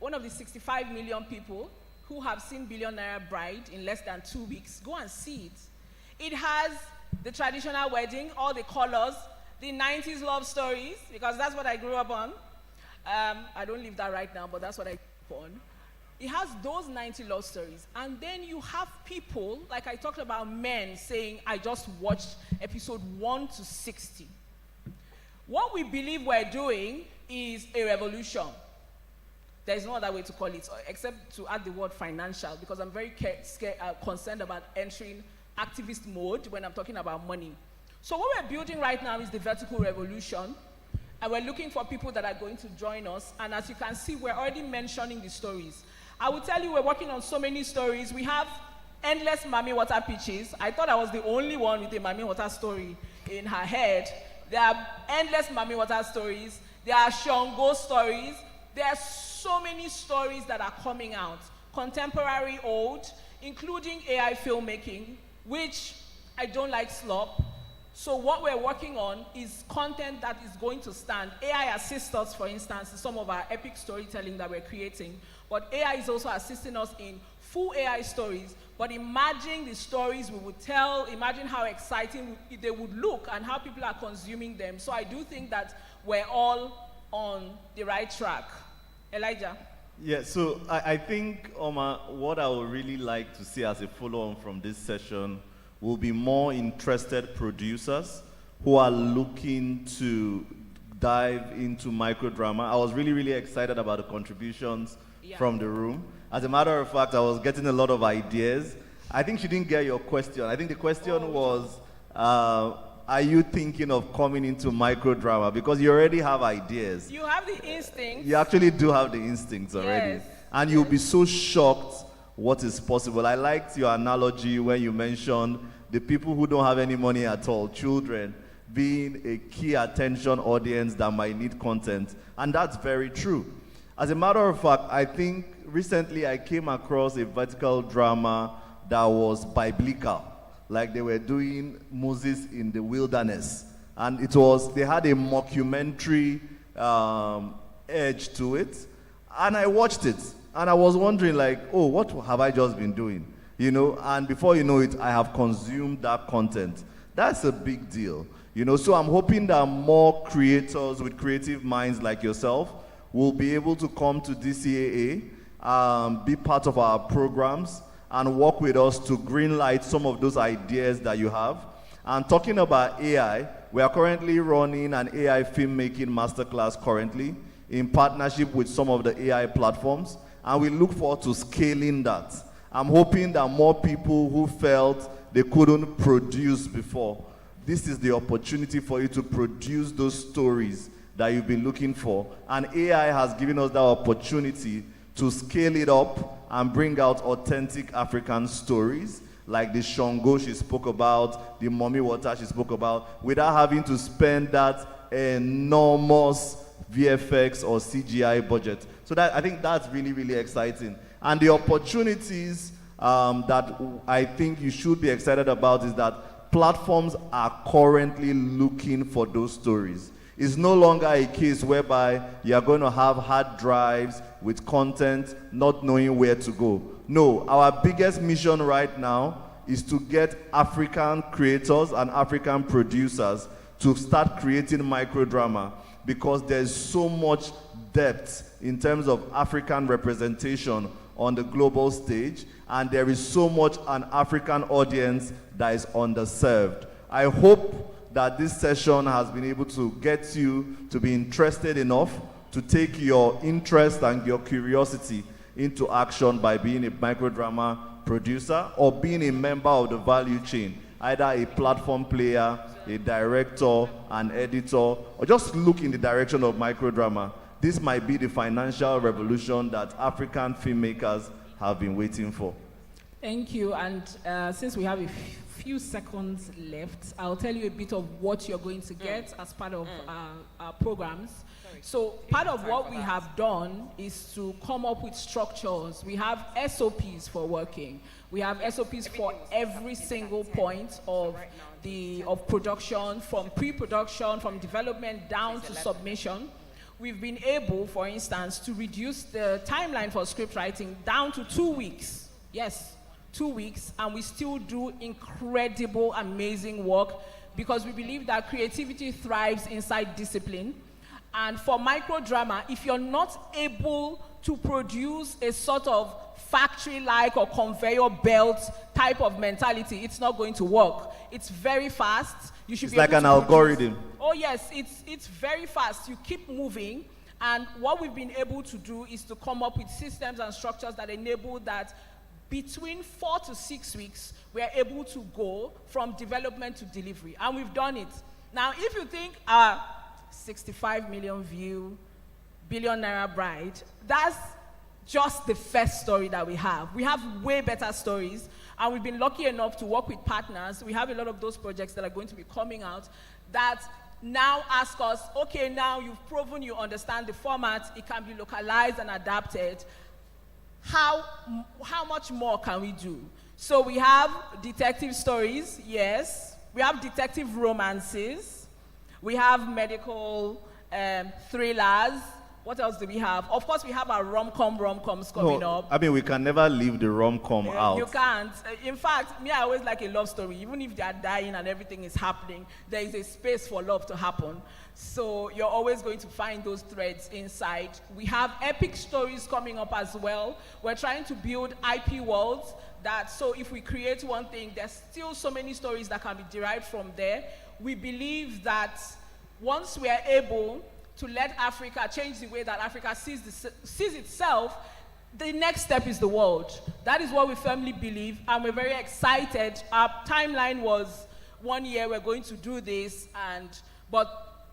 one of the 65 million people who have seen Billionaire Bride in less than 2 weeks. Go and see it. It has the traditional wedding, all the colors, the 90s love stories, because that's what I grew up on. I don't live that right now, but that's what I grew up on. It has those 90 love stories. And then you have people, like I talked about, men saying, I just watched episode 1 to 60. What we believe we're doing is a revolution. There's no other way to call it, except to add the word financial, because I'm very concerned about entering activist mode when I'm talking about money. So what we're building right now is the vertical revolution, and we're looking for people that are going to join us. And as you can see, we're already mentioning the stories. I will tell you, we're working on so many stories. We have endless Mami Water pitches. I thought I was the only one with a Mami Water story in her head. There are endless Mami Water stories. There are Shongo stories. There are so many stories that are coming out, contemporary, old, including AI filmmaking, which I don't like slop. So what we're working on is content that is going to stand. AI assists us, for instance, in some of our epic storytelling that we're creating. But AI is also assisting us in full AI stories. But imagine the stories we would tell, imagine how exciting they would look and how people are consuming them. So I do think that we're all on the right track. Elijah? Yeah, so I think, Oma, what I would really like to see as a follow-on from this session will be more interested producers who are looking to dive into microdrama. I was really, really excited about the contributions from the room. As a matter of fact, I was getting a lot of ideas. I think she didn't get your question. I think the question was, are you thinking of coming into microdrama? Because you already have ideas. You have the instincts. You actually do have the instincts already. Yes. And you'll be so shocked what is possible. I liked your analogy when you mentioned the people who don't have any money at all, children, being a key attention audience that might need content. And that's very true. As a matter of fact, I think recently I came across a vertical drama that was biblical. Like they were doing Moses in the wilderness. And they had a mockumentary edge to it. And I watched it. And I was wondering like, oh, what have I just been doing? You know, and before you know it, I have consumed that content. That's a big deal. You know, so I'm hoping that more creators with creative minds like yourself will be able to come to DCAA, be part of our programs, and work with us to greenlight some of those ideas that you have. And talking about AI, we are currently running an AI filmmaking masterclass currently in partnership with some of the AI platforms, and we look forward to scaling that. I'm hoping that more people who felt they couldn't produce before, this is the opportunity for you to produce those stories that you've been looking for. And AI has given us that opportunity to scale it up and bring out authentic African stories, like the Shongo she spoke about, the Mami Water she spoke about, without having to spend that enormous VFX or CGI budget. So I think that's really, really exciting. And the opportunities that I think you should be excited about is that platforms are currently looking for those stories. It's no longer a case whereby you are going to have hard drives with content not knowing where to go. No, our biggest mission right now is to get African creators and African producers to start creating microdrama, because there's so much depth in terms of African representation on the global stage, and there is so much an African audience that is underserved. I hope that this session has been able to get you to be interested enough to take your interest and your curiosity into action by being a microdrama producer or being a member of the value chain, either a platform player, a director, an editor, or just look in the direction of microdrama. This might be the financial revolution that African filmmakers have been waiting for. Thank you. And since we have a few seconds left, I'll tell you a bit of what you're going to get as part of our programs. So part of what we have done is to come up with structures. We have SOPs for working. We have SOPs for every single point of production, from pre-production, from development down to submission. we've been able, for instance, to reduce the timeline for script writing down to 2 weeks. Yes, 2 weeks, and we still do incredible, amazing work because we believe that creativity thrives inside discipline. And for microdrama, if you're not able to produce a sort of factory-like or conveyor belt type of mentality, it's not going to work. It's very fast. You should It's be like able an to algorithm. produce. Oh yes, it's very fast. You keep moving, and what we've been able to do is to come up with systems and structures that enable that between 4 to 6 weeks, we are able to go from development to delivery, and we've done it. Now, if you think our 65 million view, billion naira bride, that's just the first story that we have. We have way better stories, and we've been lucky enough to work with partners. We have a lot of those projects that are going to be coming out that now ask us, okay, now you've proven you understand the format, it can be localized and adapted. How much more can we do? So we have detective stories, yes. We have detective romances. We have medical thrillers. What else do we have? Of course, we have our rom-coms coming up. I mean, we can never leave the rom-com out. You can't. In fact, me, I always like a love story. Even if they are dying and everything is happening, there is a space for love to happen. So you're always going to find those threads inside. We have epic stories coming up as well. We're trying to build IP worlds that, so if we create one thing, there's still so many stories that can be derived from there. We believe that once we are able to let Africa change the way that Africa sees itself, the next step is the world. That is what we firmly believe, and we're very excited. Our timeline was 1 year, we're going to do this, but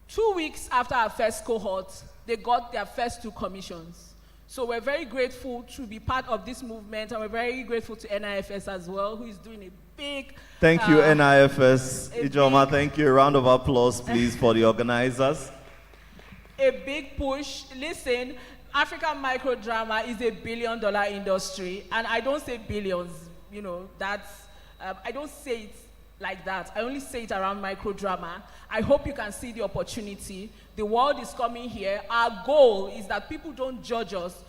2 weeks after our first cohort, they got their first 2 commissions. So we're very grateful to be part of this movement, and we're very grateful to NIFS as well, who is doing a big... Thank you, NIFS. Ijoma, thank you. A round of applause, please, for the organizers. A big push. Listen, African microdrama is a $1 billion industry, and I don't say billions, you know, I don't say it like that. I only say it around microdrama. I hope you can see the opportunity. The world is coming here. Our goal is that people don't judge us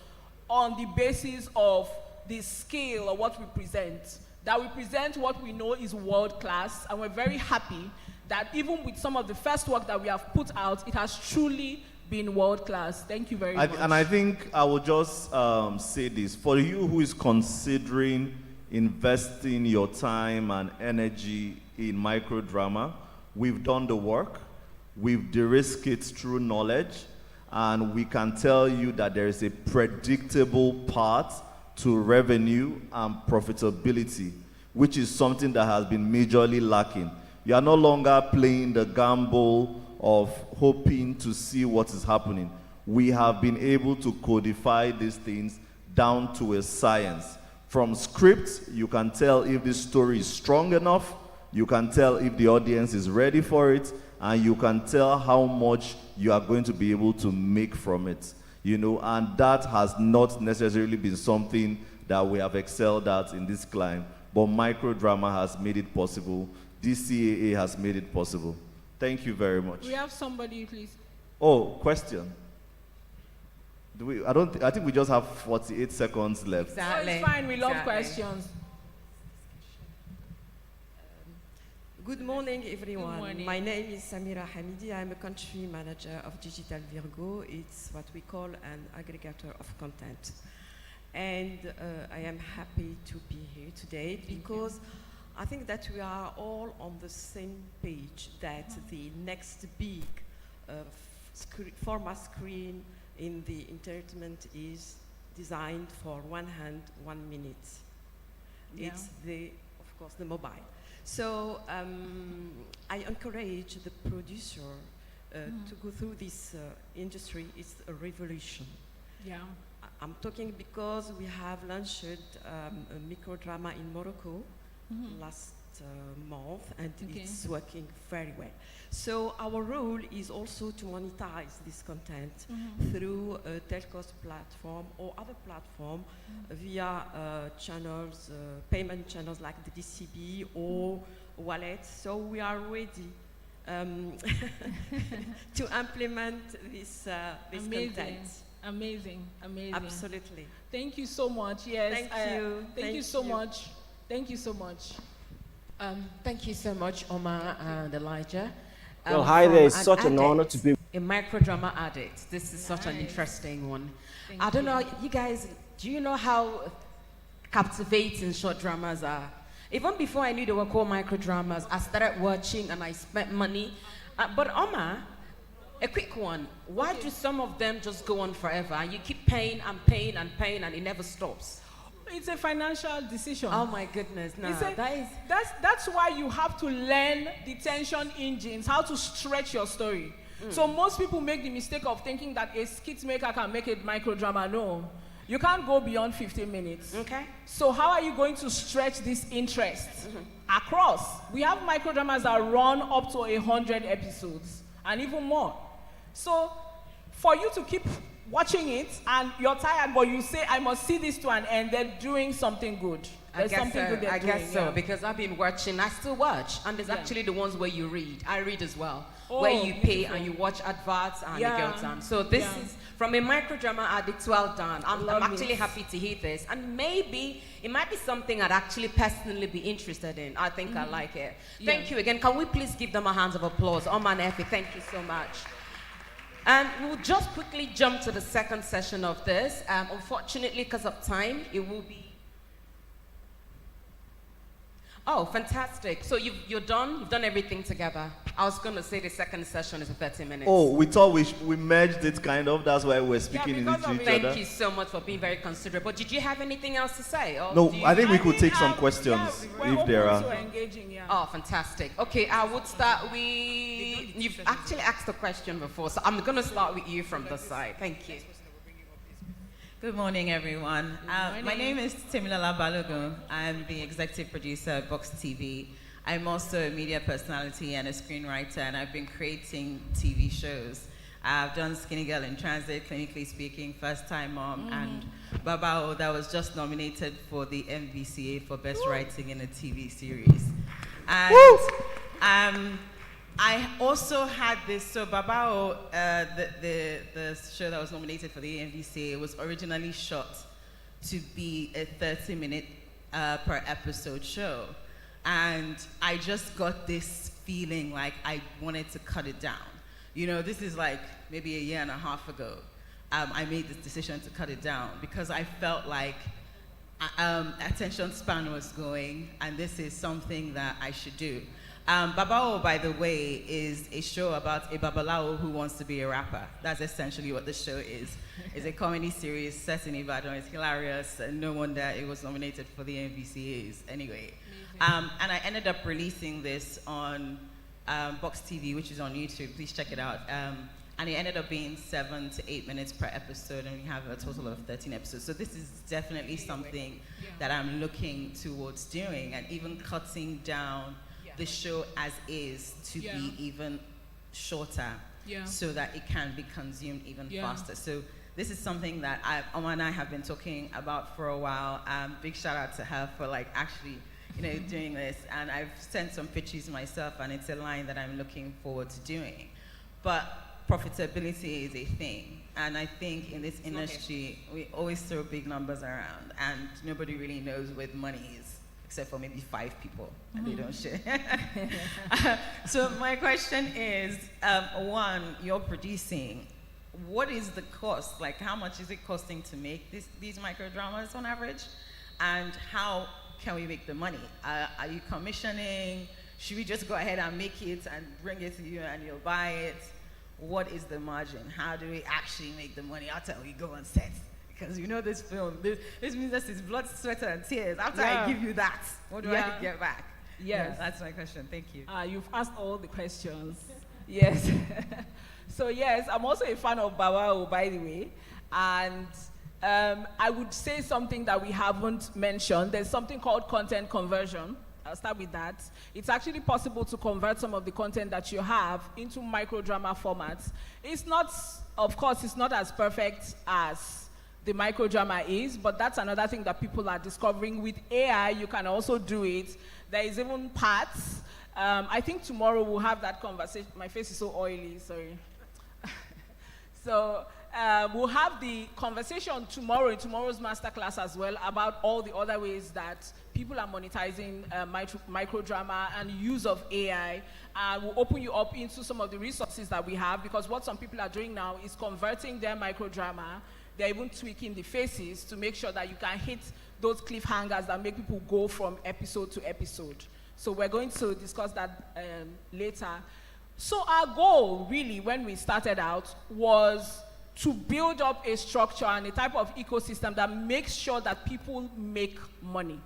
on the basis of the scale of what we present, that we present what we know is world class, and we're very happy that even with some of the first work that we have put out, it has truly been world class. Thank you very much. And I think I will just say this. For you who is considering investing your time and energy in microdrama, we've done the work. We've de-risked it through knowledge, and we can tell you that there is a predictable path to revenue and profitability, which is something that has been majorly lacking. You are no longer playing the gamble of hoping to see what is happening. We have been able to codify these things down to a science. From script, you can tell if this story is strong enough, you can tell if the audience is ready for it, and you can tell how much you are going to be able to make from it. You know, and that has not necessarily been something that we have excelled at in this climb, but microdrama has made it possible. DCAA has made it possible. Thank you very much. We have somebody, please. Oh, question. Do we? I think we just have 48 seconds left. Exactly. Oh, it's fine. We love questions. Good morning, everyone. Good morning. My name is Samira Hamidi. I'm a country manager of Digital Virgo. It's what we call an aggregator of content. And I am happy to be here today because I think that we are all on the same page that the next big format screen in the entertainment is designed for 1 hand, 1 minute. Yeah. It's of course, the mobile. So I encourage the producer to go through this industry. It's a revolution. Yeah. I'm talking because we have launched a microdrama in Morocco last month, and it's working very well. So our role is also to monetize this content through a telco's platform or other platform via channels, payment channels like the DCB or wallet. So we are ready um, to implement this content. Amazing. Absolutely. Thank you so much. Yes. Thank you. Thank you so much. Thank you so much. Thank you so much, Omar and Elijah. Well, hi there. It's such an honor to be. A microdrama addict. This is such an interesting one. I don't know, you guys, do you know how captivating short dramas are? Even before I knew they were called microdramas, I started watching and I spent money. But Omar, a quick one. Why do some of them just go on forever? And you keep paying and paying and paying and it never stops? It's a financial decision. Oh my goodness, no. That's why you have to learn the tension engines, how to stretch your story. So most people make the mistake of thinking that a skit maker can make a microdrama. No, you can't go beyond 15 minutes. Okay. So how are you going to stretch this interest across? We have microdramas that run up to 100 episodes and even more. So for you to keep watching it and you're tired, but you say, I must see this to an end, they're doing something good. I guess so, because I've been watching, I still watch, and there's actually the ones where you read. I read as well, where you pay and you watch adverts and it goes on. So this is, from a microdrama addict, well done. I'm actually happy to hear this, and maybe it might be something I'd actually personally be interested in. I think I like it. Thank you again. Can we please give them a hand of applause? Omar and Effie, thank you so much. And we'll just quickly jump to the second session of this. Unfortunately, because of time, it will be... Oh, fantastic. So you're done? You've done everything together. I was going to say the second session is 30 minutes. Oh, we thought we merged it kind of. That's why we're speaking in each other. Thank you so much for being very considerate. But did you have anything else to say? Or no, I think we could take some questions if there are. Oh, fantastic. Okay, I would start with... You've actually asked a question before, so I'm going to start with you from the side. Thank you. Good morning, everyone. My name is Temilola Balogun. I'm the executive producer at Box TV. I'm also a media personality and a screenwriter, and I've been creating TV shows. I've done Skinny Girl in Transit, Clinically Speaking, First Time Mom, and Babao, that was just nominated for the MVCA for Best Writing in a TV Series. And I also had this, so Babao, the show that was nominated for the MVCA was originally shot to be a 30-minute per episode show. And I just got this feeling like I wanted to cut it down. You know, this is like maybe a year and a half ago. I made this decision to cut it down because I felt like attention span was going, and this is something that I should do. Babao, by the way, is a show about a Babalao who wants to be a rapper. That's essentially what the show is. It's a comedy series set in Ibadan. It's hilarious, and no wonder it was nominated for the MVCAs. Anyway, and I ended up releasing this on Box TV, which is on YouTube. Please check it out. And it ended up being 7 to 8 minutes per episode, and we have a total of 13 episodes. So this is definitely something that I'm looking towards doing, and even cutting down the show as is to be even shorter, so that it can be consumed even faster. So this is something that Omar and I have been talking about for a while. Big shout out to her for like actually, doing this. And I've sent some pitches myself, and it's a line that I'm looking forward to doing. But profitability is a thing, and I think in this industry we always throw big numbers around, and nobody really knows where the money is, except for maybe 5 people, and they don't share. So my question is, one, you're producing. What is the cost? Like, how much is it costing to make these microdramas on average? And how can we make the money? Are you commissioning? Should we just go ahead and make it and bring it to you and you'll buy it? What is the margin? How do we actually make the money after we go on set? Because you know this film, this business is blood, sweat, and tears. After I give you that, what do I get back? Yes. That's my question. Thank you. You've asked all the questions. Yes. So yes, I'm also a fan of Babao, by the way. And I would say something that we haven't mentioned. There's something called content conversion. I'll start with that. It's actually possible to convert some of the content that you have into microdrama formats. It's not, of course, it's not as perfect as the microdrama is, but that's another thing that people are discovering. With AI, you can also do it. There is even parts I think tomorrow we'll have that conversation. My face is so oily, sorry. So we'll have the conversation tomorrow in tomorrow's masterclass as well about all the other ways that people are monetizing microdrama and use of AI. We'll open you up into some of the resources that we have, because what some people are doing now is converting their microdrama. They're even tweaking the faces to make sure that you can hit those cliffhangers that make people go from episode to episode. So we're going to discuss that later. So our goal, really, when we started out, was to build up a structure and a type of ecosystem that makes sure that people make money.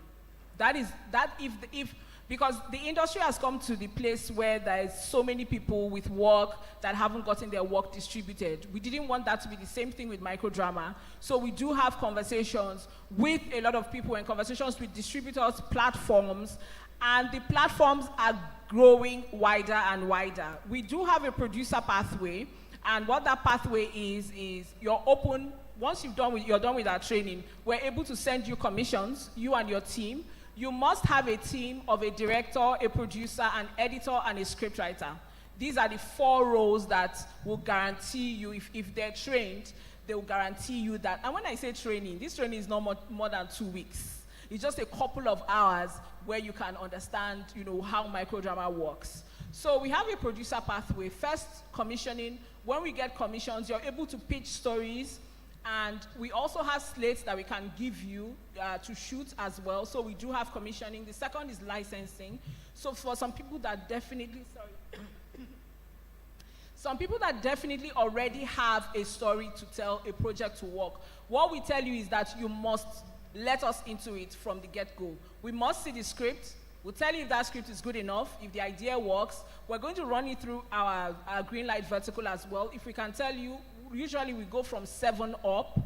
Because the industry has come to the place where there's so many people with work that haven't gotten their work distributed. We didn't want that to be the same thing with microdrama. So we do have conversations with a lot of people and conversations with distributors, platforms, and the platforms are growing wider and wider. We do have a producer pathway, and what that pathway is you're open. Once you're done with our training, we're able to send you commissions, you and your team. You must have a team of a director, a producer, an editor, and a scriptwriter. These are the 4 roles that will guarantee you, if they're trained, they will guarantee you that. And when I say training, this training is not more than 2 weeks. It's just a couple of hours where you can understand, how microdrama works. So we have a producer pathway. First, commissioning. When we get commissions, you're able to pitch stories. And we also have slates that we can give you to shoot as well. So we do have commissioning. The second is licensing. So for some people that definitely, some people that definitely already have a story to tell, a project to work, what we tell you is that you must let us into it from the get-go. We must see the script. We'll tell you if that script is good enough, if the idea works. We're going to run it through our green light vertical as well. If we can tell you, usually we go from 7 up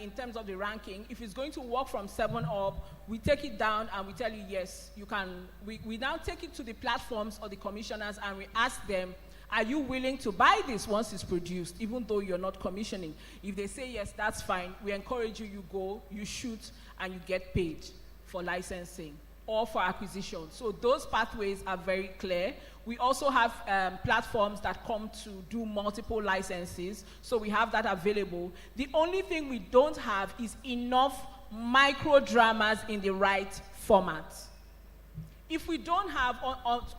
in terms of the ranking. If it's going to work from 7 up, we take it down and we tell you, yes, you can. We now take it to the platforms or the commissioners and we ask them, are you willing to buy this once it's produced, even though you're not commissioning? If they say yes, that's fine. We encourage you, you go, you shoot, and you get paid for licensing or for acquisition. So those pathways are very clear. We also have platforms that come to do multiple licenses, so we have that available. The only thing we don't have is enough microdramas in the right format. If we don't have,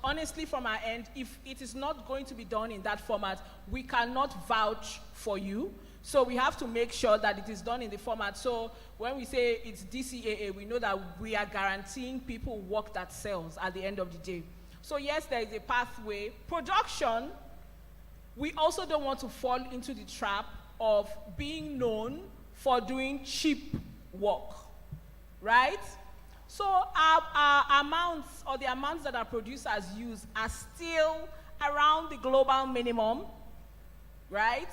honestly from our end, if it is not going to be done in that format, we cannot vouch for you. So we have to make sure that it is done in the format. So when we say it's DCAA, we know that we are guaranteeing people work that sells at the end of the day. So yes, there is a pathway. Production, we also don't want to fall into the trap of being known for doing cheap work, right? So our amounts, or the amounts that our producers use, are still around the global minimum, right?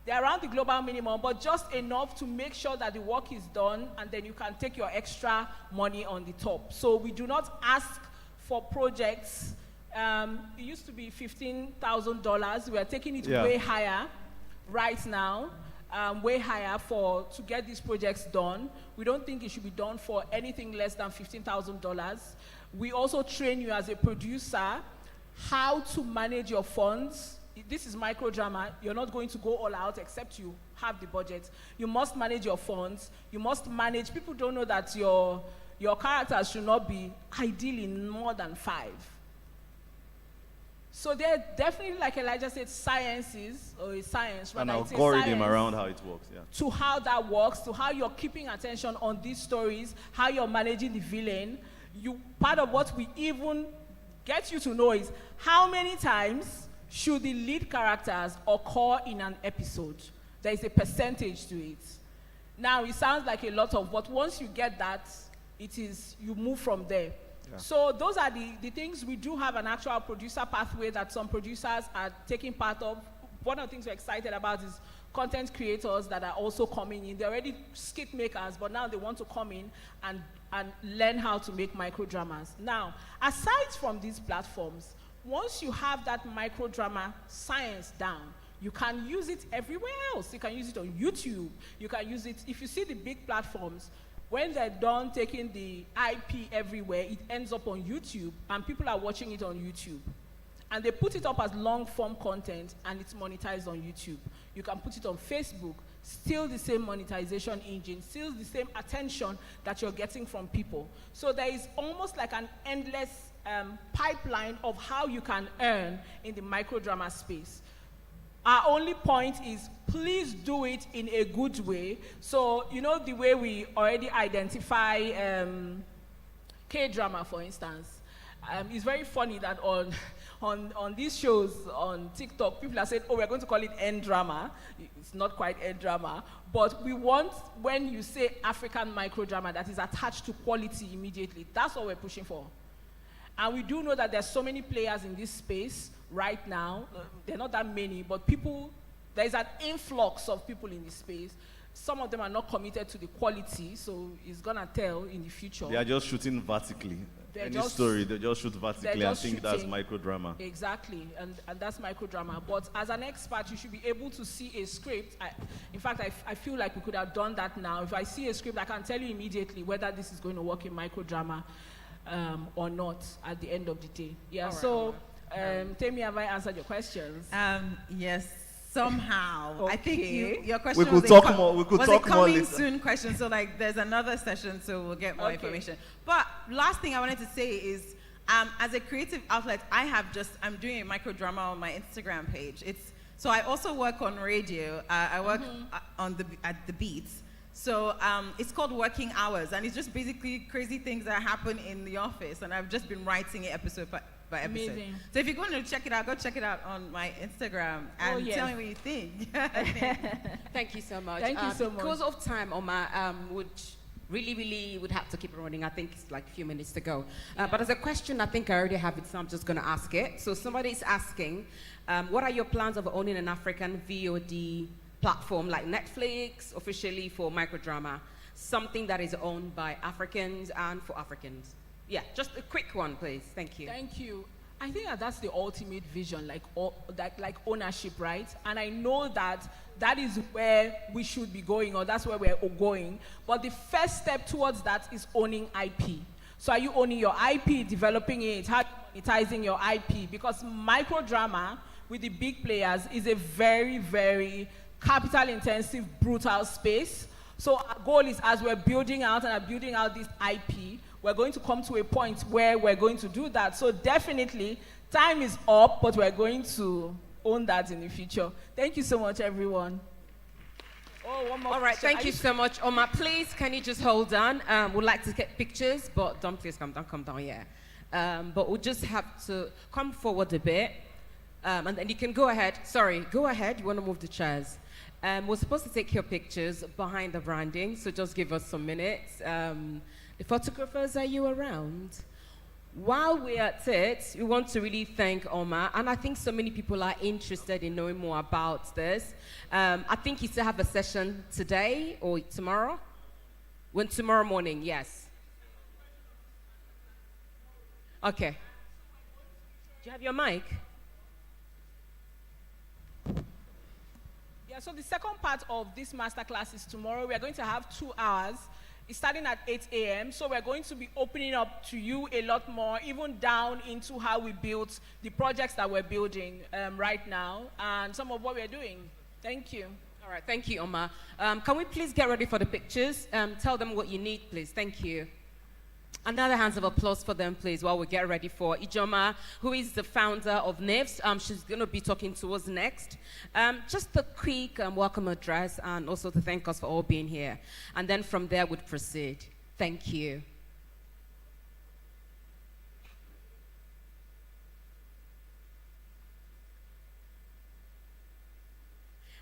They're around the global minimum, but just enough to make sure that the work is done, and then you can take your extra money on the top. So we do not ask for projects. It used to be $15,000. We are taking it way higher right now, way higher to get these projects done. We don't think it should be done for anything less than $15,000. We also train you as a producer how to manage your funds. This is microdrama. You're not going to go all out except you have the budget. You must manage your funds. You must manage. People don't know that your characters should not be ideally more than 5. So they're definitely, like Elijah said, sciences, or a science, an algorithm around how it works, to how that works, to how you're keeping attention on these stories, how you're managing the villain. Part of what we even get you to know is how many times should the lead characters occur in an episode. There is a percentage to it. Now, it sounds like a lot but once you get that, you move from there. Yeah. So those are the things. We do have an actual producer pathway that some producers are taking part of. One of the things we're excited about is content creators that are also coming in. They're already skit makers, but now they want to come in and learn how to make microdramas. Now, aside from these platforms, once you have that microdrama science down, you can use it everywhere else. You can use it on YouTube. You can use it, if you see the big platforms, when they're done taking the IP everywhere, it ends up on YouTube, and people are watching it on YouTube. And they put it up as long-form content, and it's monetized on YouTube. You can put it on Facebook, still the same monetization engine, still the same attention that you're getting from people. So there is almost like an endless pipeline of how you can earn in the microdrama space. Our only point is, please do it in a good way. So, you know, the way we already identify K-drama, for instance. It's very funny that on these shows on TikTok, people are saying, oh, we're going to call it N-drama. It's not quite N-drama. But we want, when you say African microdrama, that is attached to quality immediately. That's what we're pushing for. And we do know that there's so many players in this space right now. There are not that many, but there's an influx of people in this space. Some of them are not committed to the quality, so it's gonna tell in the future. They are just shooting vertically. Any story, they just shoot vertically and think that's microdrama. Exactly, and that's microdrama. But as an expert, you should be able to see a script. In fact, I feel like we could have done that now. If I see a script, I can tell you immediately whether this is going to work in microdrama or not at the end of the day. Yeah, right, so Temi, have I answered your questions? Yes. Somehow, okay. I think your question was a coming soon question. So like, there's another session, so we'll get more information. But last thing I wanted to say is, as a creative outlet, I'm doing a microdrama on my Instagram page. So I also work on radio. I work at the Beats. So it's called Working Hours, and it's just basically crazy things that happen in the office. And I've just been writing it episode by episode. Amazing. So if you're going to check it out, go check it out on my Instagram and tell me what you think. Thank you so much. Thank you so much. Because of time, Omar, would have to keep running. I think it's like a few minutes to go. But as a question, I think I already have it, so I'm just going to ask it. So somebody's asking, what are your plans of owning an African VOD platform like Netflix, officially for microdrama? Something that is owned by Africans and for Africans. Yeah, just a quick one, please. Thank you. Thank you. I think that's the ultimate vision, like ownership, right? And I know that is where we should be going, or that's where we're going. But the first step towards that is owning IP. So are you owning your IP, developing it, how monetizing your IP? Because microdrama with the big players is a very, very capital-intensive, brutal space. So our goal is, as we're building out this IP, we're going to come to a point where we're going to do that. So definitely, time is up, but we're going to own that in the future. Thank you so much, everyone. Oh, one more. All right, thank you so much. Omar, please, can you just hold on? We'd like to get pictures, but don't please come down, yeah. But we'll just have to come forward a bit. And then you can go ahead. Sorry, go ahead. You want to move the chairs. We're supposed to take your pictures behind the branding, so just give us some minutes. The photographers, are you around? While we're at it, we want to really thank Omar, and I think so many people are interested in knowing more about this. I think you still have a session today or tomorrow? Tomorrow morning, yes. Okay. Do you have your mic? Yeah, so the second part of this masterclass is tomorrow. We are going to have 2 hours. It's starting at 8 a.m. So we're going to be opening up to you a lot more, even down into how we built the projects that we're building right now and some of what we're doing. Thank you. All right, thank you, Omar. Can we please get ready for the pictures? Tell them what you need, please. Thank you. Another round of applause for them, please, while we get ready for Ijoma, who is the founder of NIFS. She's going to be talking to us next. Just a quick welcome address, and also to thank us for all being here. And then from there, we'd proceed. Thank you.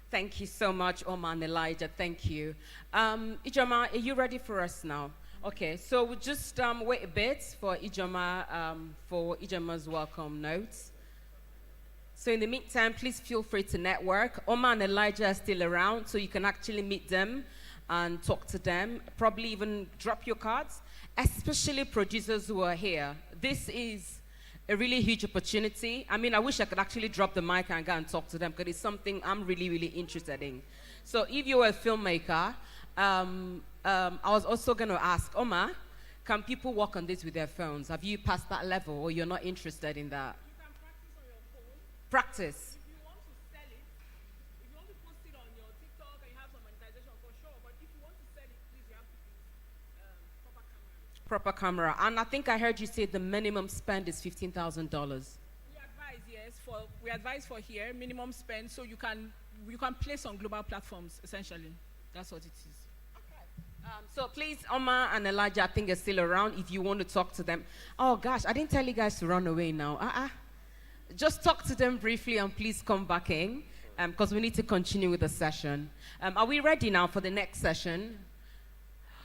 Thank you so much, Omar and Elijah. Thank you. Ijoma, are you ready for us now? Okay, so we'll just wait a bit for Ijoma's welcome notes. So in the meantime, please feel free to network. Omar and Elijah are still around, so you can actually meet them and talk to them. Probably even drop your cards, especially producers who are here. This is a really huge opportunity. I mean, I wish I could actually drop the mic and go and talk to them, because it's something I'm really, really interested in. So if you're a filmmaker, I was also going to ask, Omar, can people work on this with their phones? Have you passed that level, or you're not interested in that? You can practice on your phone. Practice. If you want to sell it, if you want to post it on your TikTok and you have some monetization, for sure. But if you want to sell it, please, you have to use proper camera. Proper camera. And I think I heard you say the minimum spend is $15,000. We advise for here minimum spend, so you can place on global platforms. Essentially, that's what it is. So please, Omar and Elijah, I think are still around. If you want to talk to them, oh gosh, I didn't tell you guys to run away now. Just talk to them briefly and please come back in, because we need to continue with the session. Are we ready now for the next session?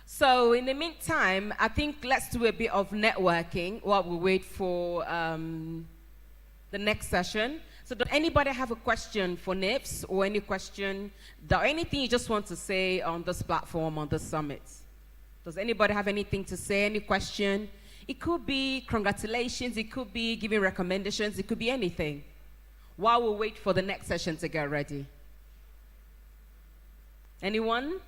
So in the meantime, I think let's do a bit of networking while we wait for the next session. So does anybody have a question for NIFS, or any question, anything you just want to say on this platform, on this summit? Does anybody have anything to say, any question? It could be congratulations, it could be giving recommendations, it could be anything. While we wait for the next session to get ready. Anyone?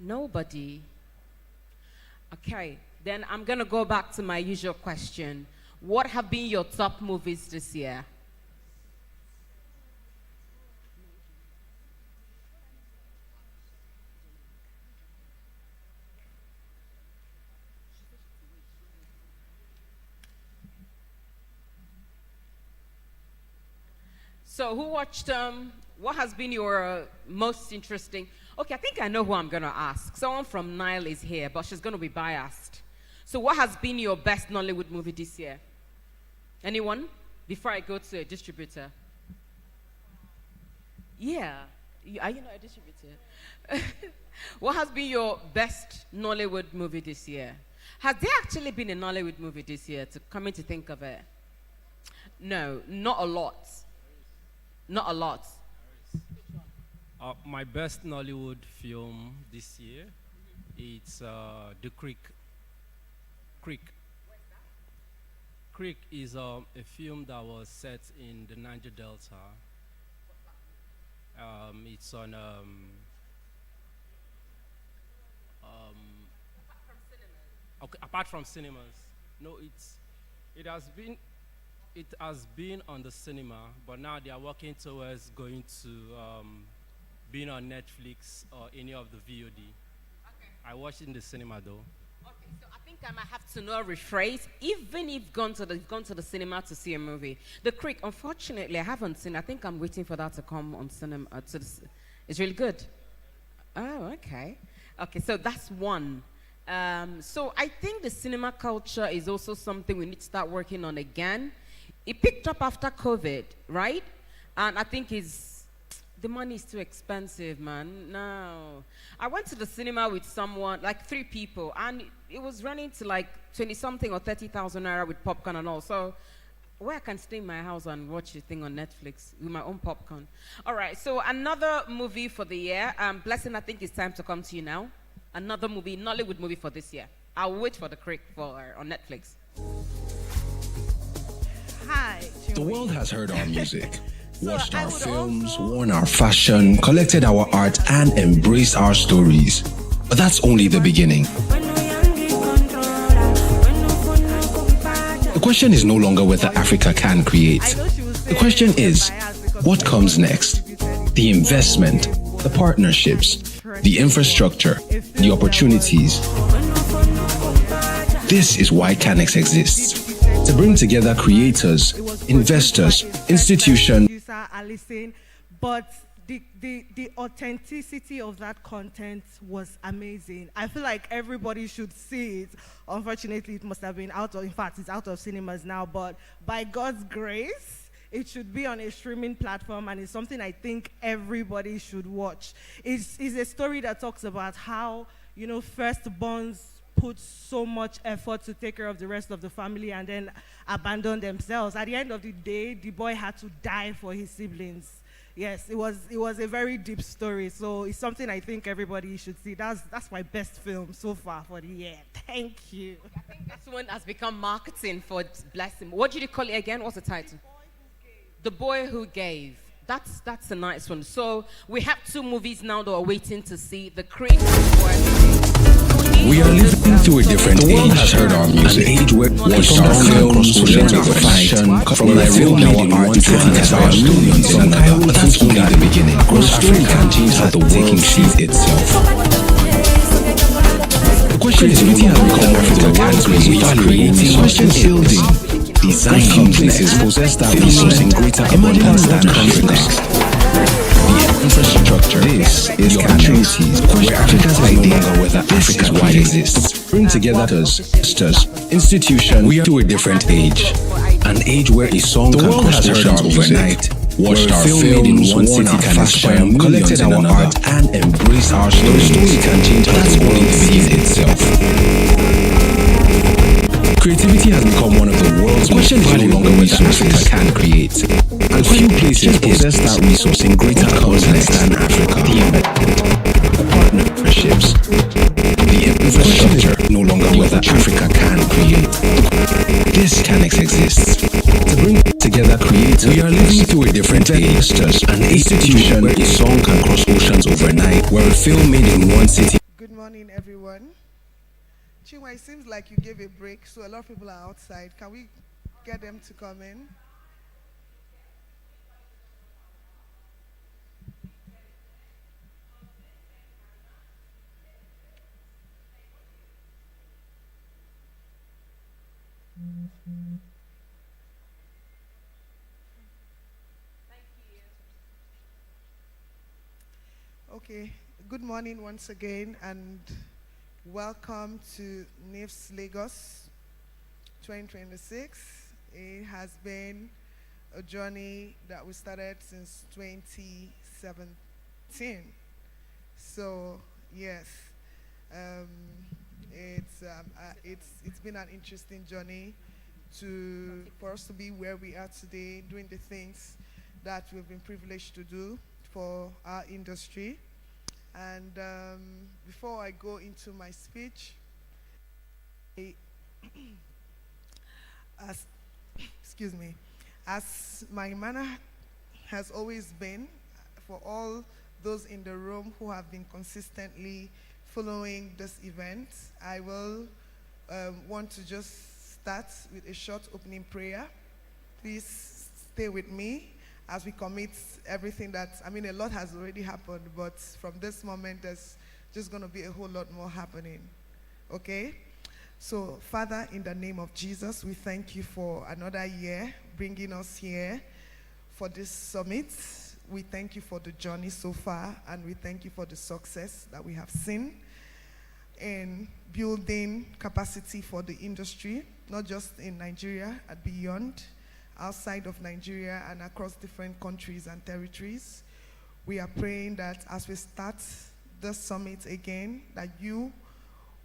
Nobody? Okay. Then I'm going to go back to my usual question. What have been your top movies this year? So who watched, what has been your most interesting? Okay, I think I know who I'm going to ask. Someone from Nile is here, but she's going to be biased. So what has been your best Nollywood movie this year? Anyone? Before I go to a distributor. Yeah. Are you not a distributor? What has been your best Nollywood movie this year? Has there actually been a Nollywood movie this year, coming to think of it? No, not a lot. Not a lot. My best Nollywood film this year, it's The Creek. Creek is a film that was set in the Niger Delta. It's on okay, apart from cinemas. No, it has been on the cinema, but now they are working towards going to being on Netflix or any of the VOD. Okay. I watched it in the cinema though. Okay, so I think I might have to now rephrase. Even if you've gone to the cinema to see a movie, The Creek, unfortunately, I haven't seen. I think I'm waiting for that to come on cinema. It's really good. Oh, okay. Okay, so that's one. So I think the cinema culture is also something we need to start working on again. It picked up after COVID, right? And I think the money is too expensive, man. No. I went to the cinema with someone, like 3 people, and it was running to like 20-something or 30,000 naira with popcorn and all. So where I can stay in my house and watch a thing on Netflix with my own popcorn. All right, so another movie for the year. Blessing, I think it's time to come to you now. Another movie, Nollywood movie for this year. I'll wait for The Creek on Netflix. Hi. The world has heard our music, watched our films, worn our fashion, collected our art, and embraced our stories. But that's only the beginning. The question is no longer whether Africa can create. The question is, what comes next? The investment, the partnerships, the infrastructure, the opportunities. This is why Canex exists. To bring together creators, investors, institutions. But the authenticity of that content was amazing. I feel like everybody should see it. Unfortunately, it must have been it's out of cinemas now, but by God's grace, it should be on a streaming platform, and it's something I think everybody should watch. It's a story that talks about how, firstborns put so much effort to take care of the rest of the family and then abandon themselves. At the end of the day, the boy had to die for his siblings. Yes, it was a very deep story. So it's something I think everybody should see. That's my best film so far for the year. Thank you. I think this one has become marketing for Blessing. What did you call it again? What's the title? The Boy Who Gave. That's a nice one. So we have 2 movies now that we're waiting to see. The Creative Work. We are living through a different age. The world has heard our music. An age where watched our films, learned our fashion, from Nigerian made in one city to our millions in another. But that's only the beginning. Our story can change how the world sees itself. The question is, creativity has become one of the world's ways we are creating, question building, designing places possess that resource in greater abundance than Africa. The infrastructure. This is countries where Africa's ideas are whether Africa's why exists. Bring together sisters, institutions. We are to a different age. An age where a song can cross oceans overnight. Watched our film made in one city can inspire millions in another, and embrace our story. The story can change how the world sees itself. Creativity has become one of the world's most valuable resources Africa can create. And few places possess that resource in greater abundance than Africa. The partnerships, the infrastructure, no longer whether Africa can create. This can exist. To bring together creators, we are living through a different age. An institution where a song can cross oceans overnight, where a film made in one city. Good morning, everyone. Chinwa, it seems like you gave a break, so a lot of people are outside. Can we get them to come in? Okay, good morning once again, and welcome to NIFS Lagos 2026. It has been a journey that we started since 2017. So yes, it's been an interesting journey for us to be where we are today, doing the things that we've been privileged to do for our industry. And before I go into my speech, as my manner has always been, for all those in the room who have been consistently following this event, I will want to just start with a short opening prayer. Please stay with me as we commit everything a lot has already happened, but from this moment, there's just going to be a whole lot more happening. Okay? So, Father, in the name of Jesus, we thank you for another year, bringing us here for this summit. We thank you for the journey so far, and we thank you for the success that we have seen in building capacity for the industry, not just in Nigeria and beyond, outside of Nigeria and across different countries and territories. We are praying that as we start the summit again, that you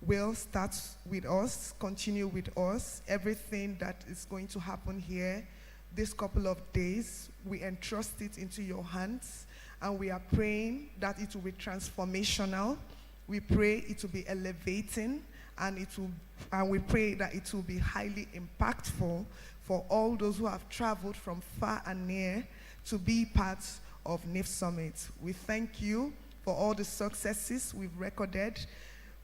will start with us, continue with us. Everything that is going to happen here this couple of days, we entrust it into your hands, and we are praying that it will be transformational. We pray it will be elevating, and we pray that it will be highly impactful for all those who have traveled from far and near to be part of NIFSummit. We thank you for all the successes we've recorded,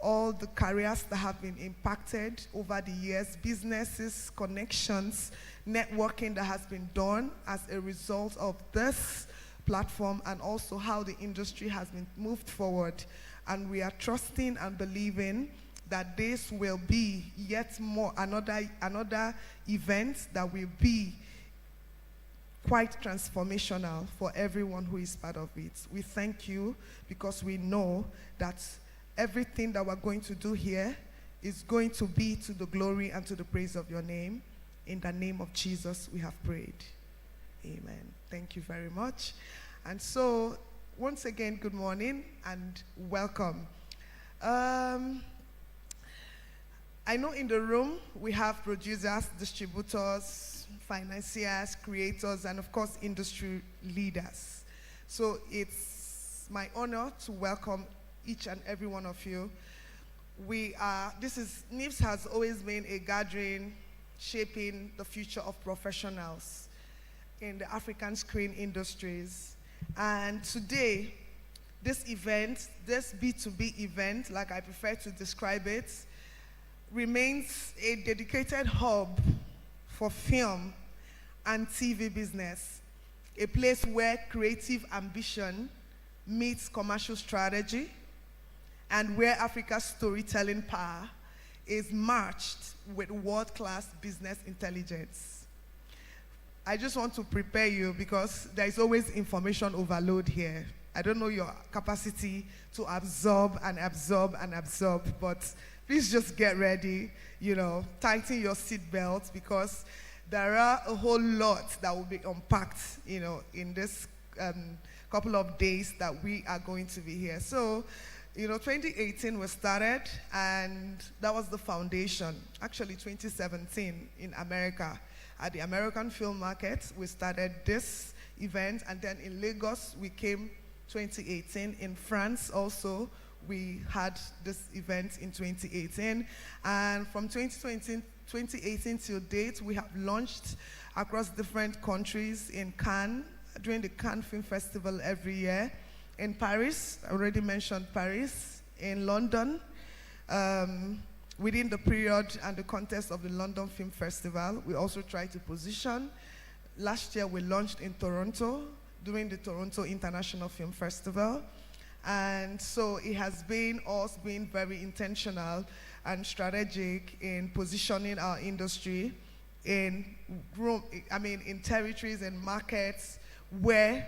all the careers that have been impacted over the years, businesses, connections, networking that has been done as a result of this platform, and also how the industry has been moved forward. And we are trusting and believing that this will be yet more another event that will be quite transformational for everyone who is part of it. We thank you because we know that everything that we're going to do here is going to be to the glory and to the praise of your name. In the name of Jesus, we have prayed. Amen. Thank you very much. And so, once again, good morning and welcome. I know in the room we have producers, distributors, financiers, creators, and of course, industry leaders. So it's my honor to welcome each and every one of you. NIFS has always been a gathering shaping the future of professionals in the African screen industries. And today, this event, this B2B event, like I prefer to describe it, remains a dedicated hub for film and TV business, a place where creative ambition meets commercial strategy, and where Africa's storytelling power is matched with world-class business intelligence. I just want to prepare you because there is always information overload here. I don't know your capacity to absorb and absorb and absorb, but please just get ready, tighten your seatbelts, because there are a whole lot that will be unpacked, in this couple of days that we are going to be here. So, 2018 was started, and that was the foundation. Actually, 2017 in America, at the American Film Market, we started this event, and then in Lagos, we came 2018. In France also, we had this event in 2018. And from 2018 till date, we have launched across different countries in Cannes, during the Cannes Film Festival every year. In Paris, I already mentioned Paris. In London, within the period and the context of the London Film Festival, we also try to position. Last year, we launched in Toronto during the Toronto International Film Festival. And so it has been us being very intentional and strategic in positioning our industry in territories and markets where,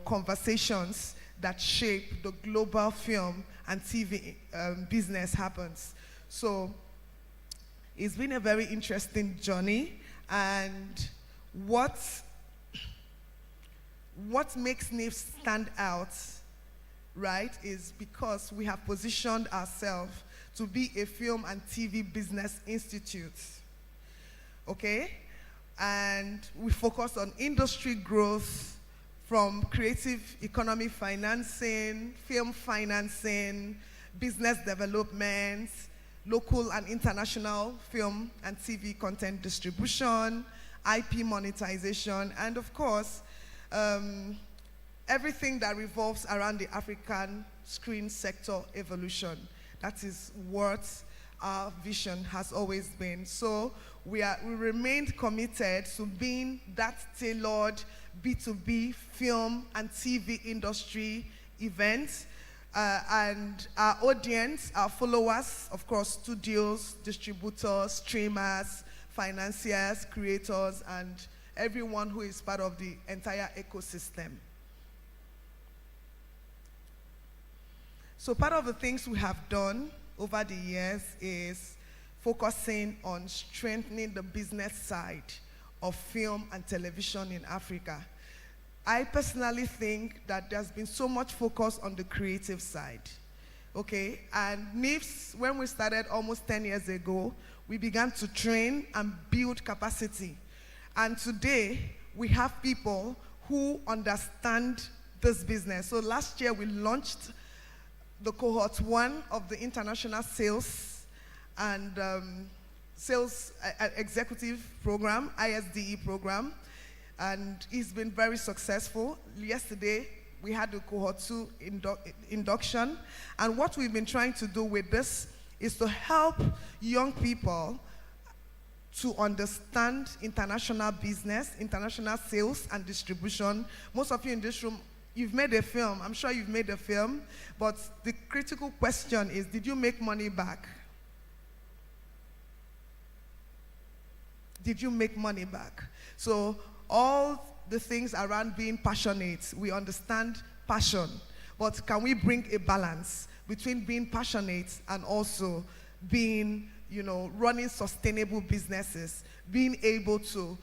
conversations that shape the global film and TV business happens. So it's been a very interesting journey, and what makes NIFS stand out, right, is because we have positioned ourselves to be a film and TV business institute, okay? And we focus on industry growth, from creative economy financing, film financing, business development, local and international film and TV content distribution, IP monetization, and of course, everything that revolves around the African screen sector evolution. That is what our vision has always been. So we remained committed to being that tailored B2B film and TV industry event. And our audience, our followers, of course, studios, distributors, streamers, financiers, creators, and everyone who is part of the entire ecosystem. So part of the things we have done over the years is focusing on strengthening the business side of film and television in Africa. I personally think that there's been so much focus on the creative side, okay? And NIFS, when we started almost 10 years ago, we began to train and build capacity. And today, we have people who understand this business. So last year, we launched the cohort 1 of the international sales and sales executive program, ISDE program, and it's been very successful. Yesterday, we had the cohort 2 induction, and what we've been trying to do with this is to help young people to understand international business, international sales and distribution. Most of you in this room, you've made a film. I'm sure you've made a film, but the critical question is, did you make money back? Did you make money back? So all the things around being passionate, we understand passion, but can we bring a balance between being passionate and also being, running sustainable businesses, being able to,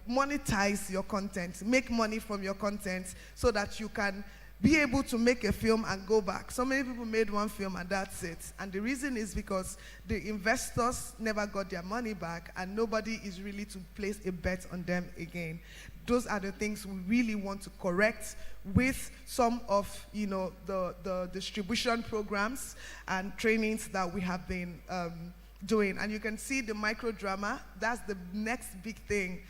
monetize your content, make money from your content so that you can be able to make a film and go back. So many people made one film and that's it. And the reason is because the investors never got their money back and nobody is really to place a bet on them again. Those are the things we really want to correct with some of the distribution programs and trainings that we have been doing. And you can see the micro drama. That's the next big thing.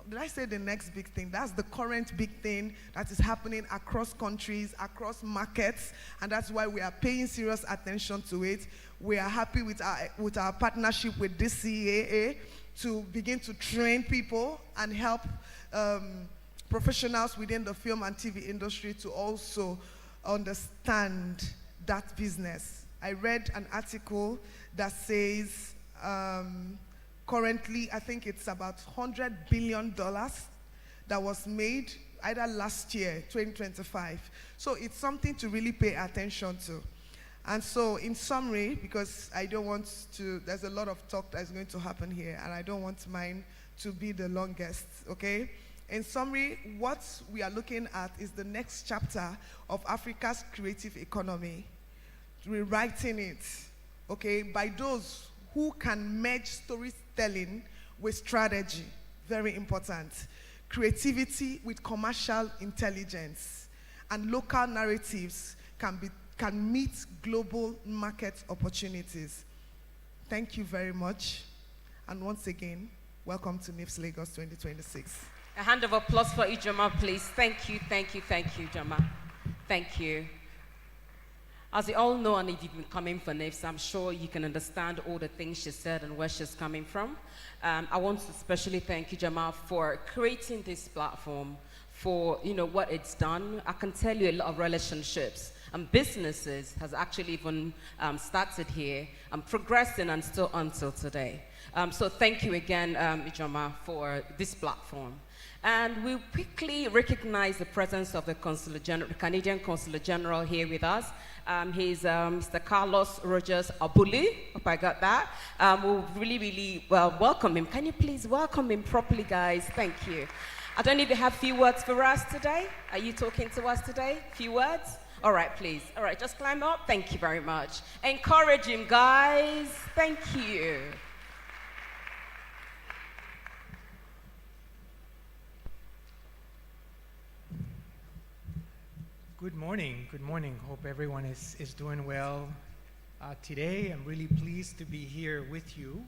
Did I say the next big thing? That's the current big thing that is happening across countries, across markets, and that's why we are paying serious attention to it. We are happy with our partnership with this CAA to begin to train people and help professionals within the film and TV industry to also understand that business. I read an article that says currently, I think it's about $100 billion that was made either last year, 2025. So it's something to really pay attention to. And so in summary, because I don't want to, there's a lot of talk that's going to happen here, and I don't want mine to be the longest, okay? In summary, what we are looking at is the next chapter of Africa's creative economy, rewriting it, okay, by those who can merge storytelling with strategy, very important, creativity with commercial intelligence, and local narratives can meet global market opportunities. Thank you very much. And once again, welcome to NIFS Lagos 2026. A hand of applause for Ijoma, please. Thank you, Ijoma. Thank you. As you all know, and if you've been coming for NIFS, I'm sure you can understand all the things she said and where she's coming from. I want to especially thank Ijoma for creating this platform, for what it's done. I can tell you a lot of relationships and businesses has actually even started here and progressing and still until today. So thank you again, Ijoma, for this platform. And we quickly recognize the presence of the Canadian Consular General here with us. He's Mr. Carlos Rogers Abuli, hope I got that. We'll really welcome him. Can you please welcome him properly, guys? Thank you. I don't know if you have a few words for us today. Are you talking to us today? Few words? All right, please. All right, just climb up. Thank you very much. Encourage him, guys. Thank you. Good morning. Hope everyone is doing well today. I'm really pleased to be here with you.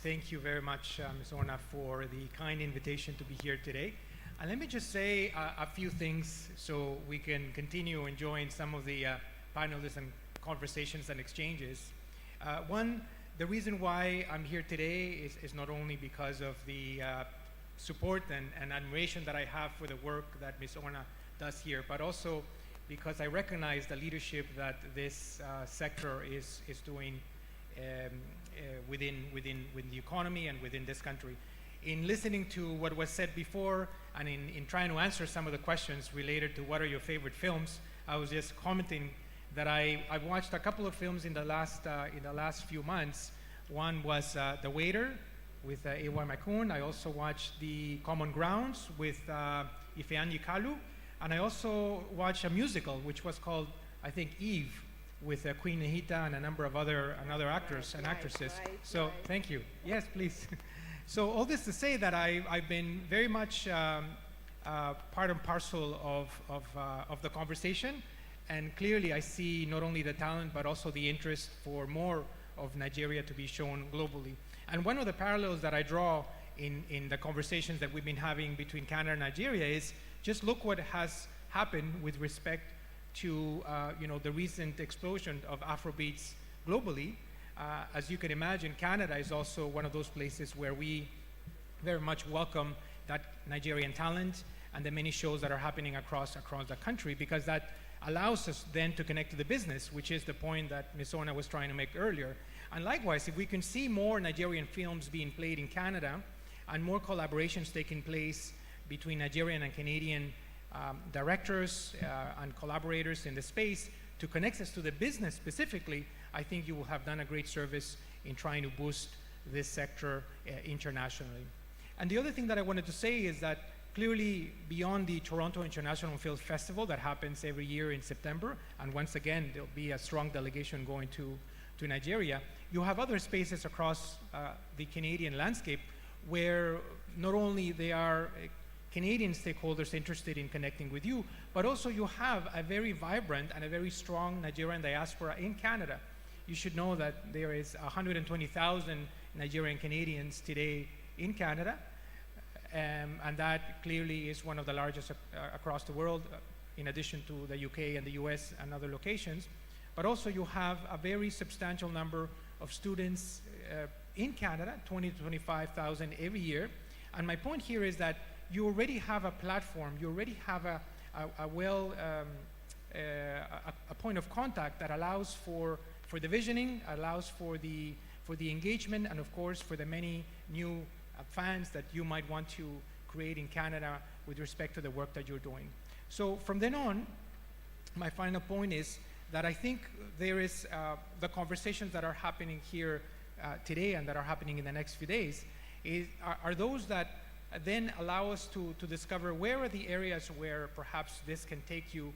Thank you very much, Ms. Orna, for the kind invitation to be here today. And let me just say a few things so we can continue enjoying some of the panels and conversations and exchanges. One, the reason why I'm here today is not only because of the support and admiration that I have for the work that Ms. Orna does here, but also because I recognize the leadership that this sector is doing within the economy and within this country. In listening to what was said before and in trying to answer some of the questions related to what are your favorite films, I was just commenting that I've watched a couple of films in the last few months. One was The Waiter with A.Y. Makun. I also watched The Common Grounds with Ifeanyi Kalu. And I also watched a musical which was called, I think, Eve, with Queen Nahita and a number of other actors and actresses. So thank you. Yes, please. So all this to say that I've been very much part and parcel of the conversation, and clearly I see not only the talent but also the interest for more of Nigeria to be shown globally. And one of the parallels that I draw in the conversations that we've been having between Canada and Nigeria is just look what has happened with respect to the recent explosion of Afrobeats globally. As you can imagine, Canada is also one of those places where we very much welcome that Nigerian talent and the many shows that are happening across the country, because that allows us then to connect to the business, which is the point that Ms. Ona was trying to make earlier. And likewise, if we can see more Nigerian films being played in Canada and more collaborations taking place between Nigerian and Canadian directors and collaborators in the space to connect us to the business specifically, I think you will have done a great service in trying to boost this sector internationally. And the other thing that I wanted to say is that clearly beyond the Toronto International Film Festival that happens every year in September, and once again there'll be a strong delegation going to Nigeria, you have other spaces across the Canadian landscape where not only they are Canadian stakeholders interested in connecting with you, but also you have a very vibrant and a very strong Nigerian diaspora in Canada. you should know that there is 120,000 Nigerian Canadians today in Canada, and that clearly is one of the largest across the world, in addition to the UK and the US and other locations. But also you have a very substantial number of students in Canada, 20 to 25,000 every year. And my point here is that you already have a platform, you already have a point of contact that allows for the visioning, allows for the engagement, and of course for the many new fans that you might want to create in Canada with respect to the work that you're doing. So from then on, my final point is that I think there is the conversations that are happening here today and that are happening in the next few days are those that then allow us to discover where are the areas where perhaps this can take you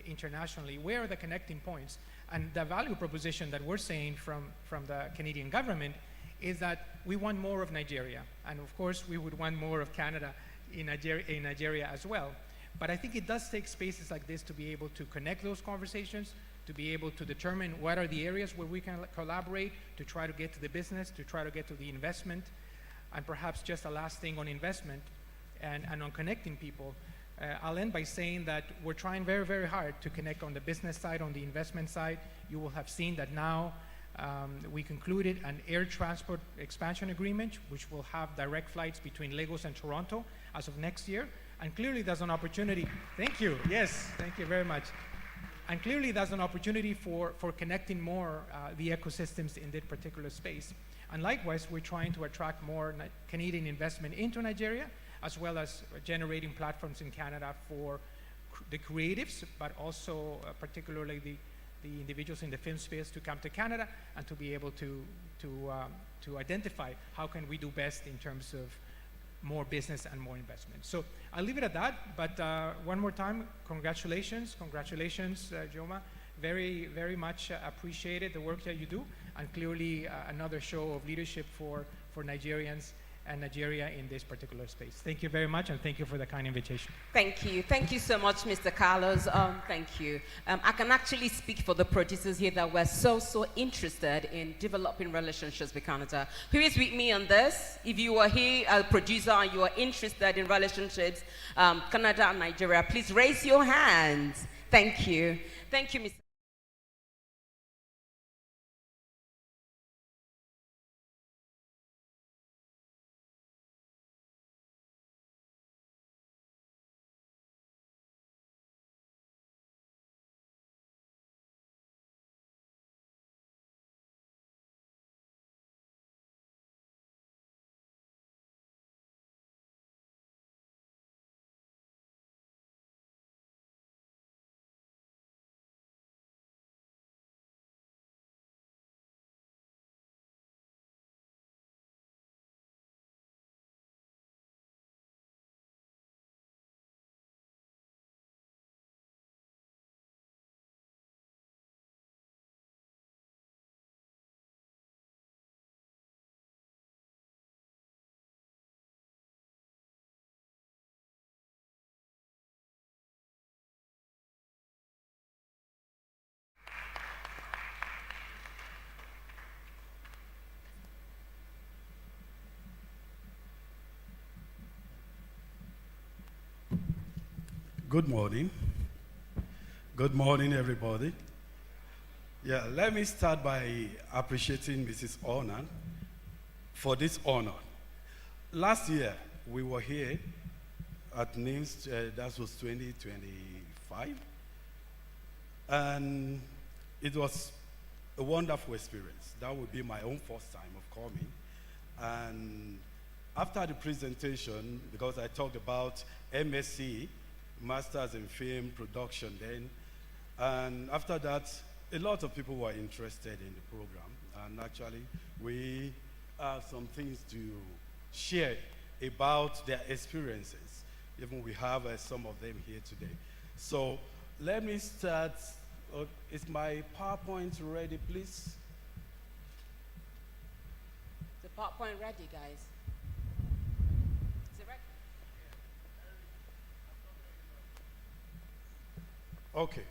internationally, where are the connecting points. And the value proposition that we're saying from the Canadian government is that we want more of Nigeria. And of course, we would want more of Canada in Nigeria as well. But I think it does take spaces like this to be able to connect those conversations, to be able to determine what are the areas where we can collaborate, to try to get to the business, to try to get to the investment. And perhaps just a last thing on investment and on connecting people. I'll end by saying that we're trying very, very hard to connect on the business side, on the investment side. You will have seen that now we concluded an air transport expansion agreement, which will have direct flights between Lagos and Toronto as of next year. And clearly there's an opportunity. Thank you. Yes, thank you very much. And clearly there's an opportunity for connecting more the ecosystems in that particular space. And likewise, we're trying to attract more Canadian investment into Nigeria, as well as generating platforms in Canada for the creatives, but also particularly the individuals in the film space to come to Canada and to be able to identify how can we do best in terms of more business and more investment. So I'll leave it at that, but one more time, congratulations, Joma. Very, very much appreciated the work that you do, and clearly another show of leadership for Nigerians and Nigeria in this particular space. Thank you very much, and thank you for the kind invitation. Thank you. Thank you so much, Mr. Carlos. Thank you. I can actually speak for the producers here that we're so interested in developing relationships with Canada. Who is with me on this? If you are here, a producer, and you are interested in relationships, Canada and Nigeria, please raise your hands. Thank you. Thank you, Mr. Good morning. Good morning, everybody. Yeah, let me start by appreciating Mrs. Onan for this honor. Last year, we were here at NIMS, that was 2025, and it was a wonderful experience. That would be my own first time of coming. And after the presentation, because I talked about MSc, Masters in Film Production then, and after that, a lot of people were interested in the program, and actually we have some things to share about their experiences. Even we have some of them here today. So let me start. Is my PowerPoint ready, please? The PowerPoint ready, guys. Okay.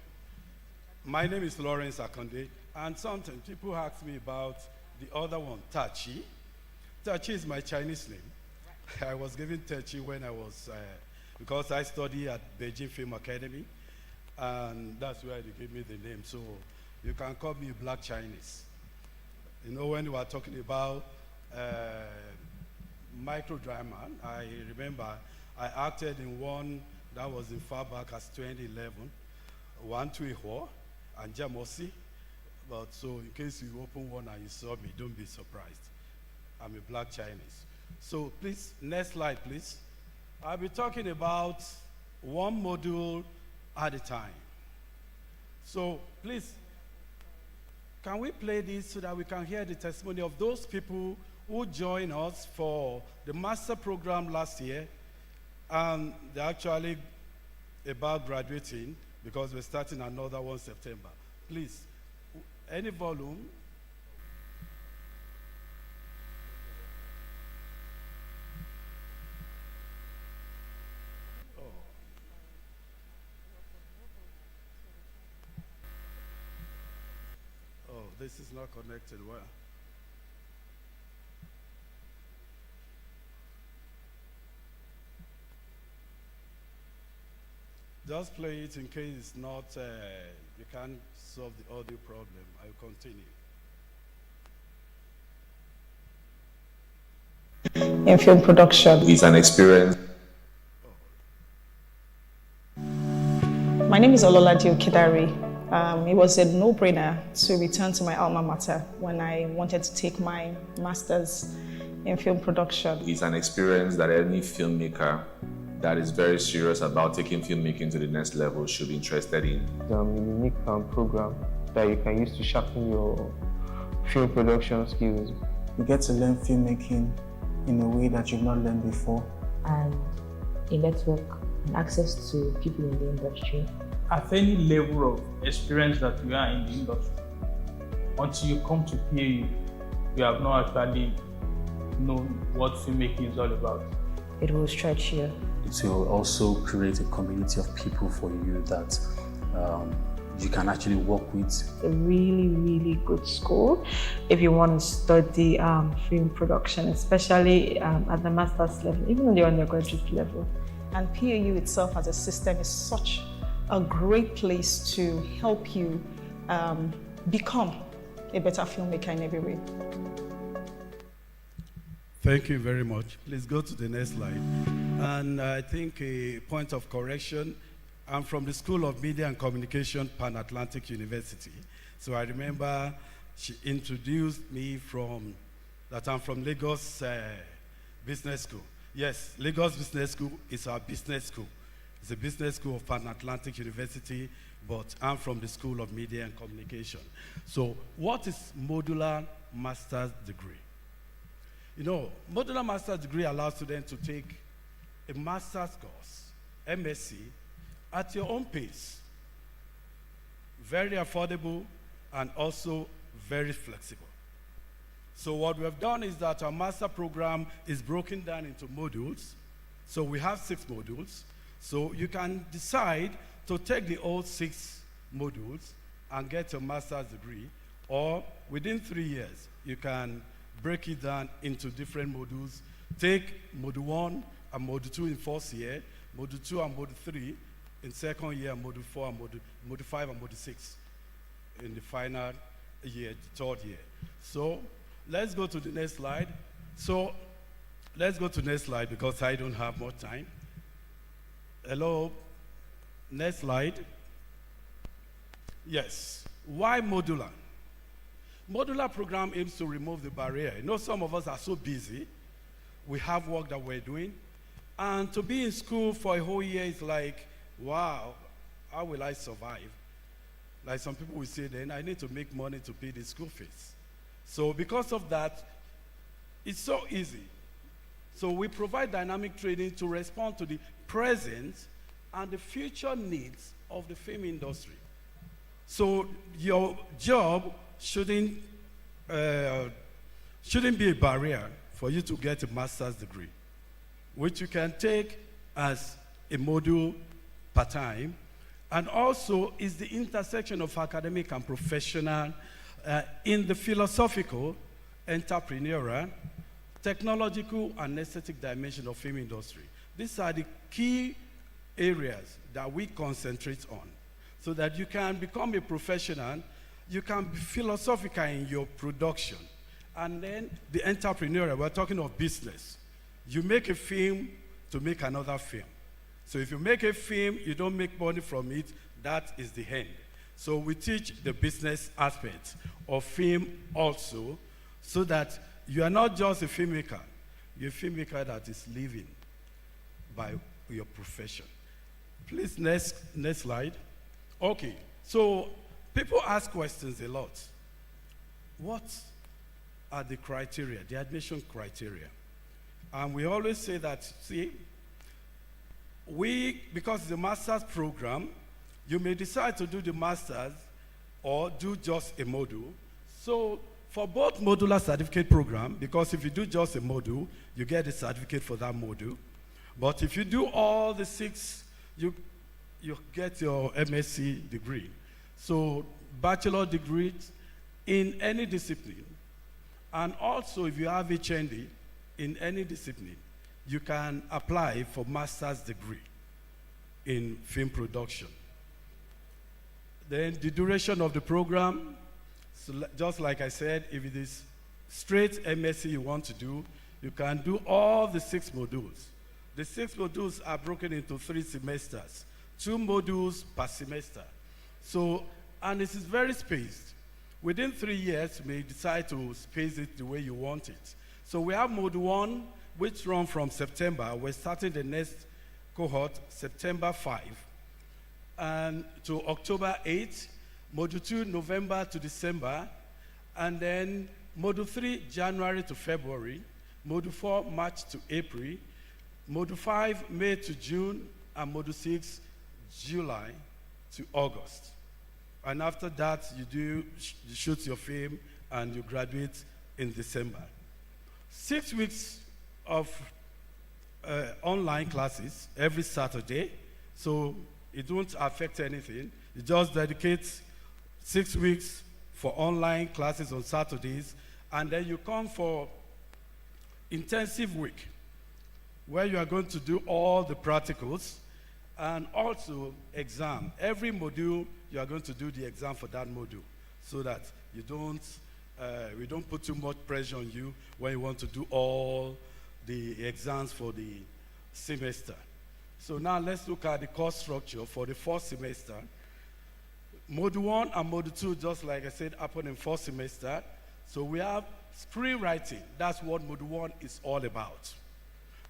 My name is Lawrence Akonde, and sometimes people ask me about the other one, Tachi. Tachi is my Chinese name. I was given Tachi when I was, because I study at Beijing Film Academy, and that's where they gave me the name. So you can call me Black Chinese. You know, when we were talking about microdrama, I remember I acted in one that was in far back as 2011, One Tuihua and Jamosi. But so in case you open one and you saw me, don't be surprised. I'm a Black Chinese. So please, next slide, please. I'll be talking about one module at a time. So please, can we play this so that we can hear the testimony of those people who joined us for the master program last year, and they're actually about graduating because we're starting another one September. Please, any volume. Oh, this is not connected well. Just play it in case it's not, you can't solve the audio problem. I'll continue. In film production. It's an experience. My name is Ololaji Okidari. It was a no-brainer to return to my alma mater when I wanted to take my master's in film production. It's an experience that any filmmaker that is very serious about taking filmmaking to the next level should be interested in. A unique program that you can use to sharpen your film production skills. You get to learn filmmaking in a way that you've not learned before. And a network and access to people in the industry. At any level of experience that you are in the industry, until you come to PAU, you have not actually known what filmmaking is all about. It will stretch you. It will also create a community of people for you that you can actually work with. It's a really, really good school if you want to study film production, especially at the master's level, even on the undergraduate level. And PAU itself as a system is such a great place to help you become a better filmmaker in every way. Thank you very much. Please go to the next slide. And I think a point of correction, I'm from the School of Media and Communication, Pan-Atlantic University. So I remember she introduced me that I'm from Lagos Business School. Yes, Lagos Business School is our business school. It's a business school of Pan-Atlantic University, but I'm from the School of Media and Communication. So what is modular master's degree? You know, modular master's degree allows students to take a master's course, MSc, at your own pace. Very affordable and also very flexible. So what we have done is that our master program is broken down into modules. So we have 6 modules. So you can decide to take the all 6 modules and get a master's degree, or within 3 years, you can break it down into different modules. Take module 1 and module 2 in first year, module 2 and module 3 in second year, module 4 and module 5 and module 6 in the final year, the third year. So let's go to the next slide. So let's go to the next slide because I don't have more time. Hello, next slide. Yes, why modular? Modular program aims to remove the barrier. You know, some of us are so busy. We have work that we're doing. And to be in school for a whole year is like, wow, how will I survive? Like some people will say then, I need to make money to pay the school fees. So because of that, it's so easy. So we provide dynamic training to respond to the present and the future needs of the film industry. So your job shouldn't be a barrier for you to get a master's degree, which you can take as a module per time. And also is the intersection of academic and professional in the philosophical, entrepreneurial, technological, and aesthetic dimension of film industry. These are the key areas that we concentrate on so that you can become a professional, you can be philosophical in your production. And then the entrepreneurial, we're talking of business. You make a film to make another film. So if you make a film, you don't make money from it, that is the end. So we teach the business aspect of film also, so that you are not just a filmmaker, you're a filmmaker that is living by your profession. Please, next slide. Okay, so people ask questions a lot. What are the criteria, the admission criteria? And we always say that, see, because it's a master's program, you may decide to do the master's or do just a module. So for both modular certificate program, because if you do just a module, you get a certificate for that module. But if you do all the 6, you get your MSc degree. So bachelor degree in any discipline. And also if you have HND in any discipline, you can apply for master's degree in film production. Then the duration of the program, so just like I said, if it is straight MSc you want to do, you can do all the 6 modules. The 6 modules are broken into 3 semesters, 2 modules per semester. So, and this is very spaced. Within 3 years, you may decide to space it the way you want it. So we have Module 1, which run from September. We're starting the next cohort, September 5, and to October 8. Module 2, November to December. And then Module 3, January to February. Module 4, March to April. Module 5, May to June. And Module 6, July to August. And after that, you shoot your film and you graduate in December. 6 weeks of online classes every Saturday, so it won't affect anything. You just dedicate 6 weeks for online classes on Saturdays, and then you come for intensive week where you are going to do all the practicals and also exam. Every module, you are going to do the exam for that module so that we don't put too much pressure on you when you want to do all the exams for the semester. So now let's look at the course structure for the 4th semester. Module 1 and Module 2, just like I said, happen in 4th semester. So we have screenwriting. That's what Module 1 is all about.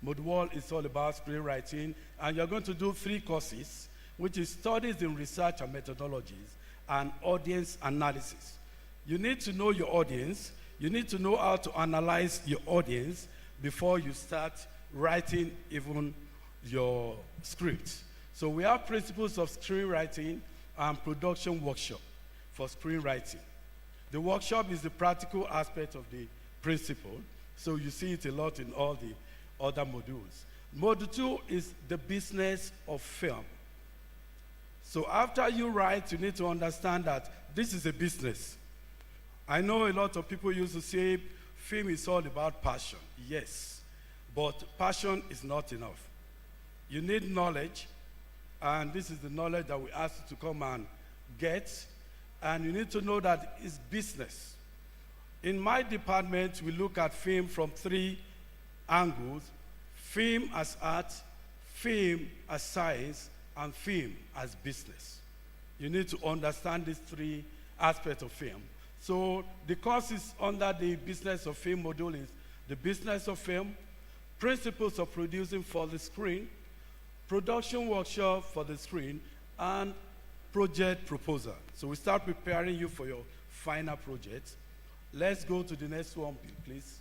Module 1 is all about screenwriting, and you're going to do 3 courses, which is studies in research and methodologies and audience analysis. You need to know your audience. You need to know how to analyze your audience before you start writing even your script. So we have principles of screenwriting and production workshop for screenwriting. The workshop is the practical aspect of the principle, so you see it a lot in all the other modules. Module 2 is the business of film. So after you write, you need to understand that this is a business. I know a lot of people used to say film is all about passion. Yes, but passion is not enough. You need knowledge, and this is the knowledge that we ask you to come and get, and you need to know that it's business. In my department, we look at film from 3 angles: film as art, film as science, and film as business. You need to understand these 3 aspects of film. So the courses under the business of film module is the business of film, principles of producing for the screen, production workshop for the screen, and project proposal. So we start preparing you for your final project. Let's go to the next one, please.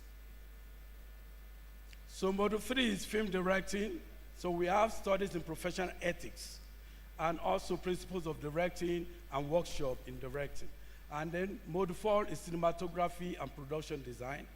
So module 3 is film directing. So we have studies in professional ethics and also principles of directing and workshop in directing. And then module 4 is cinematography and production design.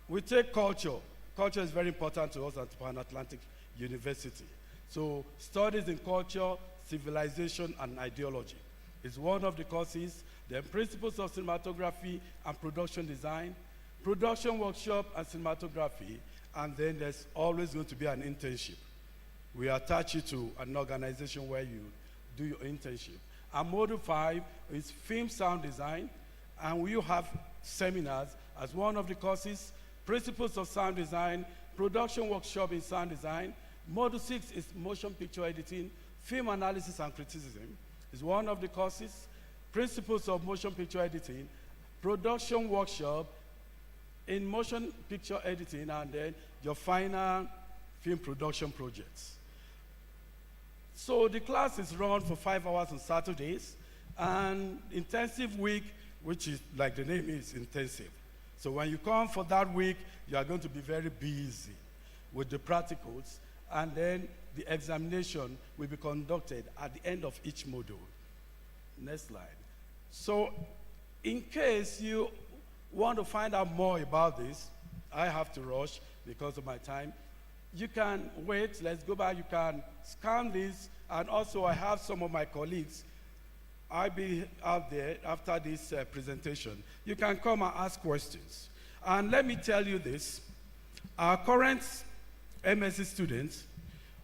We take culture. Culture is very important to us at Pan Atlantic University. So studies in culture, civilization, and ideology. It's one of the courses. Then principles of cinematography and production design, production workshop and cinematography, and then there's always going to be an internship. We attach you to an organization where you do your internship. And Module 5 is film sound design, and we have seminars as one of the courses, principles of sound design, production workshop in sound design. Module 6 is motion picture editing, film analysis and criticism is one of the courses, principles of motion picture editing, production workshop in motion picture editing, and then your final film production projects. So the class is run for 5 hours on Saturdays, and intensive week, which is like the name is, intensive. So when you come for that week, you are going to be very busy with the practicals, and then the examination will be conducted at the end of each module. Next slide. So in case you want to find out more about this, I have to rush because of my time. You can wait, let's go back, you can scan this, and also I have some of my colleagues. I'll be out there after this presentation. You can come and ask questions. And let me tell you this, our current MSc students,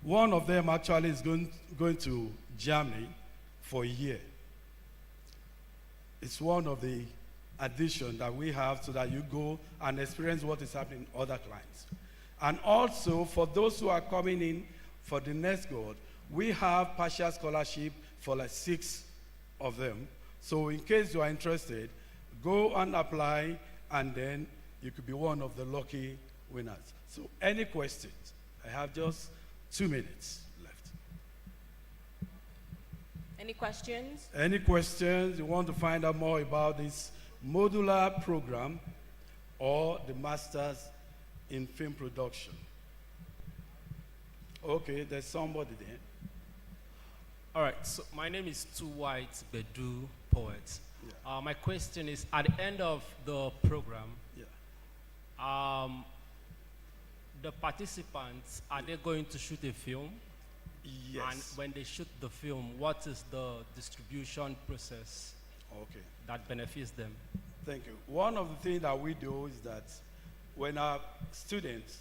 one of them actually is going to Germany for a year. It's one of the additions that we have so that you go and experience what is happening in other clients. And also, for those who are coming in for the next grade, we have partial scholarship for like 6 of them. So in case you are interested, go and apply, and then you could be one of the lucky winners. So any questions? I have just 2 minutes left. Any questions? Any questions? You want to find out more about this modular program or the Masters in Film Production? Okay, there's somebody there. All right, so my name is Too White Bedu Poet. Yeah. My question is, at the end of the program, the participants, are they going to shoot a film? Yes. And when they shoot the film, what is the distribution process that benefits them? Thank you. One of the things that we do is that when our students,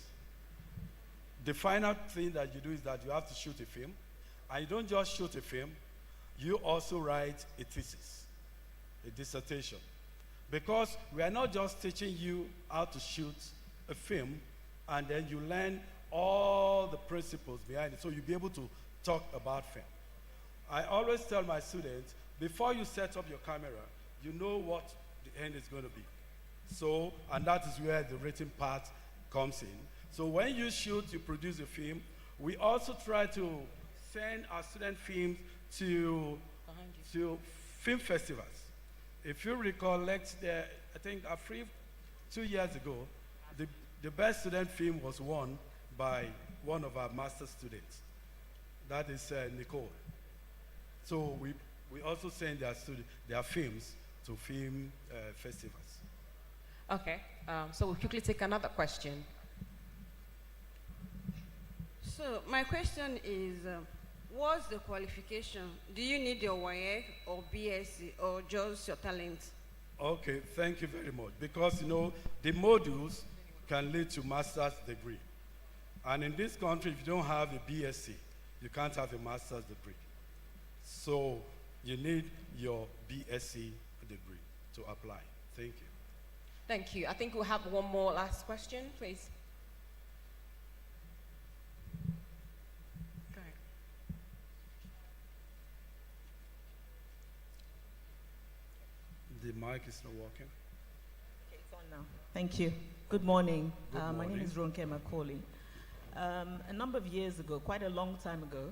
the final thing that you do is that you have to shoot a film. And you don't just shoot a film, you also write a thesis, a dissertation. Because we are not just teaching you how to shoot a film, and then you learn all the principles behind it, so you'll be able to talk about film. I always tell my students, before you set up your camera, you know what the end is going to be. So, and that is where the written part comes in. So when you shoot, you produce a film. We also try to send our student films to film festivals. If you recollect, I think 2 years ago, the best student film was won by one of our master students. That is Nicole. So we also send their films to film festivals. Okay, so we'll quickly take another question. So my question is, what's the qualification? Do you need your WAEC or BSc or just your talent? Okay, thank you very much. Because, you know, the modules can lead to master's degree. And in this country, if you don't have a BSc, you can't have a master's degree. So you need your BSc degree to apply. Thank you. Thank you. I think we'll have one more last question, please. Go ahead. The mic is not working. Okay, it's on now. Thank you. Good morning. My name is Ronke Macaulay. A number of years ago, quite a long time ago,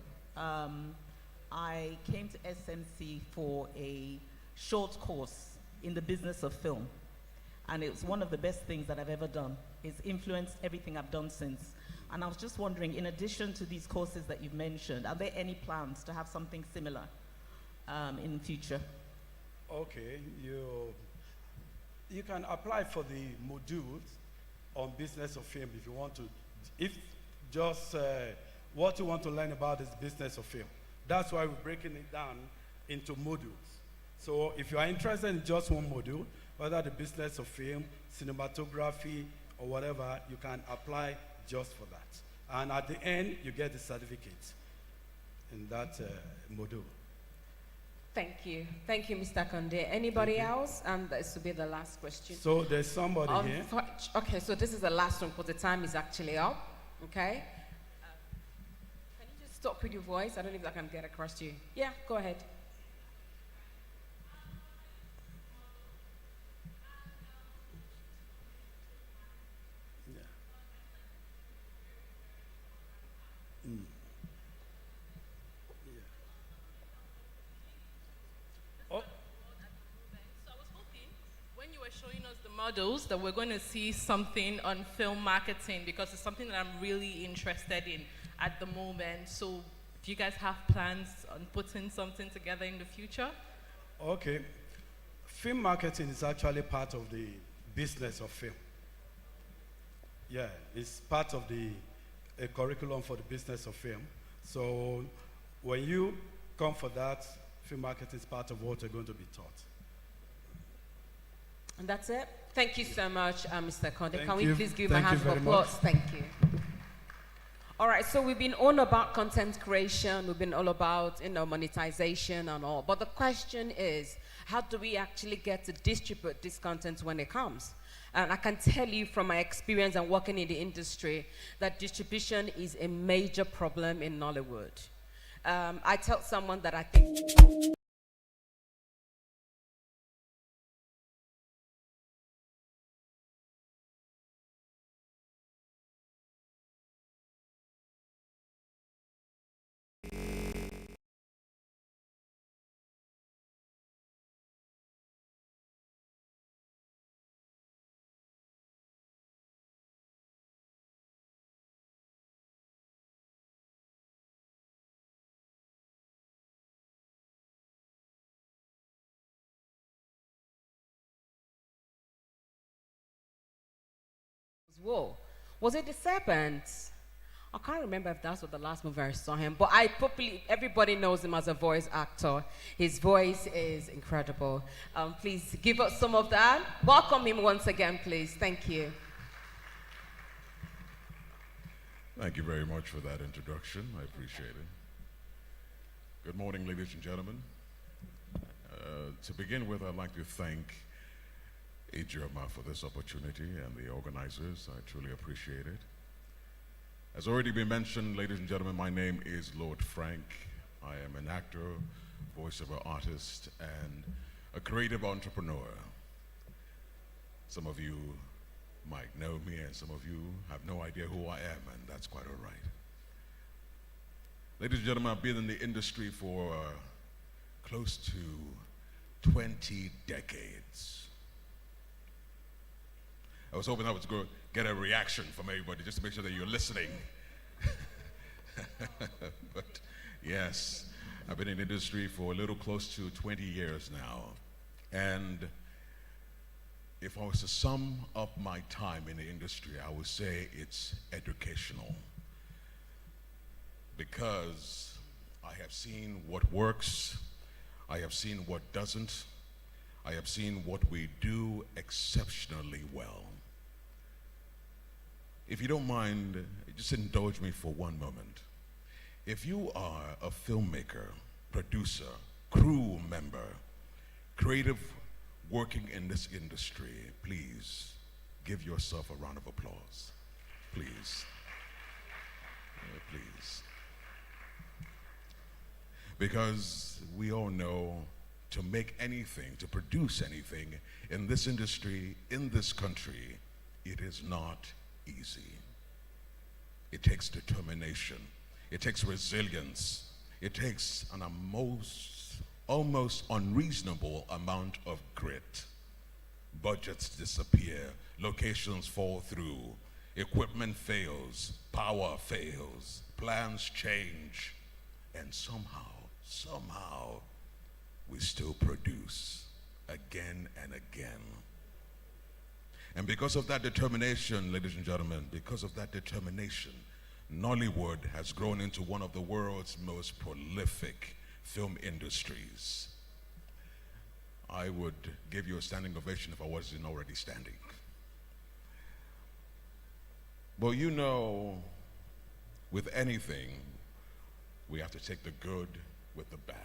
I came to SMC for a short course in the business of film. And it's one of the best things that I've ever done. It's influenced everything I've done since. And I was just wondering, in addition to these courses that you've mentioned, are there any plans to have something similar in the future? Okay, you can apply for the modules on business of film if you want to. If just what you want to learn about is business of film. That's why we're breaking it down into modules. So if you are interested in just one module, whether the business of film, cinematography, or whatever, you can apply just for that. And at the end, you get the certificate in that module. Thank you. Thank you, Mr. Konde. Anybody else? And this will be the last question. So there's somebody here. Okay, so this is the last one because the time is actually up. Okay? Can you just stop with your voice? I don't know if I can get across to you. Yeah, go ahead. Showing us the models that we're going to see something on film marketing, because it's something that I'm really interested in at the moment. So do you guys have plans on putting something together in the future? Okay. Film marketing is actually part of the business of film. Yeah, it's part of the curriculum for the business of film. So when you come for that, film marketing is part of what you're going to be taught. And that's it. Thank you so much, Mr. Konde. Can we you. please give him a hand of applause? Thank you. All right, so we've been all about content creation. We've been all about, monetization and all. But the question is, how do we actually get to distribute this content when it comes? And I can tell you from my experience and working in the industry that distribution is a major problem in Nollywood. I tell someone that I think... Whoa. Was it the serpent? I can't remember if that was the last movie I saw him, but everybody knows him as a voice actor. His voice is incredible. Please give us some of that. Welcome him once again, please. Thank you. Thank you very much for that introduction. I appreciate it. Good morning, ladies and gentlemen. To begin with, I'd like to thank Ejirama for this opportunity and the organizers. I truly appreciate it. As already been mentioned, ladies and gentlemen, my name is Lord Frank. I am an actor, voiceover artist, and a creative entrepreneur. Some of you might know me, and some of you have no idea who I am, and that's quite all right. Ladies and gentlemen, I've been in the industry for close to 20 decades. I was hoping I was going to get a reaction from everybody just to make sure that you're listening. But yes, I've been in the industry for a little close to 20 years now. And if I was to sum up my time in the industry, I would say it's educational. Because I have seen what works, I have seen what doesn't, I have seen what we do exceptionally well. If you don't mind, just indulge me for one moment. If you are a filmmaker, producer, crew member, creative working in this industry, please give yourself a round of applause. Please. Please. Because we all know to make anything, to produce anything in this industry, in this country, it is not easy. It takes determination. It takes resilience. It takes an almost unreasonable amount of grit. Budgets disappear. Locations fall through. Equipment fails. Power fails. Plans change. And somehow, we still produce again and again. And because of that determination, ladies and gentlemen, because of that determination, Nollywood has grown into one of the world's most prolific film industries. I would give you a standing ovation if I wasn't already standing. Well, you know, with anything, we have to take the good with the bad.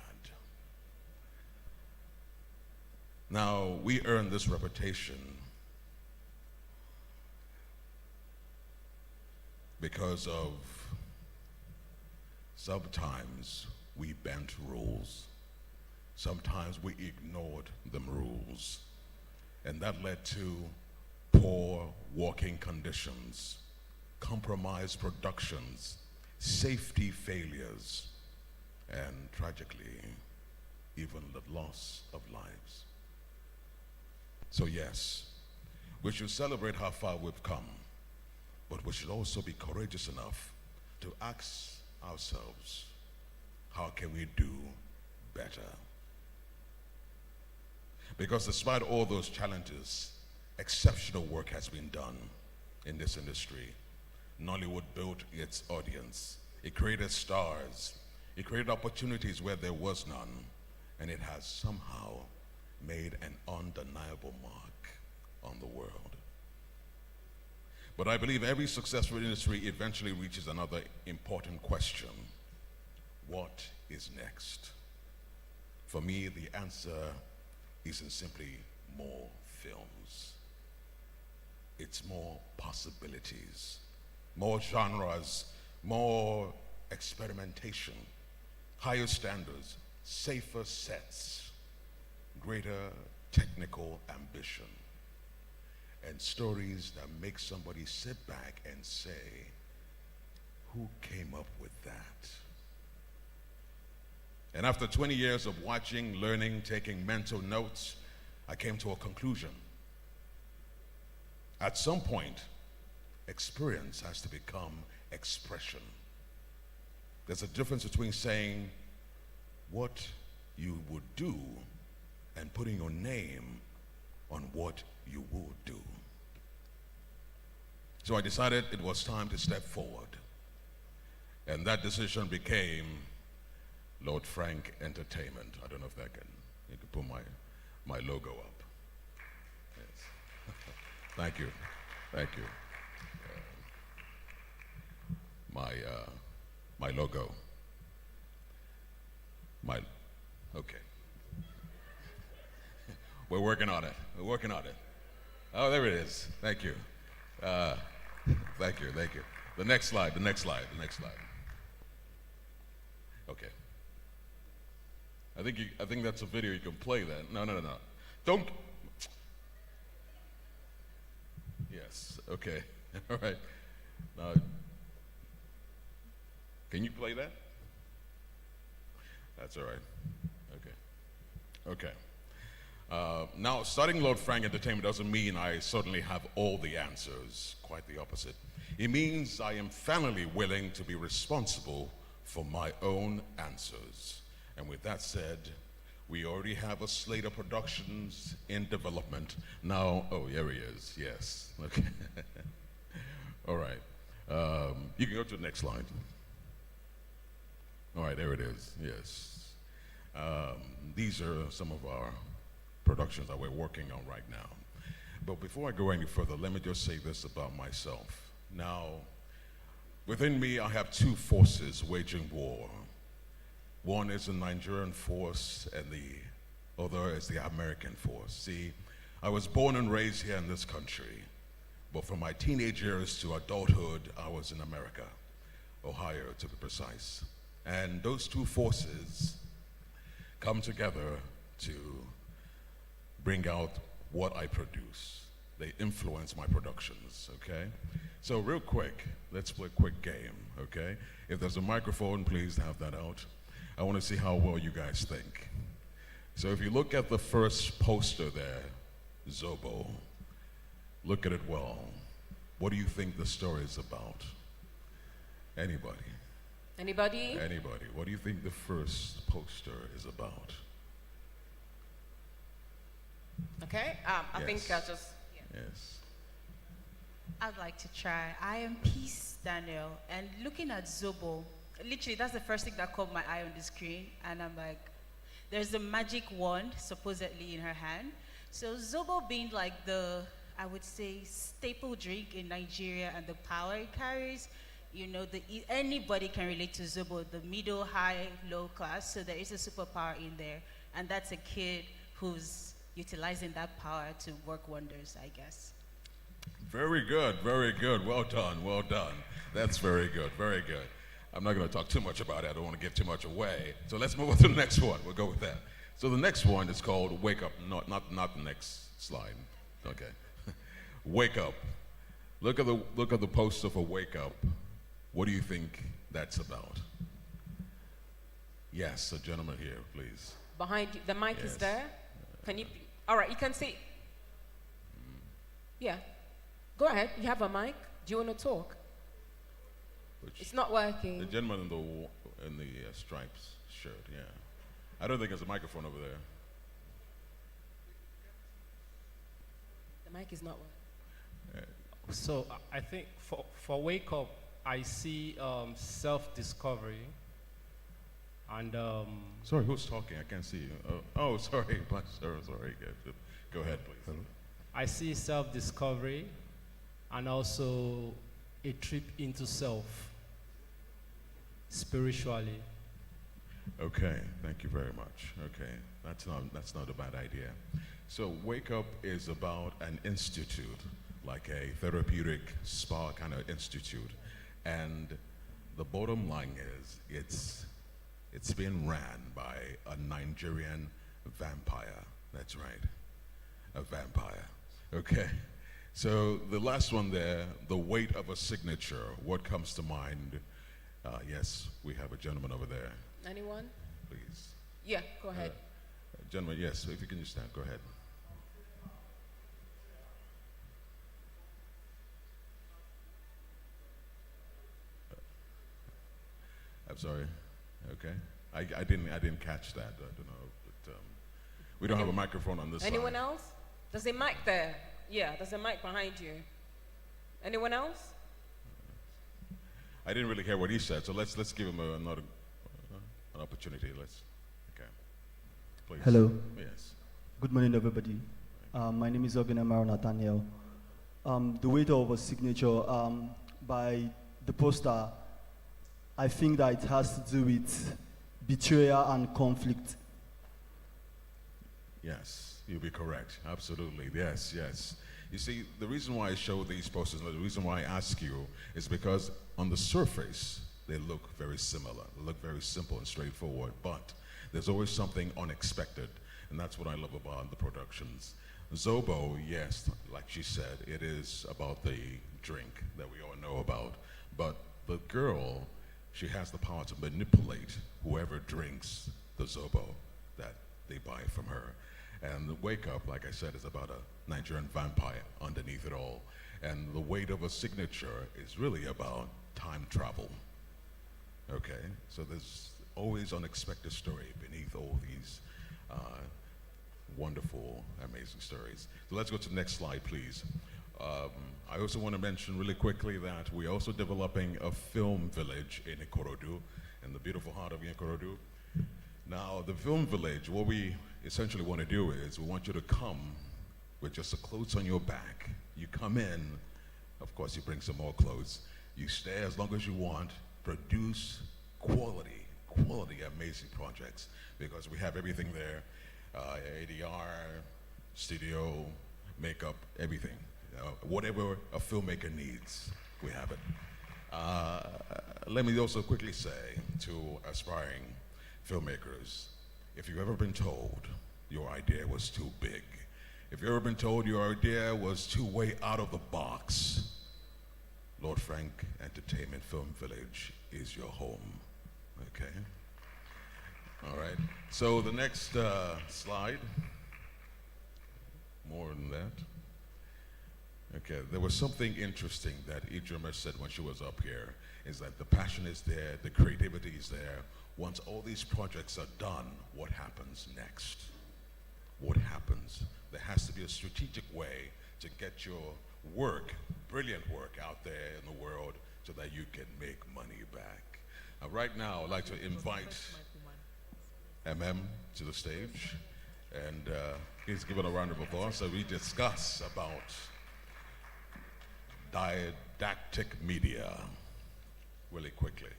Now, we earned this reputation because of sometimes we bent rules. Sometimes we ignored them rules. And that led to poor working conditions, compromised productions, safety failures, and tragically, even the loss of lives. So yes, we should celebrate how far we've come, but we should also be courageous enough to ask ourselves, how can we do better? Because despite all those challenges, exceptional work has been done in this industry. Nollywood built its audience. It created stars. It created opportunities where there was none. And it has somehow made an undeniable mark on the world. But I believe every successful industry eventually reaches another important question. What is next? For me, the answer isn't simply more films. It's more possibilities, more genres, more experimentation, higher standards, safer sets, greater technical ambition, and stories that make somebody sit back and say, who came up with that? And after 20 years of watching, learning, taking mental notes, I came to a conclusion. At some point, experience has to become expression. There's a difference between saying what you would do and putting your name on what you would do. So I decided it was time to step forward. And that decision became Lord Frank Entertainment. I don't know if you can put my logo up. Yes. Thank you. Thank you. My logo. Okay. We're working on it. We're working on it. Oh, there it is. Thank you. Thank you. The next slide. Okay. I think that's a video. You can play that. No. Don't. Yes. Okay. All right. Can you play that? That's all right. Okay. Now, starting Lord Frank Entertainment doesn't mean I certainly have all the answers. Quite the opposite. It means I am finally willing to be responsible for my own answers. And with that said, we already have a slate of productions in development. Now, oh, here he is, yes. Okay. All right. You can go to the next slide. All right, there it is, yes. These are some of our productions that we're working on right now. But before I go any further, let me just say this about myself. Now, within me, I have two forces waging war. One is the Nigerian force, and the other is the American force. See, I was born and raised here in this country, but from my teenage years to adulthood, I was in America, Ohio to be precise. And those two forces come together to bring out what I produce. They influence my productions, okay? So real quick, let's play a quick game, okay? If there's a microphone, please have that out. I want to see how well you guys think. So if you look at the first poster there, Zobo, look at it well. What do you think the story is about? Anybody? Anybody? Anybody. What do you think the first poster is about? Okay, I think I just... Yes. I'd like to try. I am Peace Daniel, and looking at Zobo, literally that's the first thing that caught my eye on the screen, and I'm like, there's a magic wand supposedly in her hand. So Zobo being like the, I would say, staple drink in Nigeria and the power it carries, you know, anybody can relate to Zobo, the middle, high, low class, so there is a superpower in there, and that's a kid who's utilizing that power to work wonders, I guess. Very good, very good. Well done, well done. That's very good, very good. I'm not going to talk too much about it. I don't want to give too much away. So let's move on to the next one. We'll go with that. So the next one is called Wake Up. Not the next slide. Okay. Wake Up. Look at the poster for Wake Up. What do you think that's about? Yes, a gentleman here, please. Behind you, the mic is there. Can you? All right, you can see. Yeah. Go ahead. You have a mic. Do you want to talk? It's not working. The gentleman in the stripes shirt. Yeah. I don't think there's a microphone over there. The mic is not working. So I think for Wake Up, I see self-discovery and. Sorry, who's talking? I can't see you. Oh, sorry, sorry. Go ahead, please. I see self-discovery and also a trip into self spiritually. Okay, thank you very much. Okay, that's not a bad idea. So Wake Up is about an institute, like a therapeutic spa kind of institute, and the bottom line is it's been ran by a Nigerian vampire. That's right, a vampire. Okay, so the last one there, the weight of a signature. What comes to mind? Yes, we have a gentleman over there. Anyone? Please. Yeah, go ahead. Gentlemen, yes, if you can just stand, go ahead. I'm sorry. Okay, I didn't catch that. I don't know, but we don't have a microphone on this side. Anyone else? There's a mic there. Yeah, there's a mic behind you. Anyone else? I didn't really hear what he said, so let's give him an opportunity. Okay. Please. Hello. Yes. Good morning, everybody. My name is Ogenamaro Nathaniel. The weight of a signature by the poster, I think that it has to do with betrayal and conflict. Yes, you'll be correct. Absolutely. Yes, yes. You see, the reason why I show these posters and the reason why I ask you is because on the surface, they look very similar. They look very simple and straightforward, but there's always something unexpected, and that's what I love about the productions. Zobo, yes, like she said, it is about the drink that we all know about, but the girl, she has the power to manipulate whoever drinks the Zobo that they buy from her. And the Wake Up, like I said, is about a Nigerian vampire underneath it all. And the weight of a signature is really about time travel. Okay, so there's always unexpected story beneath all these wonderful, amazing stories. So let's go to the next slide, please. I also want to mention really quickly that we're also developing a film village in Ikorodu, in the beautiful heart of Ikorodu. Now, the film village, what we essentially want to do is we want you to come with just the clothes on your back. You come in, of course you bring some more clothes. You stay as long as you want, produce quality amazing projects, because we have everything there, ADR, studio, makeup, everything. Whatever a filmmaker needs, we have it. Let me also quickly say to aspiring filmmakers, if you've ever been told your idea was too big, if you've ever been told your idea was too way out of the box, Lord Frank Entertainment Film Village is your home, okay? All right, so the next slide, more than that. Okay, there was something interesting that Idrima said when she was up here, is that the passion is there, the creativity is there. Once all these projects are done, what happens next? What happens? There has to be a strategic way to get your work brilliant work out there in the world so that you can make money back. Right now, I'd like to invite MM to the stage, and please give it a round of applause so we discuss about didactic media really quickly.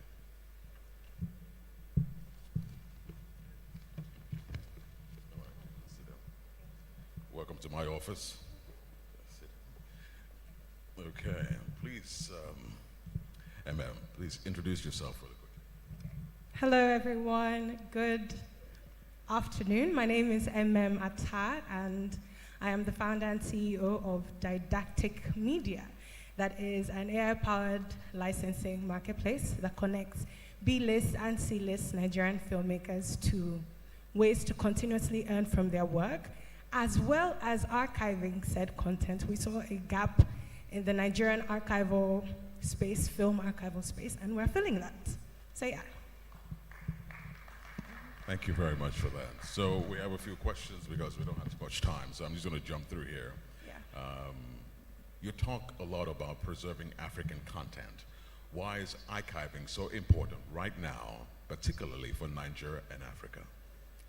Welcome to my office. Okay, please, MM, please introduce yourself really quickly. Hello, everyone. Good afternoon. My name is Atta, and I am the founder and CEO of Didactic Media. That is an AI-powered licensing marketplace that connects B-list and C-list Nigerian filmmakers to ways to continuously earn from their work, as well as archiving said content. We saw a gap in the Nigerian archival space, film archival space, and we're filling that. So yeah. Thank you very much for that. So we have a few questions because we don't have too much time, so I'm just going to jump through here. Yeah. You talk a lot about preserving African content. Why is archiving so important right now, particularly for Nigeria and Africa?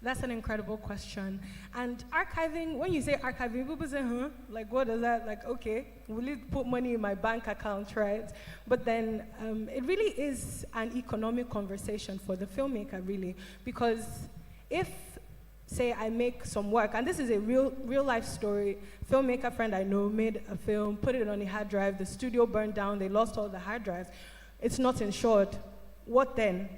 That's an incredible question. And archiving, when you say archiving, people say, huh? Like, what is that? Like, okay, will it put money in my bank account, right? But then it really is an economic conversation for the filmmaker, really. Because if, say, I make some work, and this is a real life story, filmmaker friend I know made a film, put it on a hard drive, the studio burned down, they lost all the hard drives. It's not insured. What then?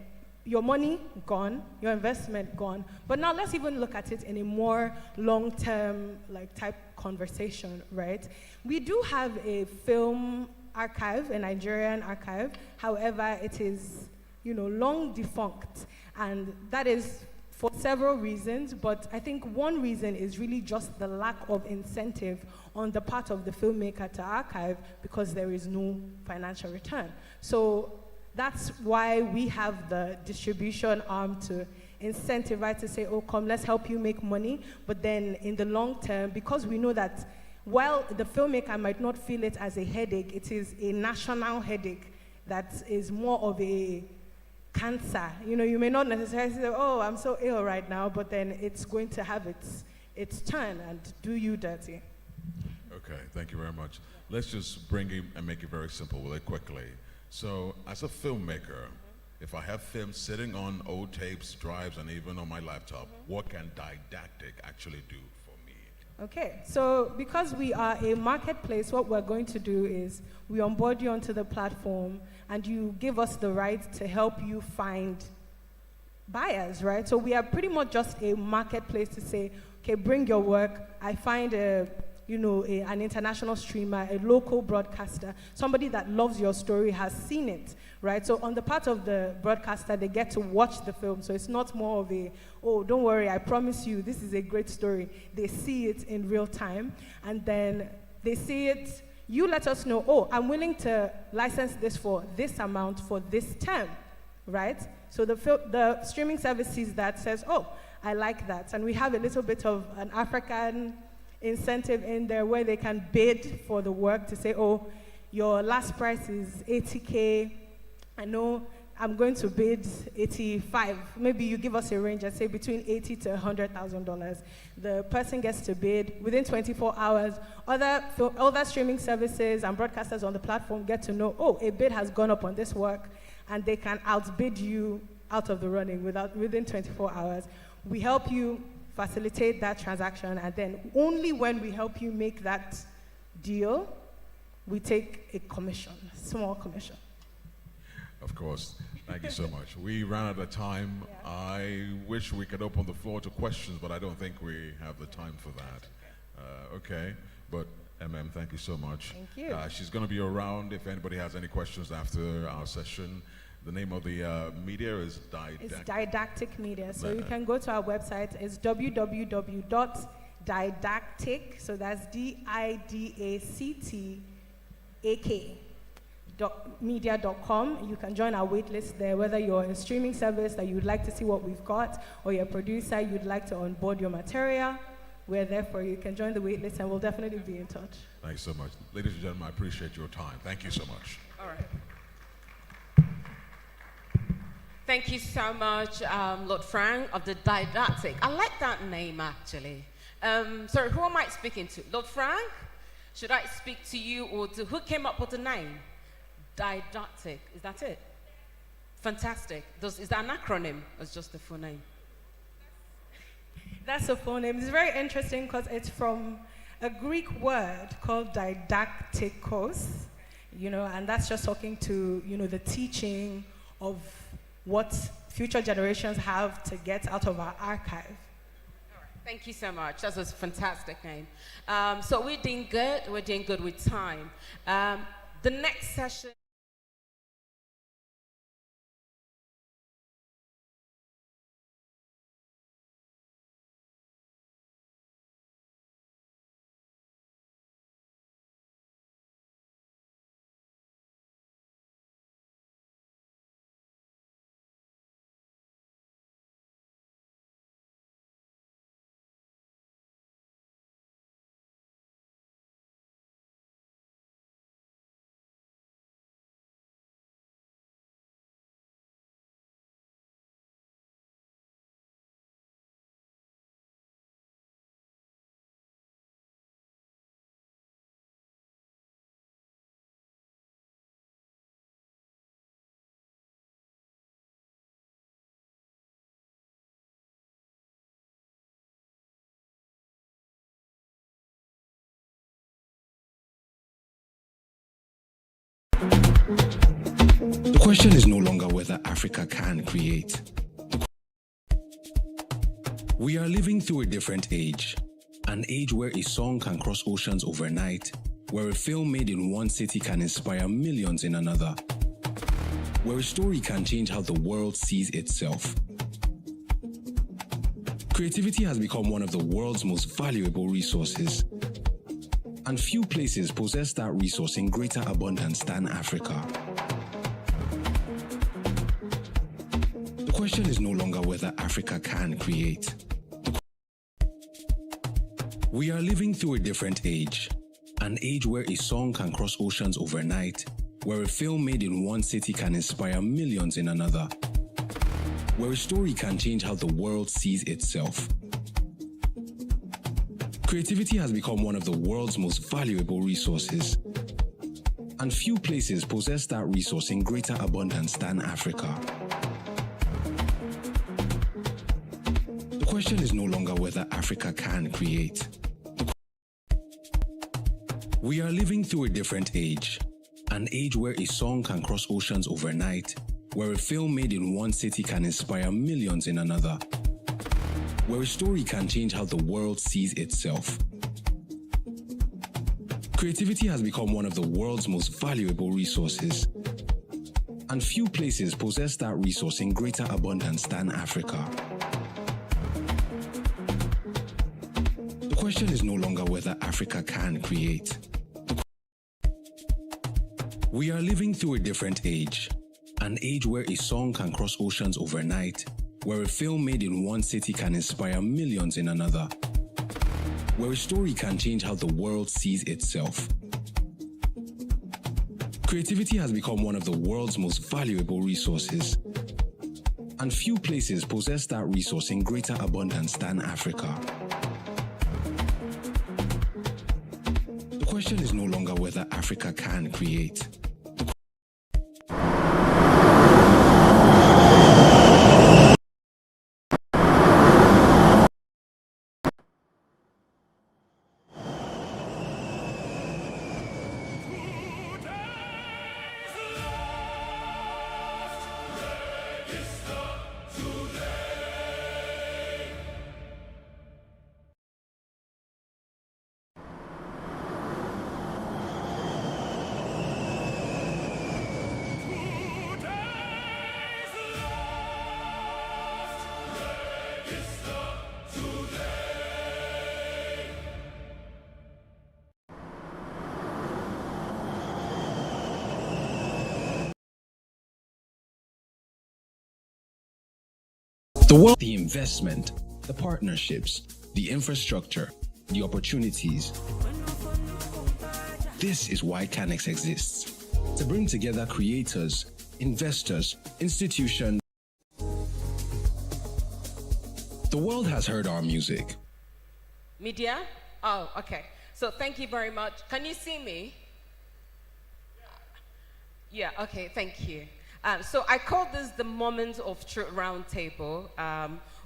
Your money gone, your investment gone. But now let's even look at it in a more long-term type conversation, right? We do have a film archive, a Nigerian archive. However, it is, long defunct. And that is for several reasons, but I think one reason is really just the lack of incentive on the part of the filmmaker to archive because there is no financial return. So that's why we have the distribution arm to incentivize to say, oh, come, let's help you make money. But then in the long term, because we know that while the filmmaker might not feel it as a headache, it is a national headache that is more of a cancer. You may not necessarily say, oh, I'm so ill right now, but then it's going to have its turn and do you dirty. Okay, thank you very much. Let's just bring it and make it very simple really quickly. So as a filmmaker, if I have films sitting on old tapes, drives, and even on my laptop, what can Didactic actually do for me? Okay, so because we are a marketplace, what we're going to do is we onboard you onto the platform and you give us the right to help you find buyers, right? So we are pretty much just a marketplace to say, okay, bring your work. I find an international streamer, a local broadcaster, somebody that loves your story, has seen it, right? So on the part of the broadcaster, they get to watch the film. So it's not more of a, oh, don't worry, I promise you, this is a great story. They see it in real time, and then they see it, you let us know, oh, I'm willing to license this for this amount for this term, right? So the streaming service sees that, says, oh, I like that. And we have a little bit of an African incentive in there where they can bid for the work to say, oh, your last price is 80K. I know I'm going to bid 85. Maybe you give us a range and say between $80,000 to $100,000. The person gets to bid within 24 hours. Other streaming services and broadcasters on the platform get to know, oh, a bid has gone up on this work, and they can outbid you out of the running within 24 hours. We help you facilitate that transaction, and then only when we help you make that deal, we take a commission, a small commission. Of course. Thank you so much. We ran out of time. Yeah. I wish we could open the floor to questions, but I don't think we have the time for that. Okay, but MM, thank you so much. Thank you. She's going to be around if anybody has any questions after our session. The name of the media is It's Didactic Media. So you can go to our website. It's www.didactic, so that's DIDACTAK.media.com. You can join our waitlist there, whether you're a streaming service that you'd like to see what we've got, or you're a producer, you'd like to onboard your material. we're there for you. You can join the wait list and we'll definitely be in touch. Thanks so much. Ladies and gentlemen, I appreciate your time. Thank you so much. All right. Thank you so much, Lord Frank of the Didactic. I like that name, actually. Sorry, who am I speaking to? Lord Frank? Should I speak to you or to who came up with the name? Didactic. Is that it? Fantastic. Is that an acronym or is just the full name? That's a full name. It's very interesting because it's from a Greek word called didaktikos, and that's just talking to, the teaching of what future generations have to get out of our archive. Thank you so much. That was a fantastic name. So we're doing good. We're doing good with time. The next session. The question is no longer whether Africa can create. We are living through a different age. An age where a song can cross oceans overnight, where a film made in one city can inspire millions in another, where a story can change how the world sees itself. Creativity has become one of the world's most valuable resources, and few places possess that resource in greater abundance than Africa. The question is no longer whether Africa can create. We are living through a different age, an age where a song can cross oceans overnight, where a film made in one city can inspire millions in another, where a story can change how the world sees itself. Creativity has become one of the world's most valuable resources, and few places possess that resource in greater abundance than Africa. The question is no longer whether Africa can create. We are living through a different age, an age where a song can cross oceans overnight, where a film made in one city can inspire millions in another, where a story can change how the world sees itself. Creativity has become one of the world's most valuable resources, and few places possess that resource in greater abundance than Africa. The question is no longer whether Africa can create. We are living through a different age, an age where a song can cross oceans overnight, where a film made in one city can inspire millions in another, where a story can change how the world sees itself. Creativity has become one of the world's most valuable resources, and few places possess that resource in greater abundance than Africa. The question is no longer whether Africa can create. The investment, the partnerships, the infrastructure, the opportunities. This is why Canex exists, to bring together creators, investors, institutions. The world has heard our music. Media? Oh, okay. So thank you very much. Can you see me? Yeah, okay, thank you. So I call this the Moment of Truth Roundtable,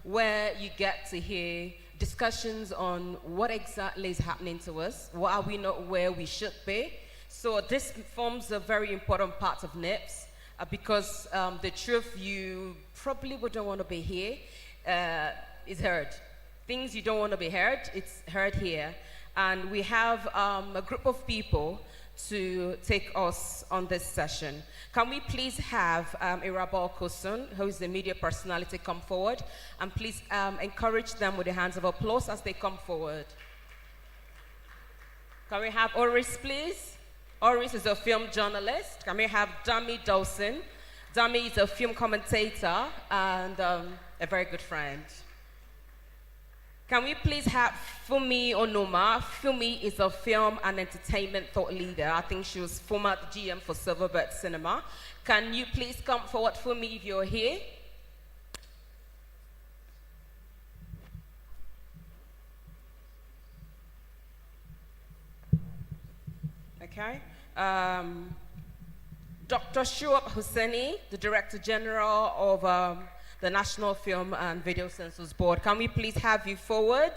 where you get to hear discussions on what exactly is happening to us, why are we not where we should be. So this forms a very important part of NIFS, because the truth you probably wouldn't want to be here is heard. Things you don't want to be heard, it's heard here. And we have a group of people to take us on this session. Can we please have Irabal Kosun, who is the media personality, come forward? And please encourage them with a hands of applause as they come forward. Can we have Oris, please? Oris is a film journalist. Can we have Dami Dawson? Dami is a film commentator and a very good friend. Can we please have Fumi Onoma? Fumi is a film and entertainment thought leader. I think she was former GM for Silverbird Cinema. Can you please come forward, Fumi, if you're here? Okay. Dr. Shuab Hussaini, the Director General of the National Film and Video Census Board. Can we please have you forward?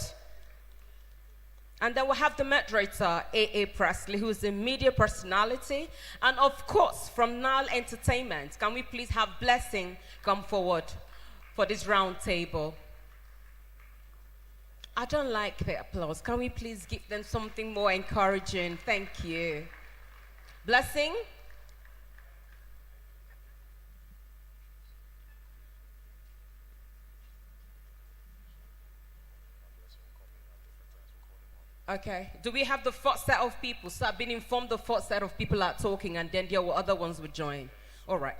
And then we'll have the moderator, A.A. Presley, who is a media personality. And of course, from Nile Entertainment, can we please have Blessing come forward for this round table? I don't like the applause. Can we please give them something more encouraging? Thank you. Blessing? Okay. Do we have the first set of people? So I've been informed the first set of people are talking and then there were other ones would join. All right.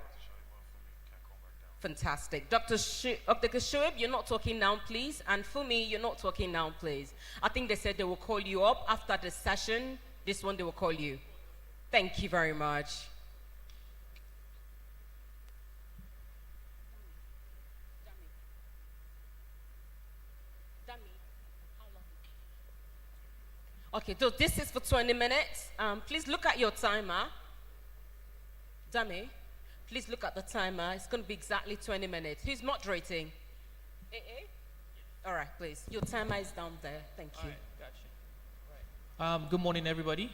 Fantastic. Dr. Shuib, you're not talking now, please. And Fumi, you're not talking now, please. I think they said they will call you up after the session. This one, they will call you. Thank you very much. Okay, so this is for 20 minutes. Please look at your timer. Dami, please look at the timer. It's going to be exactly 20 minutes. Who's moderating? AA? All right, please. Your timer is down there. Thank you. All right, gotcha. Good morning, everybody.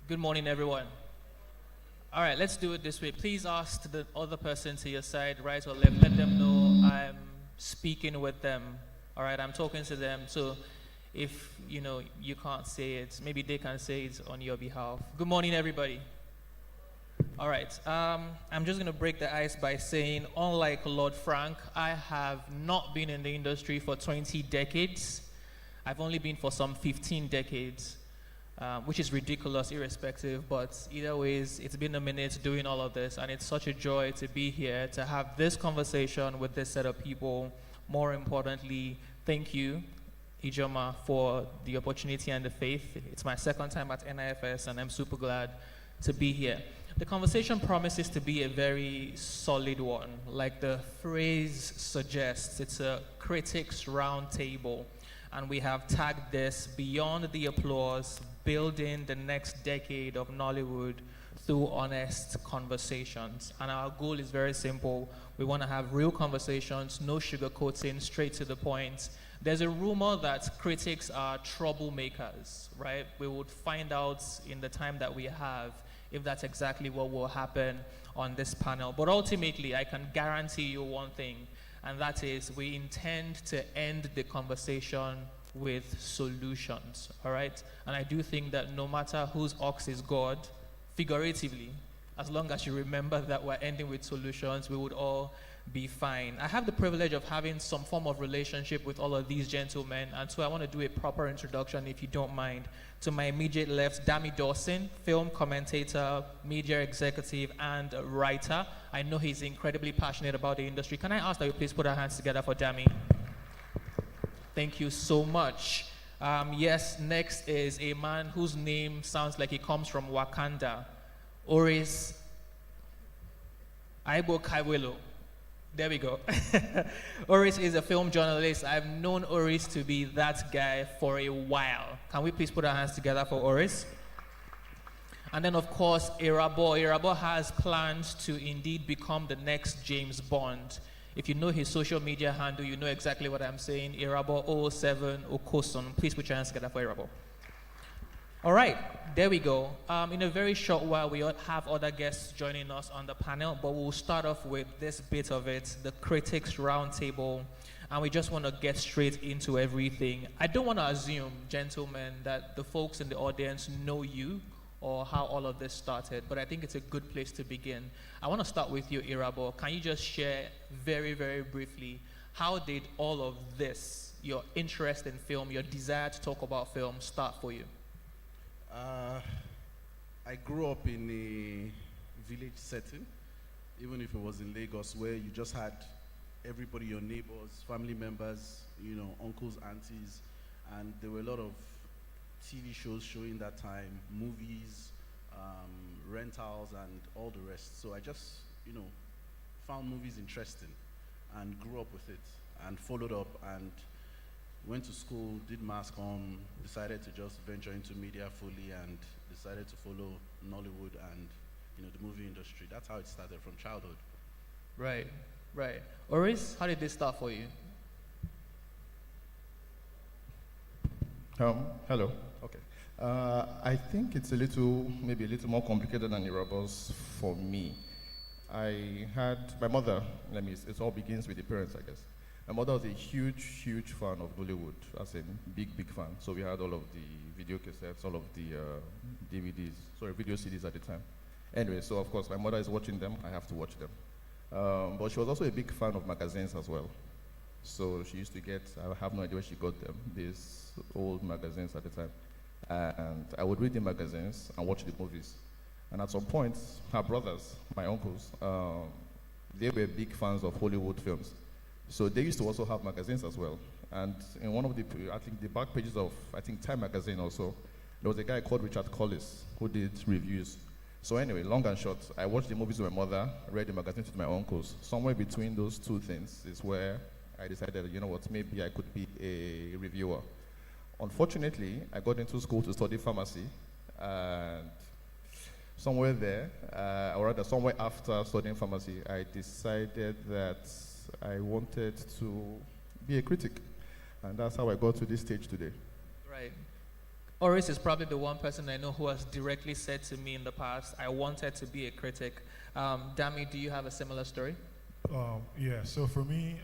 Good morning, everyone. All right, let's do it this way. Please ask the other person to your side, right or left. Let them know I'm speaking with them. All right, I'm talking to them. So if you can't say it, maybe they can say it on your behalf. Good morning, everybody. All right, I'm just gonna break the ice by saying, unlike Lord Frank, I have not been in the industry for 20 decades. I've only been for some 15 decades, which is ridiculous irrespective, but either ways, it's been a minute doing all of this, and it's such a joy to be here, to have this conversation with this set of people. More importantly, thank you, Ijoma, for the opportunity and the faith. It's my second time at NIFS, and I'm super glad to be here. The conversation promises to be a very solid one. Like the phrase suggests, it's a critics roundtable, and we have tagged this Beyond the Applause, Building the Next Decade of Nollywood Through Honest Conversations. And our goal is very simple. We want to have real conversations, no sugarcoating, straight to the point. There's a rumor that critics are troublemakers, right? We would find out in the time that we have if that's exactly what will happen on this panel. But ultimately, I can guarantee you one thing, and that is we intend to end the conversation with solutions, all right? And I do think that no matter whose ox is God, figuratively, as long as you remember that we're ending with solutions, we would all be fine. I have the privilege of having some form of relationship with all of these gentlemen, and so I want to do a proper introduction, if you don't mind. To my immediate left, Dami Dawson, film commentator, media executive, and writer. I know he's incredibly passionate about the industry. Can I ask that you please put our hands together for Dami? Thank you so much. Yes, next is a man whose name sounds like he comes from Wakanda. Oris Aibo Kaiwelo. There we go. Oris is a film journalist. I've known Oris to be that guy for a while. Can we please put our hands together for Oris? And then, of course, Irabo. Irabo has plans to indeed become the next James Bond. If you know his social media handle, you know exactly what I'm saying. Irabo 07 Okoson. Please put your hands together for Irabo. All right, there we go. In a very short while, we have other guests joining us on the panel, but we'll start off with this bit of it, the Critics Roundtable, and we just want to get straight into everything. I don't want to assume, gentlemen, that the folks in the audience know you or how all of this started, but I think it's a good place to begin. I want to start with you, Irabo. Can you just share very, very briefly, how did all of this, your interest in film, your desire to talk about film, start for you? I grew up in a village setting, even if it was in Lagos, where you just had everybody, your neighbors, family members, you know, uncles, aunties, and there were a lot of TV shows showing that time, movies, rentals, and all the rest. So I just, you know, found movies interesting and grew up with it and followed up and went to school, did mass comm, decided to just venture into media fully and decided to follow Nollywood and, you know, the movie industry. That's how it started from childhood. Right, right. Oris, how did this start for you? Hello. Okay. I think it's maybe a little more complicated than Irabo's for me. I had my mother. It all begins with the parents, I guess. My mother was a huge, huge fan of Bollywood, as in big, big fan. So we had all of the video cassettes, all of the video CDs at the time. Anyway, so of course my mother is watching them. I have to watch them. But she was also a big fan of magazines as well. So she used to get, I have no idea where she got them, these old magazines at the time. And I would read the magazines and watch the movies. And at some point, her brothers, my uncles, they were big fans of Hollywood films. So they used to also have magazines as well. And in one of the, I think the back pages of, Time magazine also, there was a guy called Richard Collis who did reviews. So anyway, long and short, I watched the movies with my mother, read the magazines with my uncles. Somewhere between those two things is where I decided, you know what, maybe I could be a reviewer. Unfortunately, I got into school to study pharmacy, and somewhere there, or rather somewhere after studying pharmacy, I decided that I wanted to be a critic. And that's how I got to this stage today. Right. Oris is probably the one person I know who has directly said to me in the past, I wanted to be a critic. Dami, do you have a similar story? Yeah, so for me,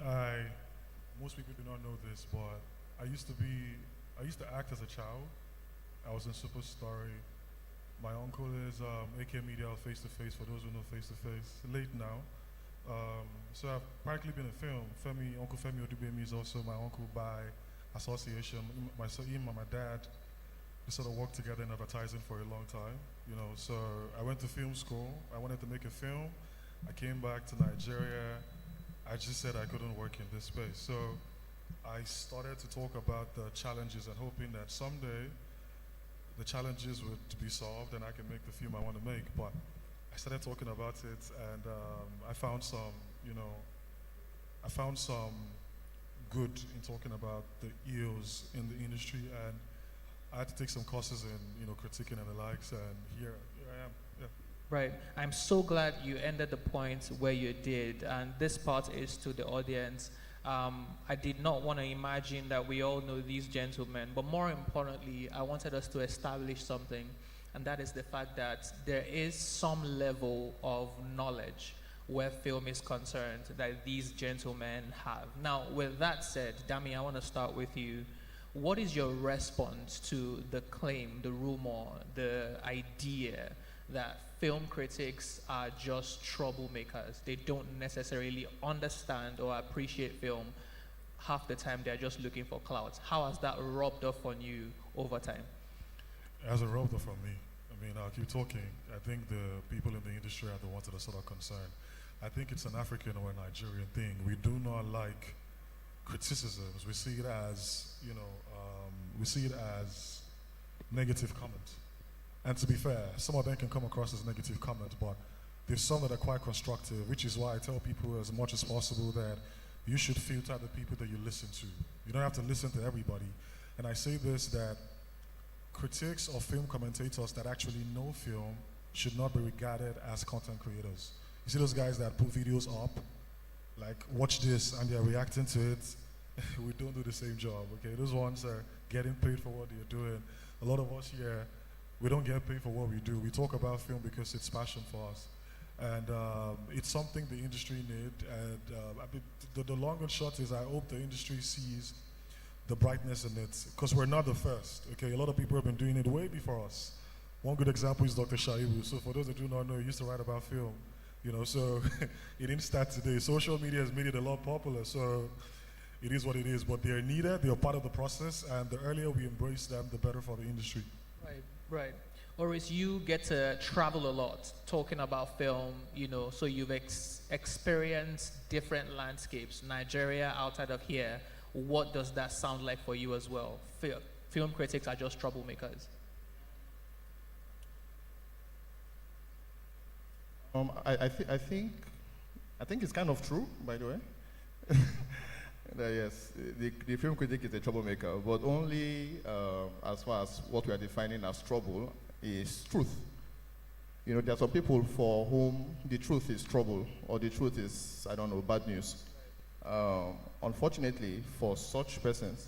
most people do not know this, but I used to act as a child. I was in Super Story. My uncle is AK Media Face to Face, for those who know Face to Face, late now. So I've practically been in film. Uncle Femi Odubemi is also my uncle by association. Him and my dad, we sort of worked together in advertising for a long time, you know. So I went to film school. I wanted to make a film. I came back to Nigeria. I just said I couldn't work in this space. So I started to talk about the challenges and hoping that someday the challenges would be solved and I can make the film I want to make. But I started talking about it, and I found some good in talking about the ills in the industry, and I had to take some courses in, critiquing and the likes, and here I am. Yeah. Right. I'm so glad you ended the point where you did, and this part is to the audience. I did not want to imagine that we all know these gentlemen, but more importantly, I wanted us to establish something, and that is the fact that there is some level of knowledge where film is concerned that these gentlemen have. Now, with that said, Dami, I want to start with you. What is your response to the claim, the rumor, the idea that film critics are just troublemakers? They don't necessarily understand or appreciate film. Half the time they're just looking for clout. How has that rubbed off on you over time? It hasn't rubbed off on me. I mean, I'll keep talking. I think the people in the industry are the ones that are sort of concerned. I think it's an African or a Nigerian thing. We do not like criticisms. We see it as, we see it as negative comment. And to be fair, some of them can come across as negative comment, but there's some that are quite constructive, which is why I tell people as much as possible that you should filter the people that you listen to. You don't have to listen to everybody. And I say this, that critics or film commentators that actually know film should not be regarded as content creators. You see those guys that put videos up, like watch this, and they're reacting to it. We don't do the same job, okay? Those ones are getting paid for what they're doing. A lot of us here, we don't get paid for what we do. We talk about film because it's passion for us. And it's something the industry needs. And I mean, the long and short is I hope the industry sees the brightness in it, because we're not the first, okay? A lot of people have been doing it way before us. One good example is Dr. Shaibu. So for those that do not know, he used to write about film, you know, so it didn't start today. Social media has made it a lot popular, so it is what it is. But they're needed, they're part of the process, and the earlier we embrace them, the better for the industry. Right, right. Oris, you get to travel a lot talking about film, you know, so you've experienced different landscapes, Nigeria, outside of here. What does that sound like for you as well? Film critics are just troublemakers. I think it's kind of true, by the way. Yes, the film critic is a troublemaker, but only as far as what we are defining as trouble is truth. You know, there are some people for whom the truth is trouble, or the truth is, I don't know, bad news. Unfortunately, for such persons,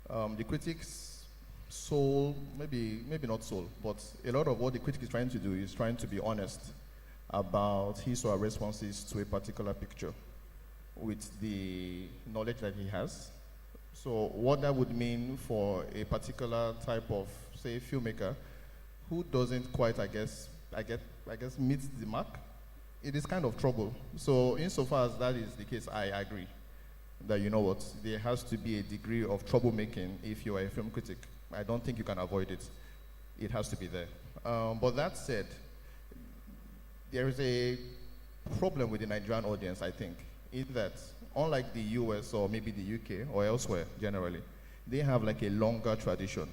the critic's soul, maybe not soul, but a lot of what the critic is trying to do is trying to be honest about his or her responses to a particular picture with the knowledge that he has. So what that would mean for a particular type of, say, filmmaker who doesn't quite, I guess, meet the mark, it is kind of trouble. So insofar as that is the case, I agree that, you know what, there has to be a degree of troublemaking if you are a film critic. I don't think you can avoid it. It has to be there. But that said, there is a problem with the Nigerian audience, I think, in that, unlike the US or maybe the UK or elsewhere generally, they have like a longer tradition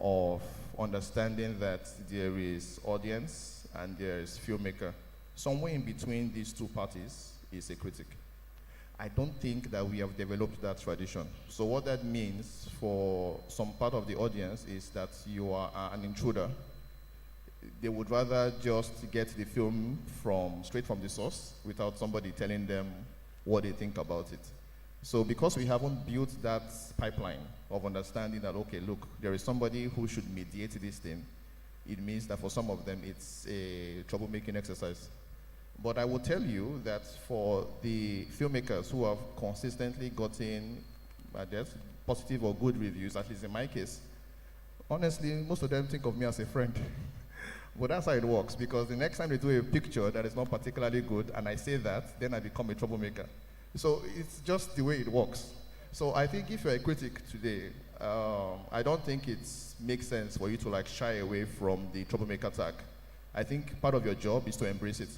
of understanding that there is audience and there is filmmaker. Somewhere in between these two parties is a critic. I don't think that we have developed that tradition. So what that means for some part of the audience is that you are an intruder. They would rather just get the film straight from the source without somebody telling them what they think about it. So because we haven't built that pipeline of understanding that, okay, look, there is somebody who should mediate this thing, it means that for some of them it's a troublemaking exercise. But I will tell you that for the filmmakers who have consistently gotten, I guess, positive or good reviews, at least in my case, honestly, most of them think of me as a friend. But that's how it works, because the next time they do a picture that is not particularly good, and I say that, then I become a troublemaker. So it's just the way it works. So I think if you're a critic today, I don't think it makes sense for you to like shy away from the troublemaker tag. I think part of your job is to embrace it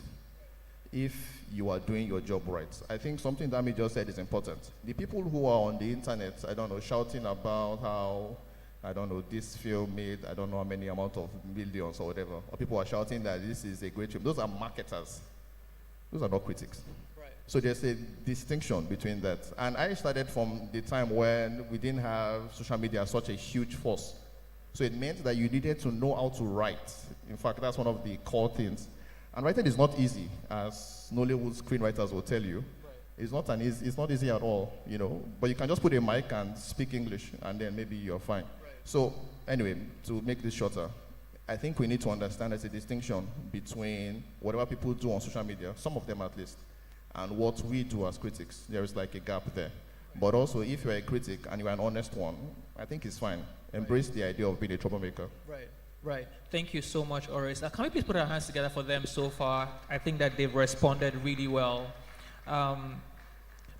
if you are doing your job right. I think something Dami just said is important. The people who are on the internet, I don't know, shouting about how, I don't know, this film made, I don't know how many amount of millions or whatever, or people are shouting that this is a great film. Those are marketers. Those are not critics. Right. So there's a distinction between that. And I started from the time when we didn't have social media as such a huge force. So it meant that you needed to know how to write. In fact, that's one of the core things. And writing is not easy, as Nollywood screenwriters will tell you. Right. It's not easy at all, you know. But you can just put a mic and speak English, and then maybe you're fine. Right. So anyway, to make this shorter, I think we need to understand there's a distinction between whatever people do on social media, some of them at least, and what we do as critics. There is like a gap there. But also, if you're a critic and you're an honest one, I think it's fine. Embrace the idea of being a troublemaker. Right. Right. Thank you so much, Oris. Can we please put our hands together for them so far? I think that they've responded really well.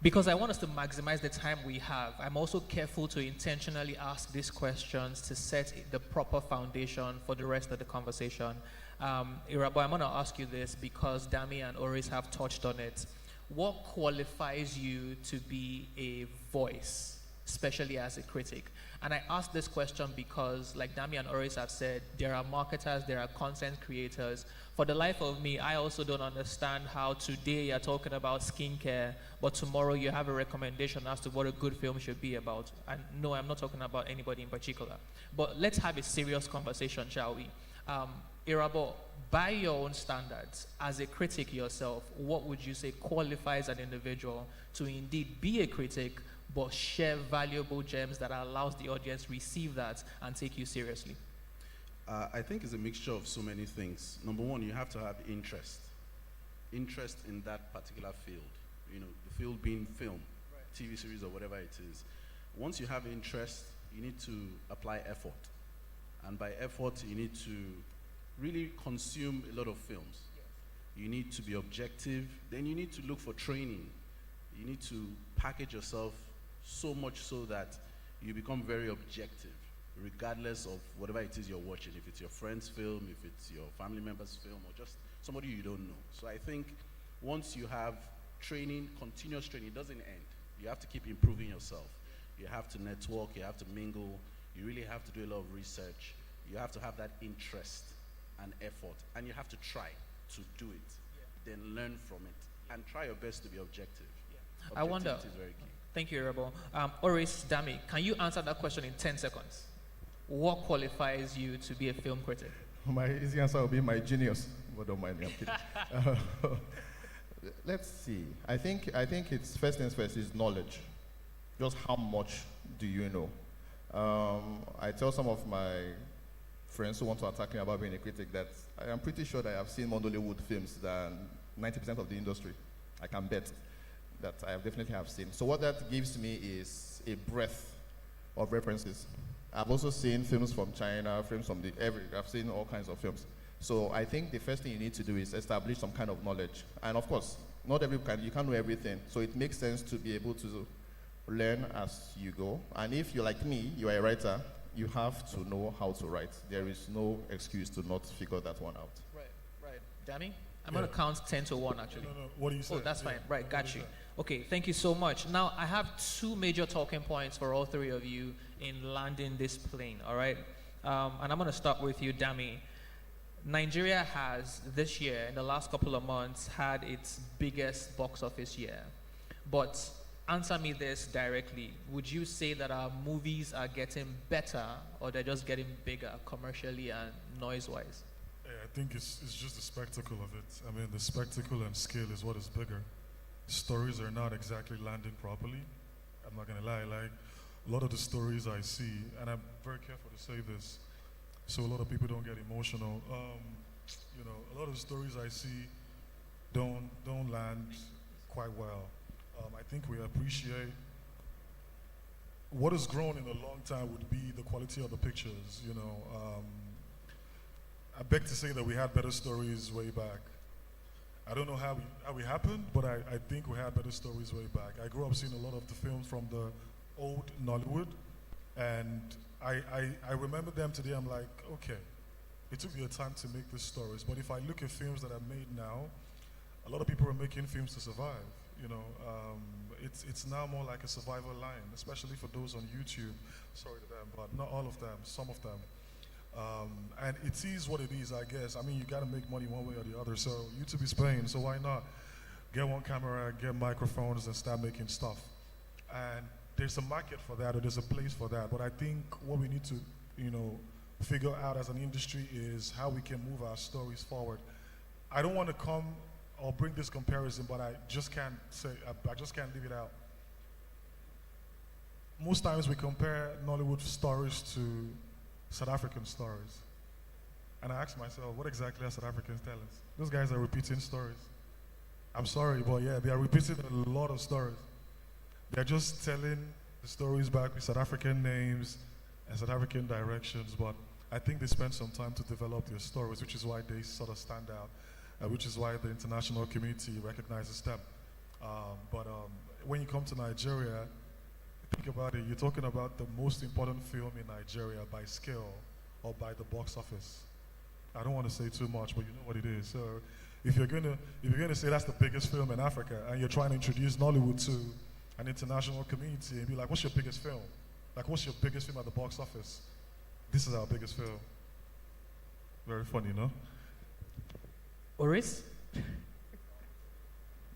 Because I want us to maximize the time we have, I'm also careful to intentionally ask these questions to set the proper foundation for the rest of the conversation. Irabo, I'm going to ask you this because Dami and Oris have touched on it. What qualifies you to be a voice especially as a critic? And I ask this question because, like Dami and Oris have said, there are marketers, there are content creators. For the life of me, I also don't understand how today you're talking about skincare, but tomorrow you have a recommendation as to what a good film should be about. And no, I'm not talking about anybody in particular. But let's have a serious conversation, shall we? Irabo, by your own standards, as a critic yourself, what would you say qualifies an individual to indeed be a critic, but share valuable gems that allows the audience receive that and take you seriously? I think it's a mixture of so many things. Number one, you have to have interest in that particular field. You know, the field being film, TV series, or whatever it is. Once you have interest, you need to apply effort. And by effort, you need to really consume a lot of films. You need to be objective. Then you need to look for training. You need to package yourself so much so that you become very objective, regardless of whatever it is you're watching. If it's your friend's film, if it's your family member's film, or just somebody you don't know. So I think once you have training, continuous training, it doesn't end. You have to keep improving yourself. You have to network, you have to mingle, you really have to do a lot of research. You have to have that interest and effort, and you have to try to do it, then learn from it, and try your best to be objective. I wonder, Objectivity is very key. thank you, Irabo. Oris, Dami, can you answer that question in 10 seconds? What qualifies you to be a film critic? My easy answer will be my genius, but don't mind me, I'm kidding. Let's see. I think it's first things first is knowledge. Just how much do you know? I tell some of my friends who want to attack me about being a critic that I am pretty sure that I have seen more Nollywood films than 90% of the industry. I can bet that I definitely have seen. So what that gives me is a breadth of references. I've also seen films from China, films from I've seen all kinds of films. So I think the first thing you need to do is establish some kind of knowledge. And of course, you can't know everything. So it makes sense to be able to learn as you go. And if you're like me, you are a writer, you have to know how to write. There is no excuse to not figure that one out. Right. Dami? I'm going to count 10 to 1, actually. No. What do you say? Oh, that's fine. Right, got you. Okay, thank you so much. Now, I have two major talking points for all three of you in landing this plane, all right? And I'm going to start with you, Dami. Nigeria has, this year, in the last couple of months, had its biggest box office year. But answer me this directly. Would you say that our movies are getting better, or they're just getting bigger commercially and noise-wise? Yeah, I think it's just the spectacle of it. I mean, the spectacle and scale is what is bigger. Stories are not exactly landing properly. I'm not gonna lie, like a lot of the stories I see, and I'm very careful to say this, so a lot of people don't get emotional. A lot of the stories I see don't land quite well. I think we appreciate what has grown in a long time would be the quality of the pictures. I beg to say that we had better stories way back. I don't know how we happened, but I think we had better stories way back. I grew up seeing a lot of the films from the old Nollywood, and I remember them today. I'm like, okay, it took me a time to make these stories. But if I look at films that are made now, a lot of people are making films to survive. It's now more like a survival line, especially for those on YouTube. Sorry to them, but not all of them, some of them. And it is what it is, I guess. I mean, you got to make money one way or the other. So YouTube is paying, so why not get one camera, get microphones, and start making stuff? And there's a market for that, or there's a place for that. But I think what we need to, figure out as an industry is how we can move our stories forward. I don't want to come or bring this comparison, but I just can't leave it out. Most times we compare Nollywood stories to South African stories. And I ask myself, what exactly are South Africans telling us? Those guys are repeating stories. I'm sorry, but yeah, they are repeating a lot of stories. They're just telling the stories back with South African names and South African directions, but I think they spend some time to develop their stories, which is why they sort of stand out, which is why the international community recognizes them. But when you come to Nigeria, think about it, you're talking about the most important film in Nigeria by scale or by the box office. I don't want to say too much, but you know what it is. So if you're gonna say that's the biggest film in Africa and you're trying to introduce Nollywood to an international community and be like, what's your biggest film? Like, what's your biggest film at the box office? This is our biggest film. Very funny, no? Oris?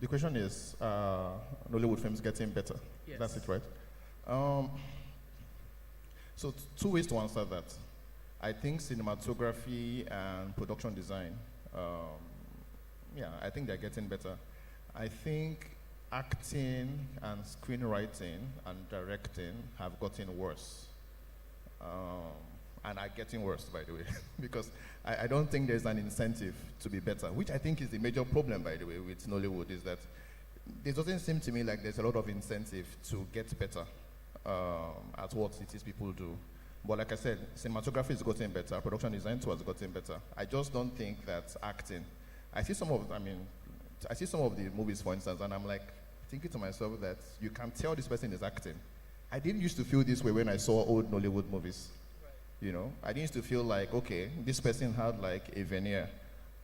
The question is, Nollywood films getting better? Yes. That's it, right? So two ways to answer that. I think cinematography and production design, I think they're getting better. I think acting and screenwriting and directing have gotten worse. And are getting worse, by the way, because I don't think there's an incentive to be better, which I think is the major problem, by the way, with Nollywood, is that it doesn't seem to me like there's a lot of incentive to get better at what it is people do. But like I said, cinematography is getting better, production design too has gotten better. I just don't think that acting. I see some of the movies, for instance, and I'm like thinking to myself that you can tell this person is acting. I didn't used to feel this way when I saw old Nollywood movies. You know, I didn't used to feel like, okay, this person had like a veneer,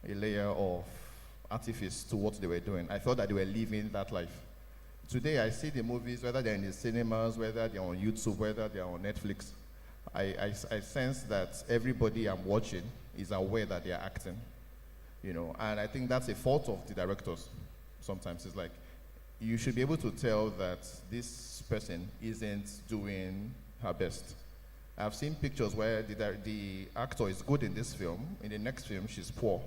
a layer of artifice to what they were doing. I thought that they were living that life. Today I see the movies, whether they're in the cinemas, whether they're on YouTube, whether they're on Netflix, I sense that everybody I'm watching is aware that they're acting, you know, and I think that's a fault of the directors. Sometimes it's like, you should be able to tell that this person isn't doing her best. I've seen pictures where the actor is good in this film, in the next film she's poor,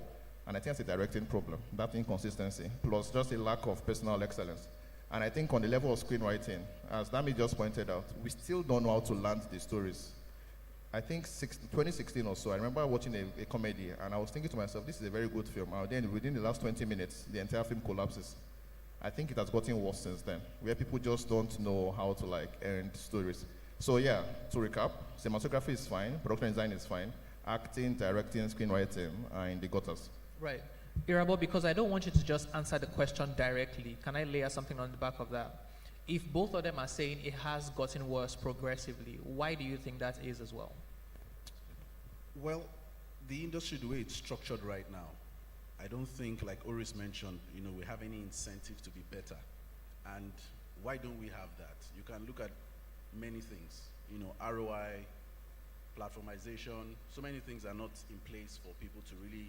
and I think it's a directing problem, that inconsistency, plus just a lack of personal excellence. And I think on the level of screenwriting, as Dami just pointed out, we still don't know how to land the stories. I think 2016 or so, I remember watching a comedy, and I was thinking to myself, this is a very good film. And then within the last 20 minutes, the entire film collapses. I think it has gotten worse since then, where people just don't know how to like end stories. So yeah, to recap, cinematography is fine, production design is fine, acting, directing, screenwriting are in the gutters. Right. Irabo, because I don't want you to just answer the question directly, can I layer something on the back of that? If both of them are saying it has gotten worse progressively, why do you think that is as well? Well, the industry, the way it's structured right now, I don't think, like Oris mentioned, you know, we have any incentive to be better. And why don't we have that? You can look at many things, you know, ROI, platformization, so many things are not in place for people to really,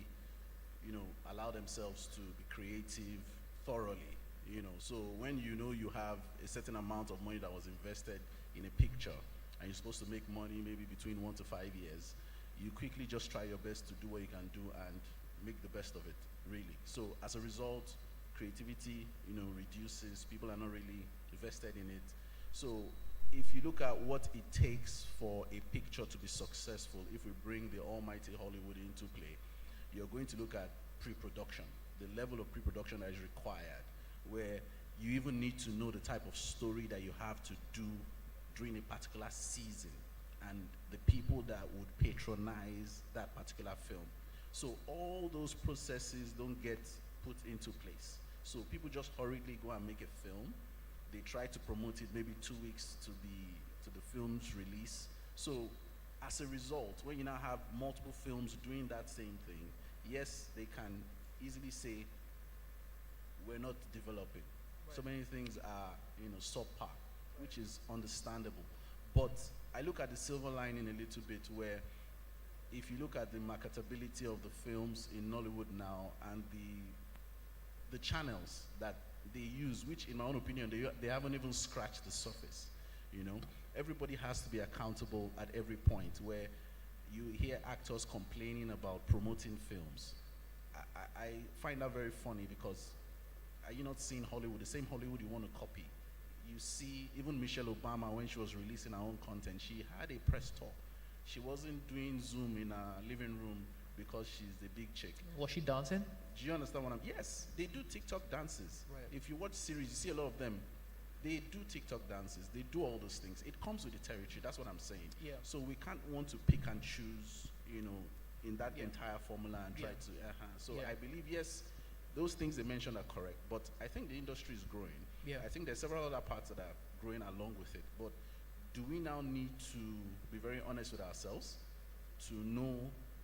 you know, allow themselves to be creative thoroughly, you know. So when you know you have a certain amount of money that was invested in a picture and you're supposed to make money maybe between 1 to 5 years, you quickly just try your best to do what you can do and make the best of it, really. So as a result, creativity, you know, reduces, people are not really invested in it. So if you look at what it takes for a picture to be successful, if we bring the almighty Hollywood into play, you're going to look at pre-production, the level of pre-production that is required, where you even need to know the type of story that you have to do during a particular season and the people that would patronize that particular film. So all those processes don't get put into place. So people just hurriedly go and make a film. They try to promote it maybe 2 weeks to the film's release. So as a result, when you now have multiple films doing that same thing, yes, they can easily say, we're not developing. Right. So many things are, you know, subpar, which is understandable. But I look at the silver lining a little bit, where if you look at the marketability of the films in Nollywood now and the channels that they use, which in my own opinion, they haven't even scratched the surface, you know. Everybody has to be accountable at every point, where you hear actors complaining about promoting films. I find that very funny, because are you not seeing Hollywood, the same Hollywood you want to copy? You see, even Michelle Obama, when she was releasing her own content, she had a press tour. She wasn't doing Zoom in her living room because she's the big chick. Was she dancing? Do you understand what I'm? Yes, they do TikTok dances. Right. If you watch series, you see a lot of them. They do TikTok dances. They do all those things. It comes with the territory. That's what I'm saying. Yeah. So we can't want to pick and choose, you know, in that entire formula and try to. So I believe, yes, those things they mentioned are correct. But I think the industry is growing. Yeah. I think there's several other parts that are growing along with it. But do we now need to be very honest with ourselves to know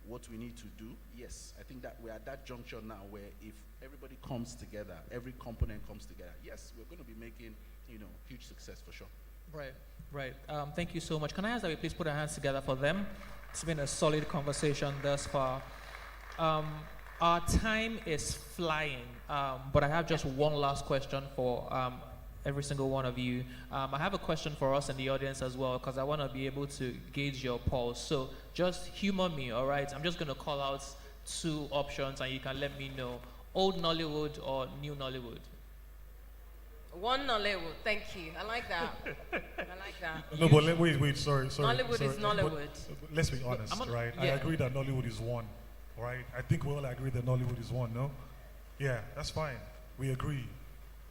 what we need to do? Yes, I think that we're at that juncture now where if everybody comes together, every component comes together, yes, we're going to be making huge success for sure. Right. Thank you so much. Can I ask that we please put our hands together for them? It's been a solid conversation thus far. Our time is flying, but I have just one last question for every single one of you. I have a question for us in the audience as well, because I want to be able to gauge your pulse. So just humor me, all right? I'm just going to call out 2 options, and you can let me know. Old Nollywood or new Nollywood? One Nollywood, thank you. I like that. I like that. No, but wait, sorry. Nollywood is Nollywood. But let's be honest, right? Yeah. I agree that Nollywood is one, right? I think we all agree that Nollywood is one, no? Yeah, that's fine. We agree.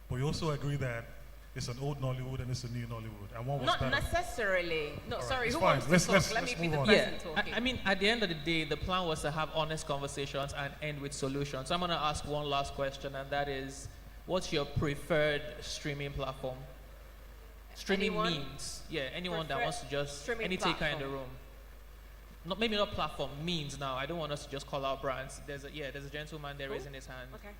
But we also agree that it's an old Nollywood and it's a new Nollywood. And one was Not better. necessarily. No, sorry, who fine. wants to talk? Let's Let me be the move person on. talking. I mean, at the end of the day, the plan was to have honest conversations and end with solutions. So I'm going to ask one last question, and that is, what's your preferred streaming platform? Streaming means. Yeah, anyone that wants to just, any taker in the room. Maybe not platform, means now. I don't want us to just call out brands. There's a gentleman there raising his hand. Okay.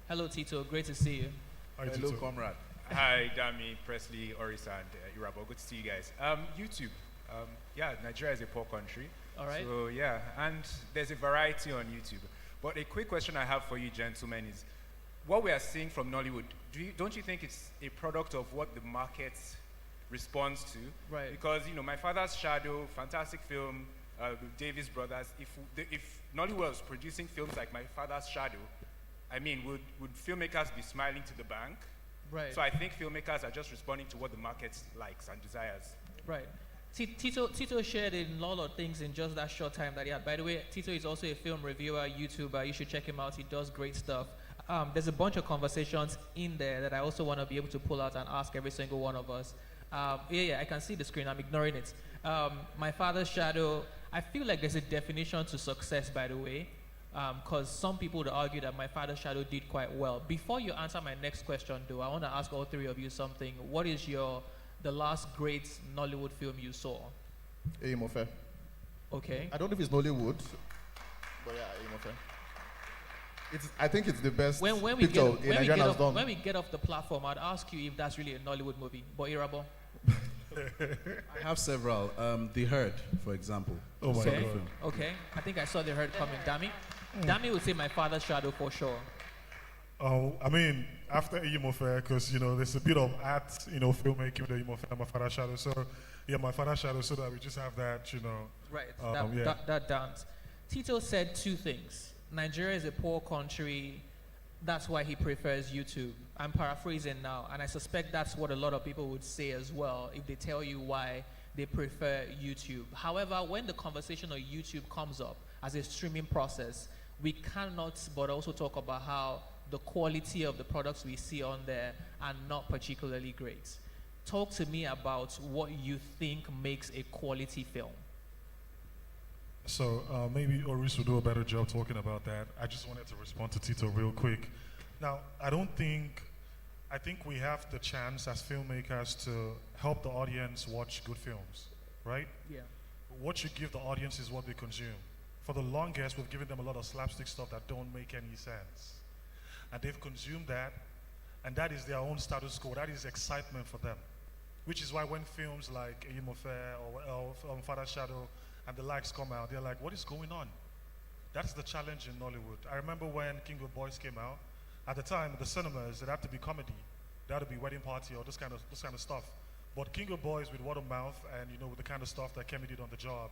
Hello, Tito. Great to see you. Hi, Hello, Tito. comrade. Hi, Dami, Presley, Orisa, and Irabo. Good to see you guys. YouTube. Yeah, Nigeria is a poor country. All right. So, yeah, and there's a variety on YouTube. But a quick question I have for you, gentlemen, is what we are seeing from Nollywood, don't you think it's a product of what the market responds to? Right. Because, My Father's Shadow, fantastic film, the Davis brothers, if Nollywood was producing films like My Father's Shadow, I mean, would filmmakers be smiling to the bank? Right. So I think filmmakers are just responding to what the market likes and desires. Right. Tito shared a lot of things in just that short time that he had. By the way, Tito is also a film reviewer, YouTuber. You should check him out. He does great stuff. There's a bunch of conversations in there that I also want to be able to pull out and ask every single one of us. I can see the screen. I'm ignoring it. My Father's Shadow, I feel like there's a definition to success, by the way, because some people would argue that My Father's Shadow did quite well. Before you answer my next question, though, I want to ask all 3 of you something. What is the last great Nollywood film you saw? Eyimofe. Okay. I don't know if it's Nollywood, but yeah, Eyimofe. I think it's the best picture Nigerian has done. When we get off the platform, I'd ask you if that's really a Nollywood movie. But Irabo? I have several. The Herd, for example. Oh my God. Okay. I think I saw The Herd coming. Dami? Dami would say My Father's Shadow for sure. I mean, after Eyimofe, because, there's a bit of art, filmmaking with Eyimofe and My Father's Shadow. So, yeah, My Father's Shadow, so that we just have that, Right. That dance. Tito said 2 things. Nigeria is a poor country. That's why he prefers YouTube. I'm paraphrasing now, and I suspect that's what a lot of people would say as well if they tell you why they prefer YouTube. However, when the conversation on YouTube comes up as a streaming process, we cannot but also talk about how the quality of the products we see on there are not particularly great. Talk to me about what you think makes a quality film. So maybe Oris will do a better job talking about that. I just wanted to respond to Tito real quick. Now, I think we have the chance as filmmakers to help the audience watch good films, right? Yeah. What you give the audience is what they consume. For the longest, we've given them a lot of slapstick stuff that don't make any sense. And they've consumed that, and that is their own status quo. That is excitement for them. Which is why when films like Eyimofe or Father's Shadow and the likes come out, they're like, what is going on? That's the challenge in Nollywood. I remember when King of Boys came out, at the time, the cinemas, it had to be comedy. There had to be wedding party or this kind of stuff. But King of Boys with word of mouth and, with the kind of stuff that Kemi did on The Job,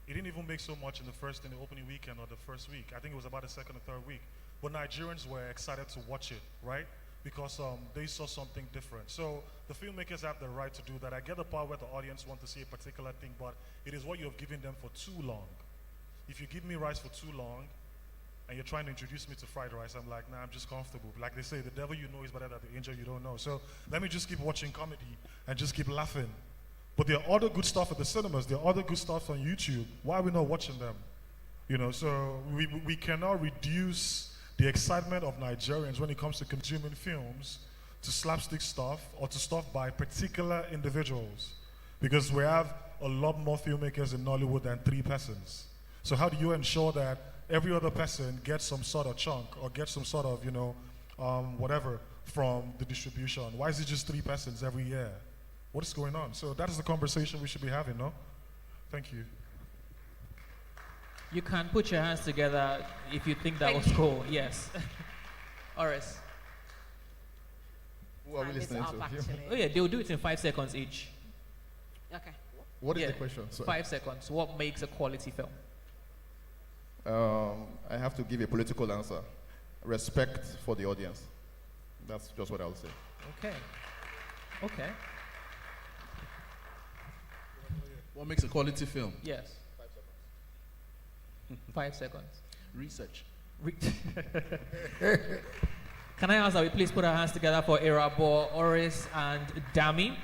it didn't even make so much in the opening weekend or the first week. I think it was about the second or third week. But Nigerians were excited to watch it, right? Because they saw something different. So the filmmakers have the right to do that. I get the part where the audience want to see a particular thing, but it is what you have given them for too long. If you give me rice for too long, and you're trying to introduce me to fried rice, I'm like, nah, I'm just comfortable. Like they say, the devil you know is better than the angel you don't know. So let me just keep watching comedy and just keep laughing. But there are other good stuff at the cinemas. There are other good stuff on YouTube. Why are we not watching them? So we cannot reduce the excitement of Nigerians when it comes to consuming films to slapstick stuff or to stuff by particular individuals. Because we have a lot more filmmakers in Nollywood than 3 persons. So how do you ensure that every other person gets some sort of chunk or gets some sort of, from the distribution? Why is it just 3 persons every year? What is going on? So that is the conversation we should be having, no? Thank you. You can put your hands together if you think that was cool. Yes. Oris. Who are we listening to? Oh yeah, they'll do it in 5 seconds each. Okay. What is the question? Sorry. 5 seconds. What makes a quality film? I have to give a political answer. Respect for the audience. That's just what I'll say. Okay. Okay. What makes a quality film? Yes. 5 seconds. Research. Can I ask that we please put our hands together for Irabo, Oris, and Dami?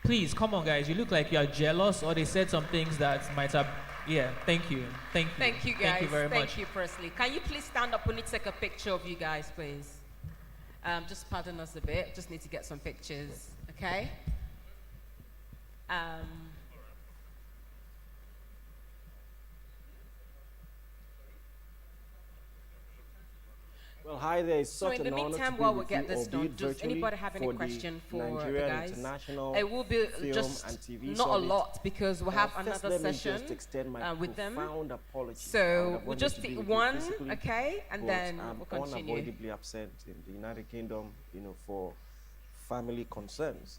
Please, come on, guys. You look like you are jealous, or they said some things that might have. Yeah, thank you. Thank you. Thank you, guys. Thank you very much. Thank you, Presley. Can you please stand up? We need to take a picture of you guys, please. Just pardon us a bit. Just need to get some pictures, okay? Well, hi there. It's So such in the an honor meantime, to be while we with get you, this done, albeit does virtually, anybody have any for question the for the Nigerian guys? International It will be Film just and TV not a Summit. lot because we'll have First, another let me session just extend my with them. profound apology. I would So have we'll wanted just to be take with you one, physically, okay, and but then I'm we'll continue. unavoidably absent in the United Kingdom, for family concerns.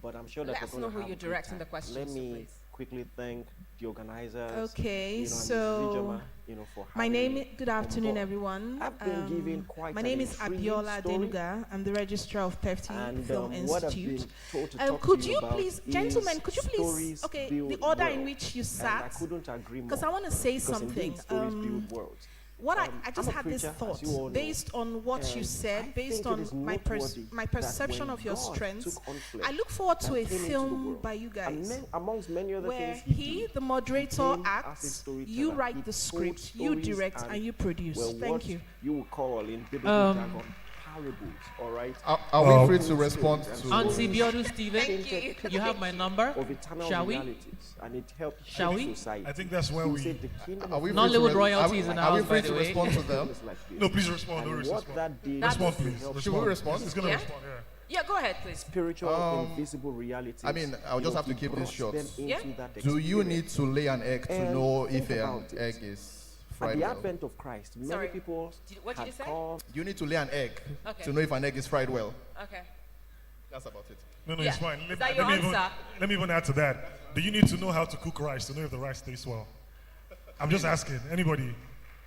But I'm sure that Let we're us going know to who have you're a good directing the time. questions Let to, me please. quickly thank the organizers. Okay, and Mrs. so Ijoma, for my having name. me Good on afternoon, board. everyone. I've been given quite My an name is intriguing Abiola story. Denuga. I'm the registrar of Pefti And Film what I've Institute. been told to talk Could to you about please, is gentlemen, could you please, stories okay, build the order in world. which you And I sat, couldn't agree more. because I want to say Because something. indeed, stories build worlds. What I I'm just a had this preacher, as thought, you all know, based on what you and said, I based think it on is my noteworthy my that perception when of your God strengths. took on flesh I look forward to and a came into the film world, by you guys, amongst many other where things he, the moderator, became as a acts, storyteller. you write He the told script, you stories direct, and you produce. well, Thank what you. you would call in biblical jargon parables, all right? Are we free to respond to? Auntie Biodu Steven, you have my number. Of eternal Shall we? realities, and it helped Shall shape we? society. I think that's where He we. said the kingdom Are of we God free to Nollywood res- royalties are in we- the Are we house, free by to the way. respond to them? is like this. No, please respond. And Doris, what respond. that did Respond, was please. help Should we respond? He's gonna Yeah? respond. Yeah. Yeah, go ahead, please. spiritual invisible realities. I mean, I'll just have to he keep this brought short. them into Yeah. that Do you experience. need to lay an egg to And know think if an about it. egg is At fried the well? advent of Christ, many Sorry, people what did had you say? come. You need to lay an egg Okay. to know if an egg is fried well. Okay. That's about it. No, Yeah. it's fine. Is that your me even, answer? let me even add to that. Do you need to know how to cook rice to know if the rice tastes well? I'm just asking. Anybody?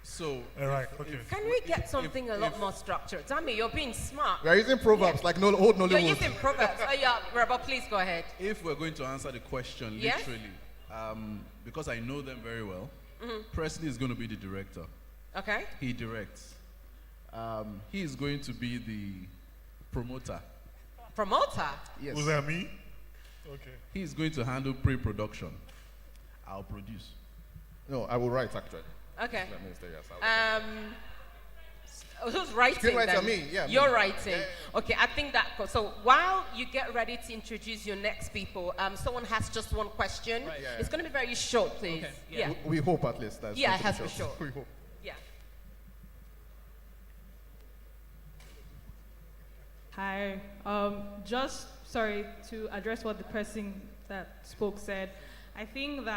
So, All right. Okay. Can we get something a lot more structured? Tammy, you're being smart. We are using proverbs like no old You're Nollywood. using proverbs. Yeah, Rabba, please go ahead. if we're going to answer the question Yes? literally, because I know them very well, Mhm. Presley is going to be the director. Okay. He directs. He is going to be the promoter. Promoter. Yes. Was that me? Okay. He is going to handle pre-production. I'll produce. No, I will write actually. Okay. Let me say yes. I will. Who's writing? Screenwriter, then? me, yeah, me. You're writing. Yeah. Okay, I think that. So while you get ready to introduce your next people, someone has just one question. Right, yeah. It's going to be very short, please. Okay, Yeah. We hope at least. That's Yeah, it going has to to be be short. We hope. Yeah. Hi. Just sorry to address what the person that spoke said. I think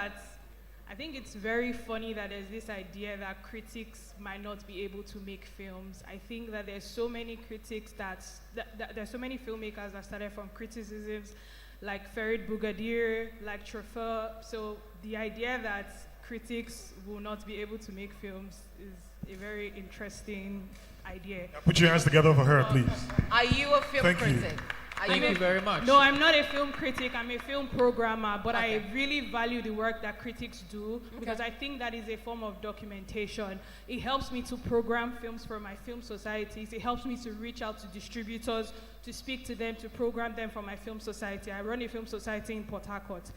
it's very funny that there's this idea that critics might not be able to make films. I think that there's so many critics that there's so many filmmakers that started from criticisms, like Farid Bougadir, like Truffaut. So the idea that critics will not be able to make films is a very interesting idea. Put your hands together for her, please. Are you a film Thank you. critic? Are Thank you very much. No, I'm not a film critic. I'm a film programmer, but Okay. I really value the work that critics do because I think that is a form of documentation. It helps me to program films for my film societies. It helps me to reach out to distributors, to speak to them, to program them for my film society. I run a film society in Port Harcourt.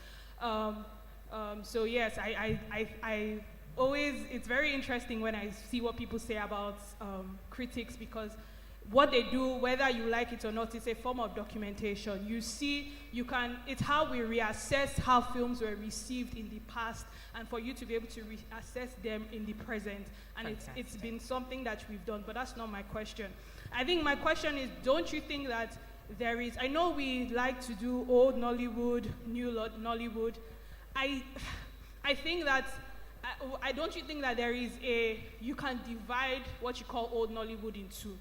So yes, I always, it's very interesting when I see what people say about critics because what they do, whether you like it or not, is a form of documentation. You see, it's how we reassess how films were received in the past, and for you to be able to reassess them in the present. And it's been something that we've done, but that's not my question. I think my question is, don't you think that I know we like to do old Nollywood, new Nollywood. I think that, don't you think that you can divide what you call old Nollywood in two?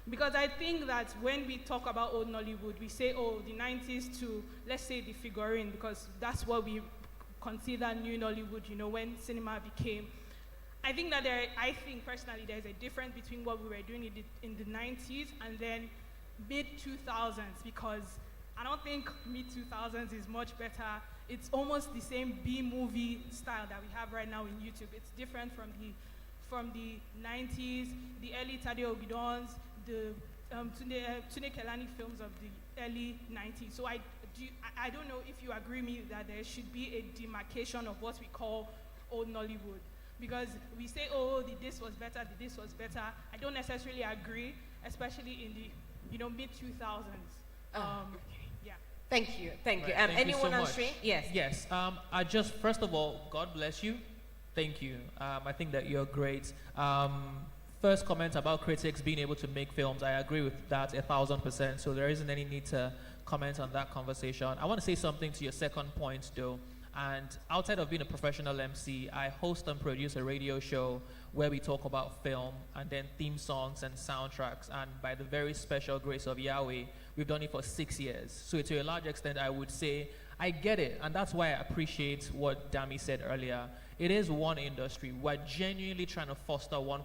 Because I think that when we talk about old Nollywood, we say, oh, the 90s to, let's say, the figurine, because that's what we consider new Nollywood, when cinema became. I think personally there's a difference between what we were doing in the 90s and then mid-2000s, because I don't think mid-2000s is much better. It's almost the same B-movie style that we have right now in YouTube. It's different from the 90s, the early Tade Ogidons, the Tunde Kelani films of the early 90s. So I don't know if you agree with me that there should be a demarcation of what we call old Nollywood. Because we say, oh, this was better, this was better. I don't necessarily agree, especially in the mid-2000s. Yeah. Thank you. Right. Anyone on stream? Yes. Yes. I just, first of all, God bless you. Thank you. I think that you're great. First comment about critics being able to make films, I agree with that 1,000%. So there isn't any need to comment on that conversation. I want to say something to your second point, though. And outside of being a professional MC, I host and produce a radio show where we talk about film and then theme songs and soundtracks. And by the very special grace of Yahweh, we've done it for 6 years. So to a large extent, I would say, I get it. And that's why I appreciate what Dami said earlier. It is one industry. We're genuinely trying to foster one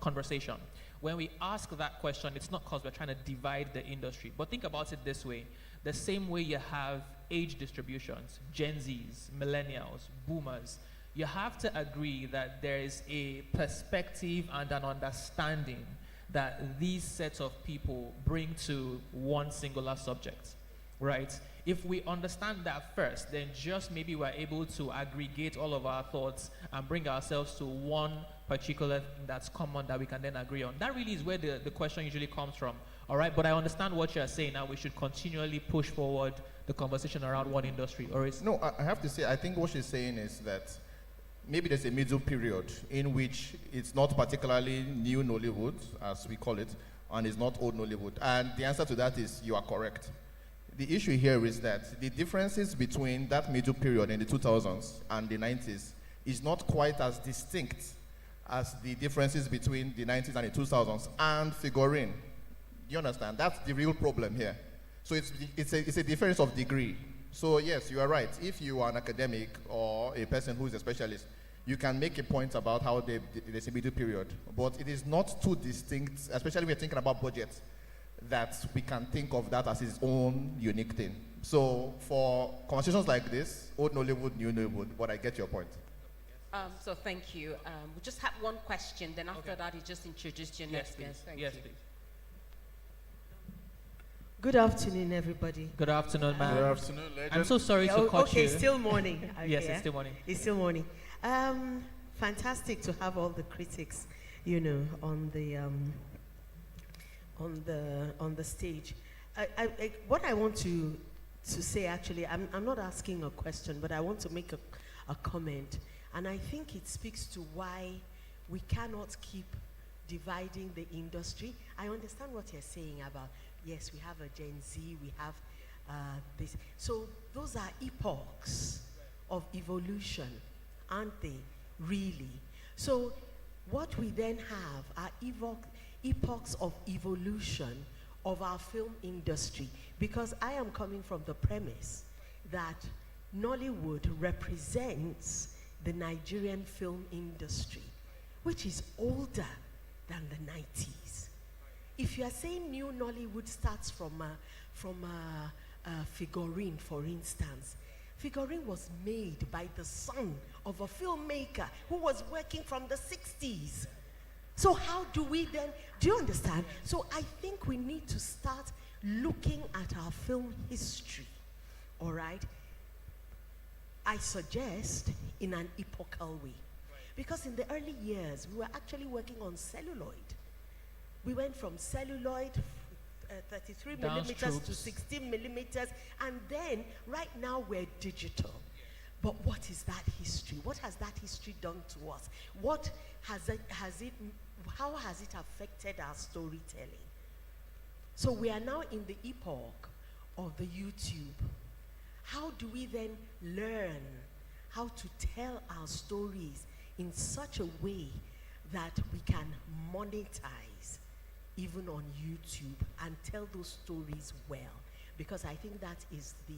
conversation. When we ask that question, it's not because we're trying to divide the industry. But think about it this way. The same way you have age distributions, Gen Zs, millennials, boomers, you have to agree that there is a perspective and an understanding that these sets of people bring to one singular subject, right? If we understand that first, then just maybe we're able to aggregate all of our thoughts and bring ourselves to one particular thing that's common that we can then agree on. That really is where the question usually comes from. All right, but I understand what you're saying now. We should continually push forward the conversation around one industry. Or is no, I have to say, I think what she's saying is that maybe there's a middle period in which it's not particularly new Nollywood, as we call it, and it's not old Nollywood. And the answer to that is you are correct. The issue here is that the differences between that middle period in the 2000s and the 90s is not quite as distinct as the differences between the 90s and the 2000s and figurine. You understand? That's the real problem here. So it's a difference of degree. So yes, you are right. If you are an academic or a person who is a specialist, you can make a point about how there's a middle period. But it is not too distinct, especially when we're thinking about budget, that we can think of that as its own unique thing. So for conversations like this, old Nollywood, new Nollywood, but I get your point. So thank you. We just have one question, then after that, you just introduce your next guest. Thank you. Please. Good afternoon, everybody. Good afternoon, ma'am. Good afternoon, legend. I'm so sorry to cut you. Okay, still morning. Okay, yes, it's still morning. It's still morning. Fantastic to have all the critics, on the stage. What I want to say, actually, I'm not asking a question, but I want to make a comment. And I think it speaks to why we cannot keep dividing the industry. I understand what you're saying about, yes, we have a Gen Z, we have this. So those are epochs of evolution, aren't they, really? So what we then have are epochs of evolution of our film industry, because I am coming from the premise that Nollywood represents the Nigerian film industry, which is older than the 90s. If you are saying new Nollywood starts from Figurine, for instance, Figurine was made by the son of a filmmaker who was working from the 60s. So how do we then, do you understand? So I think we need to start looking at our film history, all right? I suggest in an epochal way. Because in the early years, we were actually working on celluloid. We went from celluloid, 33 millimeters to 16 millimeters, and then right now we're digital. But what is that history? What has that history done to us? How has it affected our storytelling? So we are now in the epoch of the YouTube. How do we then learn how to tell our stories in such a way that we can monetize even on YouTube and tell those stories well? Because I think that is the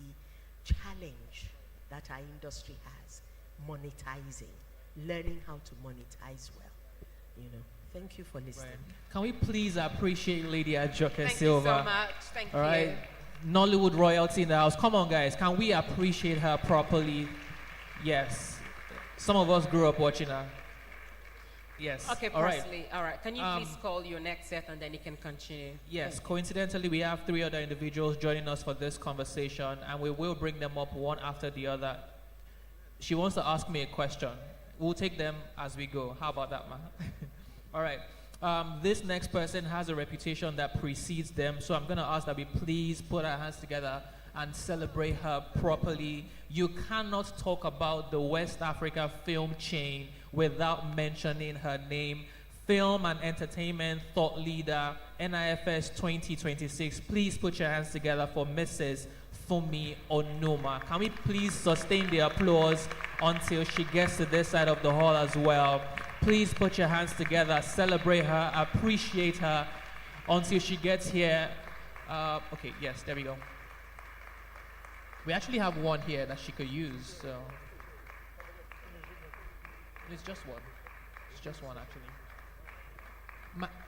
challenge that our industry has, monetizing, learning how to monetize well. Thank you for listening. Right. Can we please appreciate Lady Ajoke Silva? Thank you so much. Thank you. All right. Nollywood royalty in the house. Come on, guys. Can we appreciate her properly? Yes. Some of us grew up watching her. Yes. Okay, all right. Presley. All right. Can you please call your next set and then you can continue? Yes. Coincidentally, we have 3 other individuals joining us for this conversation, and we will bring them up one after the other. She wants to ask me a question. We'll take them as we go. How about that, man? All right. This next person has a reputation that precedes them, so I'm going to ask that we please put our hands together and celebrate her properly. You cannot talk about the West Africa film chain without mentioning her name. Film and entertainment thought leader, NIFS 2026. Please put your hands together for Mrs. Fumi Onuma. Can we please sustain the applause until she gets to this side of the hall as well? Please put your hands together, celebrate her, appreciate her until she gets here. Okay, yes, there we go. We actually have one here that she could use, so. It's just one. It's just one, actually.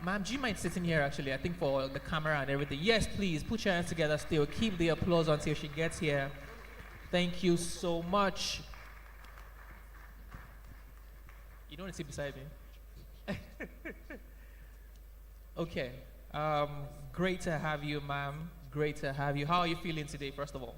Ma'am, do you mind sitting here, actually? I think for the camera and everything. Yes, please, put your hands together still. Keep the applause until she gets here. Thank you so much. You don't want to sit beside me? Okay. Great to have you, ma'am. Great to have you. How are you feeling today, first of all?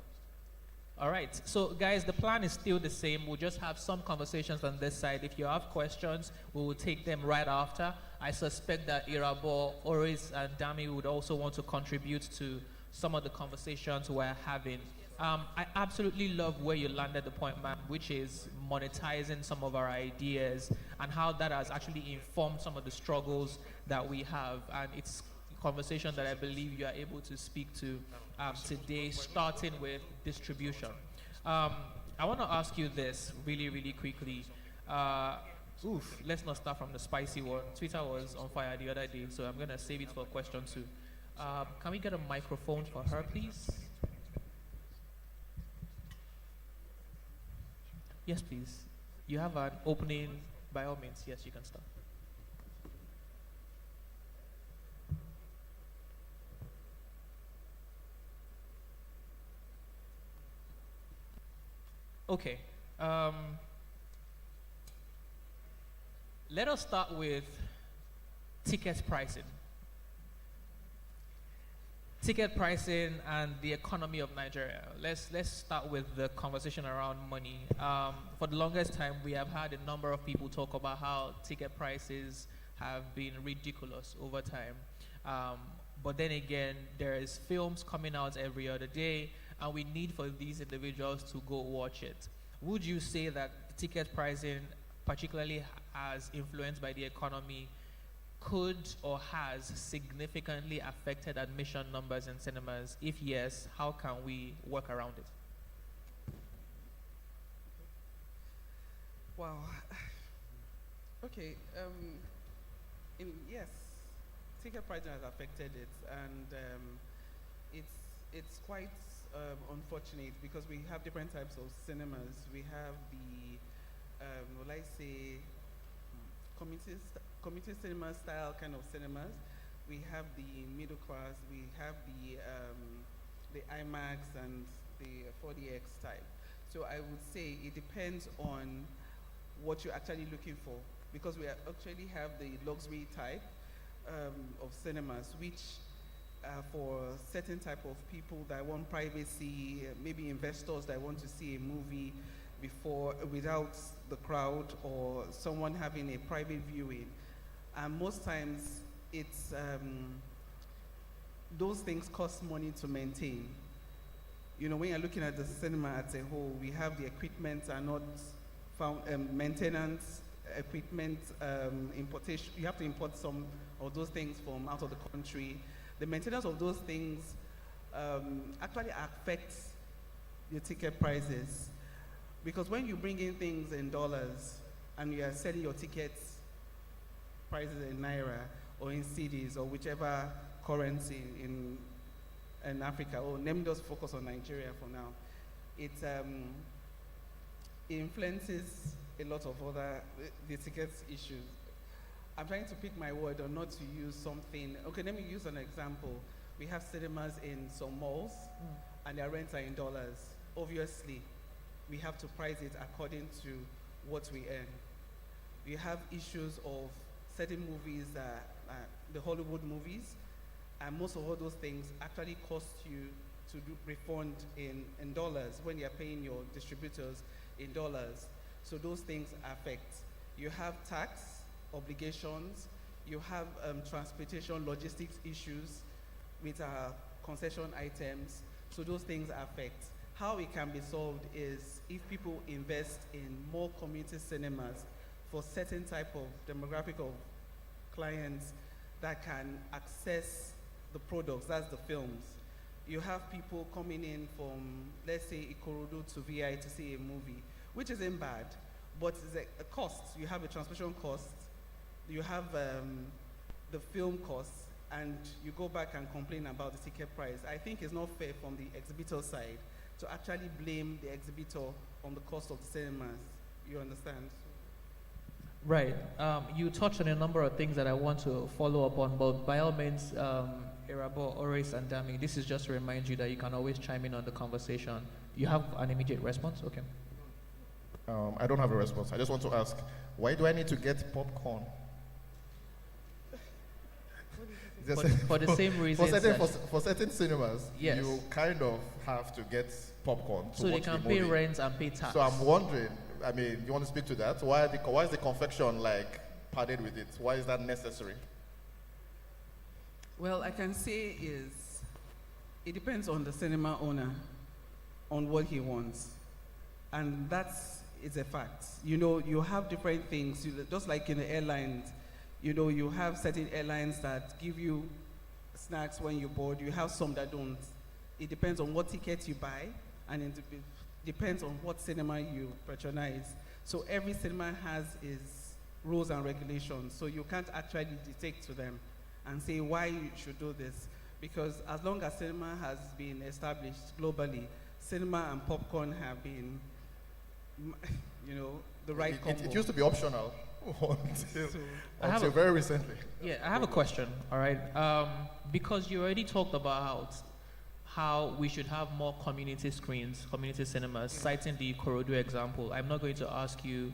All right. So, guys, the plan is still the same. We'll just have some conversations on this side. If you have questions, we will take them right after. I suspect that Irabo, Oris, and Dami would also want to contribute to some of the conversations we're having. I absolutely love where you landed the point, ma'am, which is monetizing some of our ideas and how that has actually informed some of the struggles that we have. And it's a conversation that I believe you are able to speak to today, starting with distribution. I want to ask you this really, really quickly. Let's not start from the spicy one. Twitter was on fire the other day, so I'm going to save it for a question too. Can we get a microphone for her, please? Yes, please. You have an opening, by all means. Yes, you can start. Okay. Let us start with ticket pricing. Ticket pricing and the economy of Nigeria. Let's start with the conversation around money. For the longest time, we have had a number of people talk about how ticket prices have been ridiculous over time. But then again, there is films coming out every other day, and we need for these individuals to go watch it. Would you say that ticket pricing, particularly as influenced by the economy, could or has significantly affected admission numbers in cinemas? If yes, how can we work around it? Wow. Okay. Yes, ticket pricing has affected it, and it's quite unfortunate because we have different types of cinemas. We have the, will I say, community cinema style kind of cinemas. We have the middle class. We have the IMAX and the 40X type. So I would say it depends on what you're actually looking for, because we actually have the luxury type of cinemas, which for certain type of people that want privacy, maybe investors that want to see a movie without the crowd, or someone having a private viewing. And most times it's those things cost money to maintain. You know, when you're looking at the cinema as a whole, we have the equipment are not found, maintenance, equipment, importation. You have to import some of those things from out of the country. The maintenance of those things actually affects your ticket prices. Because when you bring in things in dollars and you are selling your tickets prices in Naira or in cedis or whichever currency in Africa, or let me just focus on Nigeria for now, it influences a lot of other, the tickets issues. I'm trying to pick my word or not to use something. Okay, let me use an example. We have cinemas in some malls and their rents are in dollars. Obviously, we have to price it according to what we earn. We have issues of certain movies, the Hollywood movies, and most of all those things actually cost you to do refund in dollars when you're paying your distributors in dollars. So those things affect. You have tax obligations, you have transportation logistics issues with our concession items, so those things affect. How it can be solved is if people invest in more community cinemas for certain type of demographic of clients that can access the products, that's the films. You have people coming in from, let's say, Ikorodu to VI to see a movie, which isn't bad, but it's a cost. You have a transportation cost, you have the film costs, and you go back and complain about the ticket price. I think it's not fair from the exhibitor side to actually blame the exhibitor on the cost of the cinemas. You understand? Right. You touched on a number of things that I want to follow up on, but by all means, Irabo, Oris, and Dami, this is just to remind you that you can always chime in on the conversation. You have an immediate response? Okay. I don't have a response. I just want to ask, why do I need to get popcorn? For the same reason. For certain cinemas, yes, you kind of have to get popcorn to so watch they can the pay movie. rent and pay tax. So I'm wondering, I mean, you want to speak to that? Why is the confection like padded with it? Why is that necessary? Well, I can say is, it depends on the cinema owner, on what he wants. And that's a fact. You know, you have different things, just like in the airlines, you know, you have certain airlines that give you snacks when you board. You have some that don't. It depends on what ticket you buy, and it depends on what cinema you patronize. So every cinema has its rules and regulations. So you can't actually dictate to them and say why you should do this. Because as long as cinema has been established globally, cinema and popcorn have been, you know, the right combo. It used to be optional until very recently. Yeah, I have a question, all right? Because you already talked about how we should have more community screens, community cinemas, citing the Ikorodu example. I'm not going to ask you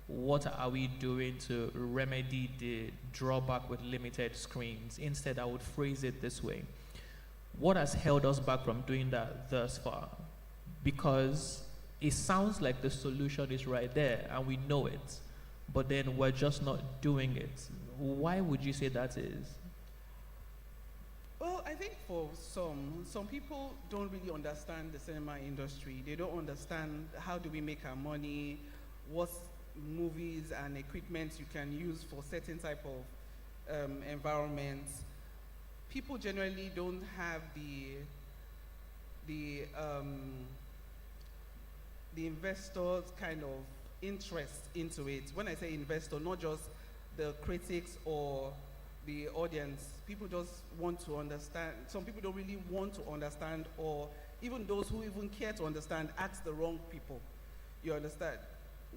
what are we doing to remedy the drawback with limited screens. Instead, I would phrase it this way. What has held us back from doing that thus far? Because it sounds like the solution is right there and we know it, but then we're just not doing it. Why would you say that is? Well, I think for some people don't really understand the cinema industry. They don't understand how do we make our money, what movies and equipment you can use for certain type of environments. People generally don't have the investors' kind of interest into it. When I say investor, not just the critics or the audience, people just want to understand. Some people don't really want to understand, or even those who even care to understand ask the wrong people. You understand?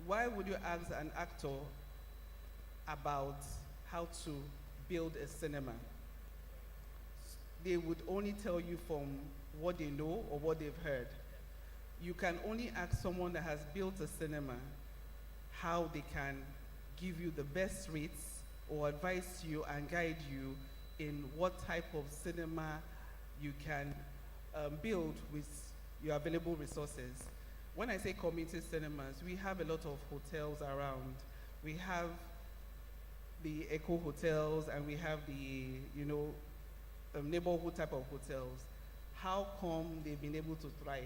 Why would you ask an actor about how to build a cinema? They would only tell you from what they know or what they've heard. You can only ask someone that has built a cinema how they can give you the best rates or advise you and guide you in what type of cinema you can build with your available resources. When I say community cinemas, we have a lot of hotels around. We have the eco hotels, and we have the, neighborhood type of hotels. How come they've been able to thrive?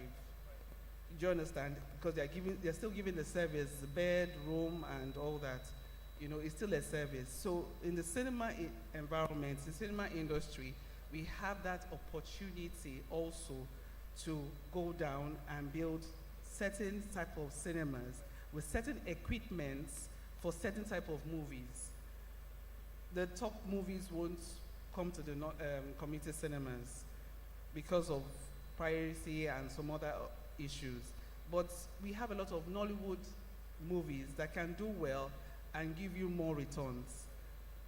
Do you understand? Because they're still giving the service, the bed, room, and all that. It's still a service. So in the cinema environment, the cinema industry, we have that opportunity also to go down and build certain type of cinemas with certain equipments for certain type of movies. The top movies won't come to the community cinemas because of piracy and some other issues. But we have a lot of Nollywood movies that can do well and give you more returns.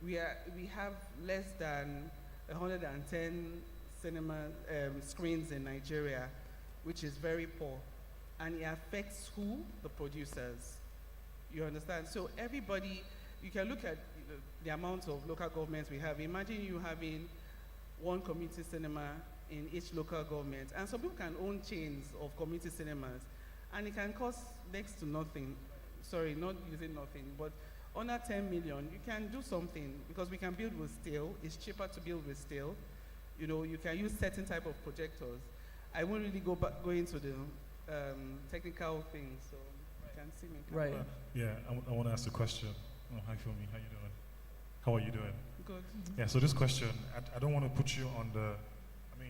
We have less than 110 cinema screens in Nigeria, which is very poor. And it affects who? The producers. You understand? So everybody, you can look at the amount of local governments we have. Imagine you having one community cinema in each local government. And some people can own chains of community cinemas. And it can cost next to nothing. Sorry, not using nothing, but under 10 million, you can do something because we can build with steel. It's cheaper to build with steel. You can use certain type of projectors. I won't really go into the technical things, so you can see me. Right. Yeah, I want to ask a question. Oh, hi, Fumi. How you doing? How are you doing? Good. Yeah, so this question, I don't want to put you on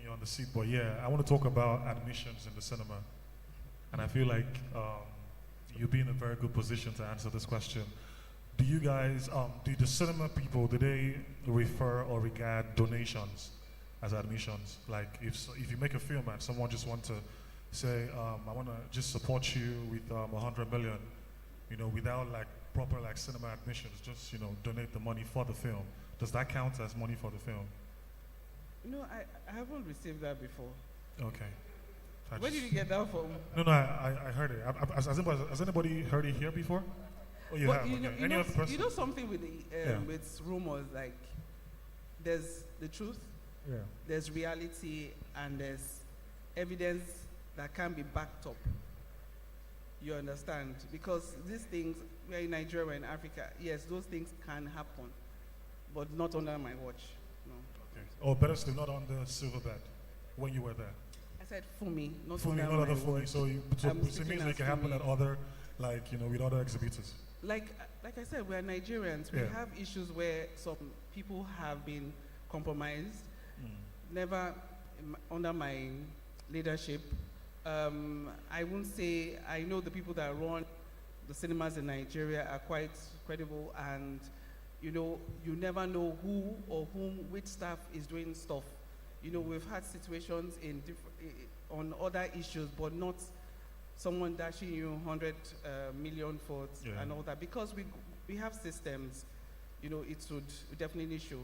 you're on the seat, but yeah, I want to talk about admissions in the cinema. And I feel like you'll be in a very good position to answer this question. Do you guys, do the cinema people, do they refer or regard donations as admissions? Like if you make a film and someone just want to say, I want to just support you with 100 million, without like proper like cinema admissions, just, donate the money for the film. Does that count as money for the film? I haven't received that before. Okay. Where did you get that from? No, I heard it. Has anybody heard it here before? Oh, you have. Okay. Any other person? You know something with with rumors, like there's the truth, there's reality, and there's evidence that can be backed up. You understand? Because these things, we're in Nigeria, we're in Africa. Yes, those things can happen, but not under my watch. No. Okay. Oh, better still, not on the silver bed when you were there. I said Fumi, not Fumi, not other Fumi. So it means it can happen Fumi. at other, with other exhibitors. Like I said, we're Nigerians. We have issues where some people have been compromised. Never under my leadership. I won't say, I know the people that run the cinemas in Nigeria are quite credible, and you never know who or whom, which staff is doing stuff. We've had situations on other issues, but not someone dashing you 100 million for and all that. Because we have systems, it would definitely show.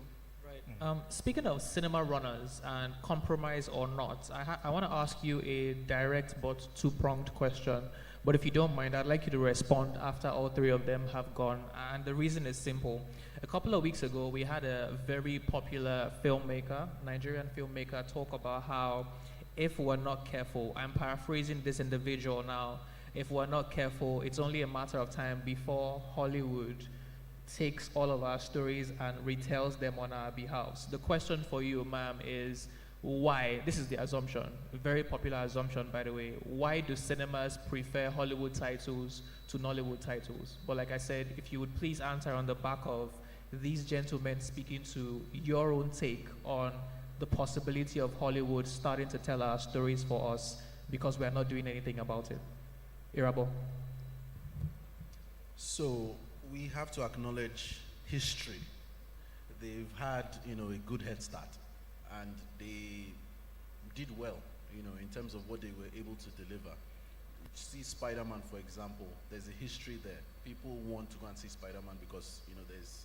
Right. Speaking of cinema runners and compromise or not, I want to ask you a direct but two-pronged question. But if you don't mind, I'd like you to respond after all three of them have gone. And the reason is simple. A couple of weeks ago, we had a very popular filmmaker, Nigerian filmmaker, talk about how if we're not careful, I'm paraphrasing this individual now, if we're not careful, it's only a matter of time before Hollywood takes all of our stories and retells them on our behalf. The question for you, ma'am, is why? This is the assumption, a very popular assumption, by the way. Why do cinemas prefer Hollywood titles to Nollywood titles? But like I said, if you would please answer on the back of these gentlemen speaking to your own take on the possibility of Hollywood starting to tell our stories for us because we are not doing anything about it. Irabo. So we have to acknowledge history. They've had, a good head start, and they did well, in terms of what they were able to deliver. See Spider-Man, for example, there's a history there. People want to go and see Spider-Man because, there's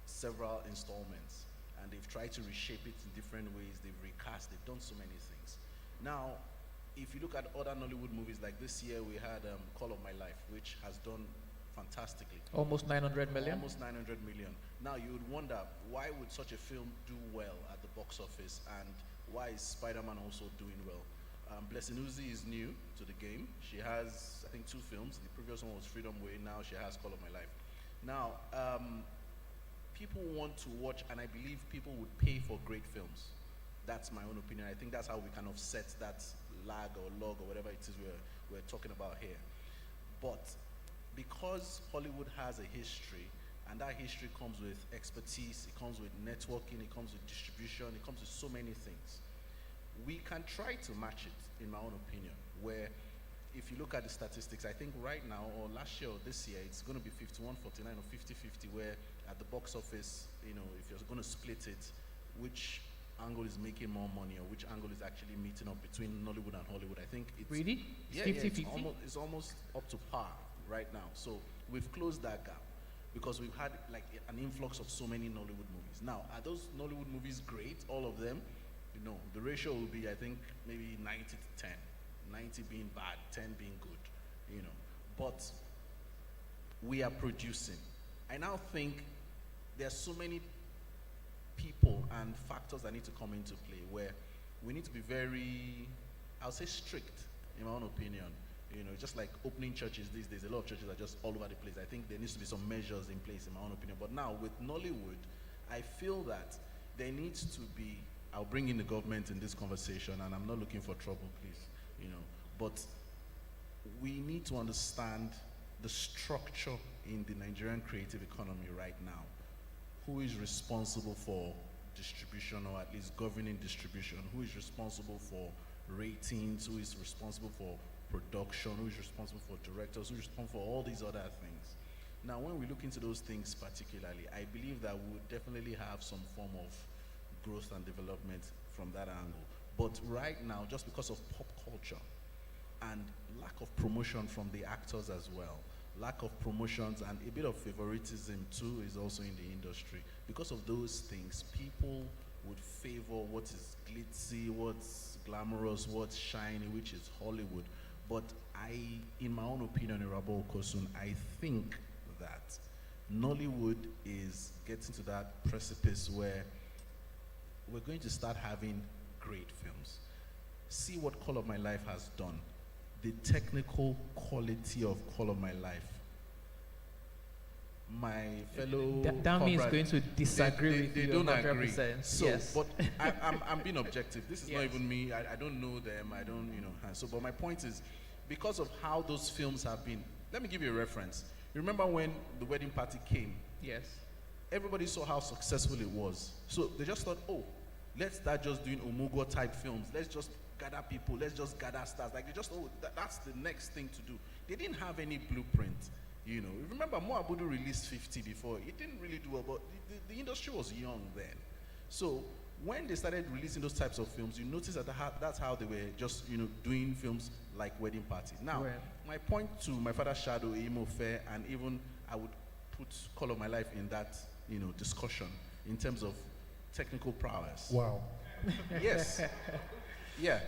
several installments, and they've tried to reshape it in different ways. They've recast, they've done so many things. Now, if you look at other Nollywood movies, like this year we had Call of My Life, which has done fantastically. Almost 900 million? Almost 900 million. Now you would wonder, why would such a film do well at the box office, and why is Spider-Man also doing well? Blessing Uzi is new to the game. She has, I think, 2 films. The previous one was Freedom Way. Now she has Call of My Life. Now, people want to watch, and I believe people would pay for great films. That's my own opinion. I think that's how we can offset that lag or log or whatever it is we're talking about here. But because Hollywood has a history, and that history comes with expertise, it comes with networking, it comes with distribution, it comes with so many things, we can try to match it, in my own opinion, where if you look at the statistics, I think right now, or last year or this year, it's going to be 51-49 or 50-50, where at the box office, you know, if you're going to split it, which angle is making more money or which angle is actually meeting up between Nollywood and Hollywood. I think it's... Really? Yeah, 50-50? it's almost up to par right now. So we've closed that gap because we've had like an influx of so many Nollywood movies. Now, are those Nollywood movies great, all of them? No, the ratio will be, I think, maybe 90 to 10. 90 being bad, 10 being good, you know. But we are producing. I now think there are so many people and factors that need to come into play where we need to be very, I'll say strict, in my own opinion. You know, just like opening churches these days, a lot of churches are just all over the place. I think there needs to be some measures in place, in my own opinion. But now with Nollywood, I feel that there needs to be, I'll bring in the government in this conversation, and I'm not looking for trouble, please, you know, but we need to understand the structure in the Nigerian creative economy right now. Who is responsible for distribution, or at least governing distribution? Who is responsible for ratings? Who is responsible for production? Who is responsible for directors? Who is responsible for all these other things? Now, when we look into those things particularly, I believe that we would definitely have some form of growth and development from that angle. But right now, just because of pop culture and lack of promotion from the actors as well, lack of promotions and a bit of favoritism too is also in the industry. Because of those things, people would favor what is glitzy, what's glamorous, what's shiny, which is Hollywood. But in my own opinion, Irabo Okosun, I think that Nollywood is getting to that precipice where we're going to start having great films. See what Call of My Life has done. The technical quality of Call of My Life. My fellow Dami is going to disagree with you. They don't agree. So, yes. But I'm being objective. This is not even me. I don't know them. I don't, you know. So, but my point is, because of how those films have been. Let me give you a reference. You remember when The Wedding Party came? Yes. Everybody saw how successful it was. So they just thought, oh, let's start just doing Omugo type films. Let's just gather people. Let's just gather stars. Like they just, oh, that's the next thing to do. They didn't have any blueprint. You know, remember Mo Abudu released 50 before. It didn't really do well, but the industry was young then. So when they started releasing those types of films, you notice that that's how they were just, you know, doing films like Wedding Party. Now, my point to My Father's Shadow, Imo Fair, and even I would put Call of My Life in that, you know, discussion in terms of technical prowess. Wow. Yes. Yeah.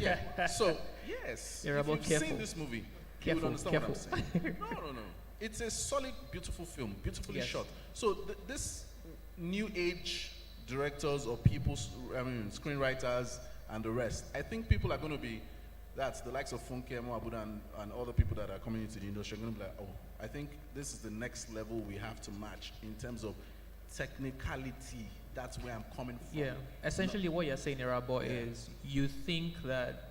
Yeah. So, yes. If you've seen this movie, you would understand what I'm saying. No. It's a solid, beautiful film, beautifully shot. So this new age directors or people, screenwriters and the rest, I think people are going to be, that's the likes of Funke, Mo Abudu and other people that are coming into the industry are going to be like, oh, I think this is the next level we have to match in terms of technicality. That's where I'm coming from. Yeah, essentially what you're saying, Irabo, is you think that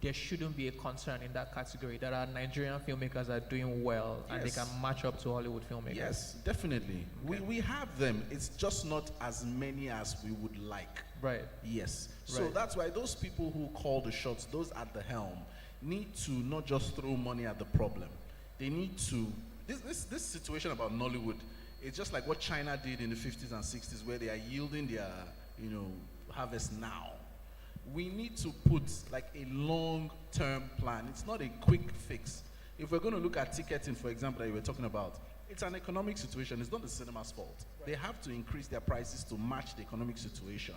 there shouldn't be a concern in that category, that our Nigerian filmmakers are doing well and they can match up to Hollywood filmmakers. Yes, definitely. Okay. We have them. It's just not as many as we would like. Right. Yes. So that's why those people who call the shots, those at the helm, need to not just throw money at the problem. They need to, this situation about Nollywood, it's just like what China did in the 50s and 60s, where they are yielding their, you know, harvest now. We need to put like a long-term plan. It's not a quick fix. If we're going to look at ticketing, for example, that you were talking about, it's an economic situation. It's not the cinema's fault. Right. They have to increase their prices to match the economic situation.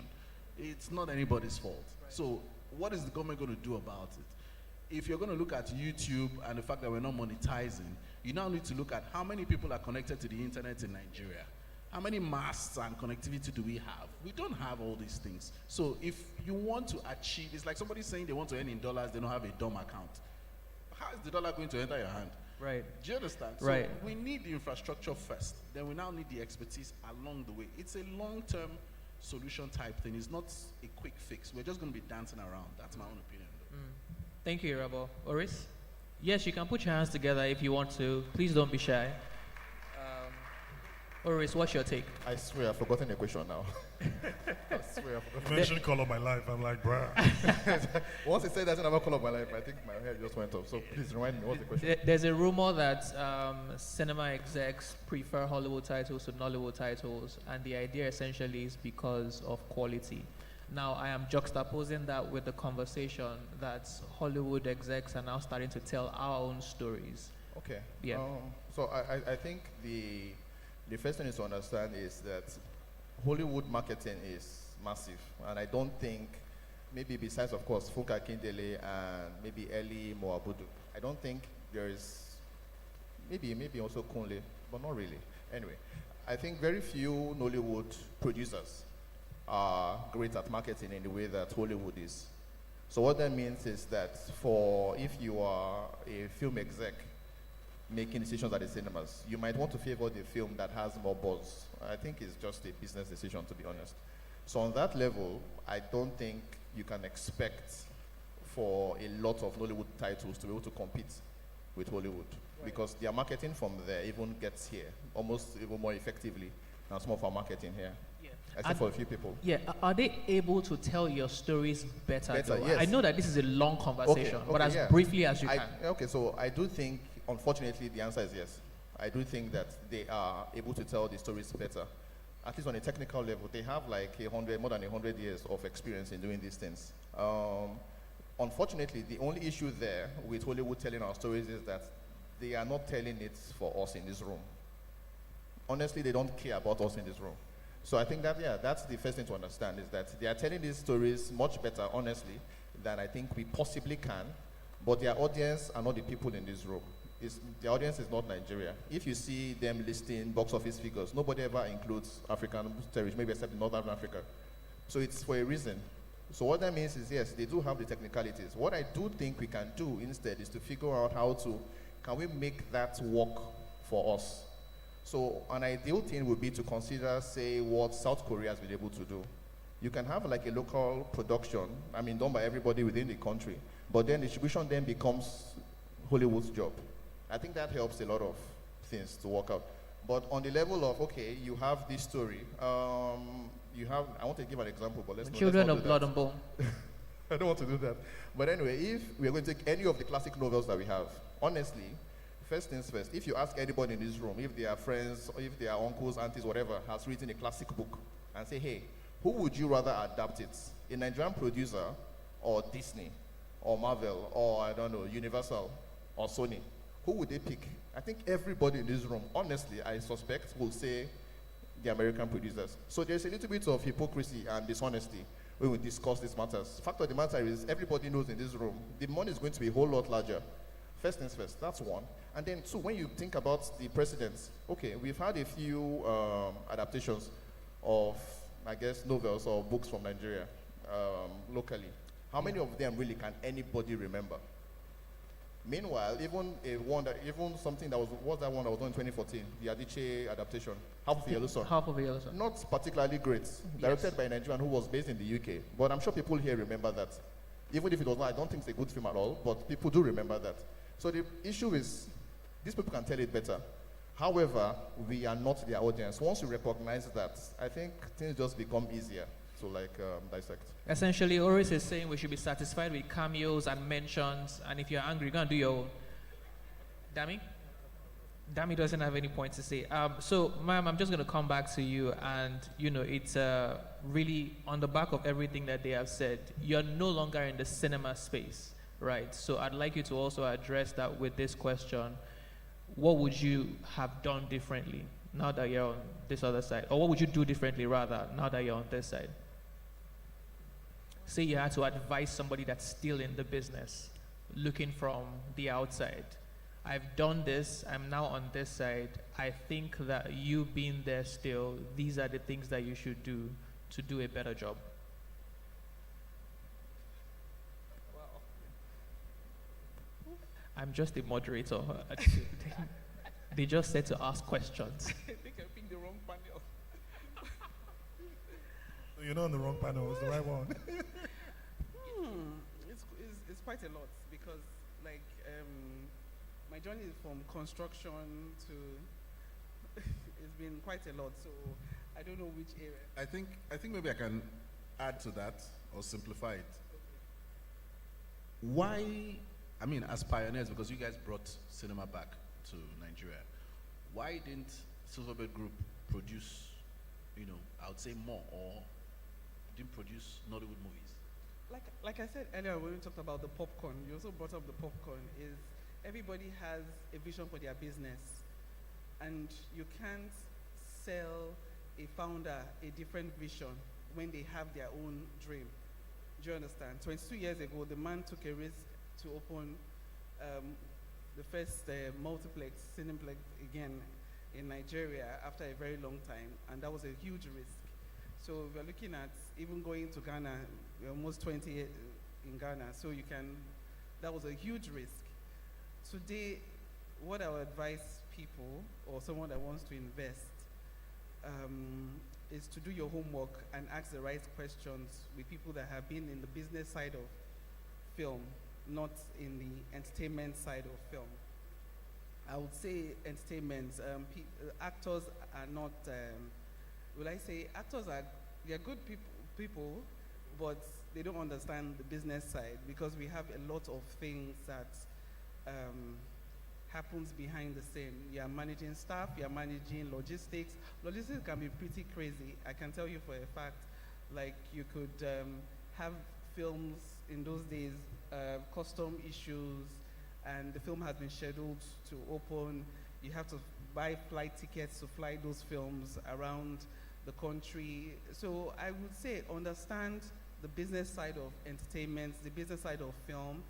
It's not anybody's fault. Right. So what is the government going to do about it? If you're going to look at YouTube and the fact that we're not monetizing, you now need to look at how many people are connected to the internet in Nigeria. How many masts and connectivity do we have? We don't have all these things. So if you want to achieve, it's like somebody saying they want to earn in dollars, they don't have a DOM account. How is the dollar going to enter your hand? Right. Do you understand? Right. So we need the infrastructure first. Then we now need the expertise along the way. It's a long-term solution type thing. It's not a quick fix. We're just going to be dancing around. That's my own opinion. Thank you, Irabo. Oris? Yes, you can put your hands together if you want to. Please don't be shy. Oris, what's your take? I swear I've forgotten the question now. I swear I've forgotten. You mentioned Color My Life. I'm like, bruh. Once he said that's another Color of My Life, I think my head just went off. So please remind me, what's the question? There's a rumor that cinema execs prefer Hollywood titles to Nollywood titles, and the idea essentially is because of quality. Now, I am juxtaposing that with the conversation that Hollywood execs are now starting to tell our own stories. Okay. Yeah. So I think the first thing is to understand is that Hollywood marketing is massive, and I don't think, maybe besides of course Funka Kindele and maybe Eli Moabudu, I don't think there is, maybe also Kunle, but not really. Anyway, I think very few Nollywood producers are great at marketing in the way that Hollywood is. So what that means is that if you are a film exec making decisions at the cinemas, you might want to favor the film that has more buzz. I think it's just a business decision, to be honest. So on that level, I don't think you can expect for a lot of Nollywood titles to be able to compete with Hollywood, because their marketing from there even gets here almost even more effectively than some of our marketing here. Except for a few people. Yeah, are they able to tell your stories better? Yes. I know that this is a long conversation, but as briefly as you can. Okay, so I do think, unfortunately, the answer is yes. I do think that they are able to tell the stories better. At least on a technical level, they have like more than 100 years of experience in doing these things. Unfortunately, the only issue there with Hollywood telling our stories is that they are not telling it for us in this room. Honestly, they don't care about us in this room. So I think that, that's the first thing to understand, is that they are telling these stories much better, honestly, than I think we possibly can, but their audience are not the people in this room. The audience is not Nigeria. If you see them listing box office figures, nobody ever includes African territory, maybe except Northern Africa. So it's for a reason. So what that means is, yes, they do have the technicalities. What I do think we can do instead is to figure out can we make that work for us? So an ideal thing would be to consider, say, what South Korea has been able to do. You can have like a local production, done by everybody within the country, but then distribution then becomes Hollywood's job. I think that helps a lot of things to work out. But on the level of, okay, you have this story, I want to give an example, but let's Children of Blood and Bone. I don't want to do that. But anyway, if we're going to take any of the classic novels that we have, honestly, first things first, if you ask anybody in this room, if they are friends, or if they are uncles, aunties, whatever, has written a classic book, and say, hey, who would you rather adapt it? A Nigerian producer, or Disney, or Marvel, or I don't know, Universal, or Sony? Who would they pick? I think everybody in this room, honestly, I suspect, will say the American producers. So there's a little bit of hypocrisy and dishonesty when we discuss these matters. Fact of the matter is, everybody knows in this room, the money is going to be a whole lot larger. First things first, that's one. And then two, when you think about the precedents, okay, we've had a few adaptations of, I guess, novels or books from Nigeria locally. How many of them really can anybody remember? Meanwhile, even something that was that one that was done in 2014, the Adichie adaptation, Half of a Yellow Sun. Half of a Yellow Sun. Not particularly great, directed by a Nigerian who was based in the UK. But I'm sure people here remember that. Even if it was not, I don't think it's a good film at all, but people do remember that. So the issue is, these people can tell it better. However, we are not their audience. Once you recognize that, I think things just become easier to dissect. Essentially, Oris is saying we should be satisfied with cameos and mentions, and if you're angry, you're going to do your own. Dami? Dami doesn't have any points to say. So, ma'am, I'm just going to come back to you, and, it's really on the back of everything that they have said, you're no longer in the cinema space, right? So I'd like you to also address that with this question. What would you have done differently now that you're on this other side? Or what would you do differently, rather, now that you're on this side? Say you had to advise somebody that's still in the business, looking from the outside. I've done this, I'm now on this side. I think that you being there still, these are the things that you should do to do a better job. I'm just a moderator. They just said to ask questions. I think I picked the wrong panel. You're not on the wrong panel. It's the right one. It's quite a lot because, like, my journey from construction to it's been quite a lot. So I don't know which area. I think maybe I can add to that or simplify it. Why? I mean, as pioneers, because you guys brought cinema back to Nigeria, why didn't Silverbird Group produce, I would say more, or didn't produce Nollywood movies? Like I said earlier when we talked about the popcorn, you also brought up the popcorn, is everybody has a vision for their business, and you can't sell a founder a different vision when they have their own dream. Do you understand? 22 years ago, the man took a risk to open the first multiplex, cineplex again in Nigeria after a very long time, and that was a huge risk. So we're looking at even going to Ghana, we're almost 20 years in Ghana, so that was a huge risk. Today, what I would advise people or someone that wants to invest is to do your homework and ask the right questions with people that have been in the business side of film, not in the entertainment side of film. I would say entertainment, actors are not, they're good people, but they don't understand the business side because we have a lot of things that happens behind the scene. You are managing staff, you are managing logistics. Logistics can be pretty crazy. I can tell you for a fact, like you could have films in those days, custom issues, and the film has been scheduled to open. You have to buy flight tickets to fly those films around the country. So I would say understand the business side of entertainment, the business side of film.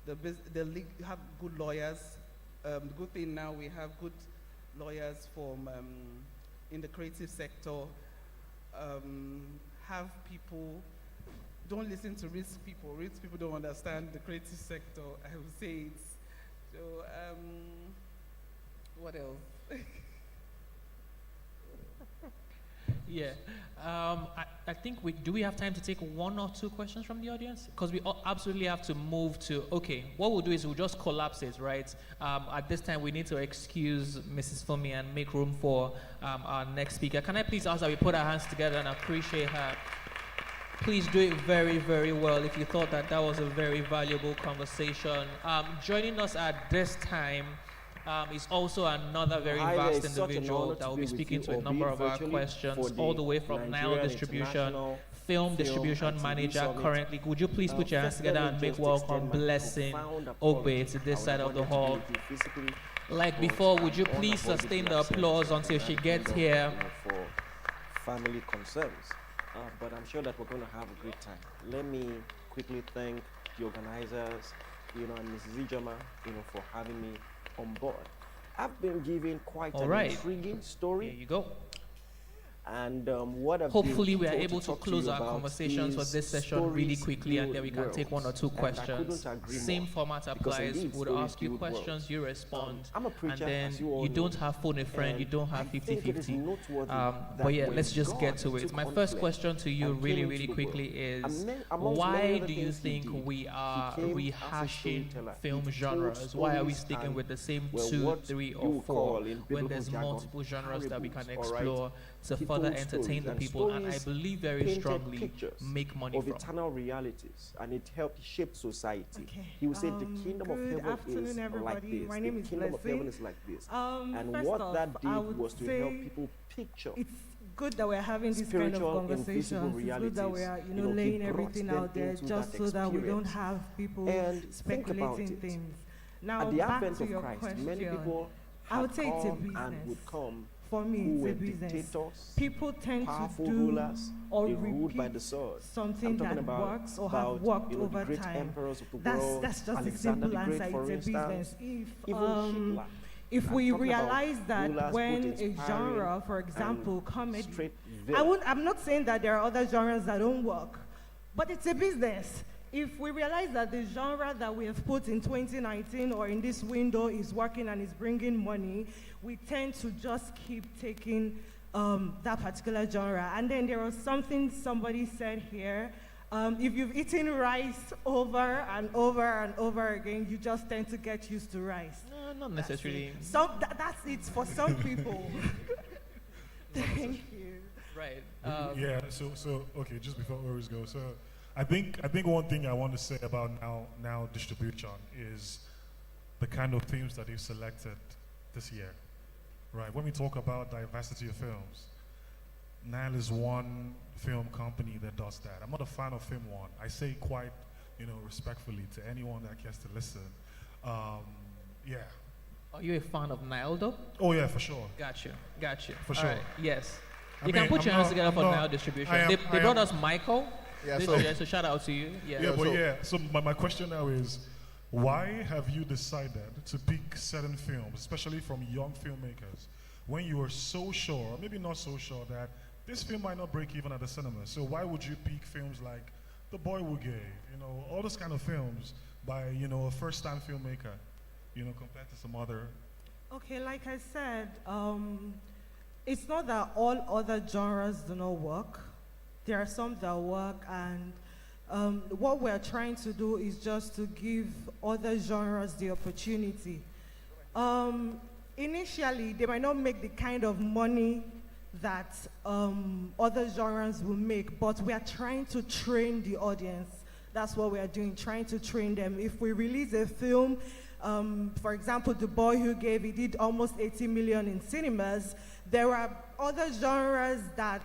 Have good lawyers. The good thing now, we have good lawyers from in the creative sector. Have people, don't listen to risk people. Risk people don't understand the creative sector. I would say it's, so what else? Yeah, I think do we have time to take one or two questions from the audience? Because we absolutely have to move to, okay, what we'll do is we'll just collapse it, right? At this time, we need to excuse Mrs. Fumi and make room for our next speaker. Can I please ask that we put our hands together and appreciate her? Please do it very, very well if you thought that was a very valuable conversation. Joining us at this time is also another very vast individual that will be speaking to a number of our questions, all the way from Nile Distribution, Film Distribution Manager currently. Would you please put your hands together and make welcome Blessing Ogbe to this side of the hall? Like before, would you please sustain the applause until she gets here? For family concerns. But I'm sure that we're going to have a great time. Let me quickly thank the organizers, and Mrs. Ijoma, for having me on board. I've been given quite an intriguing story. Here you go. And what I've hopefully we are able to close our conversations for this session really quickly, and then we can take one or two questions. Same format applies. We'll ask you questions, you respond, and then you don't have phone a friend, you don't have 50-50. But yeah, let's just get to it. My first question to you really, really quickly is, why do you think we are rehashing film genres? Why are we sticking with the same 2, 3, or 4 when there's multiple genres that we can explore to further entertain the people, and I believe very strongly make money of eternal realities, and it helped shape society. Okay. He would say the kingdom of heaven is like this. My name is the kingdom of heaven is like this. And what that did was to help people picture. It's good that we're having this kind of conversations. It's good that we are, laying everything out there just so that we don't have people speculating things. Now, at the back advent to of your Christ, question, many people I would say it's a business. and would come. For me, it's a business. Dictators, people tend powerful to do rulers, or ruled by repeat the sword. something that works or have worked over the great time. Emperors of the world, That's just a Alexander simple the Great, answer. for It's a instance, business. If we realize that when a genre, for example, comedy, I'm not saying that there are other genres that don't work, but it's a business. if we realize that the genre that we have put in 2019 or in this window is working and is bringing money, we tend to just keep taking that particular genre. And then there was something somebody said here. If you've eaten rice over and over and over again, you just tend to get used to rice. No, not necessarily. That's it for some people. Thank you. Right. Yeah. So okay. Just before Oris goes, so I think one thing I want to say about now distribution is the kind of themes that they've selected this year. Right. When we talk about diversity of films, Nile is one film company that does that. I'm not a fan of Film One. I say quite, respectfully to anyone that cares to listen. Yeah. Are you a fan of Nile though? Oh yeah, for sure. Gotcha. For sure. All right, yes. I You can mean, put I'm your hands not- together I'm for not- Nile distribution. I am- They I brought am- us Michael. Yeah, this so- year, so shout out to you. Yeah. So my question now is, why have you decided to pick certain films, especially from young filmmakers, when you were so sure, or maybe not so sure, that this film might not break even at the cinema? So why would you pick films like The Boy Who Gave, all those kind of films by, a first-time filmmaker, compared to some other? Okay, like I said, it's not that all other genres do not work. There are some that work, and what we're trying to do is just to give other genres the opportunity. Initially, they might not make the kind of money that other genres will make, but we are trying to train the audience. That's what we are doing, trying to train them. If we release a film, for example, The Boy Who Gave, it did almost 80 million in cinemas. There are other genres that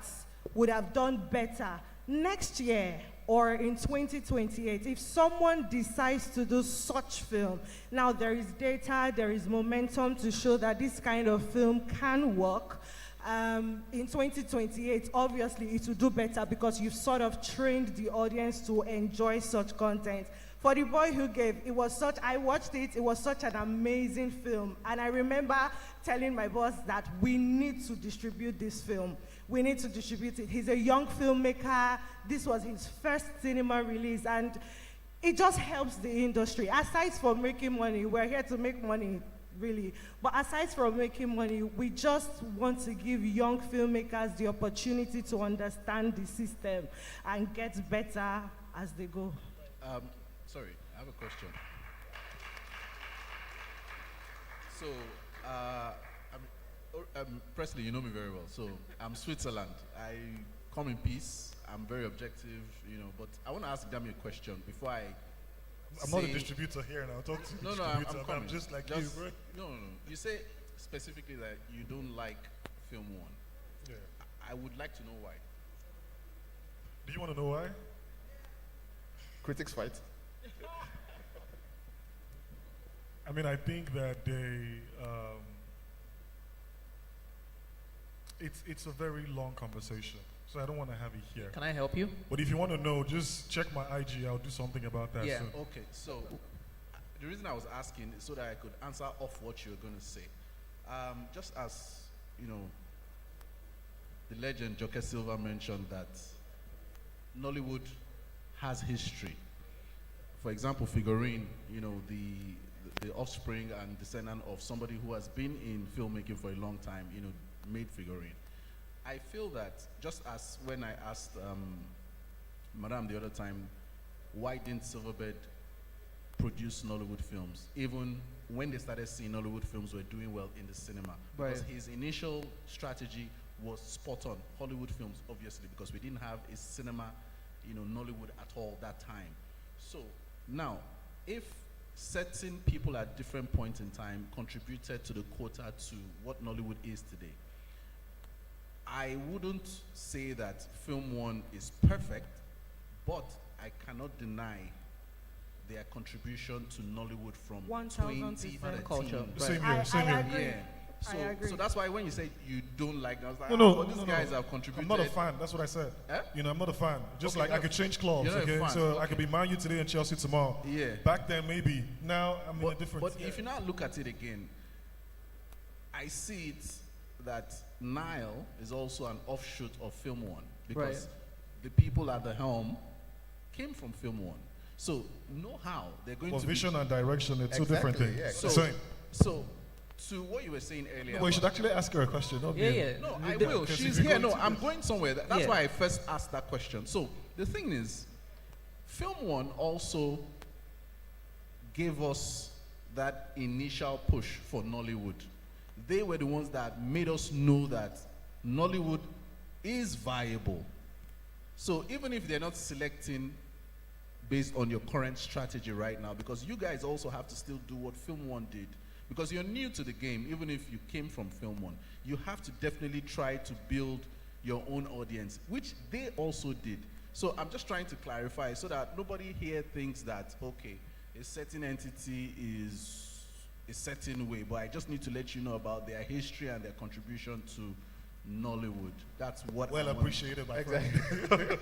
would have done better next year or in 2028. If someone decides to do such film, now there is data, there is momentum to show that this kind of film can work. In 2028, obviously it will do better because you've sort of trained the audience to enjoy such content. For The Boy Who Gave, I watched it was such an amazing film. And I remember telling my boss that we need to distribute this film. We need to distribute it. He's a young filmmaker. This was his first cinema release, and it just helps the industry. Aside from making money, we're here to make money, really. But aside from making money, we just want to give young filmmakers the opportunity to understand the system and get better as they go. Sorry, I have a question. So, Presley, you know me very well. So, I'm Switzerland. I come in peace. I'm very objective, but I want to ask Dami a question before I'm not a distributor here now. Talk to the distributor. I'm coming. I'm just like you, bro. No. You say specifically that you don't like Film One. Yeah. I would like to know why. Do you want to know why? Critics fight. I mean, I think that it's a very long conversation, so I don't want to have it here. Can I help you? But if you want to know, just check my IG. I'll do something about that. Yeah. soon. Okay, so the reason I was asking is so that I could answer off what you were going to say. Just as, the legend Joker Silva mentioned that Nollywood has history. For example, Figurine, the offspring and descendant of somebody who has been in filmmaking for a long time, made Figurine. I feel that just as when I asked Madame the other time, why didn't Silverbird produce Nollywood films, even when they started seeing Nollywood films were doing well in the cinema? Because his initial strategy was spot on. Hollywood films, obviously, because we didn't have a cinema, Nollywood at all that time. So now, if certain people at different points in time contributed to the quota to what Nollywood is today, I wouldn't say that Film One is perfect, but I cannot deny their contribution to Nollywood from 2013. Culture. Same here. I agree. Yeah. I agree. So that's why when you say you don't like, I was like, No, these guys have contributed. I'm not a fan. That's what I said. Eh? I'm not a fan. Just Okay, like I could change clubs, you're not a okay? fan. So I could be Man U today and Chelsea tomorrow. Yeah. Back then, maybe. Now I'm in a different. But if you now look at it again, I see it that Nile is also an offshoot of Film One because the people at the helm came from Film One. So know how they're going Well, to vision be, and direction are two different things. Yeah, Same. So to what you were saying earlier. Well, you should actually ask her a question. Not me. No, I will. Because She's if you here. go No, into I'm this- going somewhere. That's why I first asked that question. So the thing is, Film One also gave us that initial push for Nollywood. They were the ones that made us know that Nollywood is viable. So even if they're not selecting based on your current strategy right now, because you guys also have to still do what Film One did, because you're new to the game, even if you came from Film One, you have to definitely try to build your own audience, which they also did. So I'm just trying to clarify so that nobody here thinks that, okay, a certain entity is a certain way, but I just need to let you know about their history and their contribution to Nollywood. That's what Well I want. appreciated, my friend.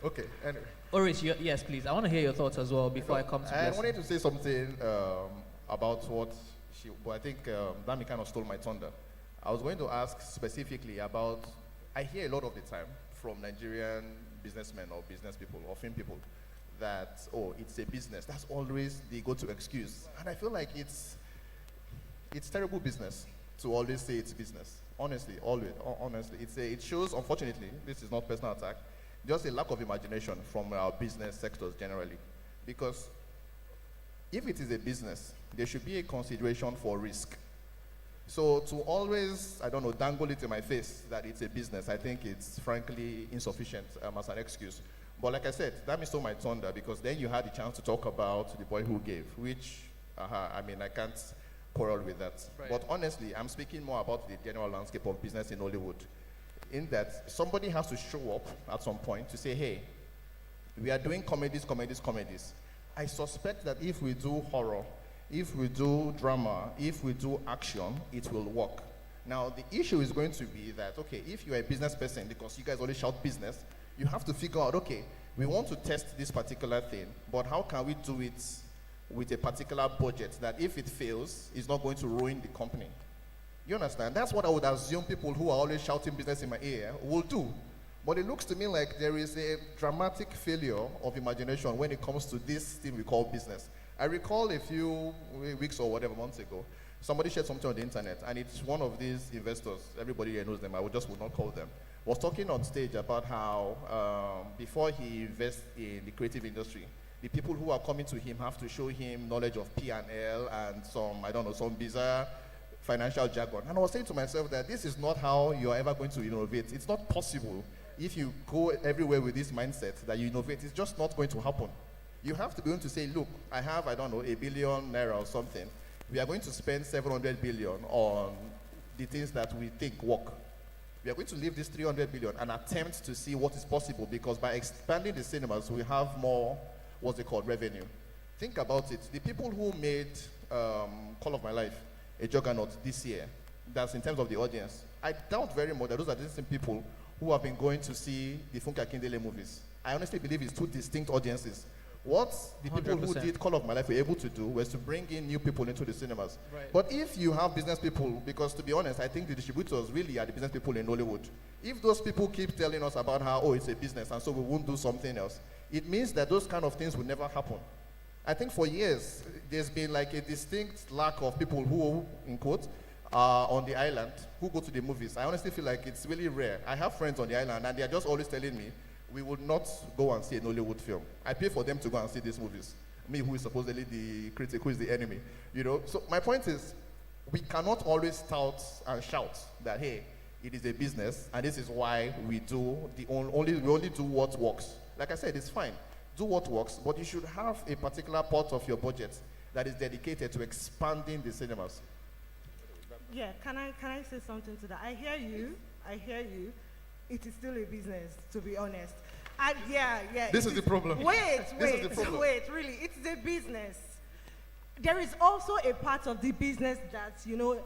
Okay, anyway. Oris, yes, please. I want to hear your thoughts as well before I come to I Blessing. wanted to say something about what but I think Dami kind of stole my thunder. I was going to ask specifically about, I hear a lot of the time from Nigerian businessmen or business people or film people that, oh, it's a business. That's always the go-to excuse. And I feel like it's terrible business to always say it's business. Honestly, always, honestly. It shows, unfortunately, this is not personal attack, just a lack of imagination from our business sectors generally. Because if it is a business, there should be a consideration for risk. So to always, I don't know, dangle it in my face that it's a business, I think it's frankly insufficient as an excuse. But like I said, that stole my thunder because then you had the chance to talk about The Boy Who Gave, which, I mean, I can't quarrel with that. Right. But honestly, I'm speaking more about the general landscape of business in Hollywood. In that somebody has to show up at some point to say, hey, we are doing comedies. I suspect that if we do horror, if we do drama, if we do action, it will work. Now, the issue is going to be that, okay, if you're a business person, because you guys always shout business, you have to figure out, okay, we want to test this particular thing, but how can we do it with a particular budget that if it fails, it's not going to ruin the company? You understand? That's what I would assume people who are always shouting business in my ear will do. But it looks to me like there is a dramatic failure of imagination when it comes to this thing we call business. I recall a few weeks or whatever months ago, somebody shared something on the internet, and it's one of these investors, everybody here knows them, I would not call them, was talking on stage about how before he invests in the creative industry, the people who are coming to him have to show him knowledge of P&L and some bizarre financial jargon. And I was saying to myself that this is not how you're ever going to innovate. It's not possible if you go everywhere with this mindset that you innovate. It's just not going to happen. You have to be able to say, look, I have, $1 billion or something. We are going to spend 700 billion on the things that we think work. We are going to leave this 300 billion and attempt to see what is possible, because by expanding the cinemas, we have more, revenue. Think about it. The people who made Call of My Life a juggernaut this year, that's in terms of the audience, I doubt very much that those are the same people who have been going to see the Funke Akindele movies. I honestly believe it's two distinct audiences. What the people 100%. who did Call of My Life were able to do was to bring in new people into the cinemas. Right. But if you have business people, because to be honest, I think the distributors really are the business people in Hollywood. If those people keep telling us about how, oh, it's a business and so we won't do something else, it means that those kind of things will never happen. I think for years, there's been like a distinct lack of people who, in quotes, are on the island, who go to the movies. I honestly feel like it's really rare. I have friends on the island and they are just always telling me, we would not go and see an Hollywood film. I pay for them to go and see these movies. Me, who is supposedly the critic, who is the enemy, So my point is, we cannot always tout and shout that, hey, it is a business, and this is why we only do what works. Like I said, it's fine. Do what works, but you should have a particular part of your budget that is dedicated to expanding the cinemas. Yeah, can I say something to that? I hear you. It is still a business, to be honest. And yeah. This is the problem. Wait, really, it's a business. There is also a part of the business that,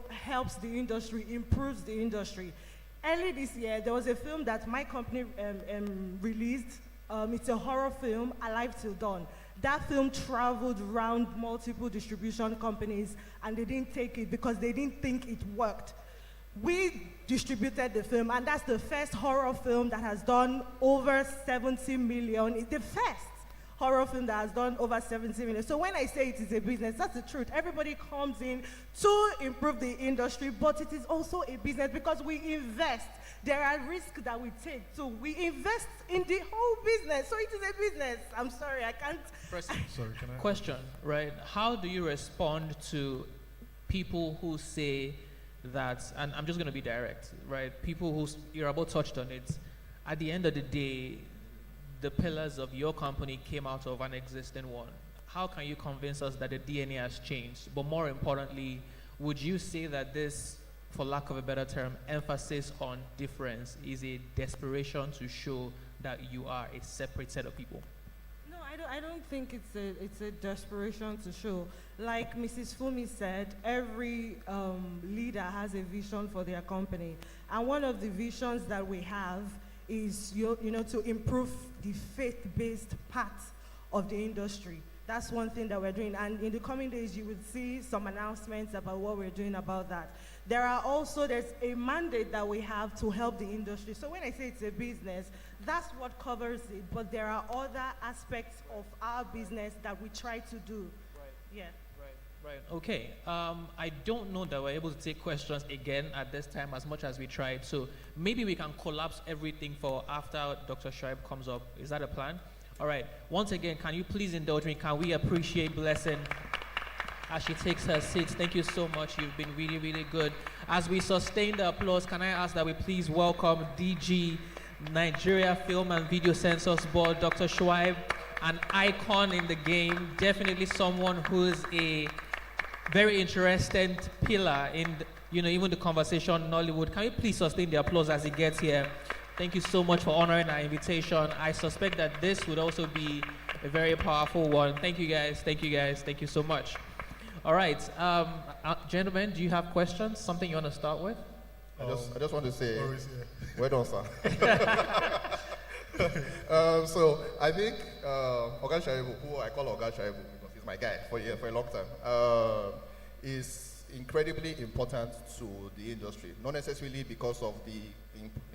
helps the industry, improves the industry. Early this year, there was a film that my company released. It's a horror film, Alive Till Dawn. That film traveled around multiple distribution companies, and they didn't take it because they didn't think it worked. We distributed the film, and that's the first horror film that has done over 70 million. It's the first horror film that has done over 70 million. So when I say it is a business, that's the truth. Everybody comes in to improve the industry, but it is also a business because we invest. There are risks that we take. So we invest in the whole business. So it is a business. I'm sorry, I can't. Sorry, can I? Question, right? How do you respond to people who say that, and I'm just going to be direct, right? People who, you're about touched on it, at the end of the day, the pillars of your company came out of an existing one. How can you convince us that the DNA has changed? But more importantly, would you say that this, for lack of a better term, emphasis on difference is a desperation to show that you are a separate set of people? No, I don't think it's a desperation to show. Like Mrs. Fumi said, every leader has a vision for their company. And one of the visions that we have is to improve the faith-based part of the industry. That's one thing that we're doing. And in the coming days, you would see some announcements about what we're doing about that. There's a mandate that we have to help the industry. So when I say it's a business, that's what covers it. But there are other aspects of our business that we try to do. Right. Yeah. Right. Okay. I don't know that we're able to take questions again at this time as much as we tried. So maybe we can collapse everything for after Dr. Shoaib comes up. Is that a plan? All right. Once again, can you please indulge me? Can we appreciate Blessing as she takes her seat? Thank you so much. You've been really, really good. As we sustain the applause, can I ask that we please welcome DG Nigeria Film and Video Censors Board, Dr. Shoaib, an icon in the game, definitely someone who's a very interesting pillar in, even the conversation in Nollywood. Can you please sustain the applause as he gets here? Thank you so much for honoring our invitation. I suspect that this would also be a very powerful one. Thank you guys. Thank you guys. Thank you so much. All right, gentlemen, do you have questions? Something you want to start with? I just want to say, well done, sir. So I think Oga Shaibu, who I call Oga Shaibu because he's my guy for a long time, is incredibly important to the industry. Not necessarily because of the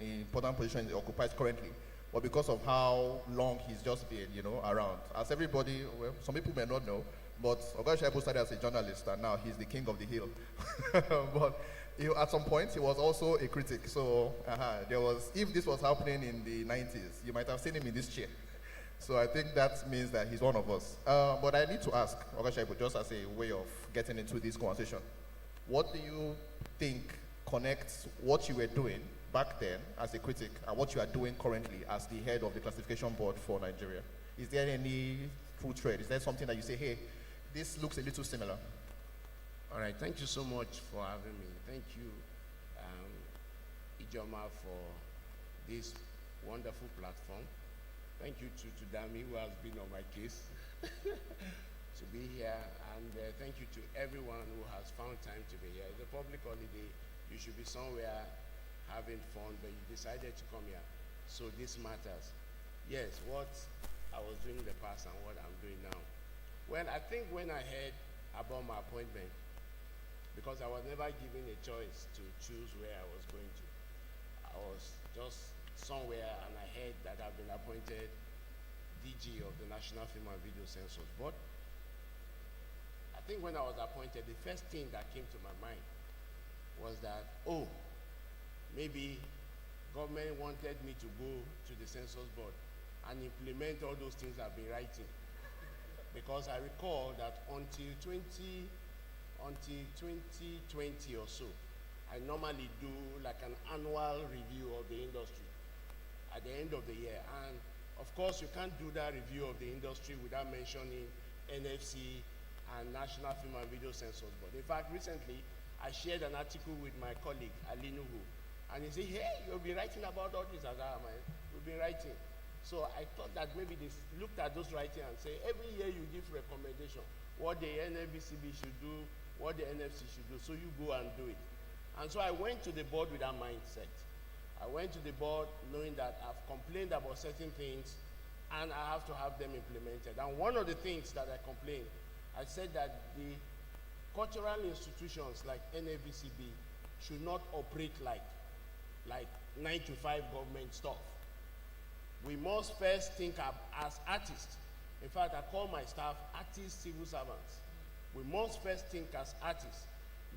important position he occupies currently, but because of how long he's just been, around. As everybody, well, some people may not know, but Oga Shaibu started as a journalist, and now he's the king of the hill. But at some point, he was also a critic. So if this was happening in the 90s, you might have seen him in this chair. So I think that means that he's one of us. But I need to ask Oga Shaibu, just as a way of getting into this conversation, what do you think connects what you were doing back then as a critic and what you are doing currently as the head of the classification board for Nigeria? Is there any full thread? Is there something that you say, hey, this looks a little similar? All right, thank you so much for having me. Thank you, Ijoma, for this wonderful platform. Thank you to Dami, who has been on my case to be here. And thank you to everyone who has found time to be here. It's a public holiday. You should be somewhere having fun, but you decided to come here. So this matters. Yes, what I was doing in the past and what I'm doing now. Well, I think when I heard about my appointment, because I was never given a choice to choose where I was going to. I was just somewhere and I heard that I've been appointed DG of the National Film and Video Censors Board. I think when I was appointed, the first thing that came to my mind was that, maybe government wanted me to go to the Censors Board and implement all those things I've been writing. Because I recall that until 2020 or so, I normally do like an annual review of the industry at the end of the year. And of course, you can't do that review of the industry without mentioning NFC and National Film and Video Censors Board. In fact, recently, I shared an article with my colleague, Ali Nuhu, and he said, hey, you'll be writing about all this. I said, we've been writing. So I thought that maybe they looked at those writings and say, every year you give recommendation, what the NFBCB should do, what the NFC should do, so you go and do it. And so I went to the board with that mindset. I went to the board knowing that I've complained about certain things and I have to have them implemented. And one of the things that I complained, I said that the cultural institutions like NFBCB should not operate like 9-to-5 government stuff. We must first think as artists In fact, I call my staff artist civil servants. We must first think as artists,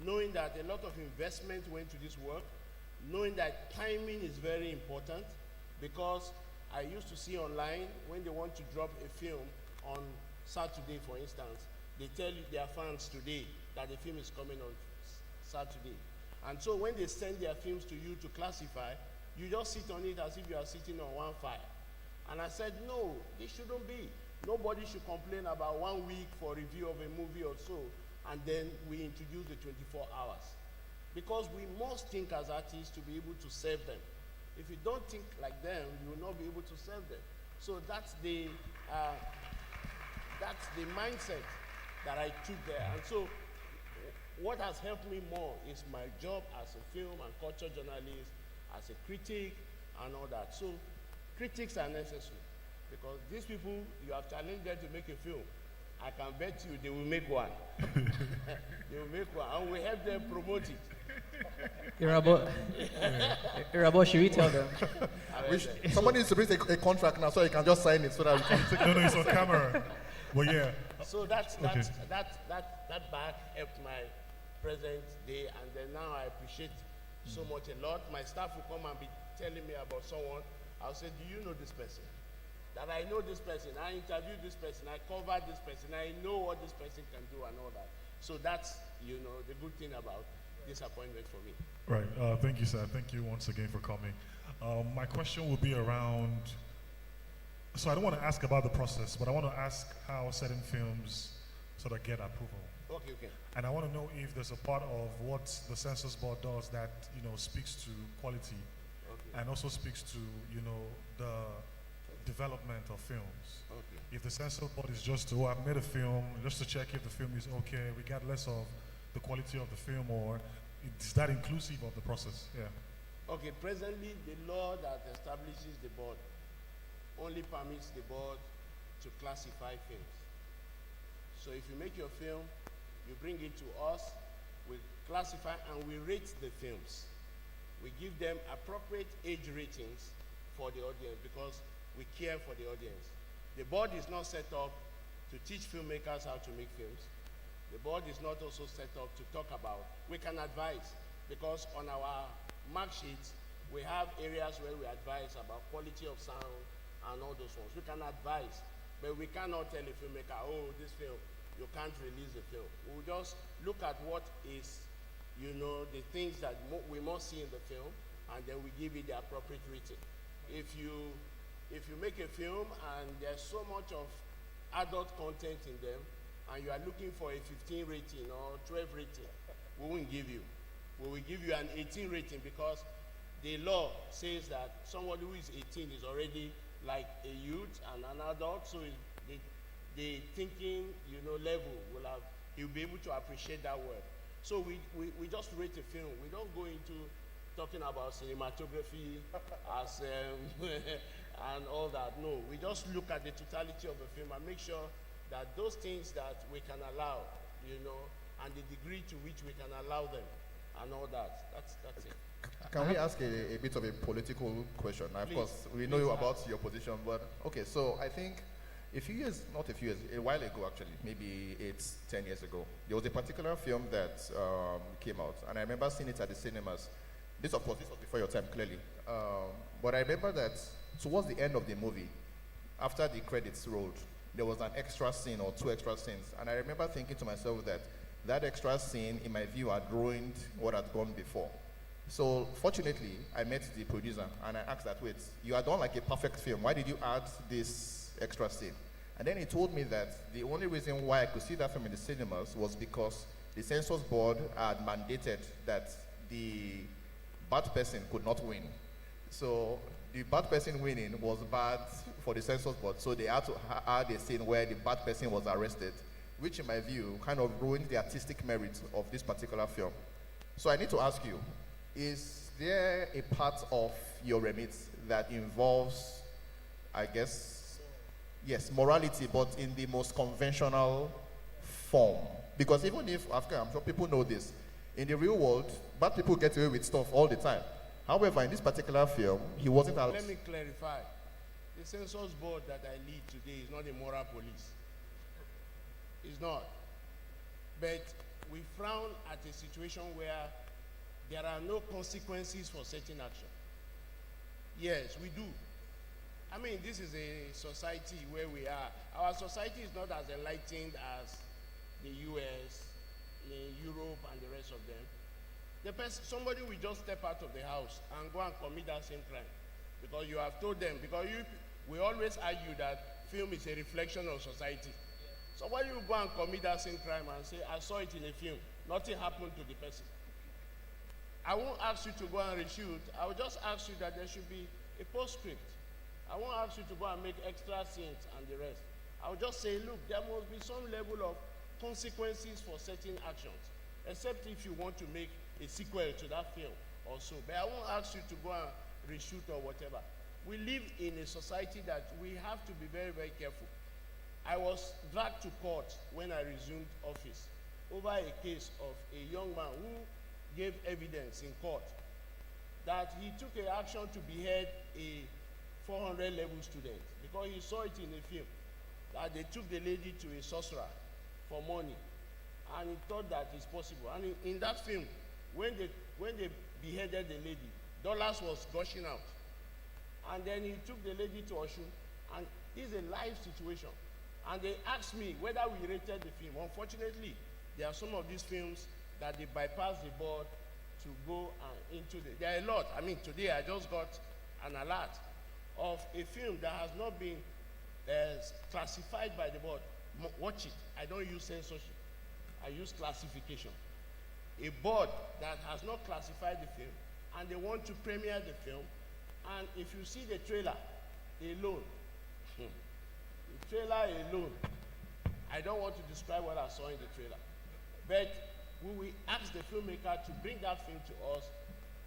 knowing that a lot of investment went to this work, knowing that timing is very important, because I used to see online when they want to drop a film on Saturday, for instance, they tell their fans today that the film is coming on Saturday. And so when they send their films to you to classify, you just sit on it as if you are sitting on one file. And I said, no, this shouldn't be. Nobody should complain about 1 week for review of a movie or so, and then we introduce the 24 hours. Because we must think as artists to be able to serve them. If you don't think like them, you will not be able to serve them. So that's the mindset that I took there. And so what has helped me more is my job as a film and culture journalist, as a critic, and all that. So critics are necessary, because these people, you have challenged them to make a film. I can bet you they will make one. They will make one, and we help them promote it. Irabo, should we tell them? Somebody needs to bring a contract now so you can just sign it so that we can take it. No, it's on camera. Well, yeah. So that back helped my present day, and then now I appreciate so much a lot. My staff will come and be telling me about someone. I'll say, do you know this person? That I know this person, I interviewed this person, I covered this person, I know what this person can do and all that. So that's, the good thing about this appointment for me. Right, thank you, sir. Thank you once again for coming. My question will be around, so I don't want to ask about the process, but I want to ask how certain films sort of get approval. Okay. And I want to know if there's a part of what the Census Board does that, speaks to quality, and also speaks to, the development of films. Okay. If the Census Board is just to, I've made a film, just to check if the film is okay, regardless of the quality of the film, or is that inclusive of the process? Yeah. Okay, presently the law that establishes the board only permits the board to classify films. So if you make your film, you bring it to us, we classify and we rate the films. We give them appropriate age ratings for the audience, because we care for the audience. The board is not set up to teach filmmakers how to make films. The board is not also set up to talk about. We can advise, because on our mark sheets, we have areas where we advise about quality of sound and all those ones. We can advise, but we cannot tell a filmmaker, oh, this film, you can't release the film. We'll just look at what is, the things that we must see in the film, and then we give it the appropriate rating. If you make a film and there's so much of adult content in them, and you are looking for a 15 rating or 12 rating, we won't give you. We will give you an 18 rating, because the law says that somebody who is 18 is already like a youth and an adult, so the thinking, level he'll be able to appreciate that work. So we just rate a film. We don't go into talking about cinematography as and all that. No, we just look at the totality of the film and make sure that those things that we can allow, and the degree to which we can allow them, and all that. That's it. Can we ask a bit of a political question? Now, of course, we know about your position, but okay, so I think a while ago actually, maybe 10 years ago, there was a particular film that came out, and I remember seeing it at the cinemas. This was before your time, clearly. But I remember that towards the end of the movie, after the credits rolled, there was an extra scene or two extra scenes. And I remember thinking to myself that extra scene, in my view, had ruined what had gone before. So fortunately, I met the producer and I asked that, wait, you had done like a perfect film. Why did you add this extra scene? And then he told me that the only reason why I could see that film in the cinemas was because the Census Board had mandated that the bad person could not win. So the bad person winning was bad for the Census Board, so they had to add a scene where the bad person was arrested, which in my view kind of ruined the artistic merit of this particular film. So I need to ask you, is there a part of your remit that involves, I guess, yes, morality, but in the most conventional form? Because even if, I'm sure people know this, in the real world, bad people get away with stuff all the time. However, in this particular film, he wasn't allowed. Let me clarify. the census board that I lead today is not a moral police. It's not. But we frown at a situation where there are no consequences for certain action. Yes, we do. I mean, this is a society where we are. Our society is not as enlightened as the US, in Europe, and the rest of them. Somebody will just step out of the house and go and commit that same crime because you have told them. Because we always argue that film is a reflection of society. Somebody will go and commit that same crime and say, I saw it in a film. Nothing happened to the person. I won't ask you to go and reshoot. I will just ask you that there should be a postscript. I won't ask you to go and make extra scenes and the rest. I will just say, look, there must be some level of consequences for certain actions, except if you want to make a sequel to that film or so. But I won't ask you to go and reshoot or whatever. We live in a society that we have to be very, very careful. I was dragged to court when I resumed office over a case of a young man who gave evidence in court that he took an action to behead a 400 level student because he saw it in a film that they took the lady to a sorcerer for money, and he thought that it's possible. And in that film, when they beheaded the lady, dollars was gushing out, and then he took the lady to Oshun, and this is a live situation. And they asked me whether we rated the film. Unfortunately, there are some of these films that they bypass the board to go into there are a lot. I mean, today I just got an alert of a film that has not been classified by the board. Watch it. I don't use censorship. I use classification. A board that has not classified the film, and they want to premiere the film, and if you see the trailer alone, the trailer alone, I don't want to describe what I saw in the trailer, but we will ask the filmmaker to bring that film to us.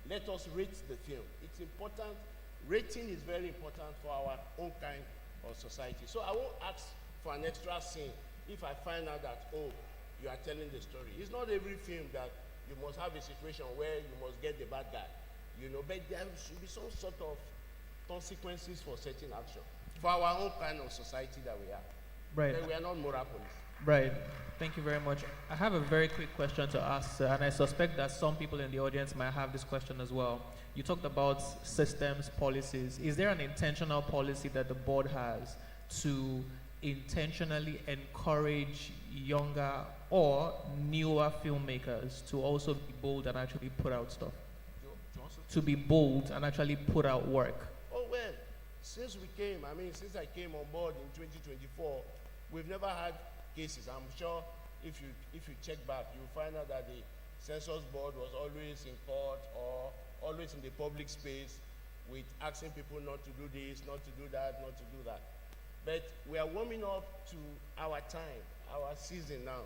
Let us rate the film. It's important. Rating is very important for our own kind of society. So I won't ask for an extra scene if I find out that, oh, you are telling the story. It's not every film that you must have a situation where you must get the bad guy, but there should be some sort of consequences for certain action for our own kind of society that we are. Right. But we are not moral police. Right. Thank you very much. I have a very quick question to ask, and I suspect that some people in the audience might have this question as well. You talked about systems, policies. Is there an intentional policy that the board has to intentionally encourage younger or newer filmmakers to also be bold and actually put out stuff? To be bold and actually put out work? Oh, well, since I came on board in 2024, we've never had cases. I'm sure if you check back, you'll find out that the census board was always in court or always in the public space with asking people not to do this, not to do that, not to do that. But we are warming up to our time, our season now.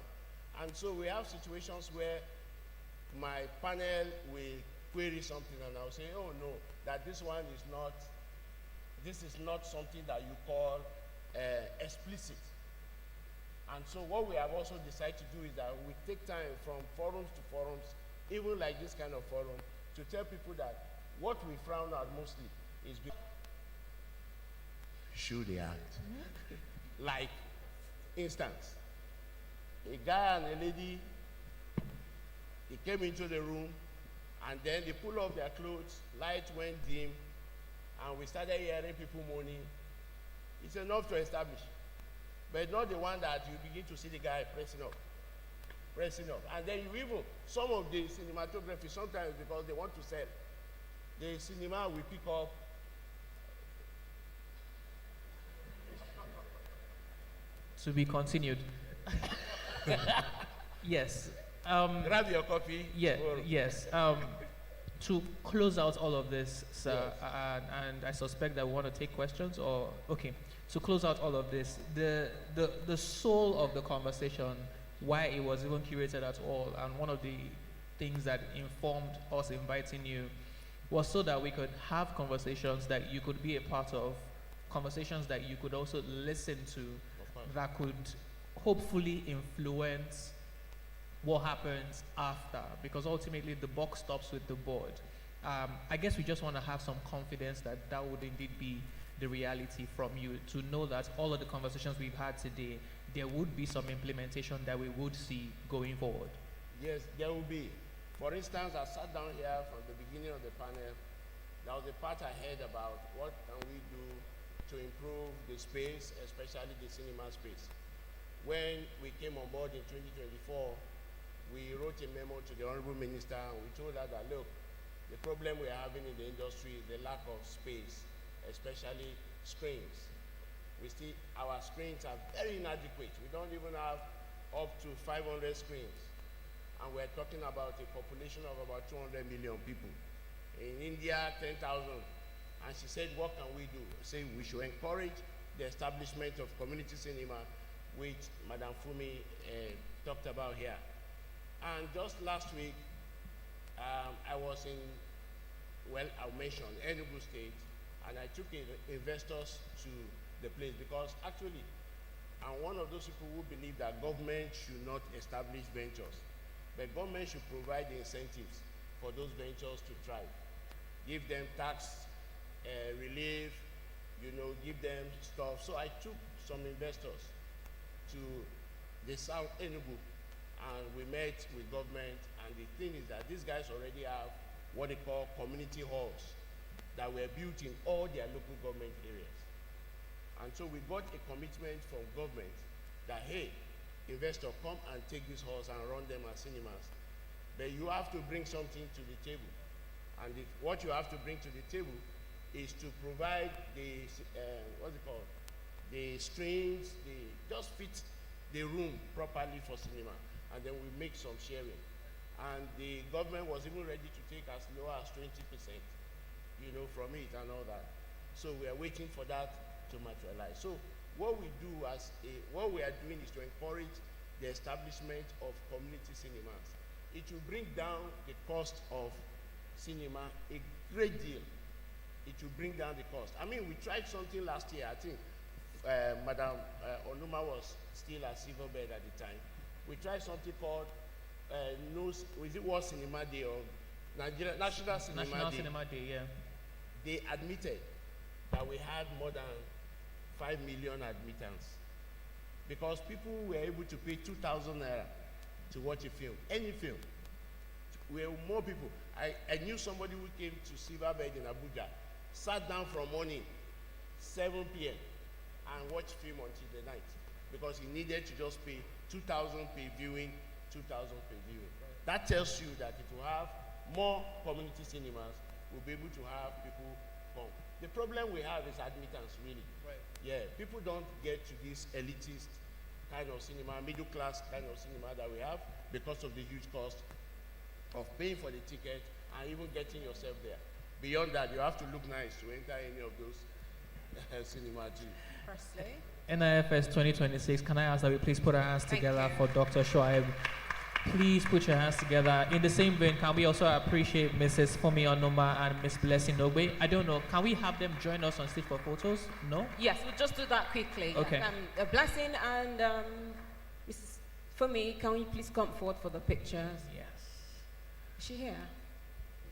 And so we have situations where my panel will query something and I'll say, oh no, that this is not something that you call explicit. And so what we have also decided to do is that we take time from forums to forums, even like this kind of forum, to tell people that what we frown at mostly is should they act. Like, instance, a guy and a lady, they came into the room, and then they pull off their clothes, light went dim, and we started hearing people moaning. It's enough to establish. But not the one that you begin to see the guy pressing up. And then you even, some of the cinematography, sometimes because they want to sell, the cinema will pick up. To be continued. Yes. Grab your copy. Yeah, yes. To close out all of this, sir, yes. And I suspect that we want to take questions, or okay. To close out all of this, the soul of the conversation, why it was even curated at all, and one of the things that informed us inviting you was so that we could have conversations that you could be a part of, conversations that you could also listen to, that could hopefully influence what happens after, because ultimately the buck stops with the board. I guess we just want to have some confidence that that would indeed be the reality from you, to know that all of the conversations we've had today, there would be some implementation that we would see going forward? Yes, there will be. For instance, I sat down here from the beginning of the panel. There was a part I heard about what can we do to improve the space, especially the cinema space. When we came on board in 2024, we wrote a memo to the Honorable Minister and we told her that, look, the problem we are having in the industry is the lack of space, especially screens. Our screens are very inadequate. We don't even have up to 500 screens. And we're talking about a population of about 200 million people. In India, 10,000. And she said, what can we do? I said, we should encourage the establishment of community cinema, which Madam Fumi talked about here. And just last week, I was in, well, I'll mention Enugu State, and I took investors to the place because actually, I'm one of those people who believe that government should not establish ventures, but government should provide the incentives for those ventures to thrive. Give them tax relief, give them stuff. So I took some investors to the South Enugu, and we met with government, and the thing is that these guys already have what they call community halls that were built in all their local government areas. And so we got a commitment from government that, hey, investor, come and take these halls and run them as cinemas. But you have to bring something to the table. And what you have to bring to the table is to provide the, the screens, just fit the room properly for cinema. And then we make some sharing. And the government was even ready to take as low as 20%, from it and all that. So we are waiting for that to materialize. So what we are doing is to encourage the establishment of community cinemas. It will bring down the cost of cinema a great deal. It will bring down the cost. I mean, we tried something last year. I think Madam Onuma was still a civil bed at the time. We tried something called World Cinema Day or National Cinema Day. Yeah. They admitted that we had more than 5 million admittance because people were able to pay 2,000 naira to watch a film, any film. We were more people. I knew somebody who came to Silverbed in Abuja, sat down from morning, 7 p.m. and watched film until the night because he needed to just pay 2,000 per viewing, 2,000 per viewing. That tells you that if you have more community cinemas, we'll be able to have people come. The problem we have is admittance, really. Right. Yeah, people don't get to this elitist kind of cinema, middle class kind of cinema that we have because of the huge cost of paying for the ticket and even getting yourself there. Beyond that, you have to look nice to enter any of those cinema too. Firstly, NIFS 2026, can I ask that we please put our hands together for Dr. Shoaib? Please put your hands together. In the same vein, can we also appreciate Mrs. Fumi Onuma and Miss Blessing Ogbe? I don't know, can we have them join us on stage for photos? No? Yes, we'll just do that quickly. Okay. Blessing and Mrs. Fumi, can we please come forward for the pictures? Yes. Is she here?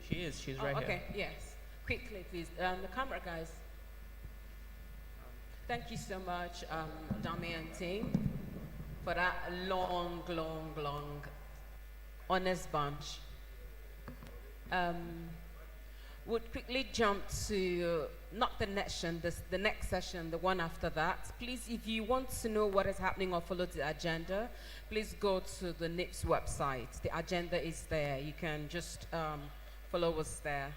She is, she's right here. Okay, yes. Quickly, please. The camera guys. Thank you so much, Dami and team, for that long, honest bunch. We'll quickly jump to not the next session, the next session, the one after that. Please, if you want to know what is happening or follow the agenda, please go to the NIFS website. The agenda is there. You can just follow us there.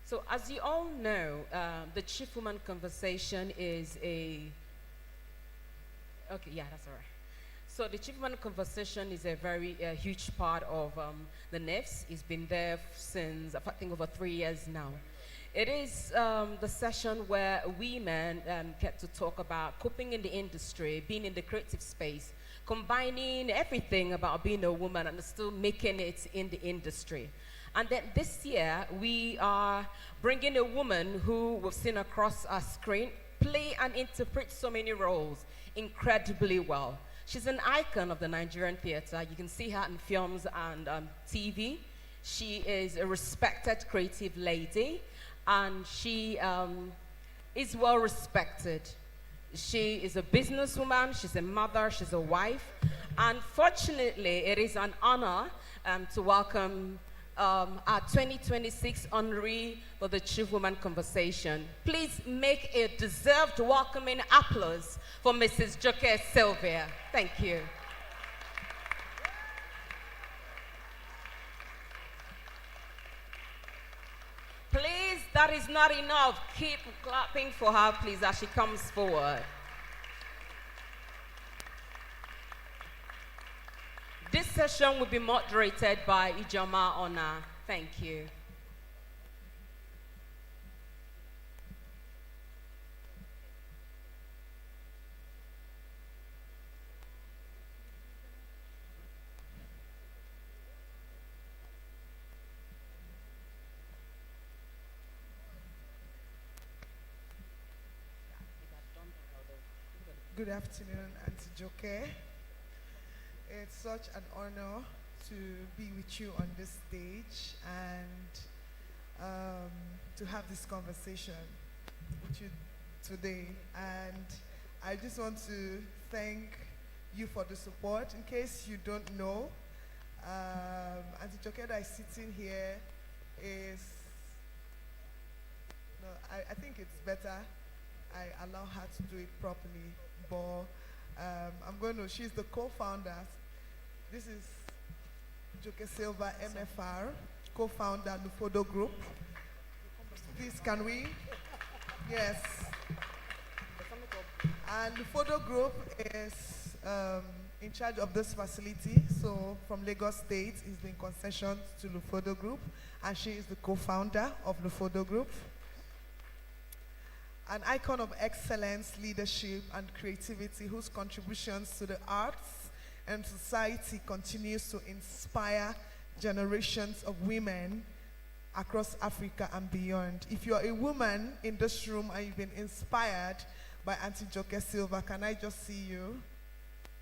So as you all know, the Chief Woman Conversation is okay, yeah, that's all right. So the Chief Woman Conversation is a very huge part of the NIFS. It's been there since, I think, over 3 years now. It is the session where women get to talk about coping in the industry, being in the creative space, combining everything about being a woman and still making it in the industry. And then this year, we are bringing a woman who we've seen across our screen play and interpret so many roles incredibly well. She's an icon of the Nigerian theater. You can see her in films and TV. She is a respected creative lady, and she is well respected. She is a businesswoman, she's a mother, she's a wife. Unfortunately, it is an honor to welcome our 2026 honoree for the Chief Woman Conversation. Please make a deserved welcoming applause for Mrs. Joke Sylvia. Thank you. Please, that is not enough. Keep clapping for her, please, as she comes forward. This session will be moderated by Ijoma Ona. Thank you. Good afternoon, Auntie Joke. It's such an honor to be with you on this stage and to have this conversation with you today. And I just want to thank you for the support. In case you don't know, Auntie Joke that is sitting here is, no, I think it's better I allow her to do it properly. But she's the co-founder. This is Joke Silva, MFR, co-founder, Lufodo Group. Please, can we? Yes. And Lufodo Group is in charge of this facility. So from Lagos State, it's been concessioned to Lufodo Group, and she is the co-founder of Lufodo Group. An icon of excellence, leadership, and creativity, whose contributions to the arts and society continues to inspire generations of women across Africa and beyond. If you're a woman in this room and you've been inspired by Auntie Joke Silva, can I just see you?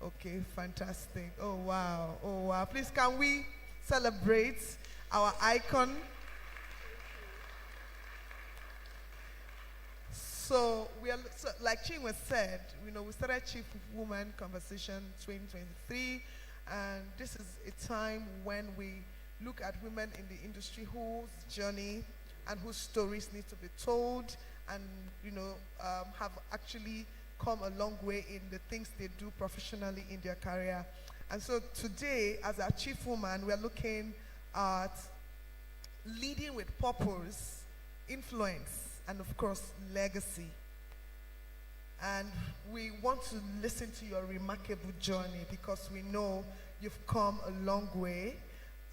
Okay, fantastic. Oh, wow. Oh, wow. Please, can we celebrate our icon? So like Chinwe said, we started Chief Woman Conversation 2023, and this is a time when we look at women in the industry whose journey and whose stories need to be told, and have actually come a long way in the things they do professionally in their career. And so today, as our Chief Woman, we are looking at leading with purpose, influence, and of course, legacy. And we want to listen to your remarkable journey because we know you've come a long way.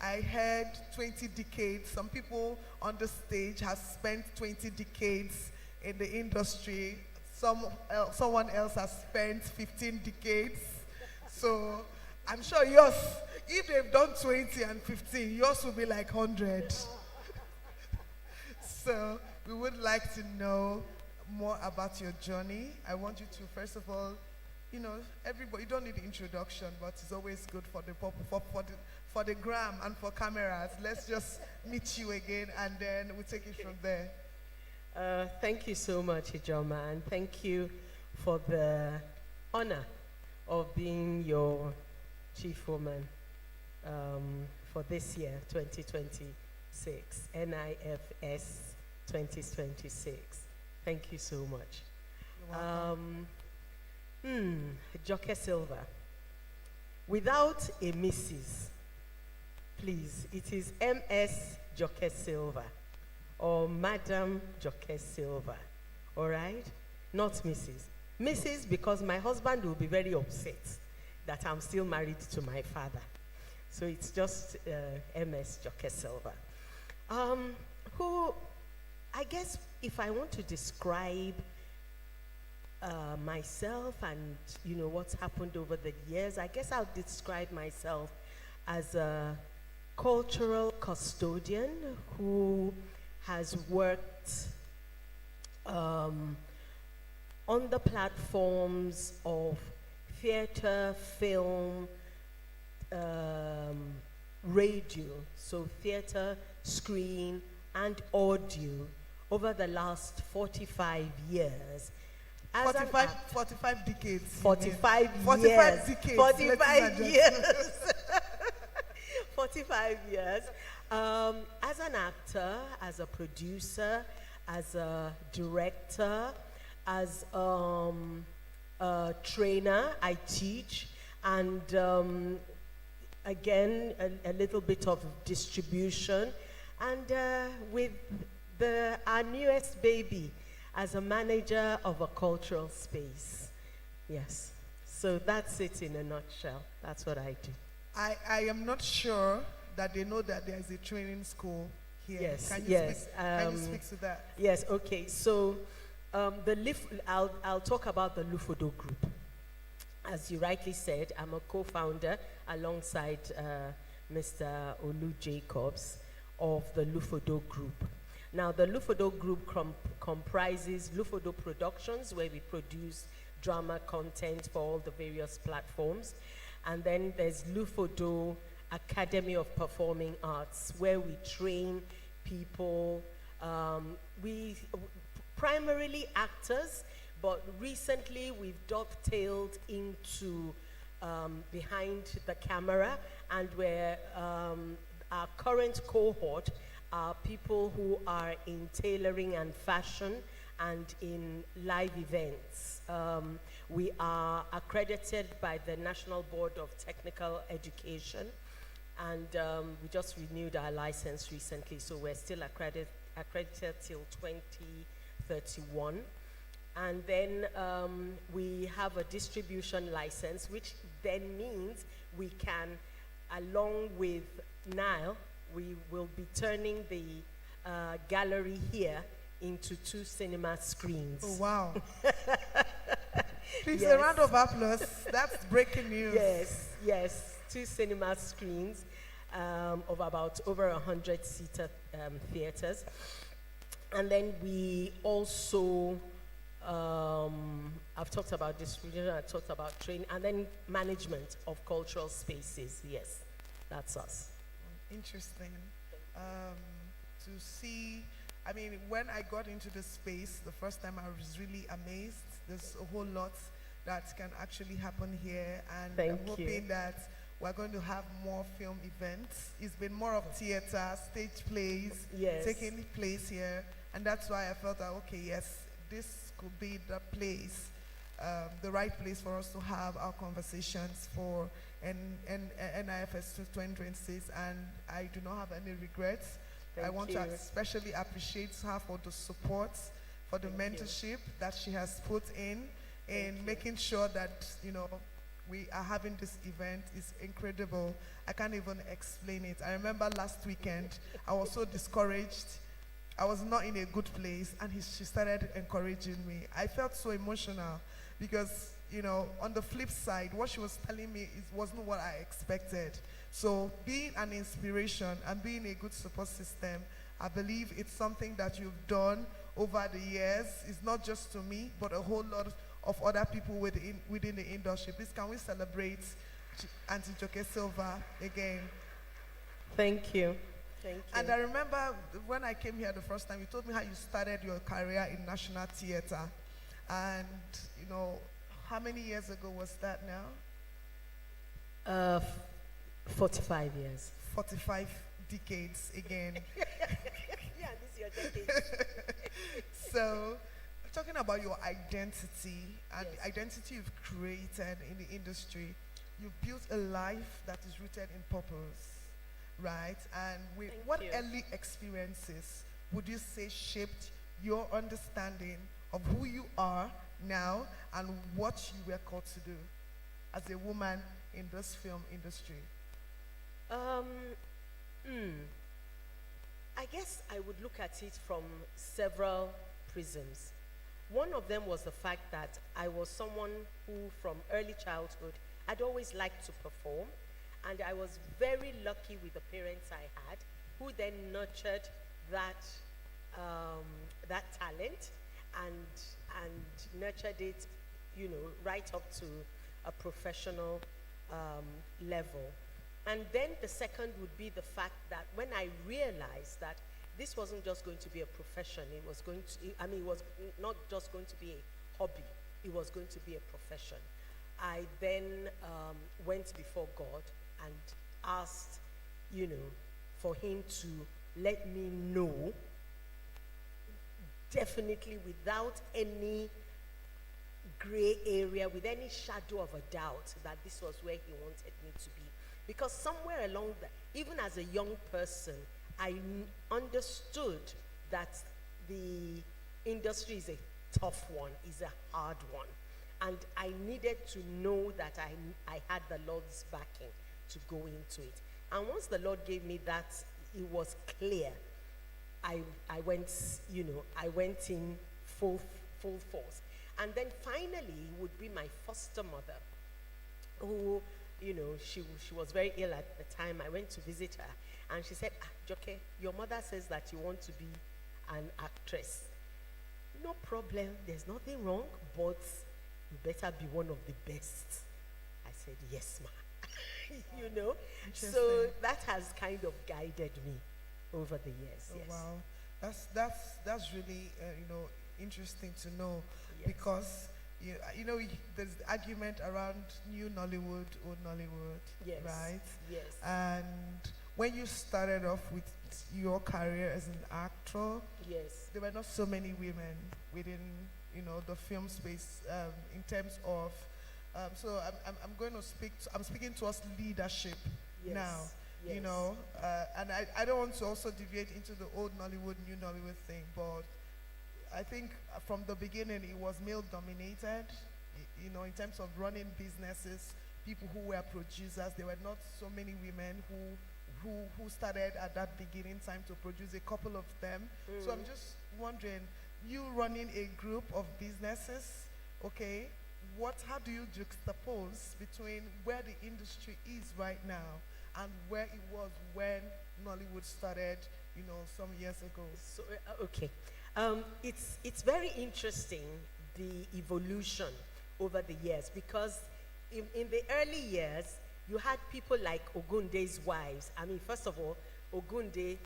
I heard 20 decades. Some people on the stage have spent 20 decades in the industry. Someone else has spent 15 decades. So I'm sure yours, if they've done 20 and 15, yours will be like 100. So we would like to know more about your journey. I want you to, first of all, everybody, you don't need the introduction, but it's always good for the gram and for cameras. Let's just meet you again, and then we'll take it from there. Thank you so much, Ijoma, and thank you for the honor of being your Chief Woman for this year, 2026, NIFS 2026. Thank you so much. You're welcome. Joke Silva. Without a Mrs., please, it is MS Joke Silva or Madam Joke Silva. All right? Not Mrs. Mrs. because my husband will be very upset that I'm still married to my father. So it's just MS Joke Silva. Who, I guess if I want to describe myself and what's happened over the years, I guess I'll describe myself as a cultural custodian who has worked on the platforms of theater, film, radio, so theater, screen, and audio over the last 45 years. As 45 decades. 45 45 years. decades. 45 years. 45 years. As an actor, as a producer, as a director, as a trainer, I teach, and again, a little bit of distribution, and with our newest baby as a manager of a cultural space. Yes. So that's it in a nutshell. That's what I do. I am not sure that they know that there is a training school here. Yes, Can you yes. can you speak to that? Yes, okay. So I'll talk about the Lufodo Group. As you rightly said, I'm a co-founder alongside Mr. Olu Jacobs of the Lufodo Group. Now, the Lufodo Group comprises Lufodo Productions, where we produce drama content for all the various platforms. And then there's Lufodo Academy of Performing Arts, where we train people. We primarily actors, but recently we've dovetailed into behind the camera, and where our current cohort are people who are in tailoring and fashion and in live events. We are accredited by the National Board of Technical Education, and we just renewed our license recently, so we're still accredited till 2031. And then we have a distribution license, which then means we can, along with Nile, we will be turning the gallery here into 2 cinema screens. Oh, wow. Please, Yes. a round of applause. That's breaking news. Yes, yes, 2 cinema screens of about over 100-seater theaters. And then we also, I've talked about distribution, I've talked about training, and then management of cultural spaces. Yes, that's us. Interesting to see. I mean, when I got into the space the first time, I was really amazed. There's a whole lot that can actually happen here, and I'm hoping that we're going to have more film events. It's been more of theater, stage plays, taking place here, and that's why I felt that, okay, yes, this could be the place, the right place for us to have our conversations for NIFS 2026, and I do not have any regrets. I want to especially appreciate her for the support, for the mentorship that she has put in making sure that, you know, we are having this event. Is incredible. I can't even explain it. I remember last weekend, I was so discouraged. I was not in a good place, and she started encouraging me. I felt so emotional because, you know, on the flip side, what she was telling me wasn't what I expected. So being an inspiration and being a good support system, I believe it's something that you've done over the years. It's not just to me, but a whole lot of other people within the industry. Please, can we celebrate Auntie Joke Silva again? Thank you. Thank you. And I remember when I came here the first time, you told me how you started your career in National Theatre. And, you know, how many years ago was that now? 45 years. 45 decades again. Yeah, this is your decade. So, talking about your identity and the identity you've created in the industry, you've built a life that is rooted in purpose, right? And what early experiences would you say shaped your understanding of who you are now and what you were called to do as a woman in this film industry? I guess I would look at it from several prisms. One of them was the fact that I was someone who, from early childhood, I'd always liked to perform, and I was very lucky with the parents I had, who then nurtured that that talent and nurtured it, you know, right up to a professional level. And then the second would be the fact that when I realized that this wasn't just going to be a profession, it was going to, it was not just going to be a hobby, it was going to be a profession. I then went before God and asked, for him to let me know, definitely without any gray area, with any shadow of a doubt, that this was where he wanted me to be. Because somewhere along even as a young person, I understood that the industry is a tough one, is a hard one. And I needed to know that I had the Lord's backing to go into it. And once the Lord gave me that, it was clear. I went in full force. And then finally would be my foster mother, who, she was very ill at the time. I went to visit her, and she said, Joke, your mother says that you want to be an actress. No problem, there's nothing wrong, but you better be one of the best. I said, yes, ma. So that has kind of guided me over the years. Oh, yes. Wow, that's really interesting to know, Yes. because there's the argument around new Nollywood, old Nollywood, Yes. right? Yes. And when you started off with your career as an actor, yes, there were not so many women within the film space in terms of. So I'm going to I'm speaking towards leadership Yes. now. Yes. And I don't want to also deviate into the old Nollywood, new Nollywood thing, but I think from the beginning it was male dominated, in terms of running businesses, people who were producers. There were not so many women who started at that beginning time to produce, a couple of them. So I'm just wondering, you running a group of businesses, okay, how do you juxtapose between where the industry is right now and where it was when Nollywood started, some years ago? So, okay. It's very interesting, the evolution over the years, because in the early years, you had people like Ogunde's wives. I mean, first of all, Ogunde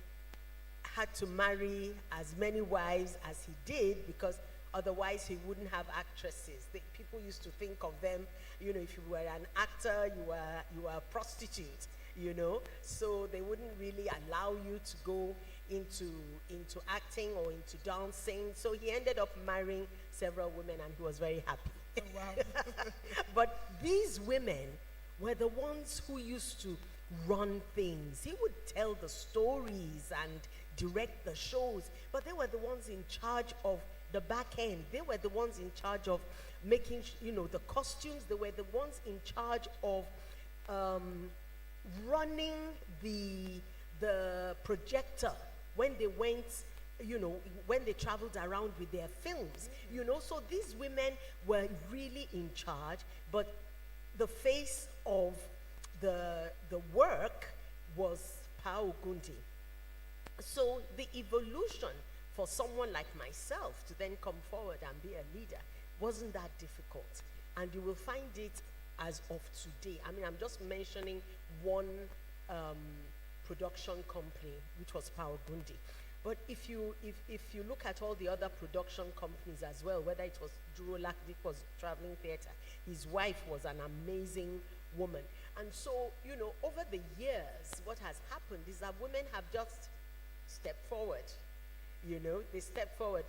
had to marry as many wives as he did, because otherwise he wouldn't have actresses. People used to think of them, if you were an actor, you were a prostitute, so they wouldn't really allow you to go into acting or into dancing. So he ended up marrying several women, and he was very happy. Oh, wow. But these women were the ones who used to run things. He would tell the stories and direct the shows, but they were the ones in charge of the back end. They were the ones in charge of making, the costumes. They were the ones in charge of running the projector when they went, when they traveled around with their films. So these women were really in charge, but the face of the work was Pa Ogundi. So the evolution for someone like myself to then come forward and be a leader wasn't that difficult. And you will find it as of today. I mean, I'm just mentioning one production company, which was Pa Ogundi. But if you look at all the other production companies as well, whether it was Durolac, it was Traveling Theatre, his wife was an amazing woman. And so, over the years, what has happened is that women have just stepped forward. They step forward.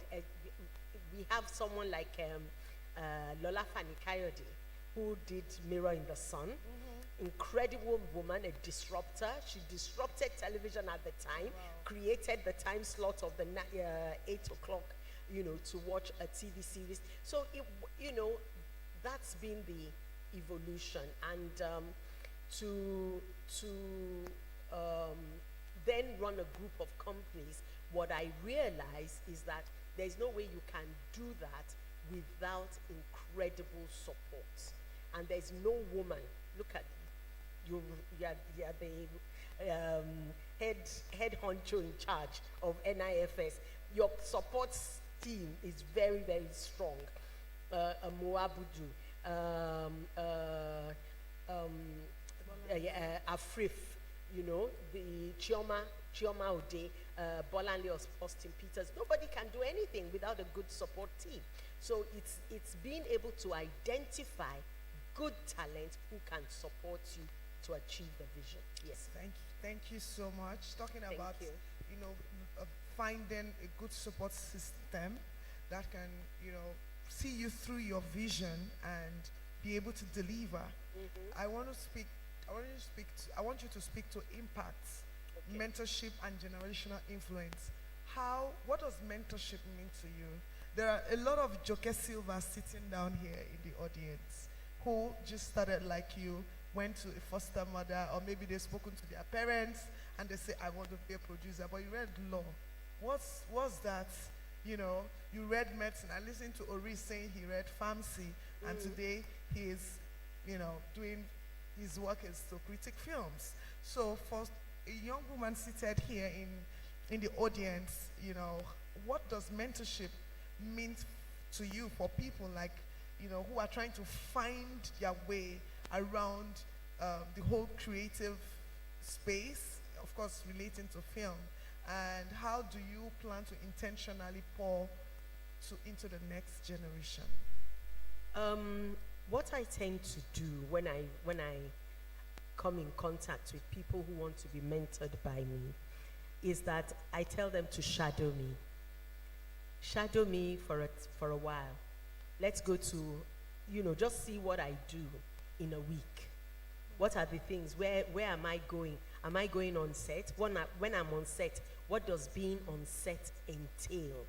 We have someone like Lola Fani Kayode, who did Mirror in the Sun. Incredible woman, a disruptor. She disrupted television at the time, created the time slot of the 8 o'clock, to watch a TV series. So, that's been the evolution. And to then run a group of companies, what I realized is that there's no way you can do that without incredible support. And there's no woman, look at you, you're the head honcho in charge of NIFS. Your support team is very, very strong. Afrif, you know, the Chioma Ode, Bolanle, Austin Peters. Nobody can do anything without a good support team. So it's being able to identify good talent who can support you to achieve the vision. Yes. Thank you so much. Talking about, you know, finding a good support system that can, you know, see you through your vision and be able to deliver. I want you to speak to impacts, mentorship, and generational influence. What does mentorship mean to you? There are a lot of Joke Silva sitting down here in the audience who just started like you, went to a foster mother, or maybe they've spoken to their parents and they say, I want to be a producer, but you read law. What's that? You know, you read medicine. I listened to Ori saying he read pharmacy, and today he is, you know, doing his work is to critic films. So for a young woman seated here in the audience, you know, what does mentorship mean to you for people like, you know, who are trying to find their way around the whole creative space, of course, relating to film? And how do you plan to intentionally pour into the next generation? What I tend to do when I come in contact with people who want to be mentored by me is that I tell them to shadow me. Shadow me for a while. Let's go to, you know, just see what I do in a week. What are the things? Where am I going? Am I going on set? When I'm on set, what does being on set entail?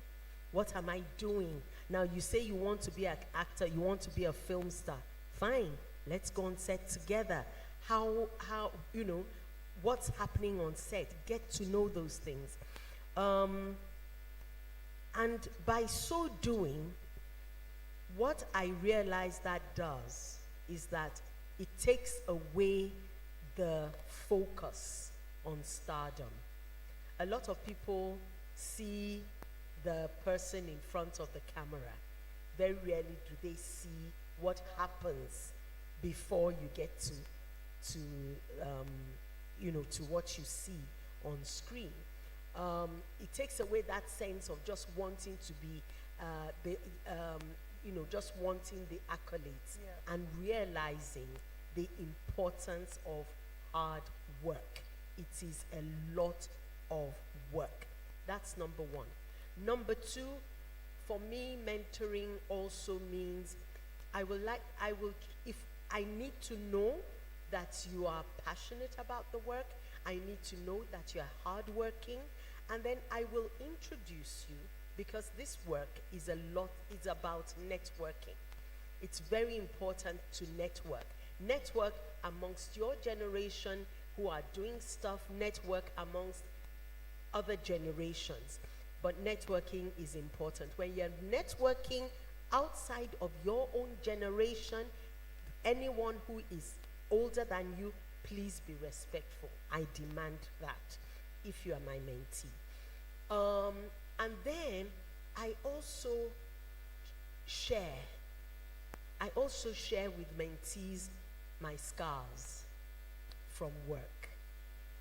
What am I doing? Now, you say you want to be an actor, you want to be a film star. Fine, let's go on set together. How you know, what's happening on set? Get to know those things. And by so doing, what I realize that does is that it takes away the focus on stardom. A lot of people see the person in front of the camera. Very rarely do they see what happens before you get to you know, to what you see on screen. It takes away that sense of just wanting to be you know, just wanting the accolades, and realizing the importance of hard work. It is a lot of work. That's number one. Number two, for me, mentoring also means if I need to know that you are passionate about the work, I need to know that you are hardworking, and then I will introduce you, because this work is about networking. It's very important to network. Network amongst your generation who are doing stuff, network amongst other generations. But networking is important. When you're networking outside of your own generation, anyone who is older than you, please be respectful. I demand that if you are my mentee. And then I also share with mentees my scars from work,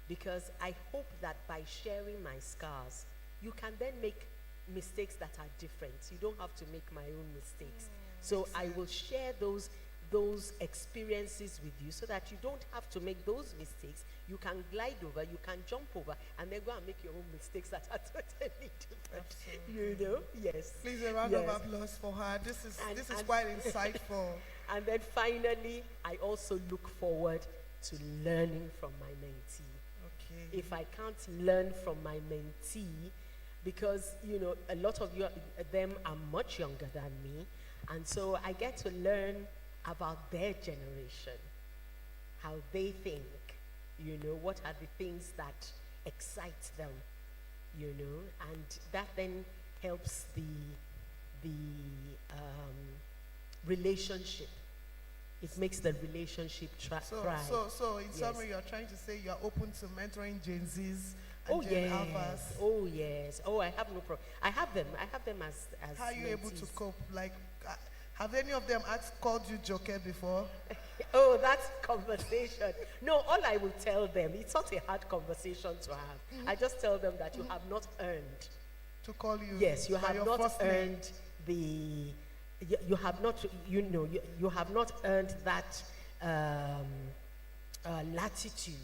because I hope that by sharing my scars, you can then make mistakes that are different. You don't have to make my own mistakes. So I will share those experiences with you so that you don't have to make those mistakes. You can glide over, you can jump over, and then go and make your own mistakes that are totally different. Absolutely. You know? Yes. Please, a round of applause for her. This is quite insightful. And then finally, I also look forward to learning from my mentee. Okay. If I can't learn from my mentee, because, you know, a lot of them are much younger than me, and so I get to learn about their generation, how they think, you know, what are the things that excite them, you know, and that then helps the relationship. It makes the relationship thrive. So in summary, you're trying to say you're open to mentoring Gen Zs and Gen Alphas. Oh yes. Oh, I have no problem. I have them as How are you able to mentees. cope? Like, have any of them called you Joker before? Oh, that's conversation. No, all I will tell them, it's not a hard conversation to have. I just tell them that you have not earned. To call you. Yes, you by have your not first name. earned you have not, you have not earned that latitude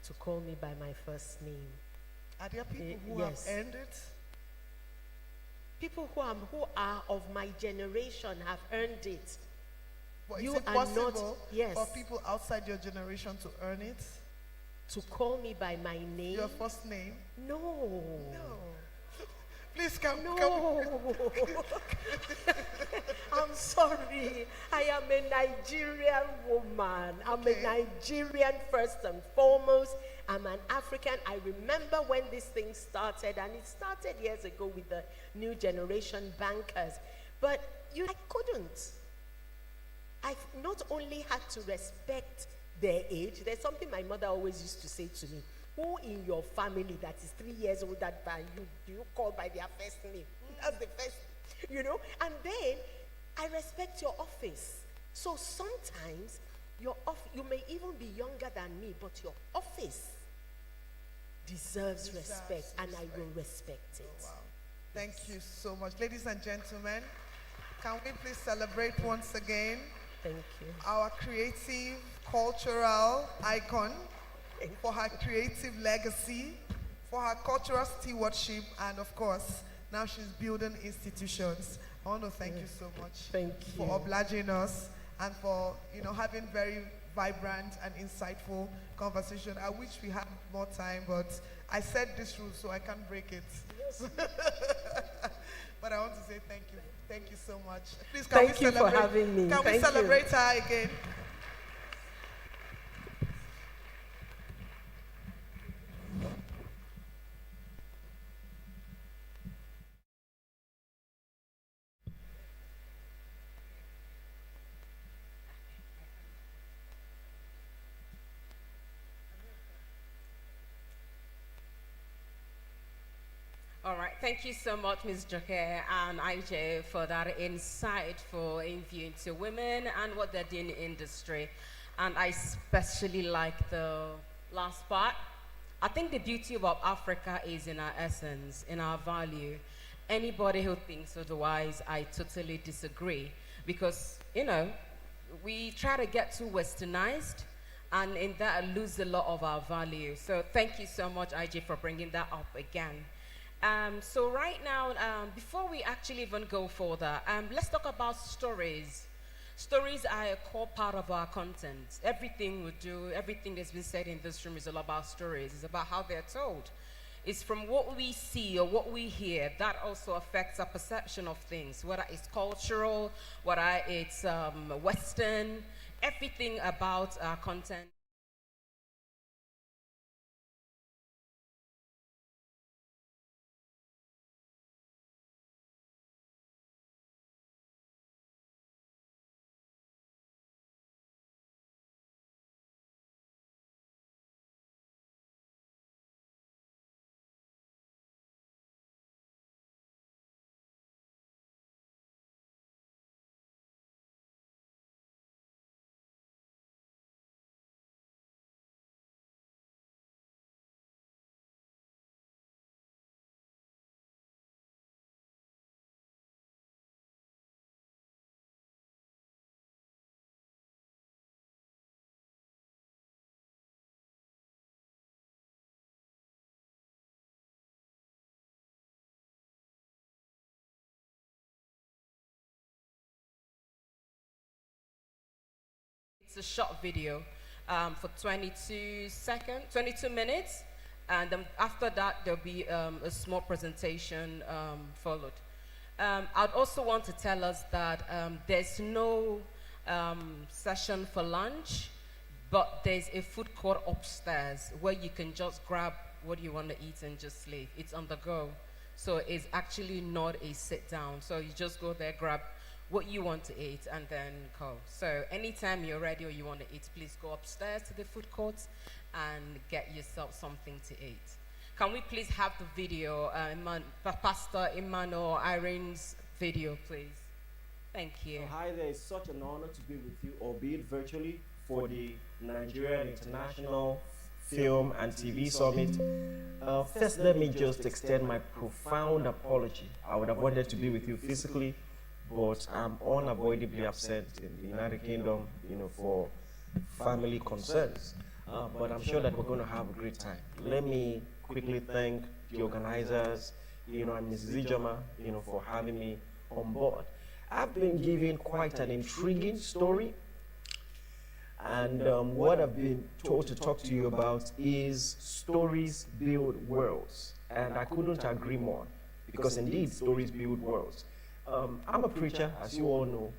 to call me by my first name. Are there people who yes. have earned it? People who are of my generation have earned it. But You is it are possible not- yes. for people outside your generation to earn it? To call me by my name? Your first name? No. No. Please come. No. I'm sorry. I am a Nigerian woman. I'm a Nigerian first and foremost. I'm an African. I remember when this thing started, and it started years ago with the new generation bankers. But I couldn't. I not only had to respect their age. There's something my mother always used to say to me. Who in your family that is 3 years older than you do you call by their first name? That's the first, And then I respect your office. So sometimes you may even be younger than me, but your office deserves respect, and I will respect it. Oh, wow. Thank you so much. Ladies and gentlemen, can we please celebrate once again Thank you. our creative, cultural icon for her creative legacy, for her cultural stewardship, and of course, now she's building institutions. I want to thank you so much for obliging us and for having very vibrant and insightful conversation. I wish we had more time, but I set this rule so I can't break it. Yes. But I want to say thank you. Thank you so much. Please, Thank you for having me. Can we Thank you. celebrate her again? All right, thank you so much, Ms. Joke and IJ, for that insightful view into women and what they're doing in the industry. And I especially like the last part. I think the beauty about Africa is in our essence, in our value. Anybody who thinks otherwise, I totally disagree. Because, we try to get too westernized, and in that lose a lot of our value. So thank you so much, IJ, for bringing that up again. So right now, before we actually even go further, let's talk about stories. Stories are a core part of our content. Everything we do, everything that's been said in this room is all about stories. It's about how they're told. It's from what we see or what we hear that also affects our perception of things, whether it's cultural, whether it's Western, everything about our content. It's a short video for 22 minutes, and after that there'll be a small presentation followed. I'd also want to tell us that there's no session for lunch, but there's a food court upstairs where you can just grab what you want to eat and just leave. It's on the go, so it's actually not a sit down. So you just go there, grab what you want to eat, and then go. So anytime you're ready or you want to eat, please go upstairs to the food court and get yourself something to eat. Can we please have the video, Pastor Emmanuel Irene's video, please? Thank you. Hi there, it's such an honor to be with you, albeit virtually, for the Nigerian International Film and TV Summit. First, let me just extend my profound apology. I would have wanted to be with you physically, but I'm unavoidably absent in the United Kingdom, for family concerns. But I'm sure that we're going to have a great time. Let me quickly thank the organizers, and Mrs. Ijoma, for having me on board. I've been given quite an intriguing story, and what I've been told to talk to you about is stories build worlds, and I couldn't agree more, because indeed stories build worlds. I'm a preacher, as you all know,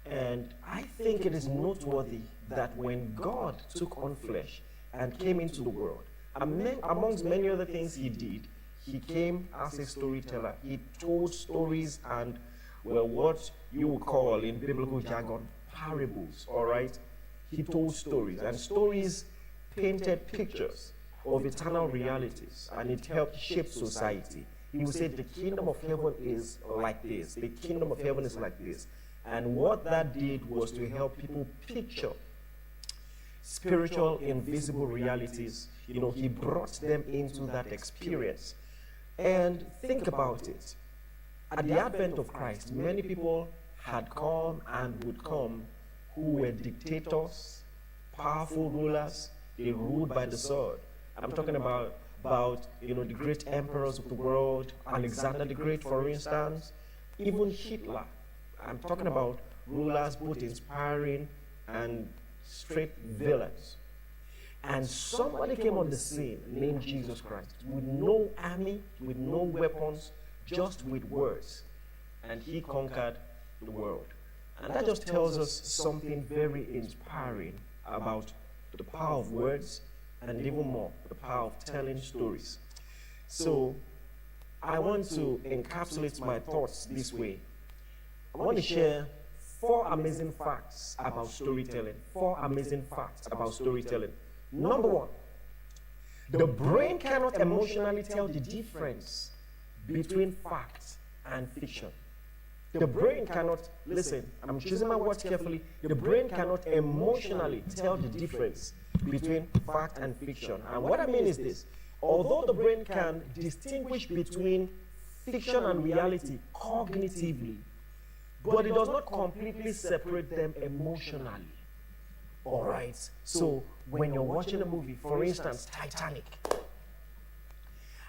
and I think it is noteworthy that when God took on flesh and came into the world, amongst many other things he did, he came as a storyteller. He told stories and, well, what you would call in biblical jargon, parables, all right? He told stories, and stories painted pictures of eternal realities, and it helped shape society. He would say the kingdom of heaven is like this, the kingdom of heaven is like this. And what that did was to help people picture spiritual, invisible realities. He brought them into that experience. And think about it. At the advent of Christ, many people had come and would come who were dictators, powerful rulers. They ruled by the sword. I'm talking about the great emperors of the world, Alexander the Great, for instance, even Hitler. I'm talking about rulers both inspiring and straight villains. And somebody came on the scene named Jesus Christ, with no army, with no weapons, just with words. And he conquered the world. And that just tells us something very inspiring about the power of words, and even more, the power of telling stories. So I want to encapsulate my thoughts this way. I want to share 4 amazing facts about storytelling. 4 amazing facts about storytelling. Number 1, the brain cannot emotionally tell the difference between fact and fiction. The brain cannot, listen, I'm choosing my words carefully, the brain cannot emotionally tell the difference between fact and fiction. And what I mean is this: although the brain can distinguish between fiction and reality cognitively, but it does not completely separate them emotionally. All right? So when you're watching a movie, for instance, Titanic,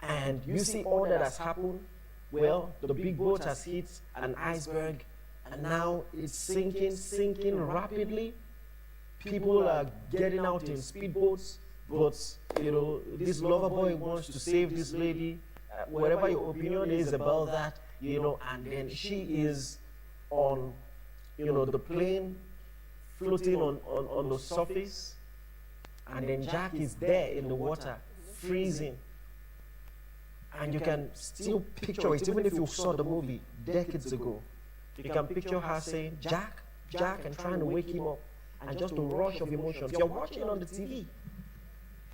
and you see all that has happened, well, the big boat has hit an iceberg, and now it's sinking rapidly. People are getting out in speedboats, but, this lover boy wants to save this lady. Whatever your opinion is about that, and then she is on, the plane, floating on the surface, and then Jack is there in the water, freezing. And you can still picture it, even if you saw the movie decades ago. You can picture her saying, Jack, Jack, and trying to wake him up, and just a rush of emotions. You're watching on the TV.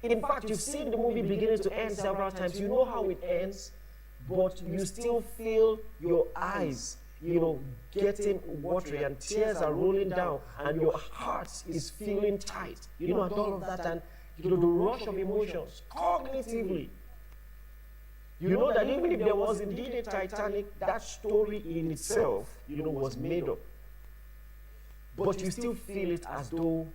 In fact, you've seen the movie beginning to end several times. You know how it ends, but you still feel your eyes, getting watery, and tears are rolling down, and your heart is feeling tight. And all of that, and the rush of emotions, cognitively. You know that even if there was indeed a Titanic, that story in itself, was made up. But you still feel it as though,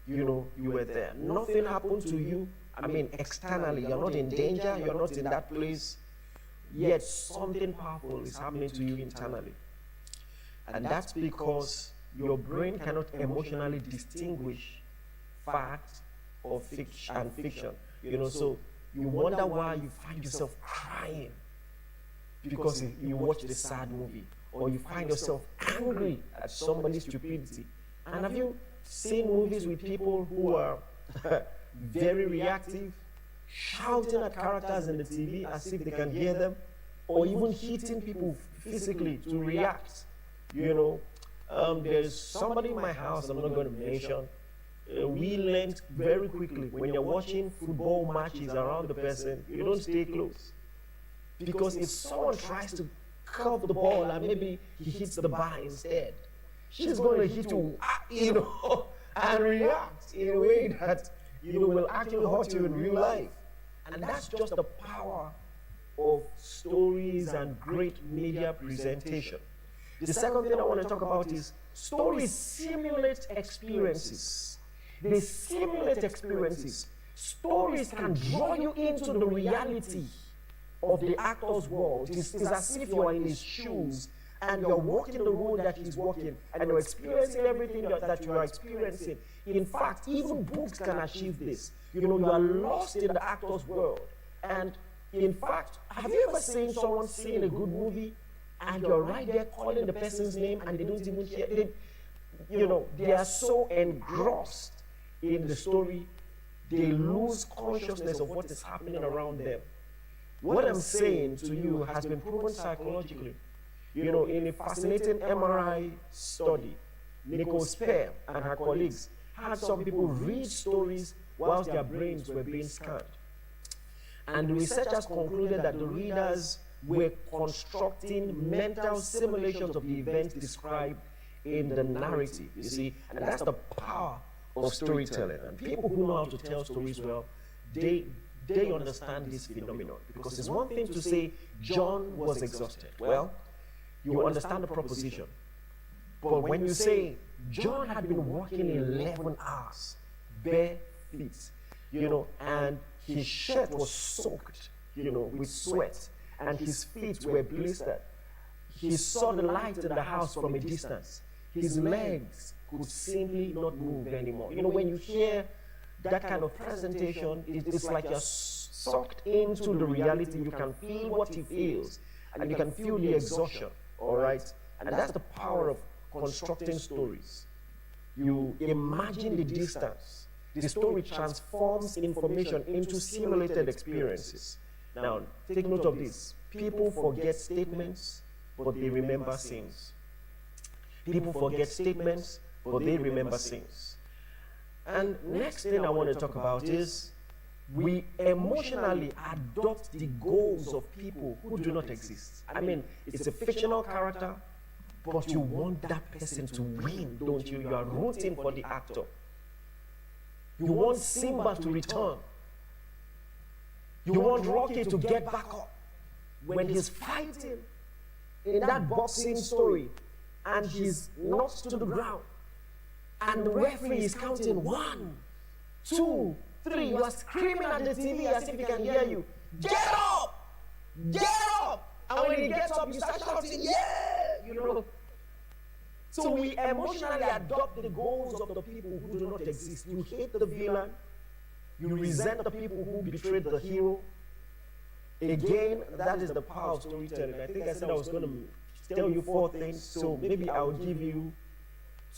you were there. Nothing happened to you. I mean, externally, you're not in danger, you're not in that place. Yet something powerful is happening to you internally. And that's because your brain cannot emotionally distinguish fact or fiction. So you wonder why you find yourself crying because you watch a sad movie, or you find yourself angry at somebody's stupidity. And have you seen movies with people who are very reactive, shouting at characters in the TV as if they can hear them, or even hitting people physically to react? There's somebody in my house I'm not going to mention. We learned very quickly, when you're watching football matches around the person, you don't stay close. Because if someone tries to curve the ball and maybe he hits the bar instead, she's going to hit you, and react in a way that, will actually hurt you in real life. And that's just the power of stories and great media presentation. The second thing I want to talk about is stories simulate experiences. They simulate experiences. Stories can draw you into the reality of the actor's world. It's as if you are in his shoes and you're walking the road that he's walking and you're experiencing everything that you are experiencing. In fact, even books can achieve this. You are lost in the actor's world. And in fact, have you ever seen someone seeing a good movie and you're right there calling the person's name and they don't even hear it? They are so engrossed in the story, they lose consciousness of what is happening around them. What I'm saying to you has been proven psychologically. In a fascinating MRI study, Nicole Spear and her colleagues had some people read stories whilst their brains were being scanned. And the researchers concluded that the readers were constructing mental simulations of the events described in the narrative, you see. And that's the power of storytelling. And people who know how to tell stories well, they understand this phenomenon. Because it's one thing to say John was exhausted. Well, you understand the proposition. But when you say John had been walking 11 hours, bare feet, and his shirt was soaked, with sweat, and his feet were blistered. He saw the light in the house from a distance. His legs could simply not move anymore. When you hear that kind of presentation, it's like you're sucked into the reality. You can feel what he feels, and you can feel the exhaustion, all right? And that's the power of constructing stories. You imagine the distance. The story transforms information into simulated experiences. Now, take note of this. People forget statements, but they remember scenes. People forget statements, but they remember scenes. And next thing I want to talk about is we emotionally adopt the goals of people who do not exist. I mean, it's a fictional character, but you want that person to win, don't you? You are rooting for the actor. You want Simba to return. You want Rocky to get back up when he's fighting in that boxing story and he's knocked to the ground. And the referee is counting 1, 2, 3. You are screaming at the TV as if he can hear you. Get up! Get up! And when he gets up, you start shouting, yeah! So we emotionally adopt the goals of the people who do not exist. You hate the villain. You resent the people who betrayed the hero. Again, that is the power of storytelling. I think I said I was going to tell you 4 things, so maybe I'll give you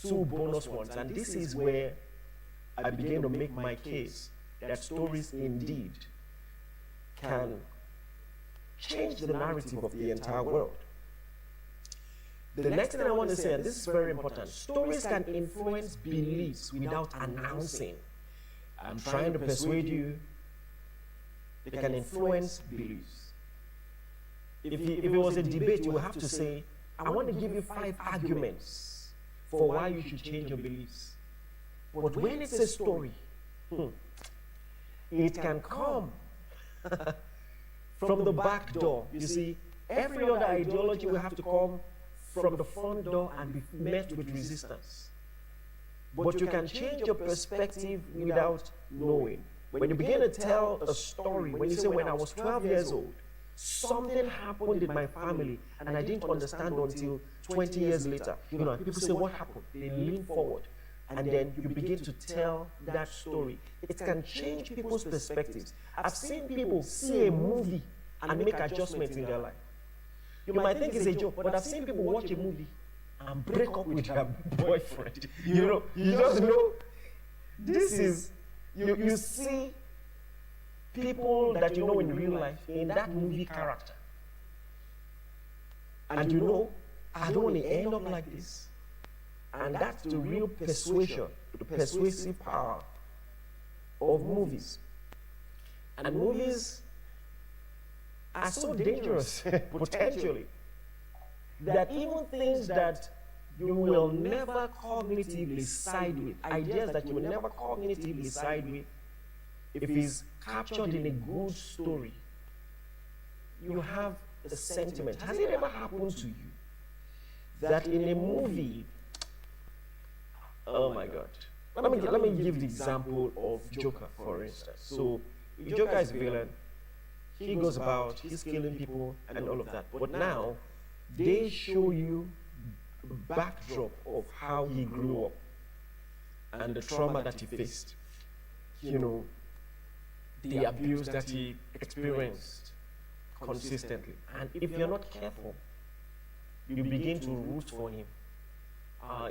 2 bonus ones. And this is where I begin to make my case that stories indeed can change the narrative of the entire world. The next thing I want to say, and this is very important, stories can influence beliefs without announcing. I'm trying to persuade you, they can influence beliefs. If it was a debate, you would have to say, I want to give you 5 arguments for why you should change your beliefs. But when it's a story, it can come from the back door. You see, every other ideology will have to come from the front door and be met with resistance. But you can change your perspective without knowing. When you begin to tell a story, when you say, when I was 12 years old, something happened in my family and I didn't understand until 20 years later. People say, what happened? They lean forward and then you begin to tell that story. It can change people's perspectives. I've seen people see a movie and make adjustments in their life. You might think it's a joke, but I've seen people watch a movie and break up with their boyfriend. You just know, this is, you see people that you know in real life in that movie character. And I don't want to end up like this. And that's the real persuasion, the persuasive power of movies. And movies are so dangerous, potentially, that even things that you will never cognitively side with, ideas that you will never cognitively side with, if it's captured in a good story, you have a sentiment. Has it ever happened to you that in a movie, oh my God, let me give the example of Joker, for instance. So, Joker is a villain. He goes about, he's killing people and all of that. But now, they show you a backdrop of how he grew up and the trauma that he faced. You know, the abuse that he experienced consistently. And if you're not careful, you begin to root for him.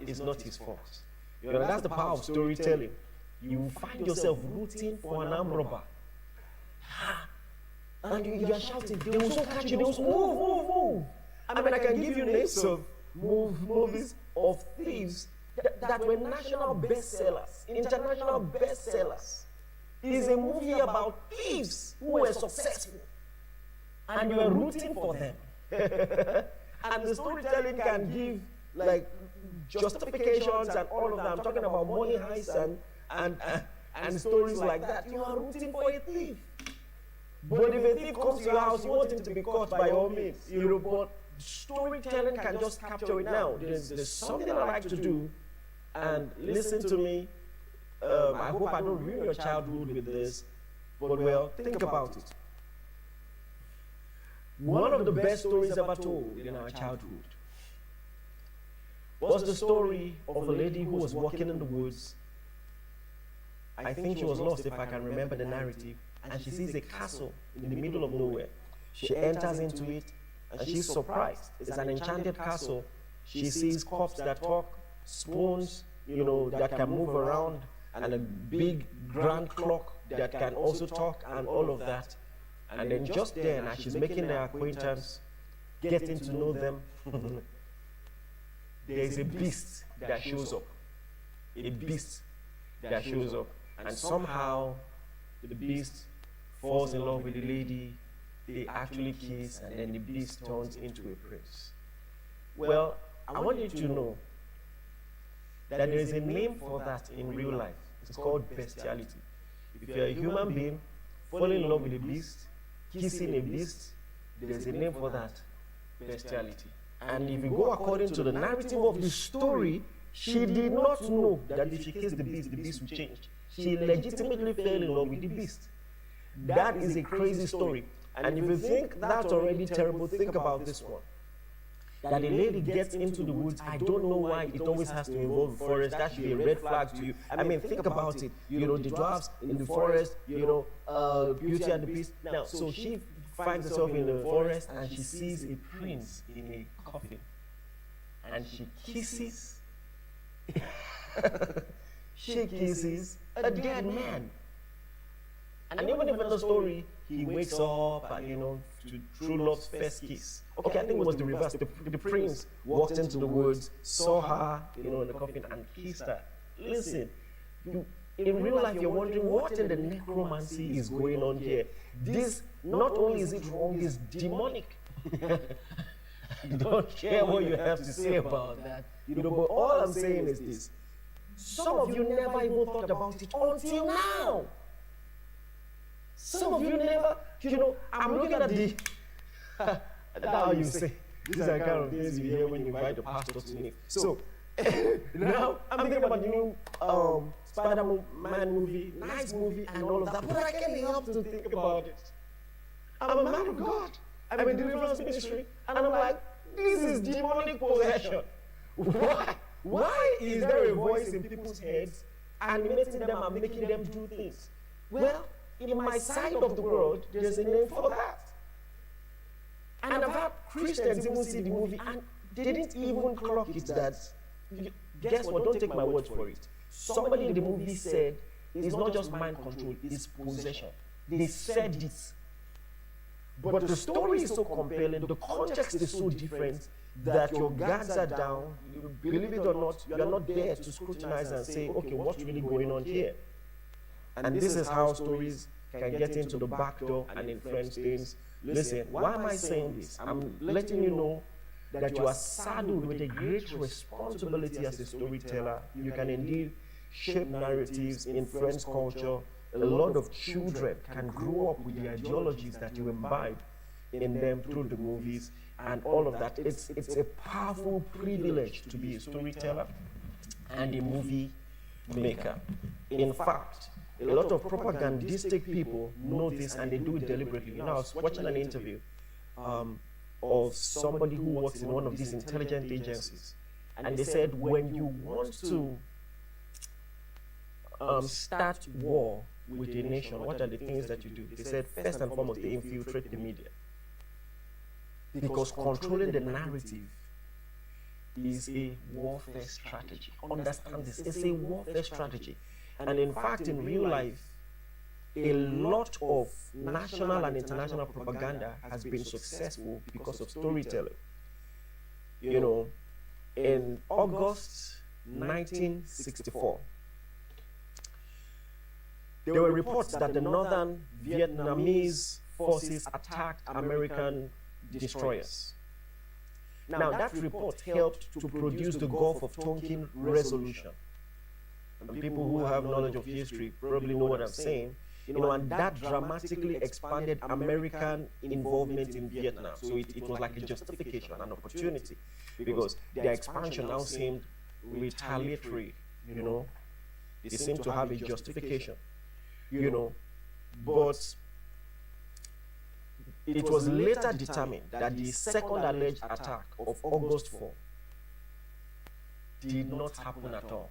It's not his fault. You know, that's the power of storytelling. You find yourself rooting for an armed robber. And you are shouting, they will so catch you, they will move. I mean, I can give you names of movies of thieves that were national bestsellers, international bestsellers. It is a movie about thieves who were successful. And you are rooting for them. And the storytelling can give like justifications and all of that. I'm talking about money heists and stories like that. You are rooting for a thief. But if a thief comes to your house, you want him to be caught by all means. You know, but storytelling can just capture it now. There's something I like to do, and listen to me. I hope I don't ruin your childhood with this, but well, think about it. One of the best stories ever told in our childhood was the story of a lady who was walking in the woods. I think she was lost, if I can remember the narrative, and she sees a castle in the middle of nowhere. She enters into it, and she's surprised. It's an enchanted castle. She sees cups that talk, spoons, you know, that can move around, and a big grand clock that can also talk, and all of that. And then just then, as she's making their acquaintance, getting to know them, there's a beast that shows up. A beast that shows up. And somehow, the beast falls in love with the lady, they actually kiss, and then the beast turns into a prince. Well, I want you to know that there is a name for that in real life. It's called bestiality. If you're a human being, falling in love with a beast, kissing a beast, there's a name for that, bestiality. And if you go according to the narrative of the story, she did not know that if she kissed the beast would change. She legitimately fell in love with the beast. That is a crazy story. And if you think that's already terrible, think about this one. That a lady gets into the woods, I don't know why it always has to involve the forest. That should be a red flag to you. I mean, think about it. You know, the dwarfs in the forest, you know, Beauty and the Beast. Now, so she finds herself in the forest and she sees a prince in a coffin. And she kisses, a dead man. And even if in the story, he wakes up and, you know, to true love's first kiss. Okay, I think it was the reverse. The prince walked into the woods, saw her, you know, in the coffin and kissed her. Listen, in real life, you're wondering what in the necromancy is going on here. This, not only is it wrong, it's demonic. Don't care what you have to say about that. You know, but all I'm saying is this. Some of you never even thought about it until now. Some of you never, you know, I'm looking at the, that's how you say, these are the kind of things you hear when you invite the pastors to meet. So, now, I'm thinking about the new Spider-Man movie, nice movie, and all of that, but I can't help to think about it. I'm a man of God. I'm in deliverance ministry, and I'm like, this is demonic possession. Why is there a voice in people's heads animating them and making them do things? Well, in my side of the world, there's a name for that. And I've had Christians even see the movie and they didn't even clock it that, guess what, don't take my word for it. Somebody in the movie said, it's not just mind control, it's possession. They said it. But the story is so compelling, the context is so different that your guards are down, believe it or not, you are not there to scrutinize and say, okay, what's really going on here? And this is how stories can get into the back door and influence things. Listen, why am I saying this? I'm letting you know that you are saddled with a great responsibility as a storyteller. You can indeed shape narratives, influence culture. A lot of children can grow up with the ideologies that you imbibe in them through the movies and all of that. It's a powerful privilege to be a storyteller and a movie maker. In fact, a lot of propagandistic people know this and they do it deliberately. You know, I was watching an interview of somebody who works in one of these intelligence agencies, and they said when you want to start war with a nation, what are the things that you do? They said first and foremost they infiltrate the media, because controlling the narrative is a warfare strategy. Understand this, it's a warfare strategy. And in fact, in real life, a lot of national and international propaganda has been successful because of storytelling. You know, in August 1964, there were reports that the northern Vietnamese forces attacked American destroyers. Now, that report helped to produce the Gulf of Tonkin Resolution. And people who have knowledge of history probably know what I'm saying. You know, and that dramatically expanded American involvement in Vietnam. So it was like a justification, an opportunity, because their expansion now seemed retaliatory, you know. They seemed to have a justification, you know. But it was later determined that the second alleged attack of August 4 did not happen at all.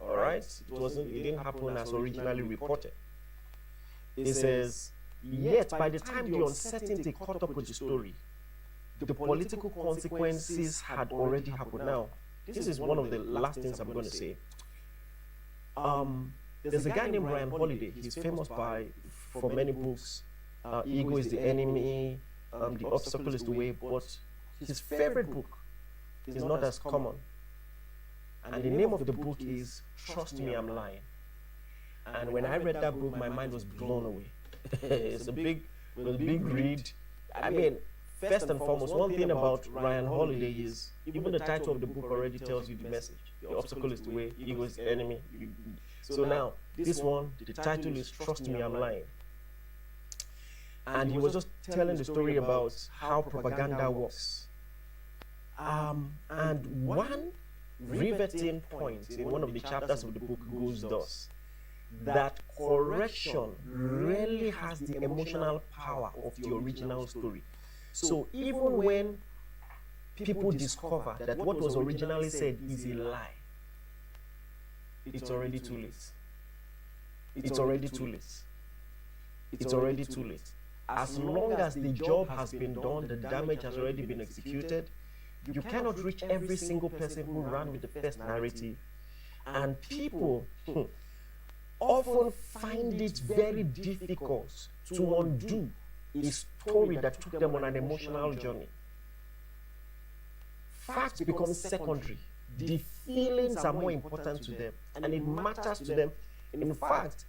All right? It didn't happen as originally reported. It says, yet by the time the uncertainty caught up with the story, the political consequences had already happened. Now, this is one of the last things I'm going to say. There's a guy named Ryan Holiday. He's famous for many books. Ego is the Enemy, The Obstacle is the Way, but his favorite book is not as common. And the name of the book is Trust Me, I'm Lying. And when I read that book, my mind was blown away. It's a big read. I mean, first and foremost, one thing about Ryan Holiday is, even the title of the book already tells you the message. The obstacle is the way, ego is the enemy. So now, this one, the title is Trust Me, I'm Lying. And he was just telling the story about how propaganda works. And one riveting point in one of the chapters of the book goes thus: that correction rarely has the emotional power of the original story. So even when people discover that what was originally said is a lie, it's already too late. It's already too late. It's already too late. As long as the job has been done, the damage has already been executed, you cannot reach every single person who ran with the first narrative. And people often find it very difficult to undo a story that took them on an emotional journey. Facts become secondary. The feelings are more important to them, and it matters to them. In fact,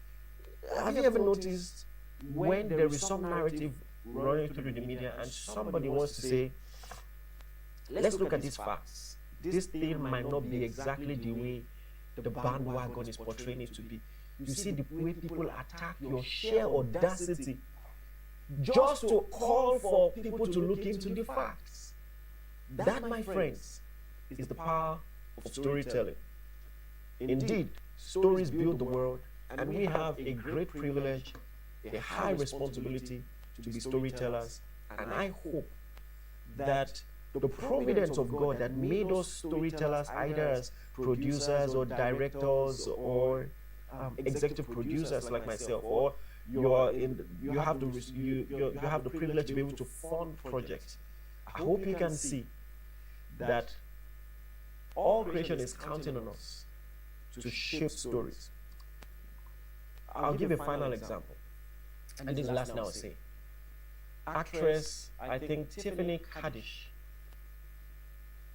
have you ever noticed when there is some narrative running through the media and somebody wants to say, let's look at these facts. This thing might not be exactly the way the bandwagon is portraying it to be. You see the way people attack your sheer audacity just to call for people to look into the facts. That, my friends, is the power of storytelling. Indeed, stories build the world, and we have a great privilege, a high responsibility to be storytellers. And I hope that the providence of God that made us storytellers, either as producers or directors or executive producers like myself, or you have the privilege to be able to fund projects. I hope you can see that all creation is counting on us to shape stories. I'll give a final example, and this is the last thing I'll say. Actress, I think Tiffany Haddish,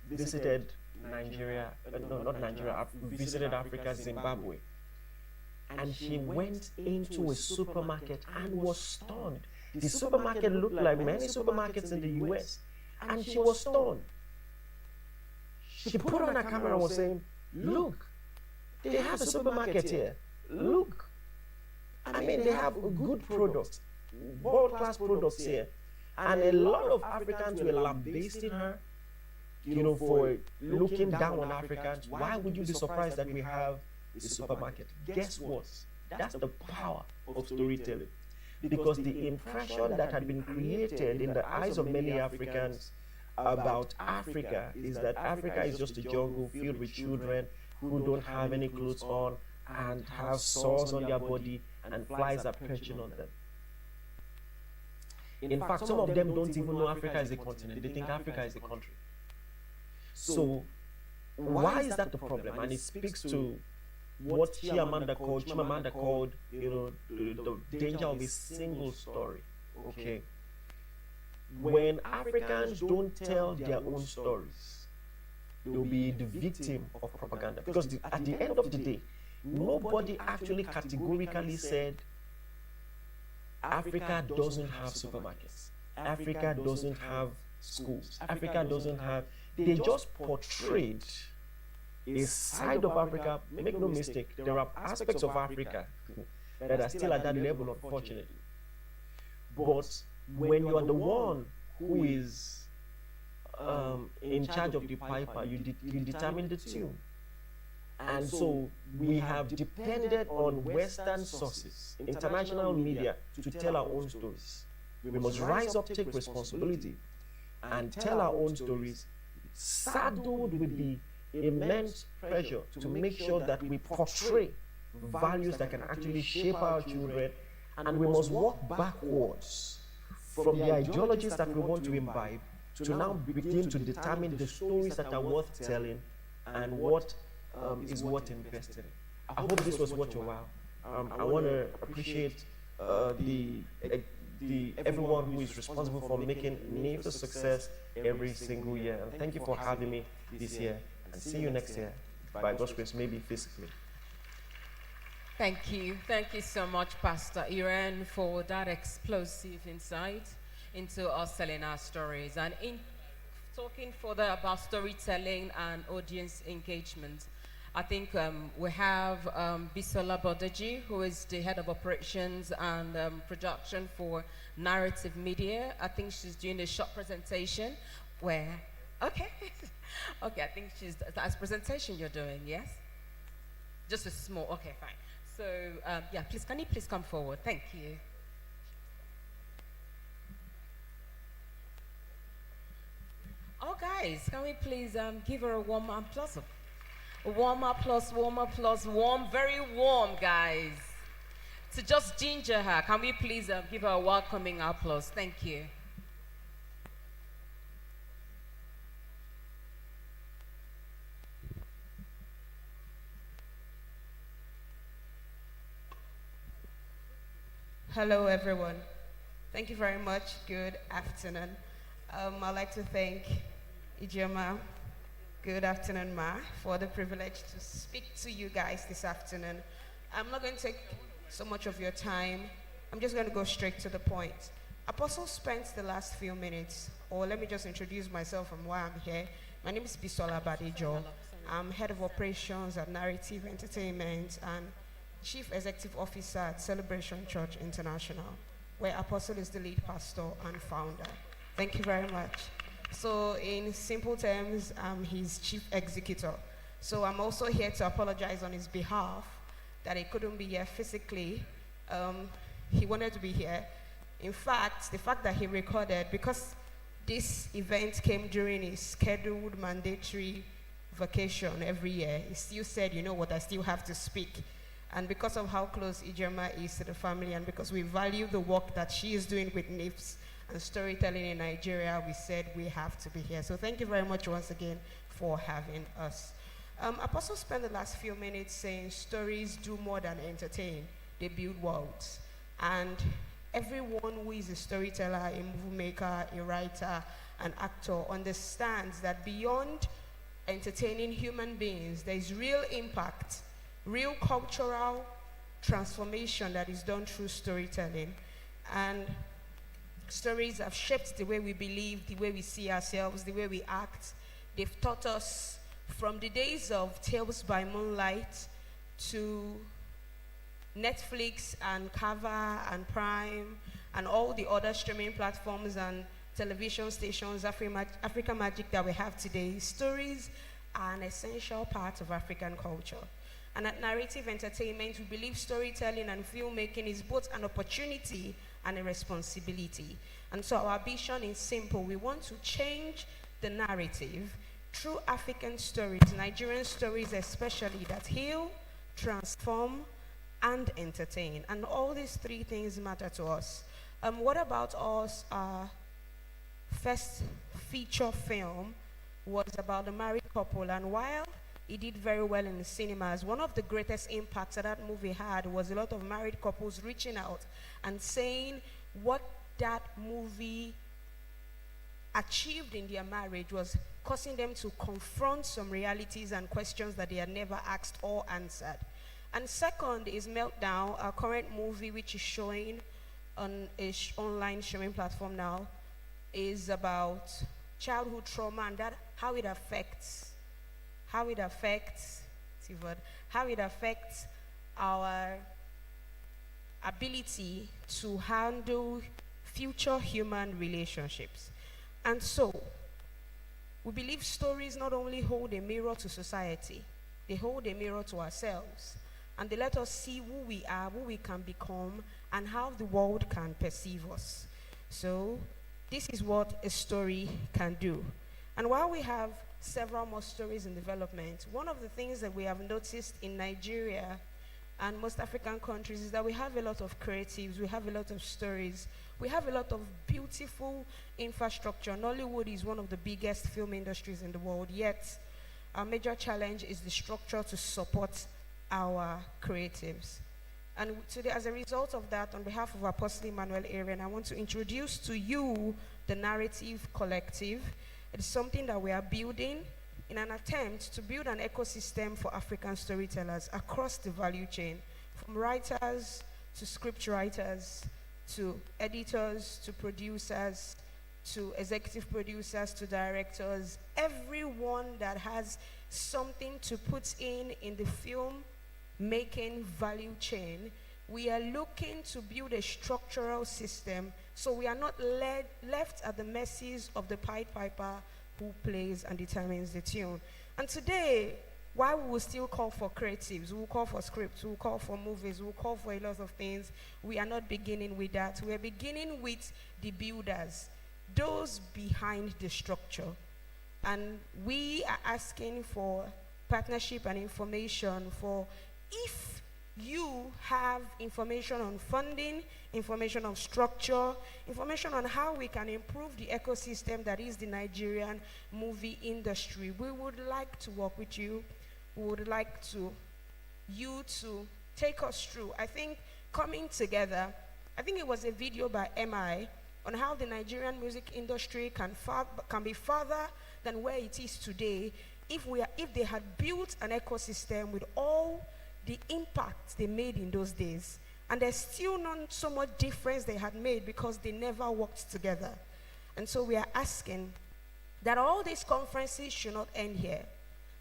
visited Nigeria, not Nigeria, visited Africa, Zimbabwe. And she went into a supermarket and was stunned. The supermarket looked like many supermarkets in the US, and she was stunned. She put on her camera and was saying, look, they have a supermarket here. Look. I mean, they have good products, world-class products here. And a lot of Africans were lambasting her, for looking down on Africans. Why would you be surprised that we have a supermarket? Guess what? That's the power of storytelling. Because the impression that had been created in the eyes of many Africans about Africa is that Africa is just a jungle filled with children who don't have any clothes on and have sores on their body and flies are perching on them. In fact, some of them don't even know Africa is a continent. They think Africa is a country. So, why is that the problem? And it speaks to what Chimamanda called, the danger of a single story. Okay. When Africans don't tell their own stories, they'll be the victim of propaganda. Because at the end of the day, nobody actually categorically said Africa doesn't have supermarkets. Africa doesn't have schools. Africa doesn't have... They just portrayed a side of Africa. Make no mistake, there are aspects of Africa that are still at that level, unfortunately. But when you are the one who is in charge of the piper, you determine the tune. And so we have depended on Western sources, international media, to tell our own stories. We must rise up, take responsibility, and tell our own stories, saddled with the immense pressure to make sure that we portray values that can actually shape our children. And we must walk backwards from the ideologies that we want to imbibe to now begin to determine the stories that are worth telling and what is worth investing in. I hope this was worth your while. I want to appreciate everyone who is responsible for making NIFS a success every single year. And thank you for having me this year. And see you next year, by God's grace, maybe physically. Thank you. Thank you so much, Pastor Iran, for that explosive insight into us telling our stories. And in talking further about storytelling and audience engagement, I think we have Bisola Bodeji, who is the head of operations and production for Narrative Media. I think she's doing a short presentation where, okay, I think that's presentation you're doing, yes? Just a small, okay, fine. So, yeah, please, can you please come forward? Thank you. Oh, guys, can we please give her a warm applause? Warm applause, warm, very warm, guys. To just ginger her, can we please give her a welcoming applause? Thank you. Hello, everyone. Thank you very much. Good afternoon. I'd like to thank Ijoma. Good afternoon, Ma, for the privilege to speak to you guys this afternoon. I'm not going to take so much of your time. I'm just going to go straight to the point. Apostle spent the last few minutes, or let me just introduce myself and why I'm here. My name is Bisola Badejo. I'm head of operations at Narrative Entertainment and Chief Executive Officer at Celebration Church International, where Apostle is the lead pastor and founder. Thank you very much. So in simple terms, I'm his chief executor. So I'm also here to apologize on his behalf that he couldn't be here physically. He wanted to be here. In fact, the fact that he recorded, because this event came during his scheduled mandatory vacation every year, he still said, you know what, I still have to speak. And because of how close Ijoma is to the family and because we value the work that she is doing with NIFS and storytelling in Nigeria, we said we have to be here. So thank you very much once again for having us. Apostle spent the last few minutes saying stories do more than entertain. They build worlds. And everyone who is a storyteller, a movie maker, a writer, an actor understands that beyond entertaining human beings, there is real impact, real cultural transformation that is done through storytelling. And stories have shaped the way we believe, the way we see ourselves, the way we act. They've taught us from the days of Tales by Moonlight to Netflix and Kava and Prime and all the other streaming platforms and television stations, Africa Magic that we have today, stories are an essential part of African culture. And at Narrative Entertainment, we believe storytelling and filmmaking is both an opportunity and a responsibility. And so our vision is simple. We want to change the narrative through African stories, Nigerian stories especially, that heal, transform, and entertain. And all these three things matter to us. What about us? Our first feature film was about a married couple, and while it did very well in the cinemas, one of the greatest impacts that movie had was a lot of married couples reaching out and saying what that movie achieved in their marriage was causing them to confront some realities and questions that they had never asked or answered. And second is Meltdown, our current movie, which is showing on a online streaming platform now, is about childhood trauma and that how it affects our ability to handle future human relationships. And so, we believe stories not only hold a mirror to society, they hold a mirror to ourselves. And they let us see who we are, who we can become, and how the world can perceive us. So, this is what a story can do. And while we have several more stories in development, one of the things that we have noticed in Nigeria and most African countries is that we have a lot of creatives, we have a lot of stories, we have a lot of beautiful infrastructure. Nollywood is one of the biggest film industries in the world, yet our major challenge is the structure to support our creatives. And today, as a result of that, on behalf of Apostle Emmanuel Aaron, I want to introduce to you the Narrative Collective. It is something that we are building in an attempt to build an ecosystem for African storytellers across the value chain, from writers to script writers, to editors, to producers, to executive producers, to directors, everyone that has something to put in the film making value chain. We are looking to build a structural system so we are not left at the mercies of the Pied Piper who plays and determines the tune. And today, while we will still call for creatives, we will call for scripts, we will call for movies, we will call for a lot of things, we are not beginning with that. We are beginning with the builders, those behind the structure. And we are asking for partnership and information for if you have information on funding, information on structure, information on how we can improve the ecosystem that is the Nigerian movie industry. We would like to work with you. We would like you to take us through. I think coming together, I think it was a video by MI on how the Nigerian music industry can be further than where it is today if they had built an ecosystem with all the impact they made in those days. And there's still not so much difference they had made because they never worked together. And so we are asking that all these conferences should not end here.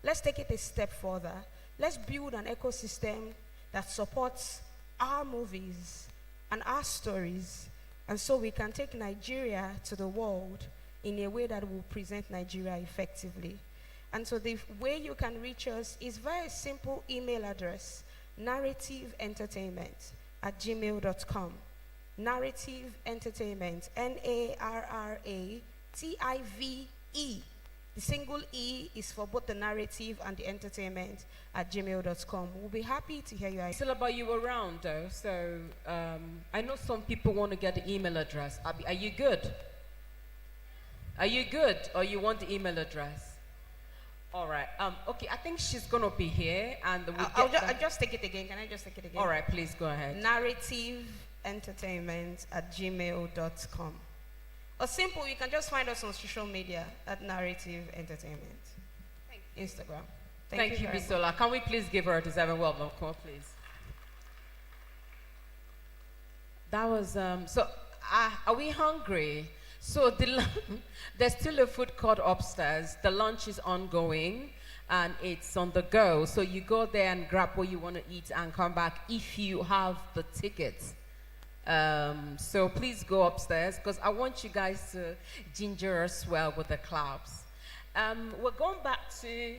Let's take it a step further. Let's build an ecosystem that supports our movies and our stories, and so we can take Nigeria to the world in a way that will present Nigeria effectively. And so the way you can reach us is very simple email address, narrativeentertainment@gmail.com. Narrative Entertainment, NARRATIVE. The single E is for both the narrative and the entertainment @gmail.com. We'll be happy to hear you. Still about you around though, so I know some people want to get the email address. Are you good? Are you good, or you want the email address? All right. Okay, I think she's gonna be here, and I'll just take it again. Can I just take it again? All right, please go ahead. narrativeentertainment@gmail.com. Or simple, you can just find us on social media at Narrative Entertainment. Instagram. Thank you, Bisola. Can we please give her a deserving welcome call, please? That was so. Are we hungry? So there's still a food court upstairs. The lunch is ongoing, and it's on the go. So you go there and grab what you want to eat and come back if you have the tickets. So please go upstairs because I want you guys to ginger us well with the claps. We're going back to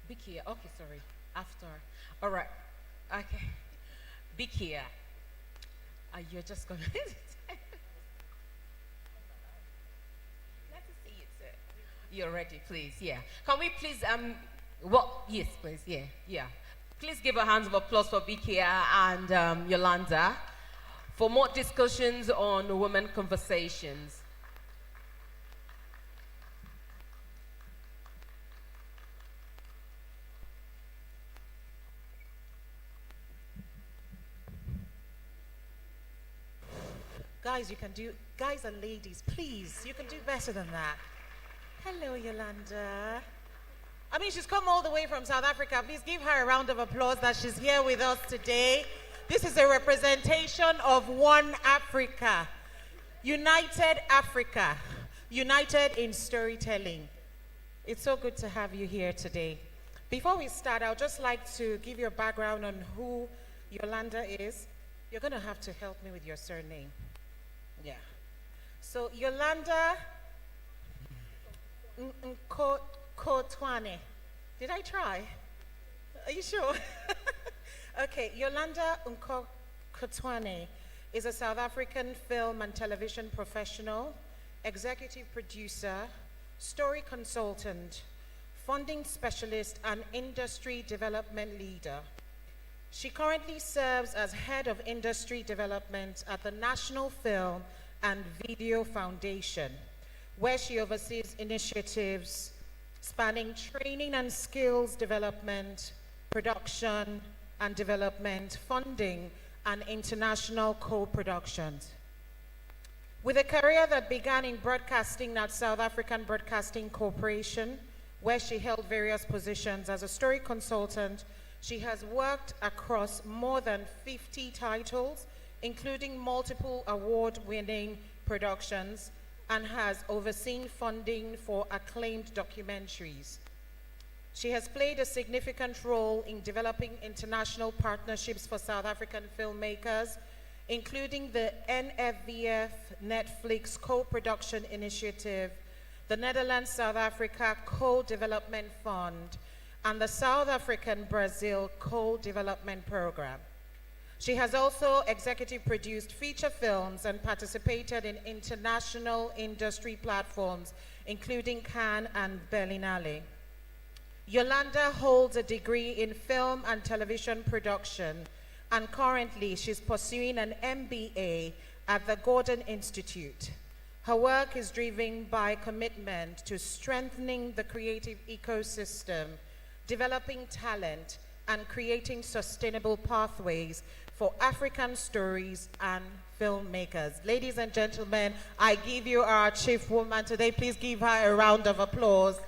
Bikia. Okay, sorry. After. All right. Okay. Bikia. You're just going to... Let's see it, sir. You're ready, please. Yeah. Can we please, yes, please. Yeah, yeah. Please give a hand of applause for Bikia and Yolanda for more discussions on women conversations. Guys, you can do, guys and ladies, please, you can do better than that. Hello, Yolanda. I mean, she's come all the way from South Africa. Please give her a round of applause that she's here with us today. This is a representation of one Africa. United Africa. United in storytelling. It's so good to have you here today. Before we start, I would just like to give you a background on who Yolanda is. You're going to have to help me with your surname. Yeah. So Yolanda Nkotwane. Did I try? Are you sure? Okay, Yolanda Nkotwane is a South African film and television professional, executive producer, story consultant, funding specialist, and industry development leader. She currently serves as head of industry development at the National Film and Video Foundation, where she oversees initiatives spanning training and skills development, production and development, funding, and international co-productions. With a career that began in broadcasting at South African Broadcasting Corporation, where she held various positions as a story consultant, she has worked across more than 50 titles, including multiple award-winning productions, and has overseen funding for acclaimed documentaries. She has played a significant role in developing international partnerships for South African filmmakers, including the NFVF Netflix co-production initiative, the Netherlands-South Africa Co-Development Fund, and the South African-Brazil Co-Development Program. She has also executive produced feature films and participated in international industry platforms, including Cannes and Berlinale. Yolanda holds a degree in film and television production, and currently she's pursuing an MBA at the Gordon Institute. Her work is driven by commitment to strengthening the creative ecosystem, developing talent, and creating sustainable pathways for African stories and filmmakers. Ladies and gentlemen, I give you our chief woman today. Please give her a round of applause.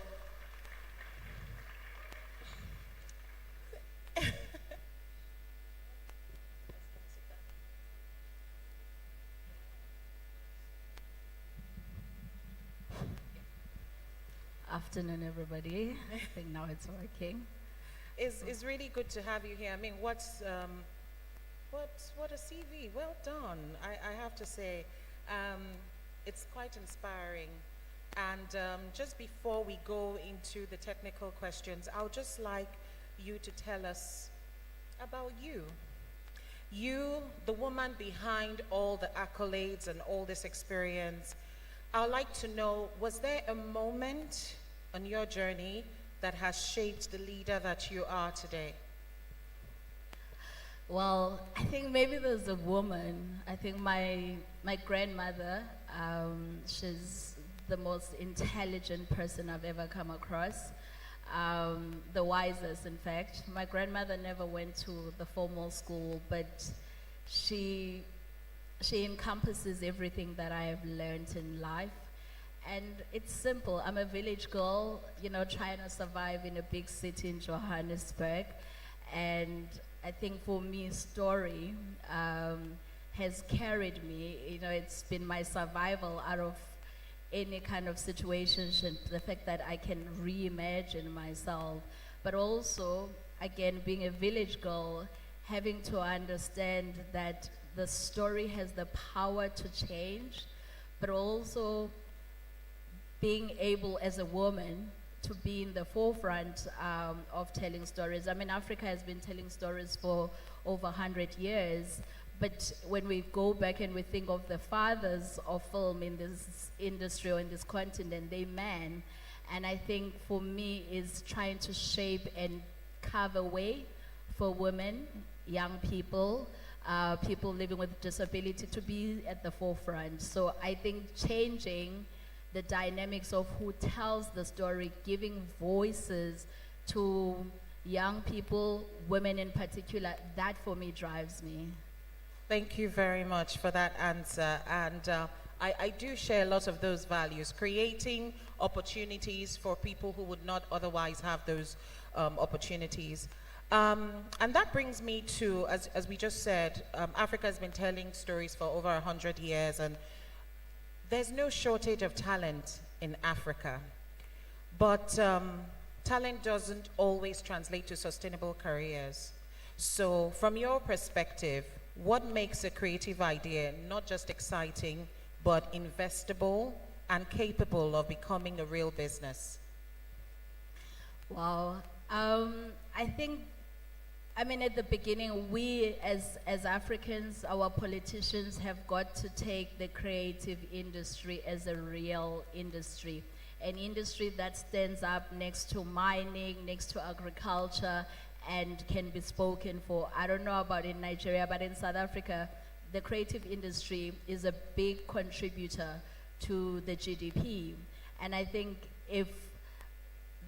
Afternoon, everybody. I think now it's working. It's really good to have you here. I mean, what a CV. Well done. I have to say, it's quite inspiring. And just before we go into the technical questions, I would just like you to tell us about you. You, the woman behind all the accolades and all this experience. I would like to know, was there a moment on your journey that has shaped the leader that you are today? Well, I think maybe there's a woman. I think my grandmother, she's the most intelligent person I've ever come across. The wisest, in fact. My grandmother never went to the formal school, but she encompasses everything that I have learned in life. And it's simple. I'm a village girl, you know, trying to survive in a big city in Johannesburg. And I think for me, story has carried me. You know, it's been my survival out of any kind of situation, the fact that I can reimagine myself. But also, again, being a village girl, having to understand that the story has the power to change, but also being able as a woman to be in the forefront of telling stories. I mean, Africa has been telling stories for over 100 years, but when we go back and we think of the fathers of film in this industry or in this continent, they men. And I think for me is trying to shape and carve a way for women, young people, people living with disability to be at the forefront. So I think changing the dynamics of who tells the story, giving voices to young people, women in particular, that for me drives me. Thank you very much for that answer. And I do share a lot of those values, creating opportunities for people who would not otherwise have those opportunities. And that brings me to, as we just said, Africa has been telling stories for over 100 years, and there's no shortage of talent in Africa. But talent doesn't always translate to sustainable careers. So from your perspective, what makes a creative idea not just exciting, but investable and capable of becoming a real business? Wow. I think, I mean, at the beginning, we as Africans, our politicians have got to take the creative industry as a real industry. An industry that stands up next to mining, next to agriculture, and can be spoken for. I don't know about in Nigeria, but in South Africa, the creative industry is a big contributor to the GDP. And I think if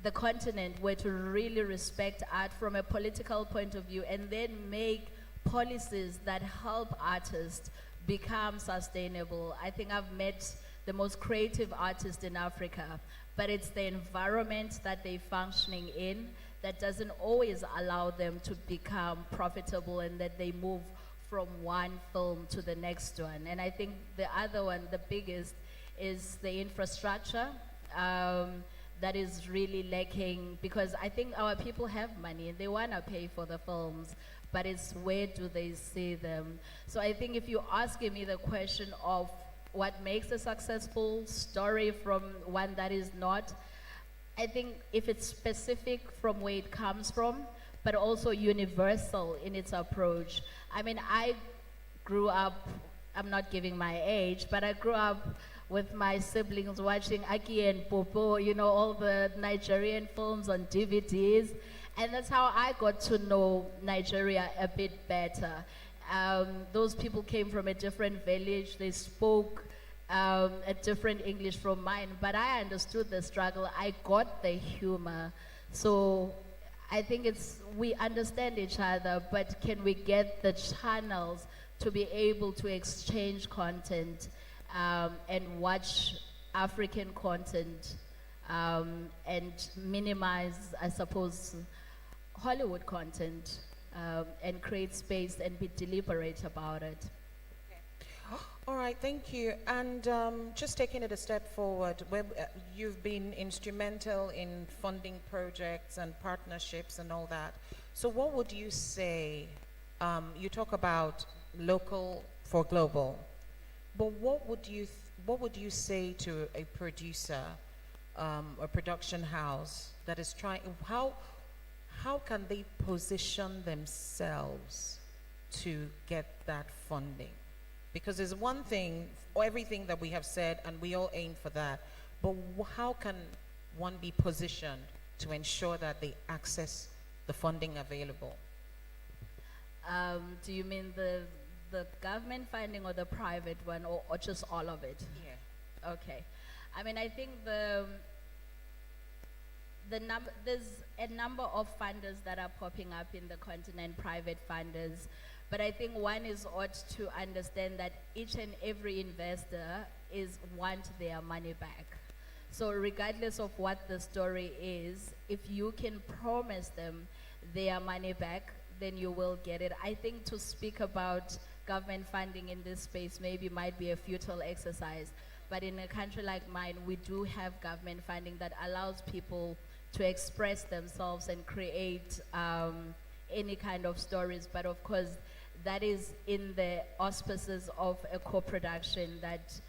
the continent were to really respect art from a political point of view and then make policies that help artists become sustainable. I think I've met the most creative artists in Africa, but it's the environment that they're functioning in that doesn't always allow them to become profitable, and that they move from one film to the next one. And I think the other one, the biggest, is the infrastructure. That is really lacking, because I think our people have money and they want to pay for the films, but it's where do they see them? So I think if you're asking me the question of what makes a successful story from one that is not, I think if it's specific from where it comes from, but also universal in its approach. I mean, I grew up, I'm not giving my age, but I grew up with my siblings watching Aki and Popo, you know, all the Nigerian films on DVDs. And that's how I got to know Nigeria a bit better. Those people came from a different village. They spoke a different English from mine, but I understood the struggle. I got the humor. So I think we understand each other, but can we get the channels to be able to exchange content and watch African content and minimize, I suppose, Hollywood content and create space and be deliberate about it. All right, thank you. And just taking it a step forward, you've been instrumental in funding projects and partnerships and all that. So what would you say, you talk about local for global. But what would you say to a producer, a production house that is trying? How can they position themselves to get that funding? Because there's one thing, everything that we have said, and we all aim for that. But how can one be positioned to ensure that they access the funding available? Do you mean the government funding or the private one, or just all of it? Yeah. Okay. I mean, I think there's a number of funders that are popping up in the continent, private funders. But I think one is ought to understand that each and every investor want their money back. So regardless of what the story is, if you can promise them their money back, then you will get it. I think to speak about government funding in this space maybe might be a futile exercise. But in a country like mine, we do have government funding that allows people to express themselves and create any kind of stories. But of course, that is in the auspices of a co-production that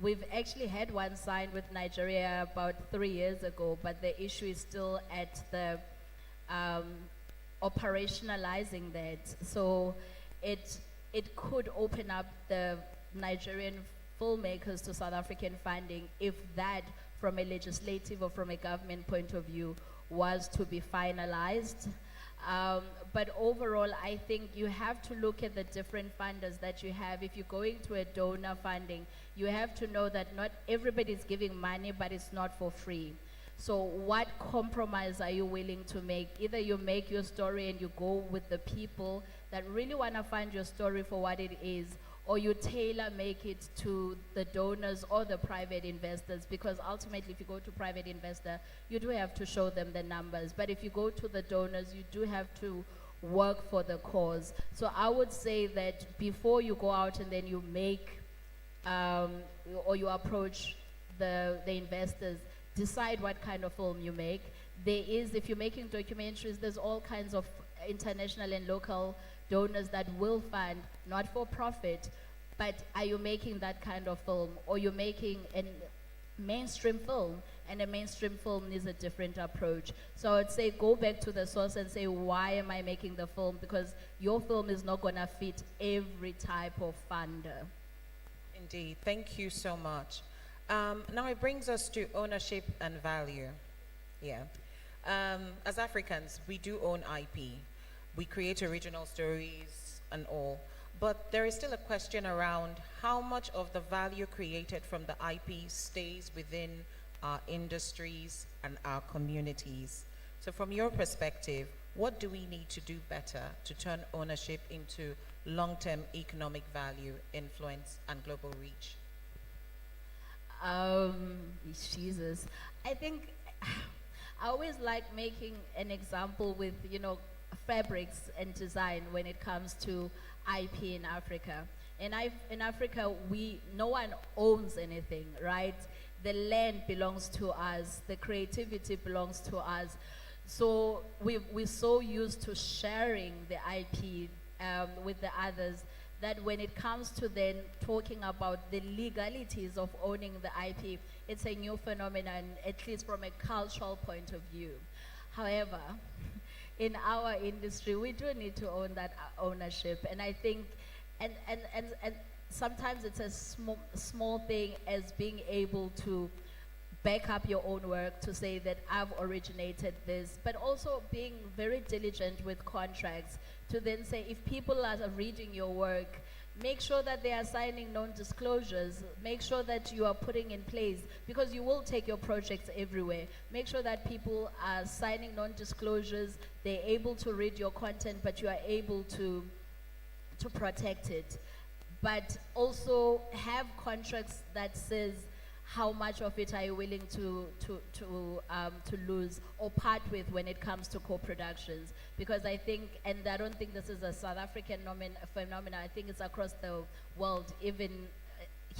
we've actually had one signed with Nigeria about 3 years ago, but the issue is still at the operationalizing that. So it could open up the Nigerian filmmakers to South African funding if that, from a legislative or from a government point of view, was to be finalized. But overall, I think you have to look at the different funders that you have. If you're going to a donor funding, you have to know that not everybody's giving money, but it's not for free. So what compromise are you willing to make? Either you make your story and you go with the people that really want to fund your story for what it is, or you tailor make it to the donors or the private investors, because ultimately if you go to private investor, you do have to show them the numbers. But if you go to the donors, you do have to work for the cause. So I would say that before you go out and then you make, or you approach the investors, decide what kind of film you make. If you're making documentaries, there's all kinds of international and local donors that will fund, not for profit, but are you making that kind of film, or you're making a mainstream film, and a mainstream film needs a different approach. So I'd say go back to the source and say, why am I making the film? Because your film is not gonna fit every type of funder. Indeed, thank you so much. Now it brings us to ownership and value. Yeah. As Africans, we do own IP. We create original stories and all, but there is still a question around how much of the value created from the IP stays within our industries and our communities. So from your perspective, what do we need to do better to turn ownership into long-term economic value, influence, and global reach? Jesus. I think I always like making an example with, fabrics and design when it comes to IP in Africa. In Africa, no one owns anything, right? The land belongs to us. The creativity belongs to us. So we're so used to sharing the IP with the others that when it comes to then talking about the legalities of owning the IP, it's a new phenomenon, at least from a cultural point of view. However, in our industry, we do need to own that ownership. And I think, and sometimes it's a small thing as being able to back up your own work to say that I've originated this, but also being very diligent with contracts to then say if people are reading your work, make sure that they are signing non-disclosures, make sure that you are putting in place, because you will take your projects everywhere, make sure that people are signing non-disclosures, they're able to read your content, but you are able to protect it. But also have contracts that says how much of it are you willing to lose or part with when it comes to co-productions. Because I think, and I don't think this is a South African phenomenon, I think it's across the world, even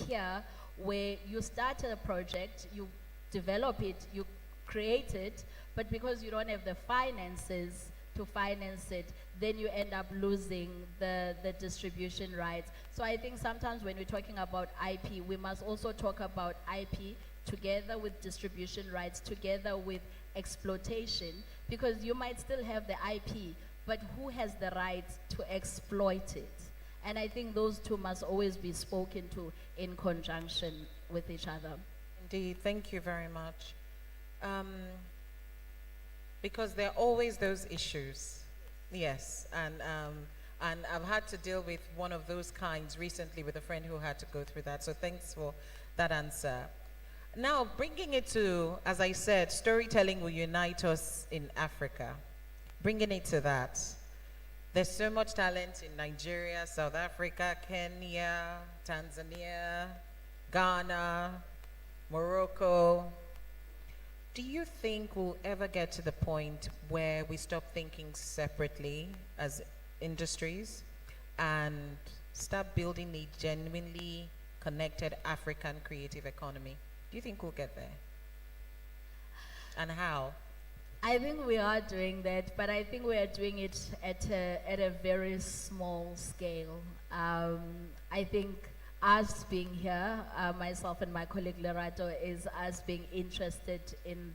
here, where you start a project, you develop it, you create it, but because you don't have the finances to finance it, then you end up losing the distribution rights. So I think sometimes when we're talking about IP, we must also talk about IP together with distribution rights, together with exploitation, because you might still have the IP, but who has the right to exploit it? And I think those two must always be spoken to in conjunction with each other. Indeed, thank you very much. Because there are always those issues, yes, and I've had to deal with one of those kinds recently with a friend who had to go through that, so thanks for that answer. Now, bringing it to, as I said, storytelling will unite us in Africa. Bringing it to that, there's so much talent in Nigeria, South Africa, Kenya, Tanzania, Ghana, Morocco. Do you think we'll ever get to the point where we stop thinking separately as industries and start building a genuinely connected African creative economy? Do you think we'll get there? And how? I think we are doing that, but I think we are doing it at a very small scale. I think us being here, myself and my colleague Lerato, is us being interested in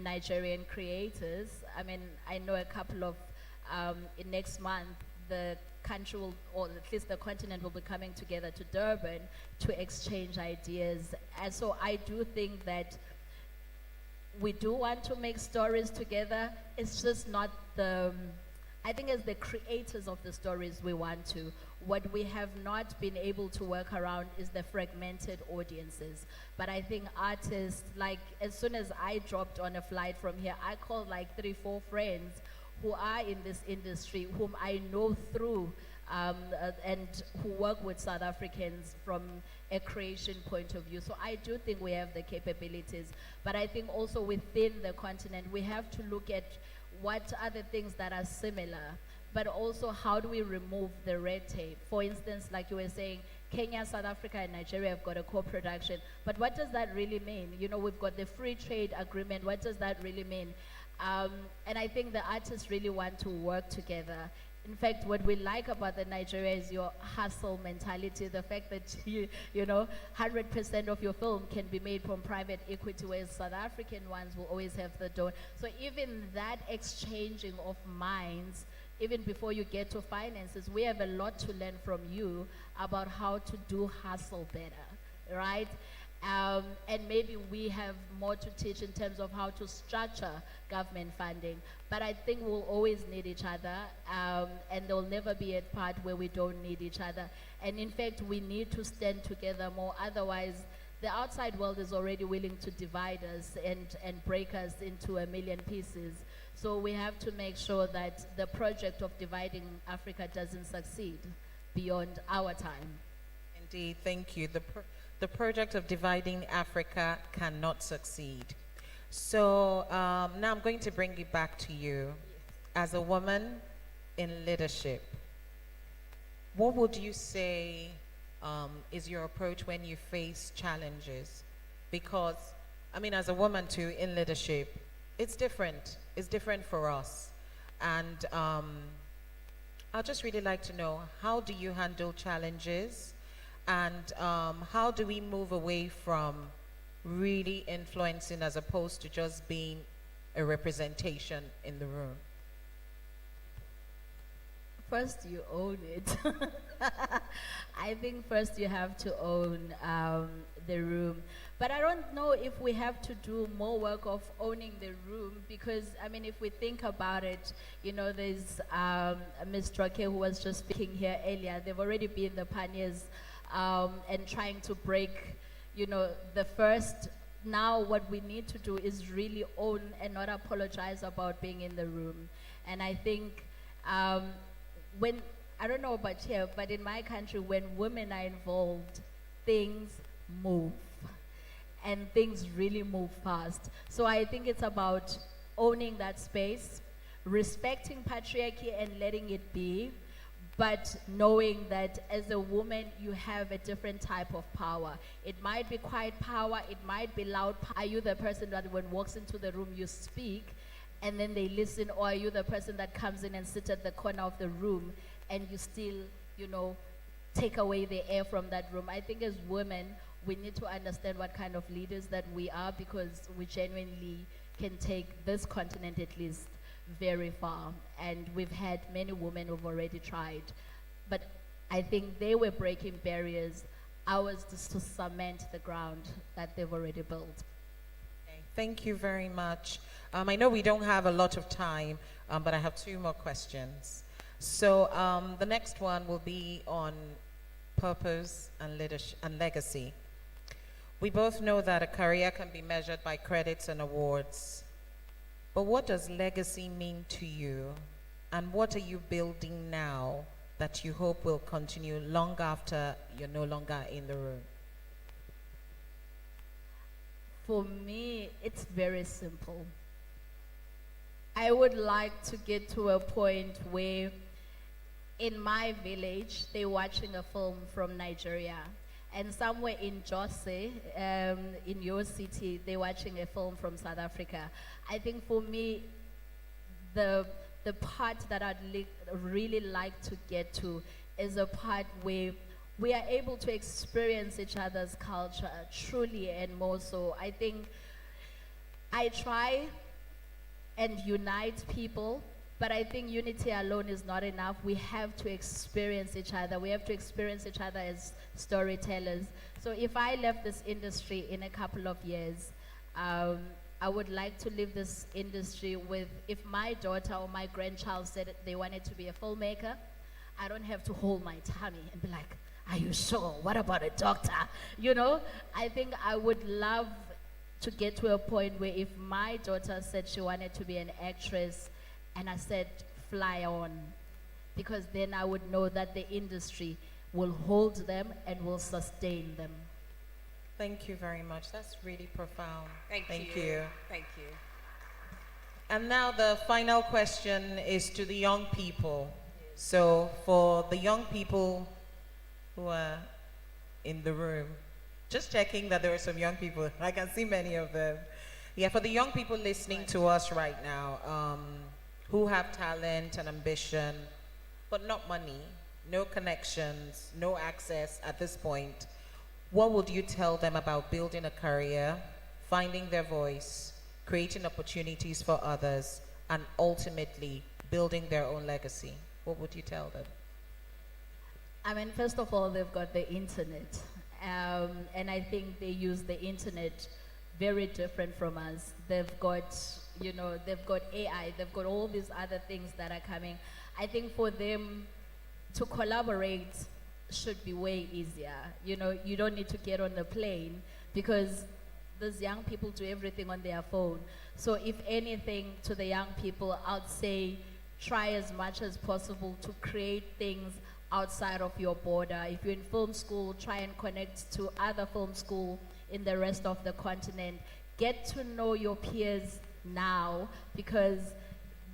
Nigerian creators. I mean, I know a couple of, in next month, the country will, or at least the continent will be coming together to Durban to exchange ideas. And so I do think that we do want to make stories together. It's just not I think as the creators of the stories we want to. What we have not been able to work around is the fragmented audiences. But I think artists, like as soon as I dropped on a flight from here, I called like 3-4 friends who are in this industry, whom I know through and who work with South Africans from a creation point of view. So I do think we have the capabilities, but I think also within the continent, we have to look at what are the things that are similar, but also how do we remove the red tape? For instance, like you were saying, Kenya, South Africa, and Nigeria have got a co-production, but what does that really mean? You know, we've got the free trade agreement. What does that really mean? And I think the artists really want to work together. In fact, what we like about the Nigeria is your hustle mentality, the fact that you know, 100% of your film can be made from private equity, whereas South African ones will always have the door. So even that exchanging of minds, even before you get to finances, we have a lot to learn from you about how to do hustle better, right? And maybe we have more to teach in terms of how to structure government funding. But I think we'll always need each other, and there'll never be a part where we don't need each other. And in fact, we need to stand together more. Otherwise, the outside world is already willing to divide us and break us into a million pieces. So we have to make sure that the project of dividing Africa doesn't succeed beyond our time. Indeed, thank you. The project of dividing Africa cannot succeed. So now I'm going to bring it back to you. As a woman in leadership, what would you say is your approach when you face challenges? Because, I mean, as a woman too, in leadership, it's different. It's different for us. And I'd just really like to know, how do you handle challenges? And how do we move away from really influencing as opposed to just being a representation in the room? First, you own it. I think first you have to own the room. But I don't know if we have to do more work of owning the room, because, I mean, if we think about it, you know, there's Ms. Troke who was just speaking here earlier. They've already been the pioneers and trying to break, you know, the first. Now what we need to do is really own and not apologize about being in the room. And I think when, I don't know about here, but in my country, when women are involved, things move. And things really move fast. So I think it's about owning that space, respecting patriarchy and letting it be, but knowing that as a woman, you have a different type of power. It might be quiet power, it might be loud power. Are you the person that when walks into the room, you speak? and then they listen, or are you the person that comes in and sits at the corner of the room and you still, you know, take away the air from that room? I think as women, we need to understand what kind of leaders that we are, because we genuinely can take this continent at least very far. And we've had many women who've already tried. But I think they were breaking barriers. Ours just to cement the ground that they've already built. Okay, thank you very much. I know we don't have a lot of time, but I have 2 more questions. So the next one will be on purpose and leadership and legacy. We both know that a career can be measured by credits and awards. But what does legacy mean to you? And what are you building now that you hope will continue long after you're no longer in the room? For me, it's very simple. I would like to get to a point where in my village, they're watching a film from Nigeria. And somewhere in Jose, in your city, they're watching a film from South Africa. I think for me, the part that I'd really like to get to is a part where we are able to experience each other's culture truly and more so. I think I try and unite people, but I think unity alone is not enough. We have to experience each other. We have to experience each other as storytellers. So if I left this industry in a couple of years, I would like to leave this industry with, if my daughter or my grandchild said they wanted to be a filmmaker, I don't have to hold my tummy and be like, are you sure? What about a doctor? You know, I think I would love to get to a point where if my daughter said she wanted to be an actress, and I said, fly on, because then I would know that the industry will hold them and will sustain them. Thank you very much. That's really profound. Thank you. Thank you. And now the final question is to the young people. So for the young people who are in the room, just checking that there are some young people. I can see many of them. Yeah, for the young people listening to us right now, who have talent and ambition, but not money, no connections, no access at this point, what would you tell them about building a career, finding their voice, creating opportunities for others, and ultimately building their own legacy? What would you tell them? I mean, first of all, they've got the internet. And I think they use the internet very different from us. They've got, you know, they've got AI, they've got all these other things that are coming. I think for them to collaborate should be way easier. You know, you don't need to get on the plane because those young people do everything on their phone. So if anything, to the young people, I'd say try as much as possible to create things outside of your border. If you're in film school, try and connect to other film school in the rest of the continent. Get to know your peers now, because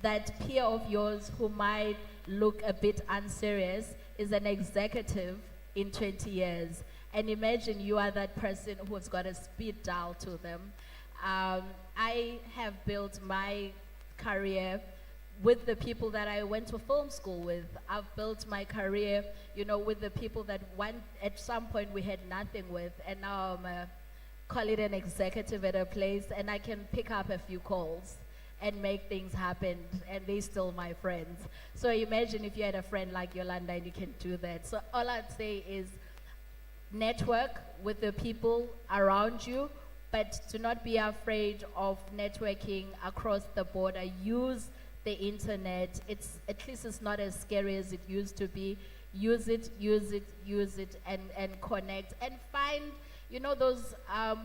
that peer of yours who might look a bit unserious is an executive in 20 years. And imagine you are that person who's got a speed dial to them. I have built my career with the people that I went to film school with. I've built my career, you know, with the people that at some point we had nothing with, and now I'm call it an executive at a place, and I can pick up a few calls and make things happen, and they're still my friends. So imagine if you had a friend like Yolanda and you can do that. So all I'd say is network with the people around you, but do not be afraid of networking across the border. Use the internet. At least it's not as scary as it used to be. Use it, and connect. And find, you know, those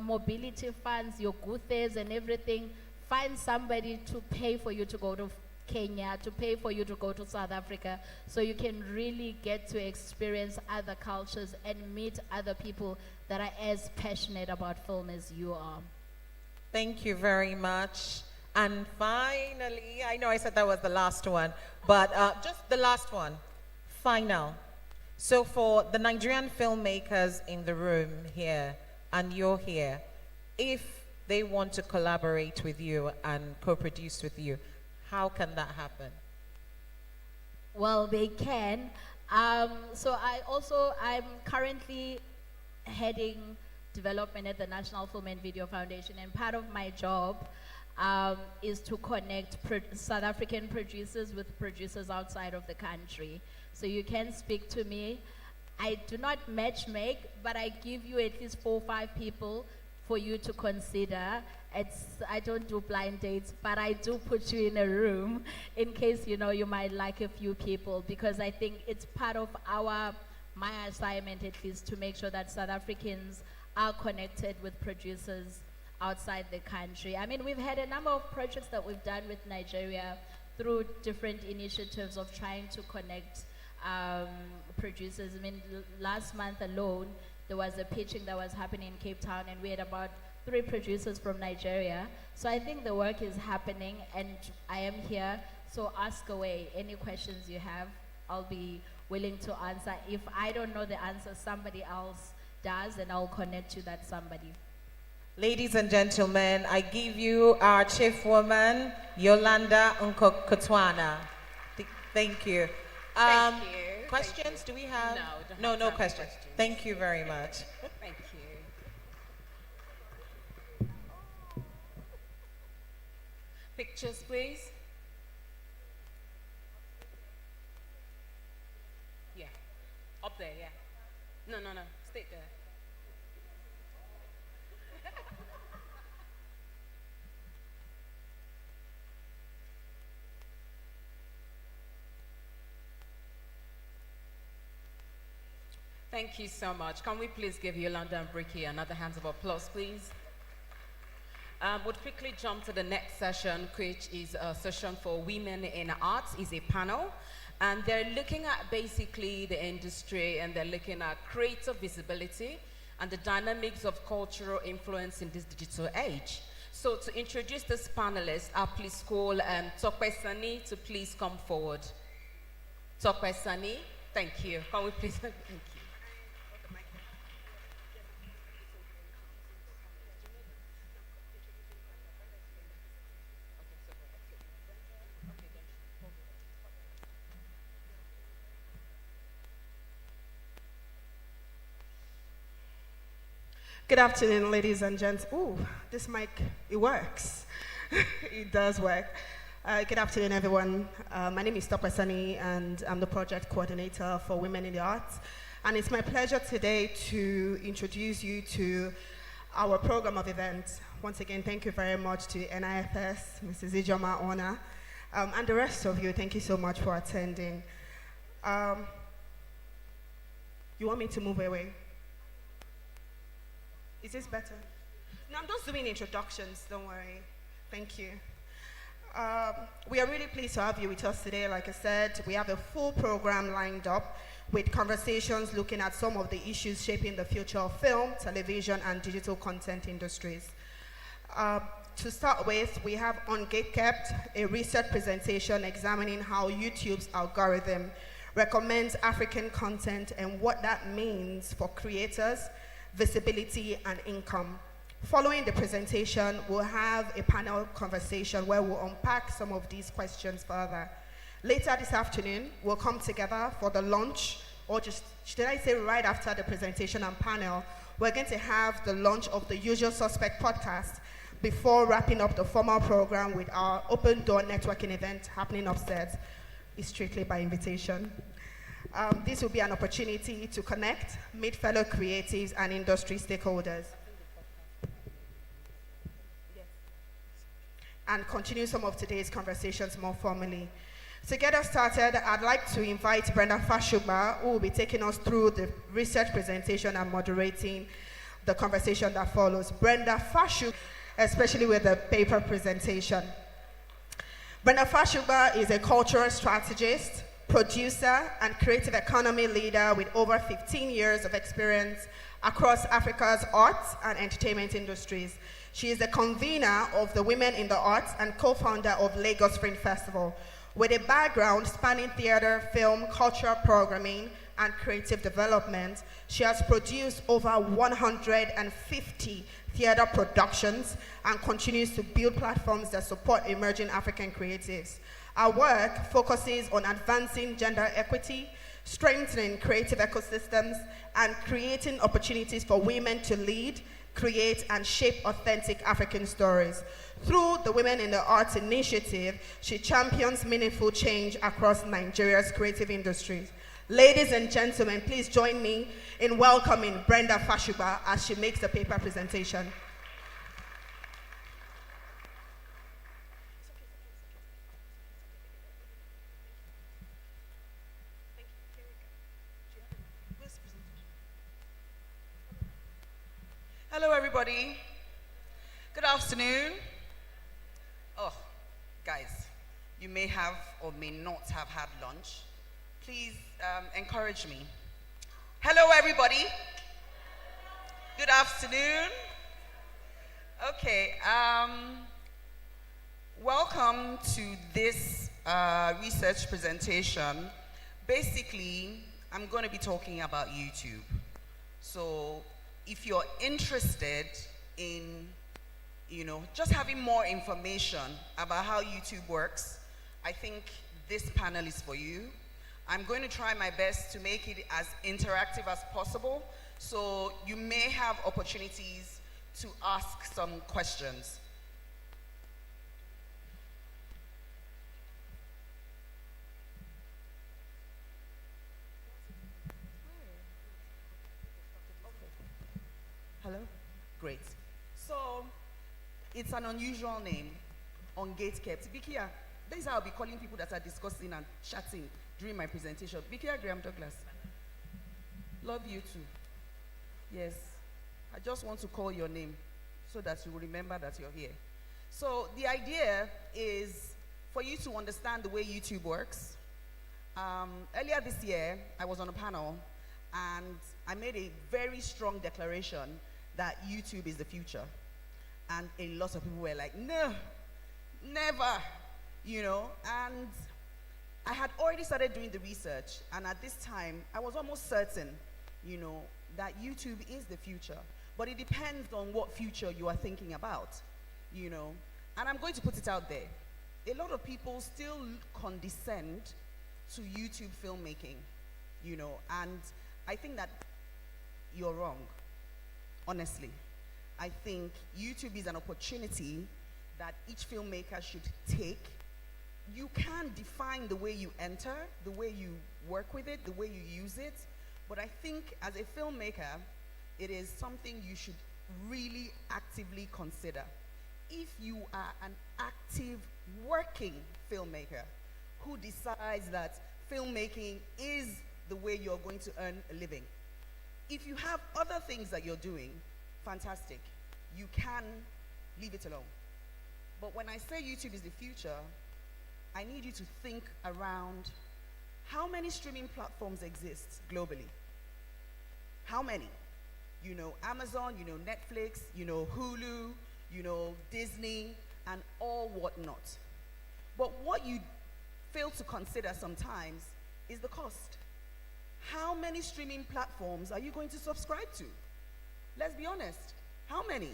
mobility funds, your Guthes and everything. Find somebody to pay for you to go to Kenya, to pay for you to go to South Africa, so you can really get to experience other cultures and meet other people that are as passionate about film as you are. Thank you very much. And finally, I know I said that was the last one, but just the last one, final. So for the Nigerian filmmakers in the room here, and you're here, if they want to collaborate with you and co-produce with you, how can that happen? Well, they can. So I'm currently heading development at the National Film and Video Foundation, and part of my job is to connect South African producers with producers outside of the country. So you can speak to me. I do not match make, but I give you at least 4 or 5 people for you to consider. I don't do blind dates, but I do put you in a room in case you might like a few people, because I think it's part of my assignment at least to make sure that South Africans are connected with producers outside the country. I mean, we've had a number of projects that we've done with Nigeria through different initiatives of trying to connect producers. I mean, last month alone, there was a pitching that was happening in Cape Town, and we had about 3 producers from Nigeria. So I think the work is happening, and I am here. So ask away any questions you have. I'll be willing to answer. If I don't know the answer, somebody else does, and I'll connect you that somebody. Ladies and gentlemen, I give you our chief woman, Yolanda Nkokotwana. Thank you. Thank you. Questions? Thank you. Do we have? No questions. Thank you very much. Thank you. Pictures, please. Yeah. Up there, yeah. No. Stay there. Thank you so much. Can we please give Yolanda and Bricky another hand of applause, please? We'll quickly jump to the next session, which is a session for women in arts. Is a panel, and they're looking at basically the industry, and they're looking at creative visibility and the dynamics of cultural influence in this digital age. So to introduce this panelist, I'll please call Tope Sani to please come forward. Tope Sani, thank you. Can we please, thank you. Good afternoon, ladies and gents. Ooh, this mic, it works. It does work. Good afternoon, everyone. My name is Tope Sani, and I'm the project coordinator for Women in the Arts. And it's my pleasure today to introduce you to our program of events. Once again, thank you very much to NIFS, Mrs. Ijoma Ona, and the rest of you. Thank you so much for attending. You want me to move away? Is this better? No, I'm just doing introductions, don't worry. Thank you. We are really pleased to have you with us today. Like I said, we have a full program lined up with conversations looking at some of the issues shaping the future of film, television, and digital content industries. To start with, we have On Gatekept, a research presentation examining how YouTube's algorithm recommends African content and what that means for creators, visibility, and income. Following the presentation, we'll have a panel conversation where we'll unpack some of these questions further. Later this afternoon, we'll come together for the launch, or just, should I say right after the presentation and panel, we're going to have the launch of the Usual Suspect podcast before wrapping up the formal program with our open door networking event happening upstairs. It's strictly by invitation. This will be an opportunity to connect, meet fellow creatives and industry stakeholders, and continue some of today's conversations more formally. To get us started, I'd like to invite Brenda Fashuba, who will be taking us through the research presentation and moderating the conversation that follows. Brenda Fashuba, especially with the paper presentation. Brenda Fashuba is a cultural strategist, producer, and creative economy leader with over 15 years of experience across Africa's arts and entertainment industries. She is the convener of the Women in the Arts and co-founder of Lagos Film Festival. With a background spanning theater, film, cultural programming, and creative development. She has produced over 150 theater productions and continues to build platforms that support emerging African creatives. Our work focuses on advancing gender equity, strengthening creative ecosystems, and creating opportunities for women to lead, create, and shape authentic African stories. Through the Women in the Arts initiative, she champions meaningful change across Nigeria's creative industries. Ladies and gentlemen, please join me in welcoming Brenda Fashuba as she makes the paper presentation. Hello, everybody. Good afternoon. Oh, guys, you may have or may not have had lunch. Please encourage me. Hello, everybody. Good afternoon. Okay, welcome to this research presentation. Basically, I'm going to be talking about YouTube. So if you're interested in, just having more information about how YouTube works, I think this panel is for you. I'm going to try my best to make it as interactive as possible, so you may have opportunities to ask some questions. Hello? Great. So, it's an unusual name, Ungatekept. Bikia, this is how I'll be calling people that are discussing and chatting during my presentation. Bikia Graham Douglas. Love you too. Yes. I just want to call your name so that you will remember that you're here. So, the idea is for you to understand the way YouTube works. Earlier this year, I was on a panel and I made a very strong declaration that YouTube is the future. And a lot of people were like, no, never, and I had already started doing the research, and at this time, I was almost certain, that YouTube is the future. But it depends on what future you are thinking about, and I'm going to put it out there. A lot of people still condescend to YouTube filmmaking, and I think that you're wrong, honestly. I think YouTube is an opportunity that each filmmaker should take. You can define the way you enter, the way you work with it, the way you use it, but I think as a filmmaker, it is something you should really actively consider. If you are an active, working filmmaker who decides that filmmaking is the way you're going to earn a living, if you have other things that you're doing, fantastic. You can leave it alone. But when I say YouTube is the future, I need you to think around how many streaming platforms exist globally? How many? Amazon, Netflix, Hulu, Disney, and all whatnot. But what you fail to consider sometimes is the cost. How many streaming platforms are you going to subscribe to? Let's be honest. How many?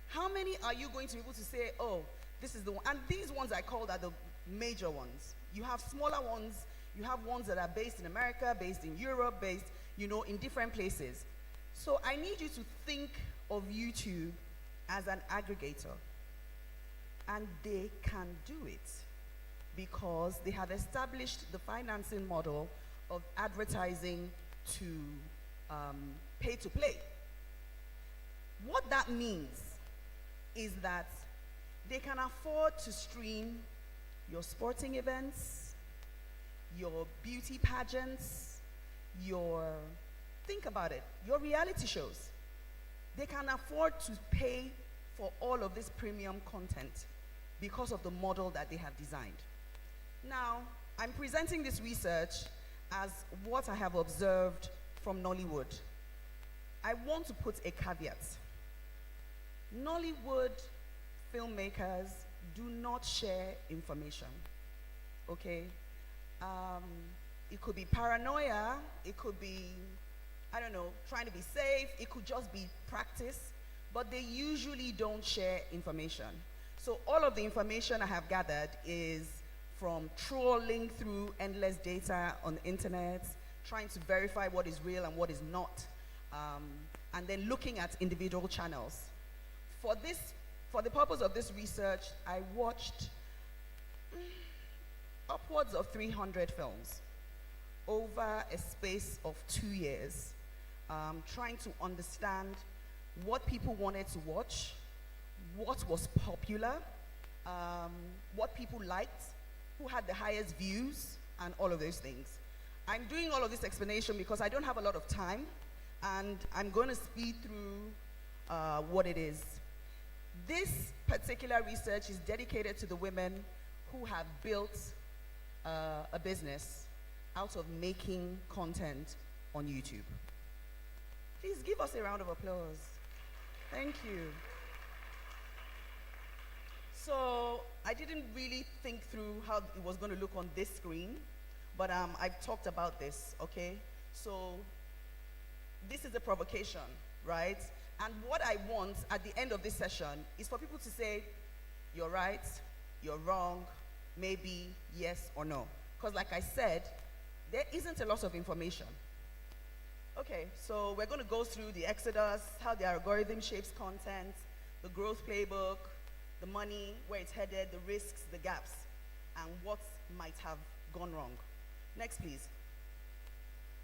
How many are you going to be able to say, oh, this is the one? And these ones I called are the major ones. You have smaller ones. You have ones that are based in America, based in Europe, based, in different places. So I need you to think of YouTube as an aggregator. And they can do it because they have established the financing model of advertising to pay to play. What that means is that they can afford to stream your sporting events, your beauty pageants, think about it, your reality shows. They can afford to pay for all of this premium content because of the model that they have designed. Now, I'm presenting this research as what I have observed from Nollywood. I want to put a caveat. Nollywood filmmakers do not share information, okay? It could be paranoia. It could be, I don't know, trying to be safe. It could just be practice. But they usually don't share information. So all of the information I have gathered is from trawling through endless data on the internet, trying to verify what is real and what is not, and then looking at individual channels. For the purpose of this research, I watched upwards of 300 films over a space of 2 years, trying to understand what people wanted to watch, what was popular, what people liked, who had the highest views, and all of those things. I'm doing all of this explanation because I don't have a lot of time, and I'm going to speed through what it is. This particular research is dedicated to the women who have built a business out of making content on YouTube. Please give us a round of applause. Thank you. So I didn't really think through how it was going to look on this screen, but I've talked about this, okay? So this is a provocation, right? And what I want at the end of this session is for people to say, you're right, you're wrong, maybe, yes or no. Because like I said, there isn't a lot of information. Okay, so we're going to go through the exodus, how the algorithm shapes content, the growth playbook, the money, where it's headed, the risks, the gaps, and what might have gone wrong. Next, please.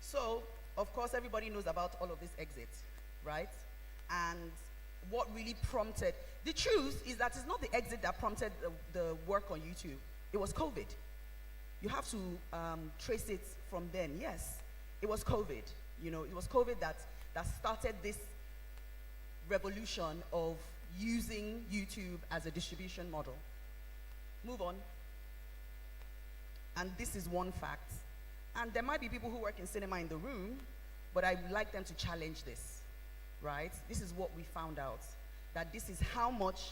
So, of course, everybody knows about all of this exit, right? And what really prompted, the truth is that it's not the exit that prompted the work on YouTube. It was COVID. You have to trace it from then. Yes, it was COVID. You know, it was COVID that started this revolution of using YouTube as a distribution model. Move on. And this is one fact. And there might be people who work in cinema in the room, but I would like them to challenge this, right? This is what we found out, that this is how much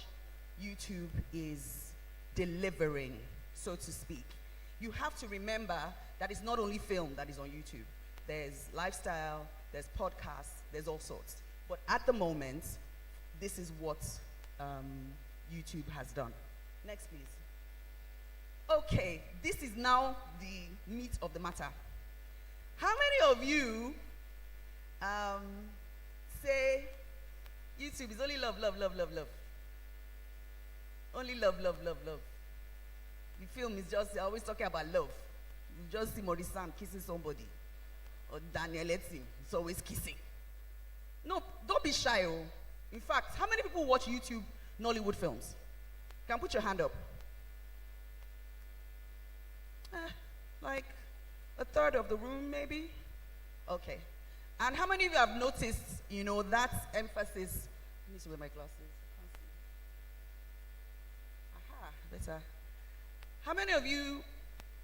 YouTube is delivering, so to speak. You have to remember that it's not only film that is on YouTube. There's lifestyle, there's podcasts, there's all sorts. But at the moment, this is what YouTube has done. Next, please. Okay, this is now the meat of the matter. How many of you say YouTube is only love, love, love, love, love? Only love, love, love, love. The film is just always talking about love. You just see Morrison kissing somebody. Or Daniel Etim, it's always kissing. No, don't be shy. Oh. In fact, how many people watch YouTube Nollywood films? Can put your hand up. Like a third of the room, maybe? Okay. And how many of you have noticed, you know, that emphasis? Let me see where my glasses. Aha, better. How many of you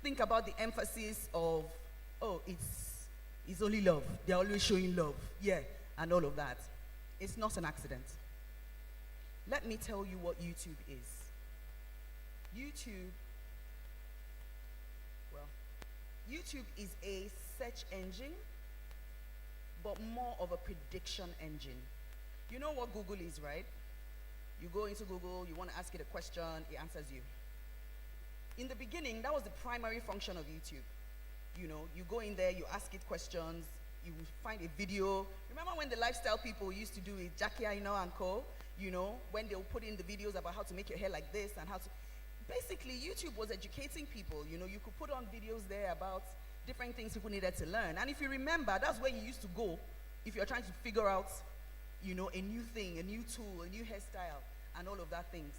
think about the emphasis of, oh, it's only love. They're always showing love. Yeah, and all of that. It's not an accident. Let me tell you what YouTube is. YouTube is a search engine, but more of a prediction engine. You know what Google is, right? You go into Google, you want to ask it a question, it answers you. In the beginning, that was the primary function of YouTube. You know, you go in there, you ask it questions, you find a video. Remember when the lifestyle people used to do it, Jackie Aino and Co., you know, when they'll put in the videos about how to make your hair like this and how to... Basically, YouTube was educating people. You know, you could put on videos there about different things people needed to learn. And if you remember, that's where you used to go if you're trying to figure out, you know, a new thing, a new tool, a new hairstyle, and all of that things.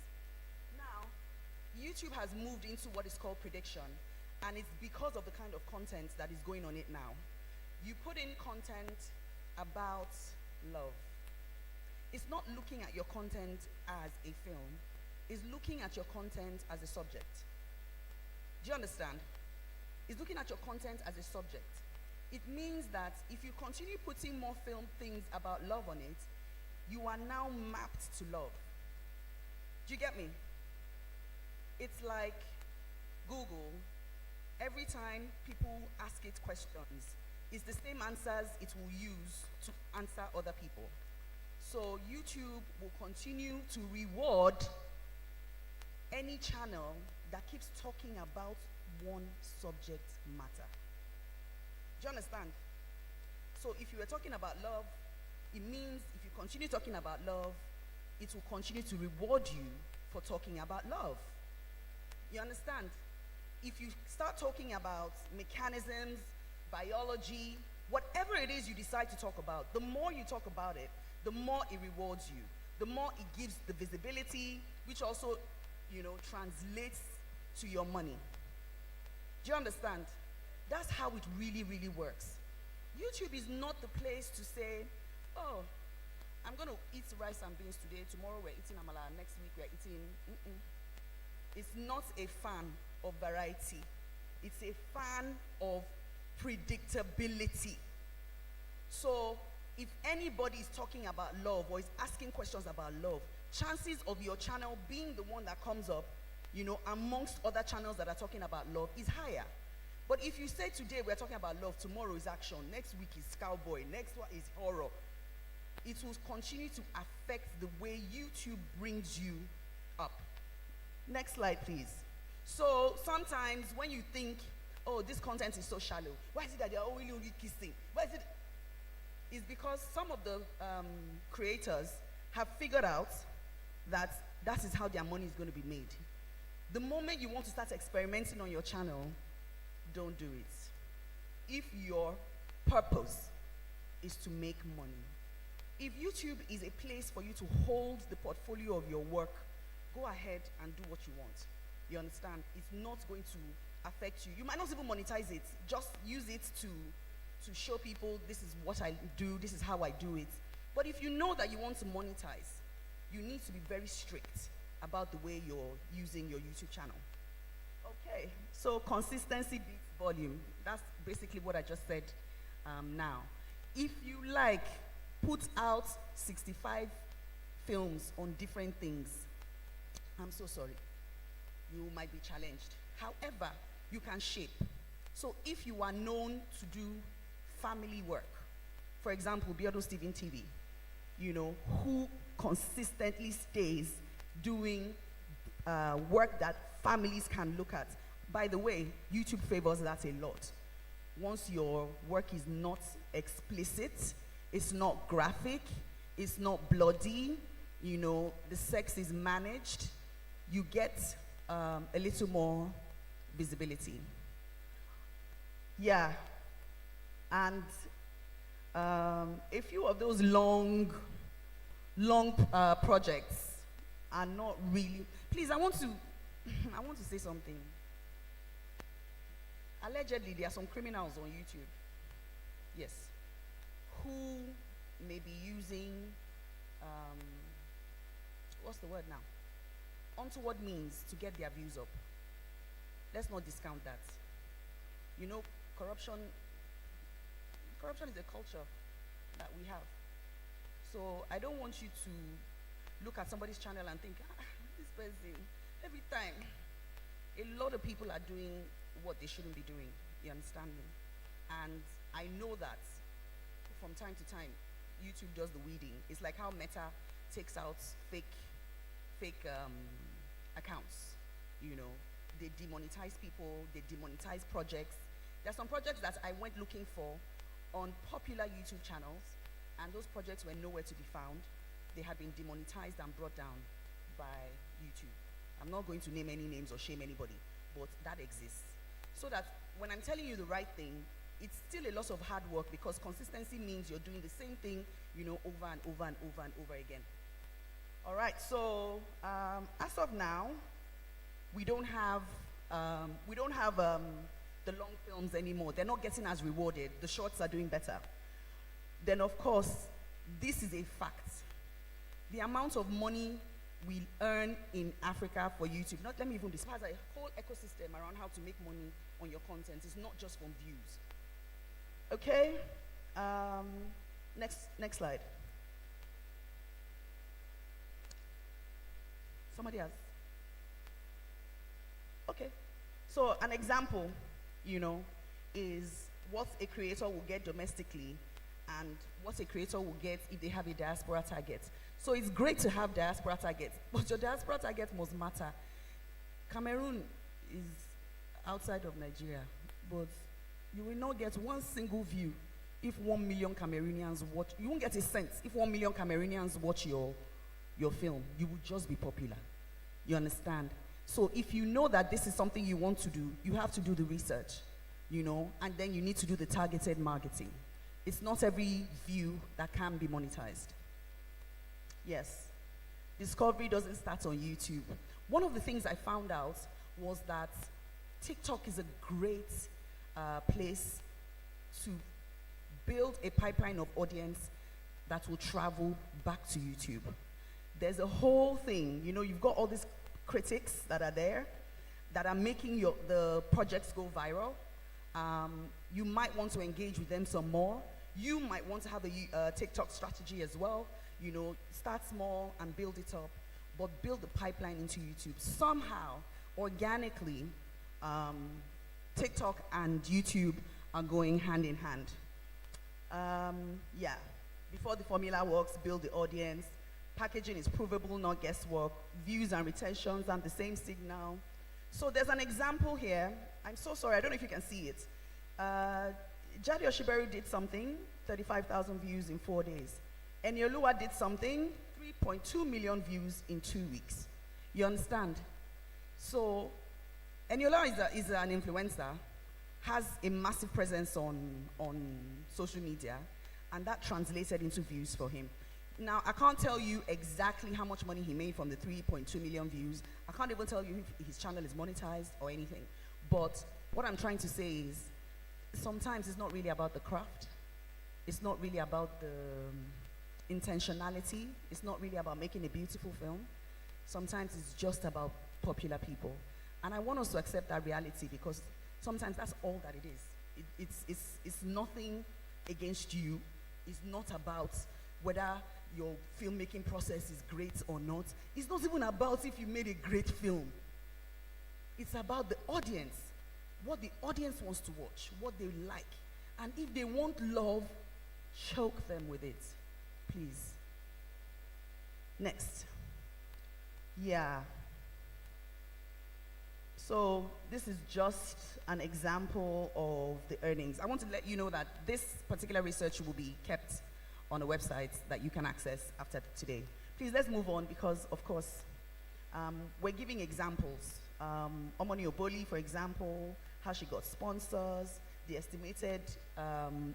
Now, YouTube has moved into what is called prediction, and it's because of the kind of content that is going on it now. You put in content about love. It's not looking at your content as a film. It's looking at your content as a subject. Do you understand? It's looking at your content as a subject. It means that if you continue putting more film things about love on it, you are now mapped to love. Do you get me? It's like Google every time people ask it questions, it's the same answers it will use to answer other people. So YouTube will continue to reward any channel that keeps talking about one subject matter. Do you understand? So if you were talking about love, it means if you continue talking about love, it will continue to reward you for talking about love. You understand? If you start talking about mechanisms, biology, whatever it is you decide to talk about, the more you talk about it, the more it rewards you. The more it gives the visibility, which also, translates to your money. Do you understand? That's how it really, really works. YouTube is not the place to say, oh, I'm going to eat rice and beans today, tomorrow we're eating amala, next week we're eating, It's not a fan of variety. It's a fan of predictability. So if anybody is talking about love or is asking questions about love, chances of your channel being the one that comes up, amongst other channels that are talking about love is higher. But if you say today we're talking about love, tomorrow is action, next week is cowboy, next one is horror, it will continue to affect the way YouTube brings you up. Next slide, please. So sometimes when you think, oh, this content is so shallow, why is it that they're only kissing? Why is it? It's because some of the creators have figured out that that is how their money is going to be made. The moment you want to start experimenting on your channel, don't do it. If your purpose is to make money, if YouTube is a place for you to hold the portfolio of your work, go ahead and do what you want. You understand? It's not going to affect you. You might not even monetize it. Just use it to show people this is what I do, this is how I do it. But if you know that you want to monetize, you need to be very strict about the way you're using your YouTube channel. Okay, so consistency beats volume. That's basically what I just said now. If you put out 65 films on different things, I'm so sorry. You might be challenged. However, you can shape. So if you are known to do family work, for example, Biodo Steven TV, who consistently stays doing work that families can look at. By the way, YouTube favors that a lot. Once your work is not explicit, it's not graphic, it's not bloody, the sex is managed, you get a little more visibility. Yeah, and a few of those long projects are not really. Please, I want to say something. Allegedly, there are some criminals on YouTube. Yes, who may be using what's the word now? Untoward means to get their views up. Let's not discount that. Corruption is a culture that we have. So I don't want you to look at somebody's channel and think, this person, every time. A lot of people are doing what they shouldn't be doing. You understand me? And I know that from time to time, YouTube does the weeding. It's like how Meta takes out fake accounts. They demonetize people, they demonetize projects. There are some projects that I went looking for on popular YouTube channels, and those projects were nowhere to be found. They had been demonetized and brought down by YouTube. I'm not going to name any names or shame anybody, but that exists. So that when I'm telling you the right thing, it's still a lot of hard work, because consistency means you're doing the same thing, over and over and over and over again. All right, so as of now, we don't have the long films anymore. They're not getting as rewarded. The shorts are doing better. Then, of course, this is a fact. The amount of money we earn in Africa for YouTube, let me even discuss a whole ecosystem around how to make money on your content. It's not just from views. Okay, next slide. Somebody else. Okay, so an example. you know, is what a creator will get domestically and what a creator will get if they have a diaspora target. So it's great to have diaspora targets, but your diaspora target must matter. Cameroon is outside of Nigeria, but you will not get one single view if 1 million Cameroonians watch. You won't get a cent if 1 million Cameroonians watch your film. You will just be popular. You understand? So if you know that this is something you want to do, you have to do the research, you know, and then you need to do the targeted marketing. It's not every view that can be monetized. Yes, discovery doesn't start on YouTube. One of the things I found out was that TikTok is a great place to build a pipeline of audience that will travel back to YouTube. There's a whole thing, you know, you've got all these critics that are there that are making the projects go viral. You might want to engage with them some more. You might want to have a TikTok strategy as well. You know, start small and build it up, but build the pipeline into YouTube. Somehow, organically, TikTok and YouTube are going hand in hand. Yeah, before the formula works, build the audience. Packaging is provable, not guesswork. Views and retentions and the same signal. So there's an example here. I'm so sorry, I don't know if you can see it. Jadi Oshiberu did something, 35,000 views in 4 days. Enioluwa did something, 3.2 million views in 2 weeks. You understand? So Enioluwa is an influencer, has a massive presence on social media, and that translated into views for him. Now, I can't tell you exactly how much money he made from the 3.2 million views. I can't even tell you if his channel is monetized or anything. But what I'm trying to say is, sometimes it's not really about the craft. It's not really about the intentionality. It's not really about making a beautiful film. Sometimes it's just about popular people. And I want us to accept that reality, because sometimes that's all that it is. It's nothing against you. It's not about whether your filmmaking process is great or not. It's not even about if you made a great film. It's about the audience, what the audience wants to watch, what they like. And if they want love, choke them with it, please. Next. Yeah. So this is just an example of the earnings. I want to let you know that this particular research will be kept on a website that you can access after today. Please, let's move on, because, of course, we're giving examples. Omoni Oboli, for example, how she got sponsors, the estimated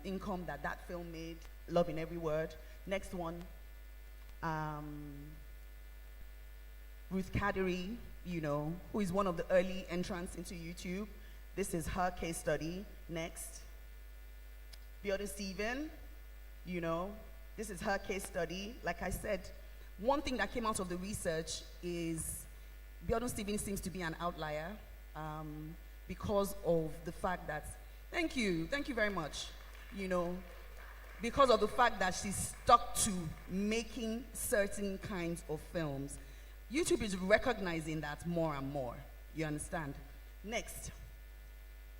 income that film made, love in every word. Next one, Ruth Kadiri, you know, who is one of the early entrants into YouTube. This is her case study. Next. Biodun Stephen, you know, this is her case study. Like I said, one thing that came out of the research is Biodun Stephen seems to be an outlier because of the fact that, thank you very much, you know, because of the fact that she's stuck to making certain kinds of films. YouTube is recognizing that more and more, you understand? Next,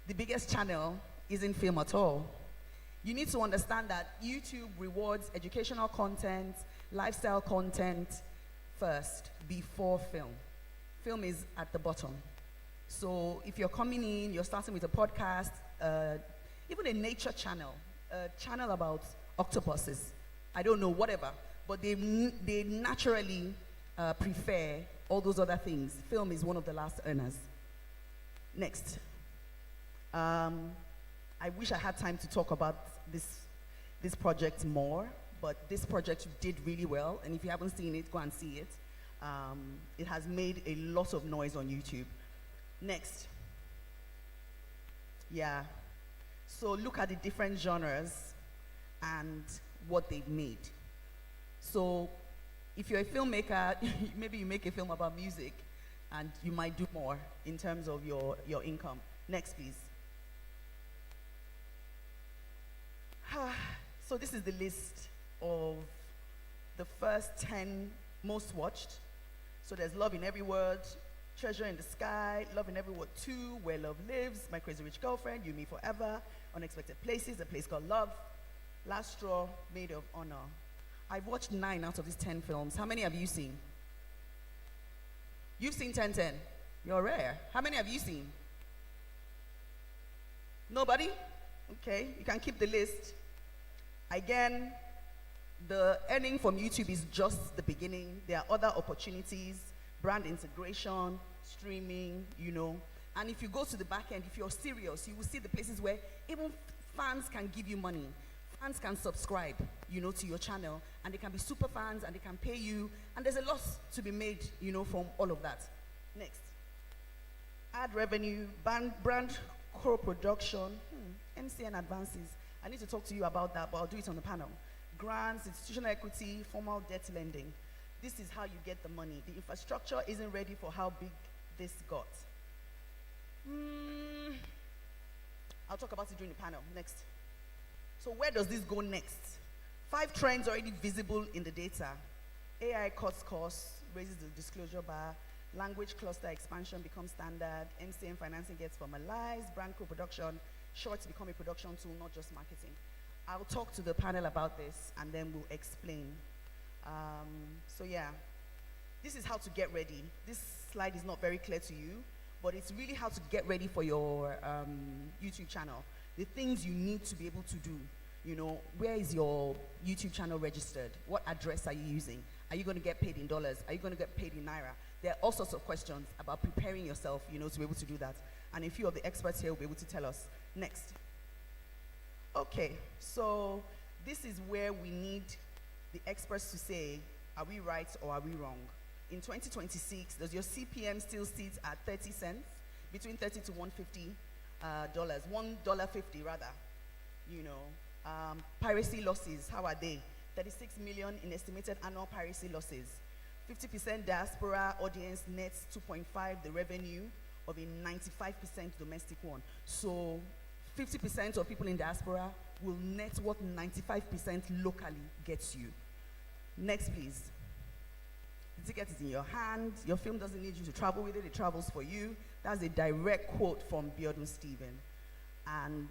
the biggest channel isn't film at all. You need to understand that YouTube rewards educational content, lifestyle content first, before film. Film is at the bottom. So if you're coming in, you're starting with a podcast, even a nature channel, a channel about octopuses, I don't know, whatever, but they naturally prefer all those other things. Film is one of the last earners. Next. I wish I had time to talk about this project more, but this project did really well, and if you haven't seen it, go and see it. It has made a lot of noise on YouTube. Next. Yeah. So look at the different genres and what they've made. So if you're a filmmaker, maybe you make a film about music, and you might do more in terms of your income. Next, please. So this is the list of the first 10 most watched. So there's Love in Every Word, Treasure in the Sky, Loving Everyone 2, Where Love Lives, My Crazy Rich Girlfriend, You Me Forever, Unexpected Places, A Place Called Love, Last Straw, Maid of Honor. I've watched 9 out of these 10 films. How many have you seen? You've seen 10. You're rare. How many have you seen? Nobody? Okay, you can keep the list. Again, the earning from YouTube is just the beginning. There are other opportunities, brand integration, streaming, you know. And if you go to the back end, if you're serious, you will see the places where even fans can give you money. Fans can subscribe, you know, to your channel, and they can be super fans, and they can pay you, and there's a lot to be made, you know, from all of that. Next. Ad revenue, brand co-production, MCN advances. I need to talk to you about that, but I'll do it on the panel. Grants, institutional equity, formal debt lending. This is how you get the money. The infrastructure isn't ready for how big this got. I'll talk about it during the panel. Next. So where does this go next? 5 trends already visible in the data. AI cuts costs, raises the disclosure bar, language cluster expansion becomes standard, MCN financing gets formalized, brand co-production, shorts become a production tool, not just marketing. I'll talk to the panel about this, and then we'll explain. So yeah, this is how to get ready. This slide is not very clear to you, but it's really how to get ready for your YouTube channel. The things you need to be able to do. You know, where is your YouTube channel registered? What address are you using? Are you going to get paid in dollars? Are you going to get paid in naira? There are all sorts of questions about preparing yourself, you know, to be able to do that. And a few of the experts here will be able to tell us. Next. Okay, so this is where we need the experts to say, are we right or are we wrong? In 2026, does your CPM still sit at 30 cents? Between 30 to $150, $1.50 rather, you know. Piracy losses, how are they? 36 million in estimated annual piracy losses. 50% diaspora audience nets 2.5 the revenue of a 95% domestic one. So 50% of people in diaspora will net what 95% locally gets you. Next, please. The ticket is in your hand. Your film doesn't need you to travel with it. It travels for you. That's a direct quote from Biodun Stephen. And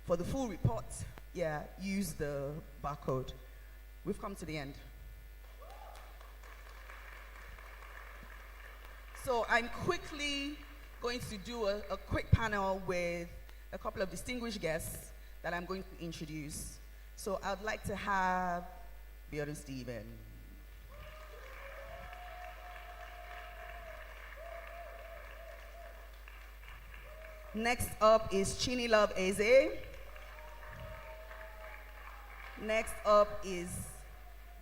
for the full report, yeah, use the barcode. We've come to the end. So I'm quickly going to do a quick panel with a couple of distinguished guests that I'm going to introduce. So I'd like to have Biodun Stephen. Next up is Chini Love Eze. Next up is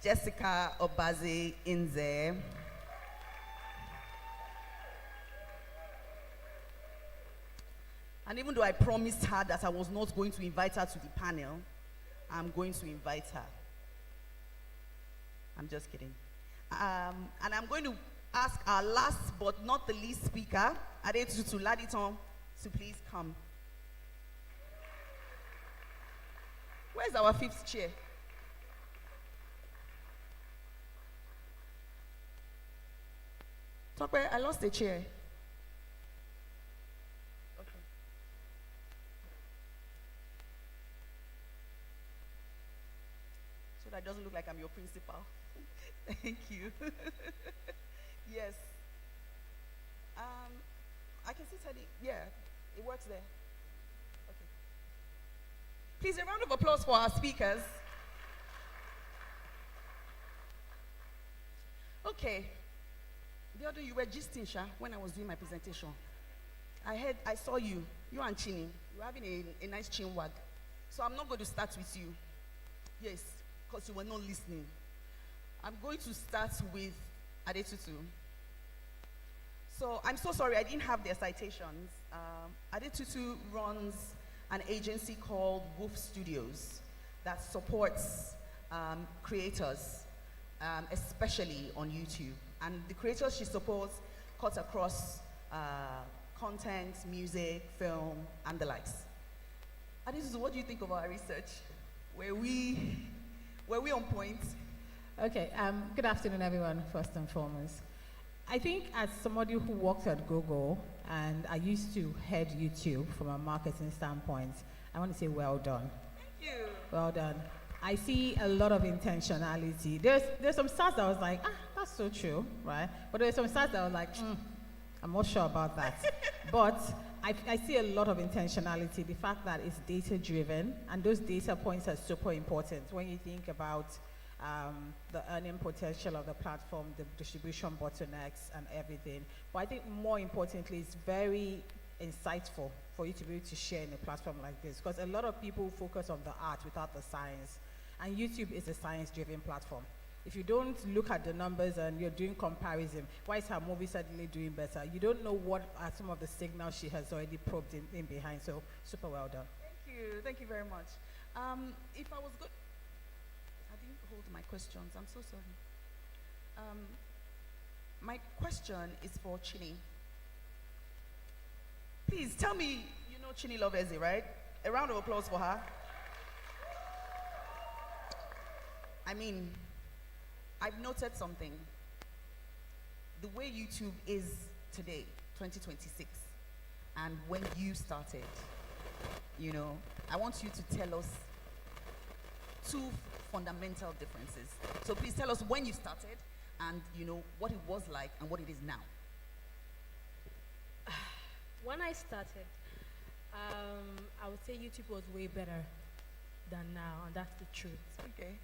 Jessica Obaze Inze. And even though I promised her that I was not going to invite her to the panel, I'm going to invite her. I'm just kidding. And I'm going to ask our last but not the least speaker, Adetutu Laditon, to please come. Where's our 5th chair? Tope, I lost a chair. Okay. So that doesn't look like I'm your principal. Thank you. Yes. I can see Teddy. Yeah, it works there. Okay. Please, a round of applause for our speakers. Okay. The other, you were gisting, Sha, when I was doing my presentation. I saw you and Chini. You were having a nice chin wag. So I'm not going to start with you. Yes, because you were not listening. I'm going to start with Adetutu. So I'm so sorry, I didn't have their citations. Adetutu runs an agency called Wolf Studios that supports creators, especially on YouTube. And the creators she supports cut across content, music, film, and the likes. Adetutu, what do you think of our research? Were we on point? Okay, good afternoon, everyone, first and foremost. I think as somebody who works at Google and I used to head YouTube from a marketing standpoint, I want to say well done. Thank you. Well done. I see a lot of intentionality. There's some stats that I was like, that's so true, right? But there's some stats that I was like, I'm not sure about that. But I see a lot of intentionality. The fact that it's data driven, and those data points are super important when you think about the earning potential of the platform, the distribution bottlenecks, and everything. But I think more importantly, it's very insightful for you to be able to share in a platform like this, because a lot of people focus on the art without the science, and YouTube is a science-driven platform. If you don't look at the numbers and you're doing comparison, why is her movie suddenly doing better? You don't know what are some of the signals she has already probed in behind, so super well done. Thank you very much. If I was good, I didn't hold my questions, I'm so sorry. My question is for Chini. Please tell me, you know Chini Lovezi, right? A round of applause for her. I mean, I've noted something. The way YouTube is today, 2026, and when you started, you know, I want you to tell us two fundamental differences. So please tell us when you started and, you know, what it was like and what it is now. When I started, I would say YouTube was way better than now, and that's the truth. Okay.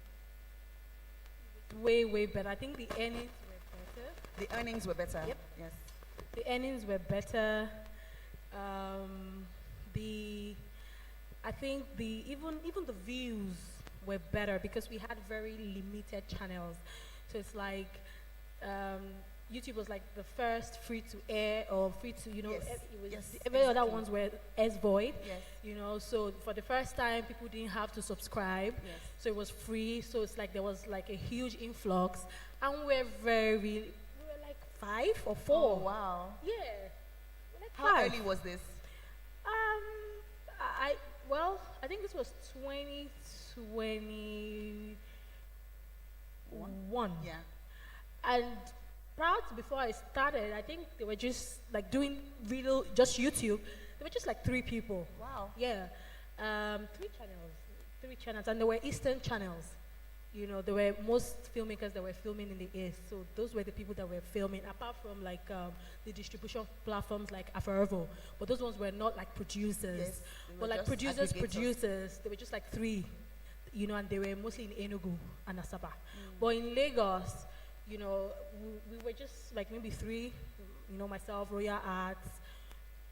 Way, way better. I think the earnings were better. The earnings were better? Yep. Yes. The earnings were better. I think even the views were better because we had very limited channels. So it's like YouTube was like the first free to air or free to, you know, Yes. it was, Yes, every other exactly. ones were S-void, Yes. you know, so for the first time people didn't have to subscribe, Yes. so it was free, so it's like there was like a huge influx, and we were like 5 or 4. Oh, wow. Yeah. We're like How 5. early was this? I think this was 2021. Yeah. And before I started, I think they were just like doing just YouTube. They were just like 3 people. Wow. Yeah. 3 channels, and they were Eastern channels. You know, there were most filmmakers that were filming in the East, so those were the people that were filming, apart from like the distribution platforms like Afarevo, but those ones were not like producers. Yes, they were but like just producers, they were just like 3, you know, and they were mostly in Enugu and Asaba. But in Lagos, you know, we were just like maybe 3, you know, myself, Royal Arts,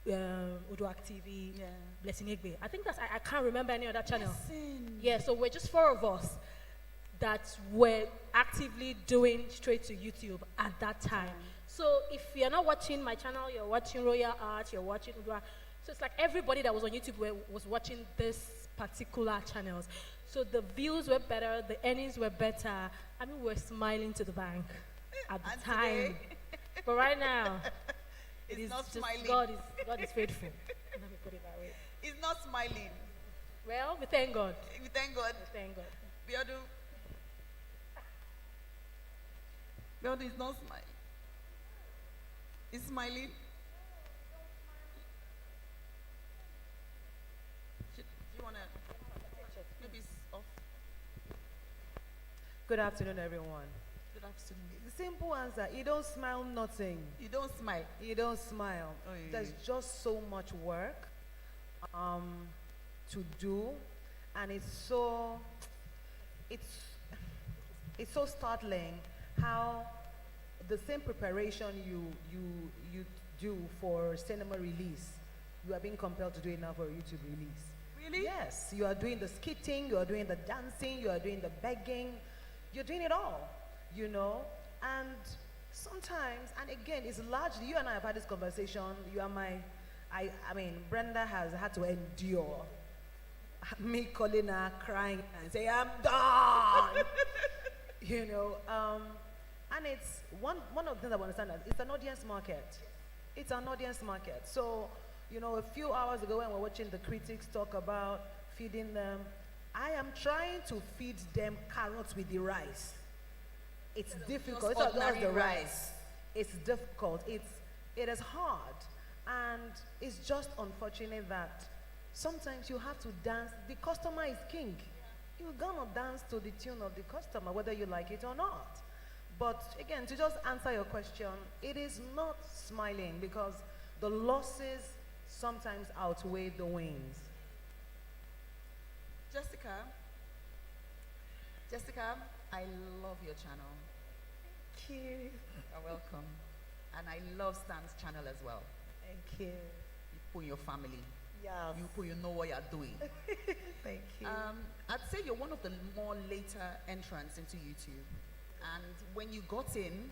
Uduak TV, Blessing Egbe. I think I can't remember any other channel. Yeah, so we're just 4 of us that were actively doing straight to YouTube at that time. So if you're not watching my channel, you're watching Royal Art, you're watching Udua. So it's like everybody that was on YouTube was watching this particular channels. So the views were better, the earnings were better. I mean, we're smiling to the bank at the time. But right now, It's not just smiling. God is faithful. Let me put it that way. It's not smiling. Well, we thank God. We thank God. We thank God. Biodu is not smiling. Is smiling? Do you want to? Maybe it's off. Good afternoon, everyone. Good afternoon. The simple answer, you don't smile nothing. You don't smile. You don't smile. Oh, yeah, There's just so much work to do, and it's so startling how the same preparation you do for cinema release, you are being compelled to do it now for a YouTube release. Really? Yes, you are doing the skitting, you are doing the dancing, you are doing the begging, you're doing it all, you know. And sometimes, and again, it's largely, you and I have had this conversation, you are I mean, Brenda has had to endure me calling her, crying, and say, I'm done, you know. And it's one of the things I understand that it's an audience market. It's an audience market. So, you know, a few hours ago when we're watching the critics talk about feeding them, I am trying to feed them carrots with the rice. It's difficult. It's not just the rice. It's difficult. It is hard. And it's just unfortunate that sometimes you have to dance. The customer is king. You're gonna dance to the tune of the customer, whether you like it or not. But again, to just answer your question, it is not smiling because the losses sometimes outweigh the wins. Jessica, I love your channel. Thank you. You're welcome. And I love Stan's channel as well. Thank you. You put your family. Yeah. You know what you're doing. Thank you. I'd say you're one of the more later entrants into YouTube. And when you got in,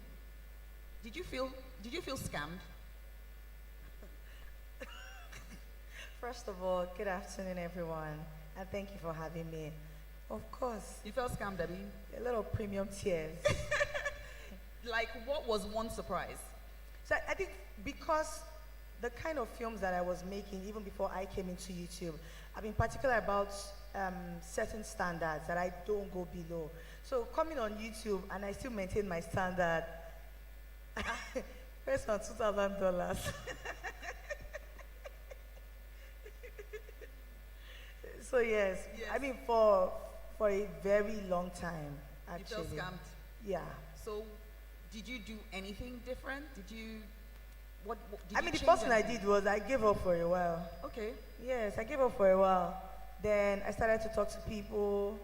did you feel scammed? First of all, good afternoon, everyone, and thank you for having me. Of course. You felt scammed, Debbie? A lot of premium tears. Like, what was one surprise? So I think because the kind of films that I was making, even before I came into YouTube, I've been particular about certain standards that I don't go below. So coming on YouTube, and I still maintain my standard, first on $2,000. So yes, I mean for a very long time, actually. You felt scammed? Yeah. So, did you do anything different? Did you, what did I you mean, the change first thing I anything? did was I gave up for a while. Okay. Yes, I gave up for a while. Then I started to talk to people.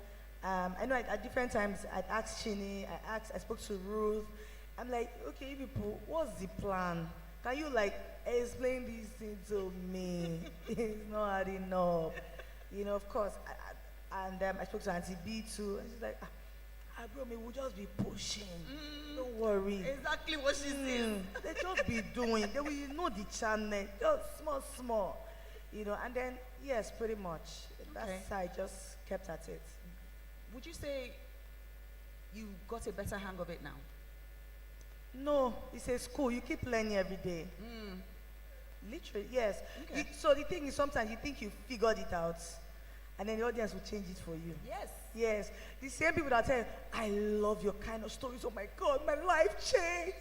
I know at different times I'd asked Chini, I spoke to Ruth. I'm like, okay, you people, what's the plan? Can you like explain these things to me? It's not hard enough. You know, of course. I spoke to Auntie B too, and she's like, bro, we'll just be pushing. Don't worry. Exactly what she says. They just be doing. They will know the channel, just small. You know, and then, yes, pretty much. That's how I just kept at it. Would you say you got a better hang of it now? No, it's a school. You keep learning every day. Literally, yes. Okay. So the thing is, sometimes you think you figured it out, and then the audience will change it for you. Yes. Yes. The same people that tell you, I love your kind of stories. Oh my God, my life changed.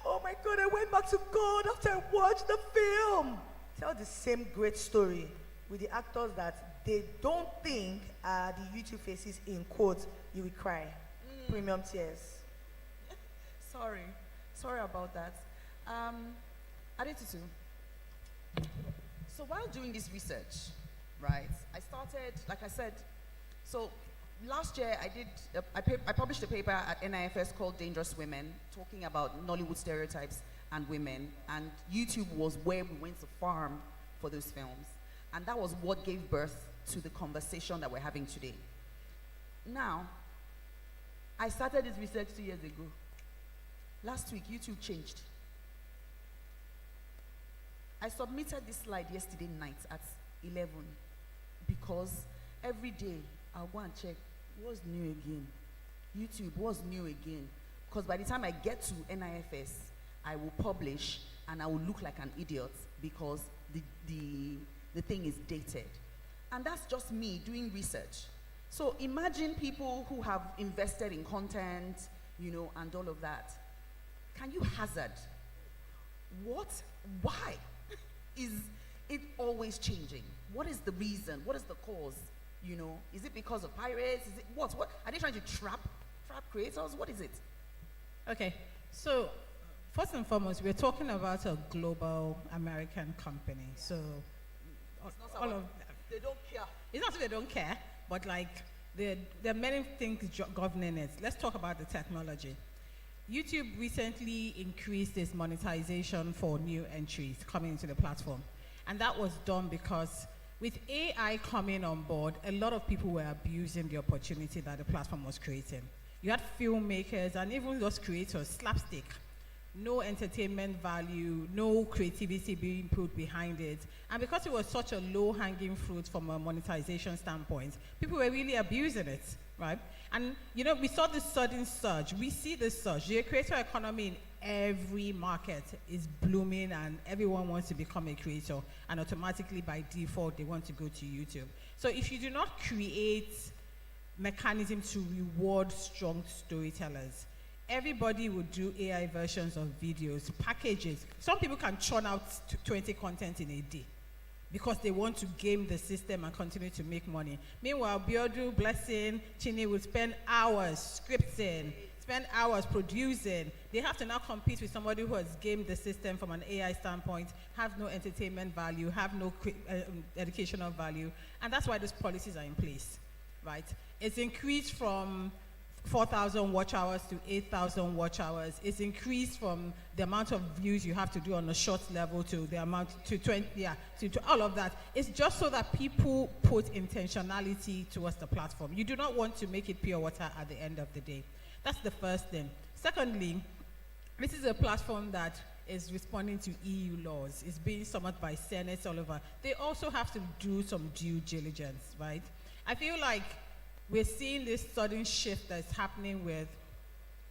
Oh my God, I went back to God after I watched the film. Tell the same great story with the actors that they don't think are the YouTube faces, in quotes, you will cry. Premium tears. Sorry about that. Adetutu, so while doing this research, right, I started, like I said, so last year I published a paper at NIFS called Dangerous Women, talking about Nollywood stereotypes and women, and YouTube was where we went to farm for those films. And that was what gave birth to the conversation that we're having today. Now, I started this research 2 years ago. Last week, YouTube changed. I submitted this slide yesterday night at 11 because every day I'll go and check what's new again. YouTube, what's new again? Because by the time I get to NIFS, I will publish and I will look like an idiot because the thing is dated. And that's just me doing research. So imagine people who have invested in content, you know, and all of that. Can you hazard why is it always changing? What is the reason? What is the cause? You know, is it because of pirates? Is it what? Are they trying to trap creators? What is it? Okay, so first and foremost, we're talking about a global American company. So all of they don't care. It's not that they don't care, but like there are many things governing it. Let's talk about the technology. YouTube recently increased its monetization for new entries coming into the platform. And that was done because with AI coming on board, a lot of people were abusing the opportunity that the platform was creating. You had filmmakers and even those creators, slapstick, no entertainment value, no creativity being put behind it. And because it was such a low-hanging fruit from a monetization standpoint, people were really abusing it, right? And, you know, we saw this sudden surge. We see this surge. The creator economy in every market is blooming and everyone wants to become a creator. And automatically, by default, they want to go to YouTube. So if you do not create mechanism to reward strong storytellers, everybody would do AI versions of videos, packages. Some people can churn out 20 content in a day because they want to game the system and continue to make money. Meanwhile, Biodu, Blessing, Chini will spend hours scripting, spend hours producing. They have to now compete with somebody who has gamed the system from an AI standpoint, have no entertainment value, have no educational value, and that's why those policies are in place, right? It's increased from 4,000 watch hours to 8,000 watch hours. It's increased from the amount of views you have to do on a short level to the amount to 20, to all of that. It's just so that people put intentionality towards the platform. You do not want to make it pure water at the end of the day. That's the first thing. Secondly, this is a platform that is responding to EU laws. It's being summoned by senates all over. They also have to do some due diligence, right? I feel like we're seeing this sudden shift that's happening with,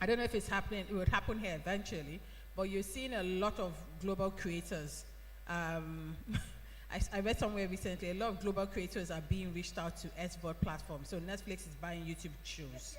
I don't know if it's happening, it would happen here eventually, but you're seeing a lot of global creators. I read somewhere recently, a lot of global creators are being reached out to SVOD platforms. So Netflix is buying YouTube shows.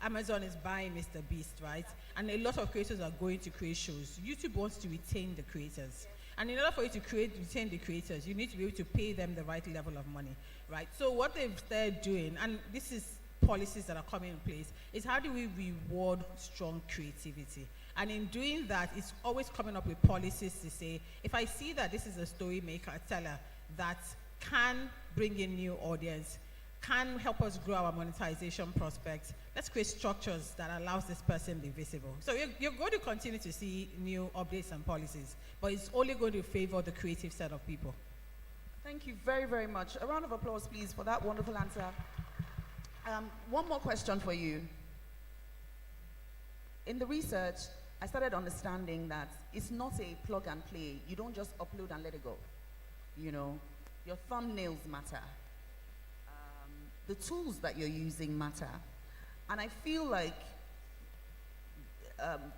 Amazon is buying Mr. Beast, right? And a lot of creators are going to create shows. YouTube wants to retain the creators. And in order for you to retain the creators, you need to be able to pay them the right level of money, right? So what they've started doing, and this is policies that are coming in place, is how do we reward strong creativity? And in doing that, it's always coming up with policies to say, if I see that this is a story maker, a teller, that can bring in new audience, can help us grow our monetization prospects, let's create structures that allows this person to be visible. So you're going to continue to see new updates and policies, but it's only going to favor the creative set of people. Thank you very, very much. A round of applause, please, for that wonderful answer. One more question for you. In the research, I started understanding that it's not a plug and play. You don't just upload and let it go. You know, your thumbnails matter. The tools that you're using matter. And I feel like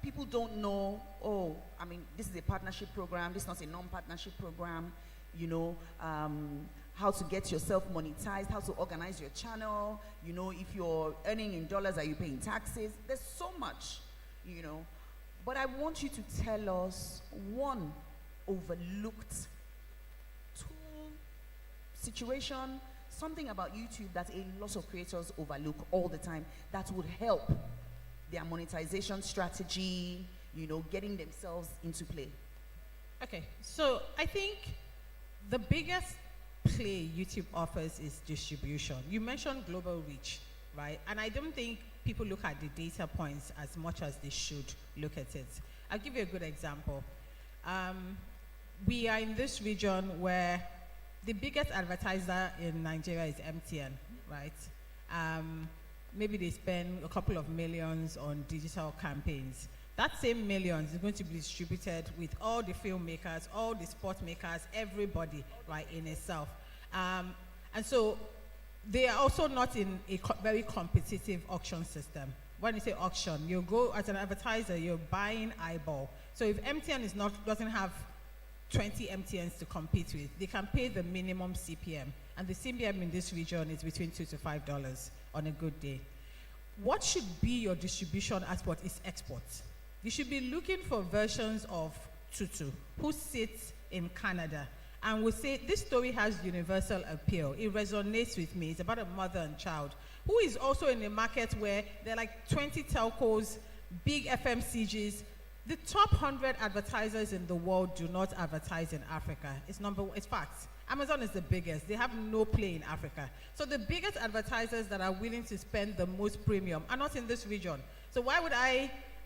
people don't know, oh, I mean, this is a partnership program, this is not a non-partnership program, you know, how to get yourself monetized, how to organize your channel, you know, if you're earning in dollars, are you paying taxes? There's so much, you know. But I want you to tell us one overlooked tool, situation, something about YouTube that a lot of creators overlook all the time that would help their monetization strategy, you know, getting themselves into play. Okay, so I think the biggest play YouTube offers is distribution. You mentioned global reach, right? And I don't think people look at the data points as much as they should look at it. I'll give you a good example. We are in this region where the biggest advertiser in Nigeria is MTN, right? Maybe they spend a couple of millions on digital campaigns. That same millions is going to be distributed with all the filmmakers, all the sport makers, everybody, right, in itself. And so they are also not in a very competitive auction system. When you say auction, you go as an advertiser, you're buying eyeball. So if MTN doesn't have 20 MTNs to compete with, they can pay the minimum CPM. And the CPM in this region is between $2 to $5 on a good day. What should be your distribution export is export. You should be looking for versions of Tutu, who sits in Canada, and will say, this story has universal appeal. It resonates with me. It's about a mother and child, who is also in a market where there are like 20 telcos, big FMCGs. The top 100 advertisers in the world do not advertise in Africa. It's facts. Amazon is the biggest. They have no play in Africa. So the biggest advertisers that are willing to spend the most premium are not in this region. So why would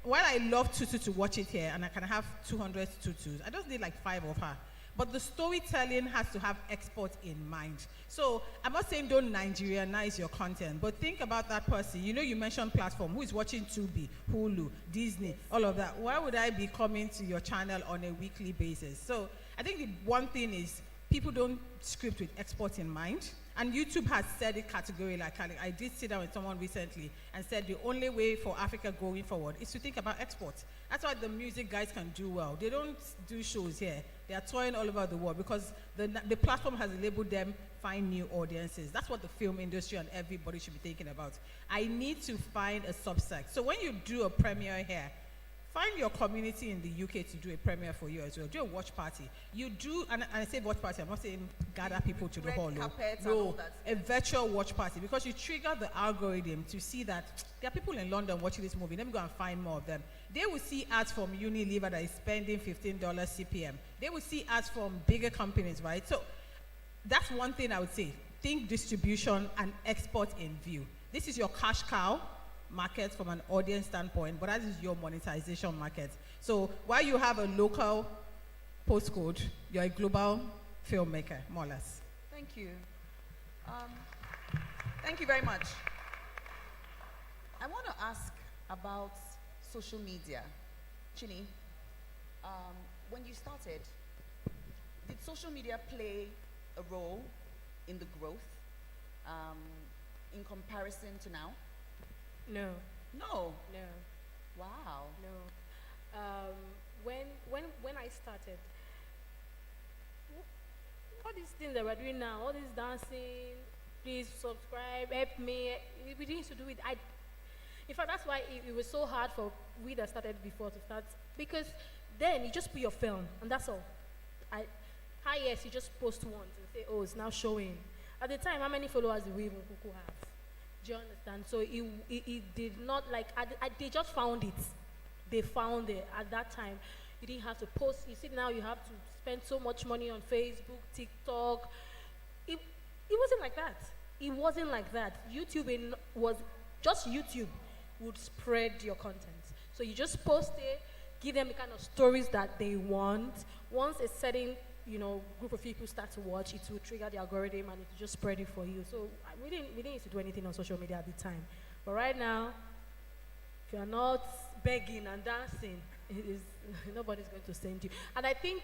while I love Tutu to watch it here, and I can have 200 Tutus, I just need like 5 of her. But the storytelling has to have export in mind. So I'm not saying don't Nigerianize your content, but think about that person. You know, you mentioned platform, who is watching Tubi, Hulu, Disney, all of that. Why would I be coming to your channel on a weekly basis? So I think the one thing is people don't script with export in mind. And YouTube has said it categorically. Like I did sit down with someone recently and said the only way for Africa going forward is to think about export. That's why the music guys can do well. They don't do shows here. They are touring all over the world because the platform has labeled them find new audiences. That's what the film industry and everybody should be thinking about. I need to find a subsect. So when you do a premiere here, find your community in the UK to do a premiere for you as well. Do a watch party. You do, and I say watch party, I'm not saying gather people to the hall. No, a virtual watch party, because you trigger the algorithm to see that there are people in London watching this movie. Let me go and find more of them. They will see ads from Unilever that is spending $15 CPM. They will see ads from bigger companies, right? So that's one thing I would say. Think distribution and export in view. This is your cash cow market from an audience standpoint, but that is your monetization market. So while you have a local postcode, you're a global filmmaker, more or less. Thank you. Thank you very much. I want to ask about social media. Chini, when you started, did social media play a role in the growth in comparison to now? No. No? No. Wow. No. When I started, all these things that we're doing now, all this dancing, please subscribe, help me, we didn't used to do it. In fact, that's why it was so hard for we that started before to start, because then you just put your film, and that's all. Yes, you just post once and say, oh, it's now showing. At the time, how many followers do we even have? Do you understand? So it did not, like, they just found it. They found it at that time. You didn't have to post. You see, now you have to spend so much money on Facebook, TikTok. It wasn't like that. It wasn't like that. YouTube was just YouTube would spread your content. So you just post it, give them the kind of stories that they want. Once a certain group of people start to watch, it will trigger the algorithm and it will just spread it for you. So we didn't used to do anything on social media at the time. But right now, if you're not begging and dancing, nobody's going to send you. And I think,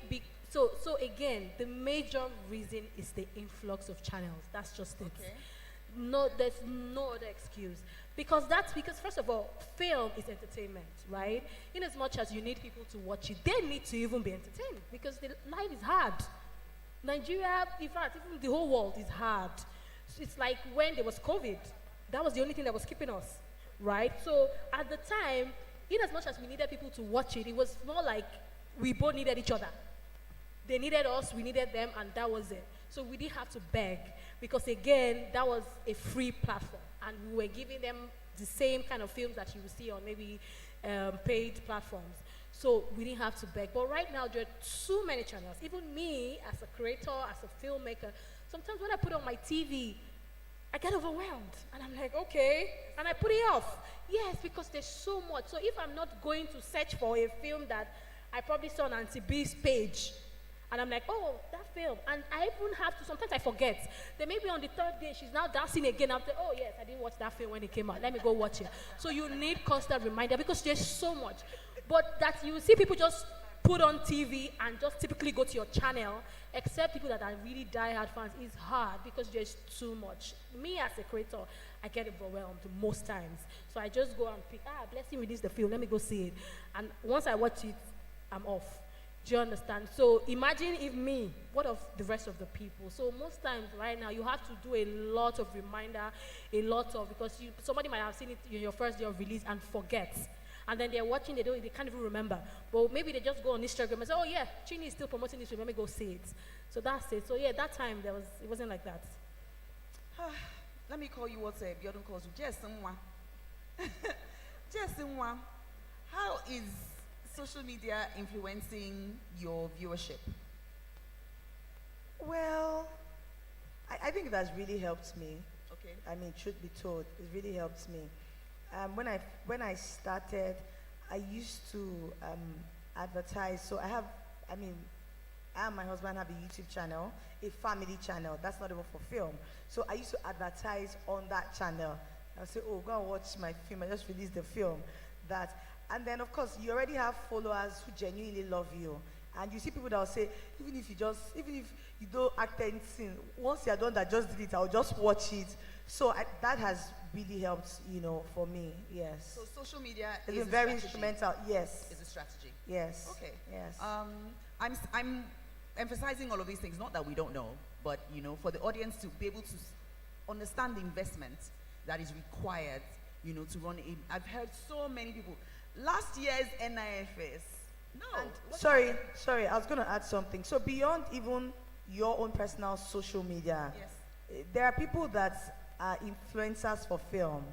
so again, the major reason is the influx of channels. That's just it. Okay. No, there's no other excuse. Because first of all, film is entertainment, right? In as much as you need people to watch it, they need to even be entertained because the life is hard. Nigeria, in fact, even the whole world is hard. So it's like when there was COVID, that was the only thing that was keeping us, right? So at the time, in as much as we needed people to watch it, it was more like we both needed each other. They needed us, we needed them, and that was it. So we didn't have to beg because, again, that was a free platform. And we were giving them the same kind of films that you will see on maybe paid platforms. So we didn't have to beg. But right now, there are too many channels. Even me, as a creator, as a filmmaker, sometimes when I put on my TV, I get overwhelmed. And I'm like, okay. And I put it off. Yes, because there's so much. So if I'm not going to search for a film that I probably saw on Auntie B's page, and I'm like, oh, that film. And I even have to, sometimes I forget. Then maybe on the third day, she's now dancing again. I'm like, oh, yes, I didn't watch that film when it came out. Let me go watch it. So you need constant reminder because there's so much. But that you see people just put on TV and just typically go to your channel, except people that are really diehard fans, is hard because there's too much. Me as a creator, I get overwhelmed most times. So I just go and pick, Blessing released the film, let me go see it. And once I watch it, I'm off. Do you understand? So imagine if me, what of the rest of the people? So most times right now, you have to do a lot of reminder, because somebody might have seen it in your first day of release and forget. And then they're watching, they can't even remember. But maybe they just go on Instagram and say, oh yeah, Chini is still promoting this, let me go see it. So that's it. So yeah, that time, it wasn't like that. Let me call you what Biodun calls you. Jesinwa, how is social media influencing your viewership? Well, I think it has really helped me. Okay. I mean, truth be told, it really helped me. When I started, I used to advertise. So I and my husband have a YouTube channel, a family channel. That's not even for film. So I used to advertise on that channel. I'll say, oh, go and watch my film. I just released the film. And then, of course, you already have followers who genuinely love you. And you see people that will say, even if you don't act anything, once you're done that, just did it, I'll just watch it. So that has really helped, for me, yes. So social media is a very strategy. instrumental, yes. Is a strategy. Yes. Okay. Yes. I'm emphasizing all of these things, not that we don't know, but you know, for the audience to be able to understand the investment that is required, you know, to run it. I've heard so many people. Last year's NIFS. No. Sorry, I was going to add something. So beyond even your own personal social media, Yes. there are people that are influencers for film.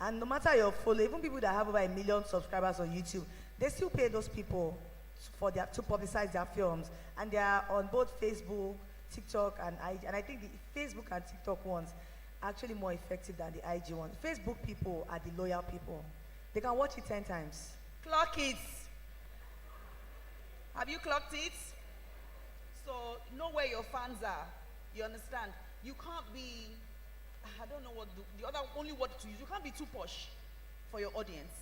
And no matter your follow, even people that have over 1 million subscribers on YouTube, they still pay those people to publicize their films. And they are on both Facebook, TikTok, and IG. And I think the Facebook and TikTok ones are actually more effective than the IG ones. Facebook people are the loyal people. They can watch it 10 times. Clock it. Have you clocked it? So know where your fans are. You understand? You can't be, I don't know what the other only word to use. You can't be too posh for your audience.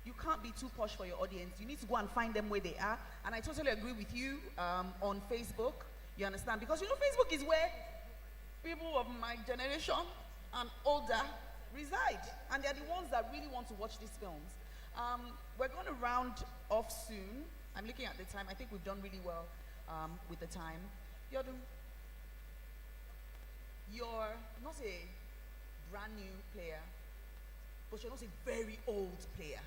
You can't be too posh for your audience. You need to go and find them where they are. And I totally agree with you on Facebook. You understand? Because you know Facebook is where people of my generation and older reside. And they're the ones that really want to watch these films. We're going to round off soon. I'm looking at the time. I think we've done really well with the time. You're not a brand new player, but you're not a very old player.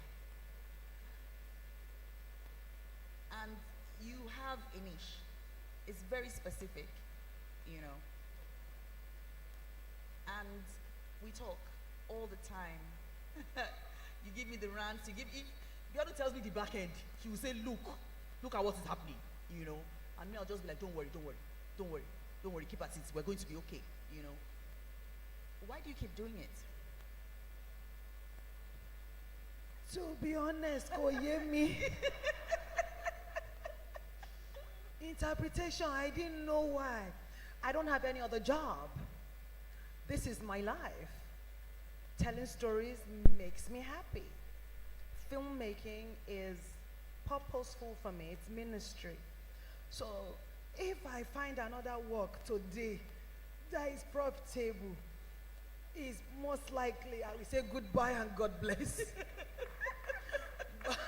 And you have a niche. It's very specific, you know. And we talk all the time. You give me the rants, if Biodo tells me the back end, he will say, look at what is happening, you know. And me, I'll just be like, don't worry, keep at it, we're going to be okay, you know. Why do you keep doing it? To be honest, Koyemi. Interpretation, I didn't know why. I don't have any other job. This is my life. Telling stories makes me happy. Filmmaking is purposeful for me, it's ministry. So if I find another work today that is profitable, is most likely I will say goodbye and God bless. But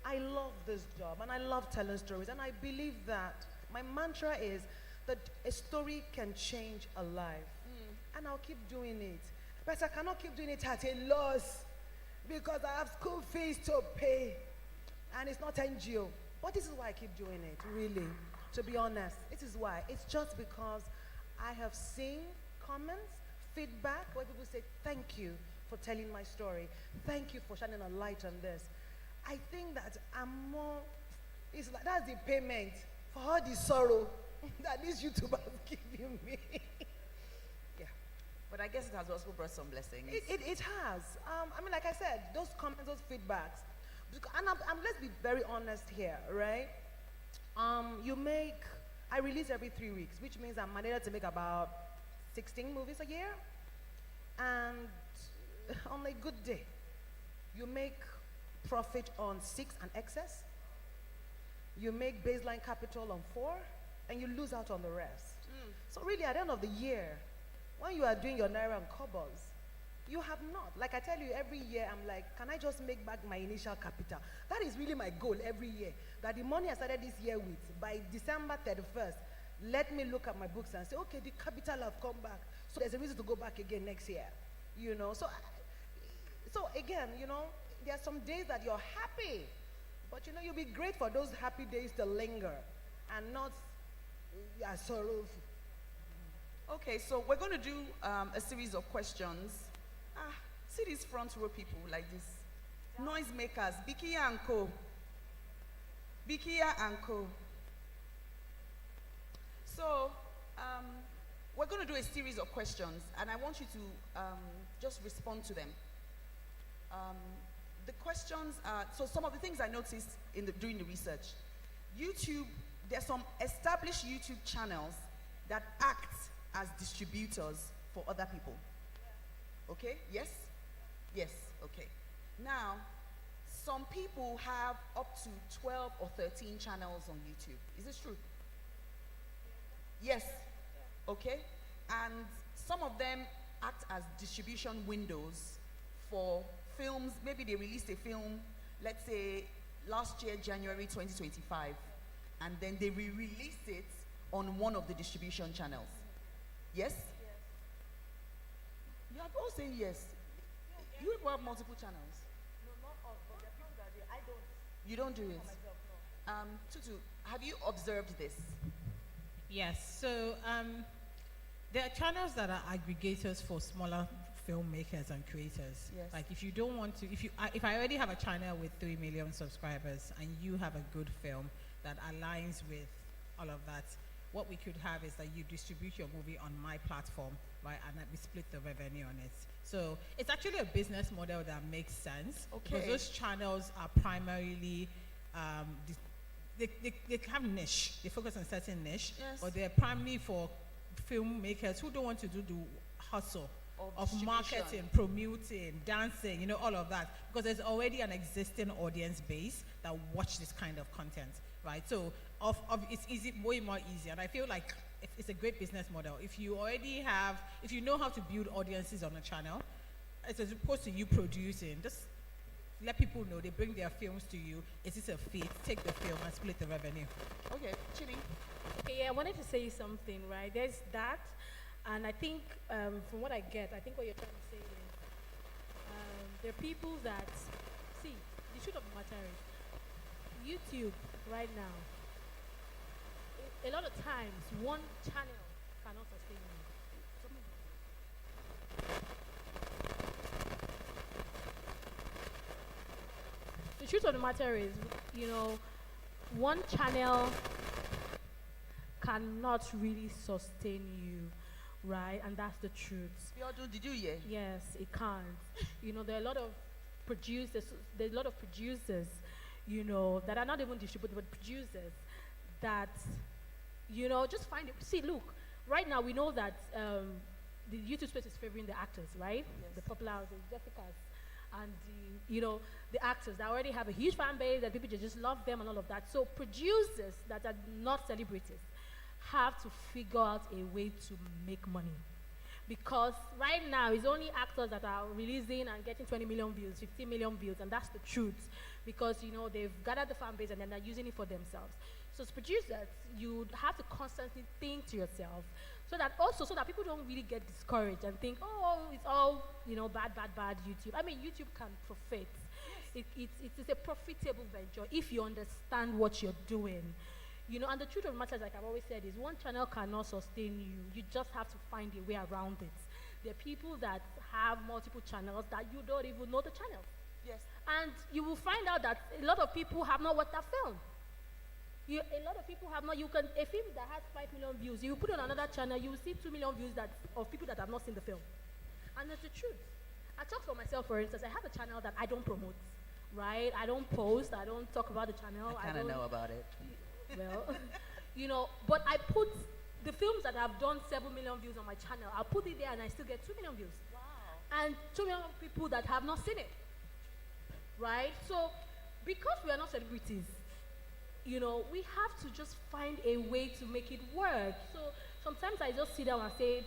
I love this job and I love telling stories, and I believe that my mantra is that a story can change a life. And I'll keep doing it. But I cannot keep doing it at a loss because I have school fees to pay and it's not NGO. But this is why I keep doing it, really, to be honest. This is why. It's just because I have seen comments, feedback, where people say, thank you for telling my story. Thank you for shining a light on this. I think that I'm more, it's like that's the payment for all the sorrow that these YouTubers giving me. But I guess it has also brought some blessings. It has. I mean, like I said, those comments, those feedbacks. And let's be very honest here, right? I release every 3 weeks, which means I'm managed to make about 16 movies a year. And on a good day, you make profit on 6 and excess. You make baseline capital on 4, and you lose out on the rest. So really, at the end of the year, when you are doing your naira and kobos, you have not. Like I tell you, every year I'm like, can I just make back my initial capital? That is really my goal every year. That the money I started this year with, by December 31st, let me look at my books and say, okay, the capital have come back. So there's a reason to go back again next year. You know, so again, you know, there are some days that you're happy. But you know, you'll be great for those happy days to linger and not sorrowful. Okay, so we're going to do a series of questions. See these front row people like this. Noisemakers, Bikia and Co. Bikia and Co. So, we're going to do a series of questions, and I want you to just respond to them. The questions are, so some of the things I noticed during the research. YouTube, there's some established YouTube channels that act as distributors for other people. Okay? Yes? Yes, okay. Now, some people have up to 12 or 13 channels on YouTube. Is this true? Yes. Okay? And some of them act as distribution windows for films. Maybe they released a film, let's say last year, January 2025. and then they re-release it on one of the distribution channels. Yes? You are all saying yes. You people have multiple channels. No, not us, but the people that I don't. You don't do it. For myself, no. Tutu, have you observed this? Yes. So there are channels that are aggregators for smaller filmmakers and creators. Yes. Like if you don't want to, if I already have a channel with 3 million subscribers and you have a good film that aligns with all of that, what we could have is that you distribute your movie on my platform, right, and that we split the revenue on it. So it's actually a business model that makes sense. Okay. Because those channels are primarily, they have niche. They focus on certain niche, Yes. but they're primarily for filmmakers who don't want to do the hustle of marketing, promoting, dancing, you know, all of that. Because there's already an existing audience base that watch this kind of content, right? So it's easy, way more easy. And I feel like it's a great business model. If you already have, if you know how to build audiences on a channel, as opposed to you producing, just let people know, they bring their films to you. Is this a fit? Take the film and split the revenue. Okay, Chidi. Okay, yeah, I wanted to say something, right? There's that, and I think from what I get, I think what you're trying to say is there are people that, see, the truth of the matter is, YouTube right now, a lot of times, one channel cannot sustain you. The truth of the matter is, you know, one channel cannot really sustain you, right? And that's the truth. Biodu, did you hear? Yes, it can't. You know, there are a lot of producers, you know, that are not even distributors, but producers that, you know, just find it. See, look, right now we know that the YouTube space is favoring the actors, right? Yes. The popular, the Jessicas, and you know, the actors that already have a huge fan base, that people just love them and all of that. So producers that are not celebrities have to figure out a way to make money. Because right now, it's only actors that are releasing and getting 20 million views, 15 million views, and that's the truth. Because, you know, they've gathered the fan base and then they're using it for themselves. So as producers, you have to constantly think to yourself so that people don't really get discouraged and think, oh, it's all, you know, bad YouTube. I mean, YouTube can profit. Yes. It is a profitable venture if you understand what you're doing. You know, and the truth of the matter, like I've always said, is one channel cannot sustain you. You just have to find a way around it. There are people that have multiple channels that you don't even know the channels. Yes. And you will find out that a lot of people have not watched that film. A lot of people have not. A film that has 5 million views, you put on another channel, you will see 2 million views of people that have not seen the film. And it's the truth. I talk for myself, for instance. I have a channel that I don't promote, right? I don't post. I don't talk about the channel. I kind of know about it. Well, you know, but I put the films that have done 7 million views on my channel, I'll put it there and I still get 2 million views. Wow. And 2 million people that have not seen it, right? So, because we are not celebrities, you know, we have to just find a way to make it work. So, sometimes I just sit down and say,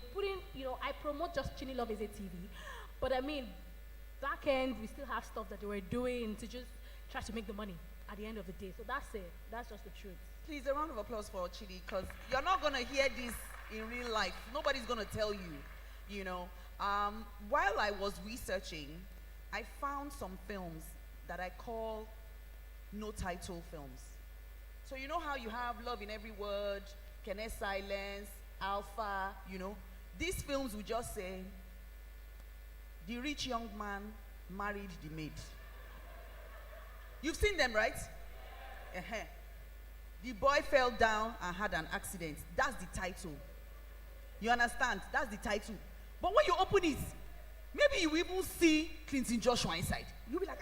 you know, I promote just Chini Love is a TV, but I mean, back end, we still have stuff that we're doing to just try to make the money at the end of the day. So that's it. That's just the truth. Please, a round of applause for Chidi, because you're not going to hear this in real life. Nobody's going to tell you, you know. While I was researching, I found some films that I call no-title films. So you know how you have Love in Every Word, Kene Silence, Alpha, you know. These films will just say, the rich young man married the maid. You've seen them, right? Uh-huh. The boy fell down and had an accident. That's the title. You understand? That's the title. But when you open it, maybe you even see Clinton Joshua inside. You'll be like,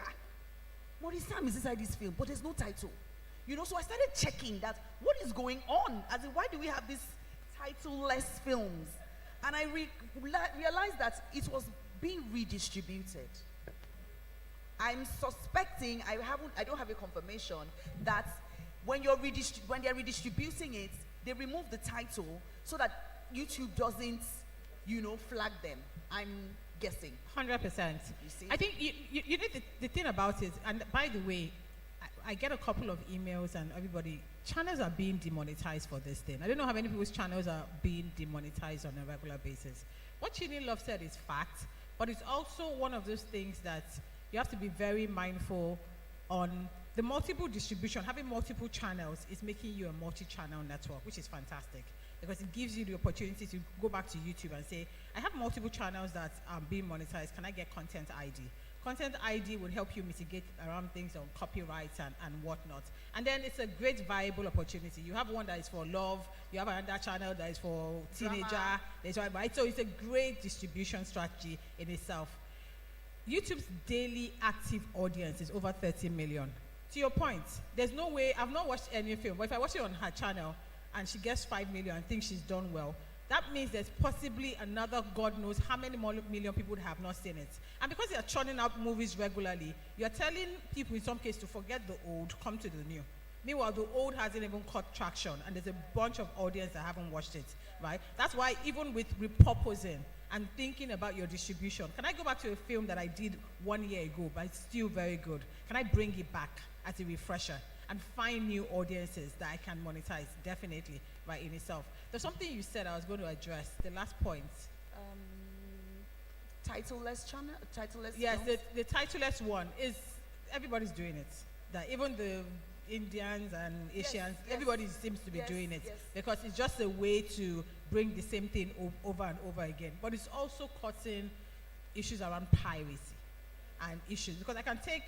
Maurice Sam is inside this film, but there's no title. You know, so I started checking that what is going on? As in, why do we have these title-less films? And I realized that it was being redistributed. I'm suspecting, I don't have a confirmation, that when they're redistributing it, they remove the title so that YouTube doesn't, you know, flag them. I'm guessing. 100%. You see? I think you know the thing about it, and by the way, I get a couple of emails and everybody, channels are being demonetized for this thing. I don't know how many people's channels are being demonetized on a regular basis. What Chini Love said is fact, but it's also one of those things that you have to be very mindful on. The multiple distribution, having multiple channels is making you a multi-channel network, which is fantastic because it gives you the opportunity to go back to YouTube and say, I have multiple channels that are being monetized. Can I get content ID? Content ID will help you mitigate around things on copyrights and whatnot. And then it's a great viable opportunity. You have one that is for love, you have another channel that is for teenager, right? So it's a great distribution strategy in itself. YouTube's daily active audience is over 30 million. To your point, there's no way, I've not watched any film, but if I watch it on her channel and she gets 5 million and thinks she's done well, that means there's possibly another God knows how many more million people have not seen it. And because they're churning out movies regularly, you're telling people in some cases to forget the old, come to the new. Meanwhile, the old hasn't even caught traction and there's a bunch of audience that haven't watched it, right? That's why even with repurposing and thinking about your distribution, can I go back to a film that I did 1 year ago, but it's still very good? Can I bring it back as a refresher and find new audiences that I can monetize? Definitely, right, in itself. There's something you said I was going to address, the last point. Titleless channel? Titleless Yes, films? the titleless one is, everybody's doing it. That even the Indians and Asians, everybody seems to be doing it because it's just a way to bring the same thing over and over again. But it's also causing issues around piracy and issues because I can take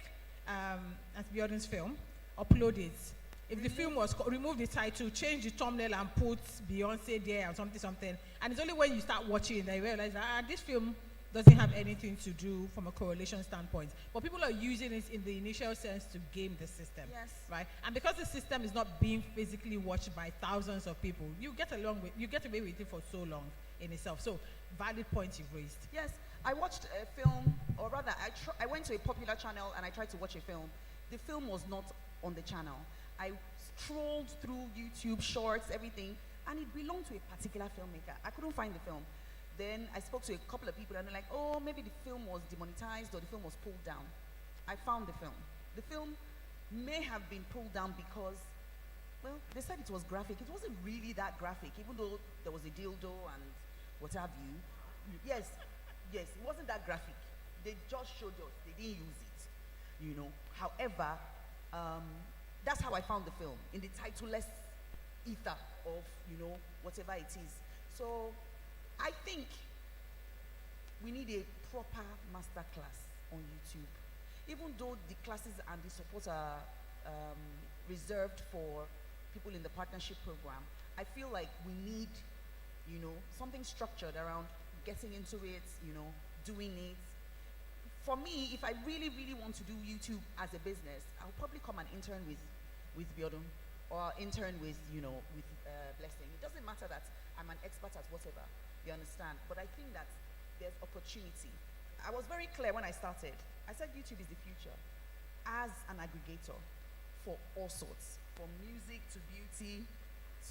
Asbiodun's film, upload it. If the film was remove the title, change the thumbnail and put Beyonce there or something, and it's only when you start watching it that you realize that this film doesn't have anything to do from a correlation standpoint. But people are using it in the initial sense to game the system, right? And because the system is not being physically watched by thousands of people, you get away with it for so long in itself. So, valid points you've raised. Yes, I watched a film, or rather, I went to a popular channel and I tried to watch a film. The film was not on the channel. I strolled through YouTube, shorts, everything, and it belonged to a particular filmmaker. I couldn't find the film. Then I spoke to a couple of people and they're like, oh, maybe the film was demonetized or the film was pulled down. I found the film. The film may have been pulled down because, well, they said it was graphic. It wasn't really that graphic, even though there was a dildo and what have you. Yes, it wasn't that graphic. They just showed us, they didn't use it, you know. However, that's how I found the film, in the titleless ether of, you know, whatever it is. So I think we need a proper masterclass on YouTube. Even though the classes and the support are reserved for people in the partnership program, I feel like we need, you know, something structured around getting into it, you know, doing it. For me, if I really, really want to do YouTube as a business, I'll probably come and intern with Biodun or intern with, you know, with Blessing. It doesn't matter that I'm an expert at whatever. You understand? But I think that there's opportunity. I was very clear when I started. I said YouTube is the future as an aggregator for all sorts, from music to beauty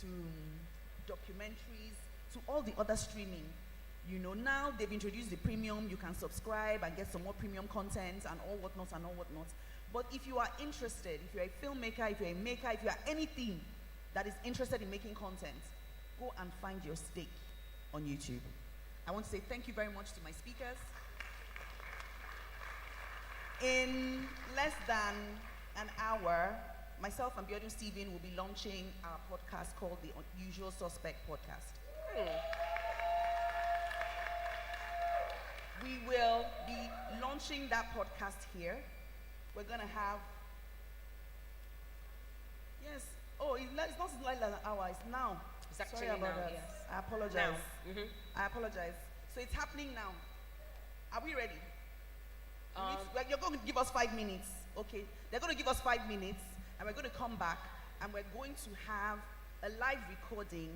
to documentaries to all the other streaming. You know, now they've introduced the premium. You can subscribe and get some more premium content and all whatnot and all whatnot. But if you are interested, if you're a filmmaker, if you're a maker, if you are anything that is interested in making content, go and find your stake on YouTube. I want to say thank you very much to my speakers. In less than an hour, myself and Biodun Stephen will be launching our podcast called the Unusual Suspect Podcast. We will be launching that podcast here. We're going to have, it's not less than an hour, it's now. It's actually Sorry about now, that. yes. I apologize. Now. I apologize. So it's happening now. Are we ready? You're going to give us 5 minutes. Okay. They're going to give us 5 minutes and we're going to come back and we're going to have a live recording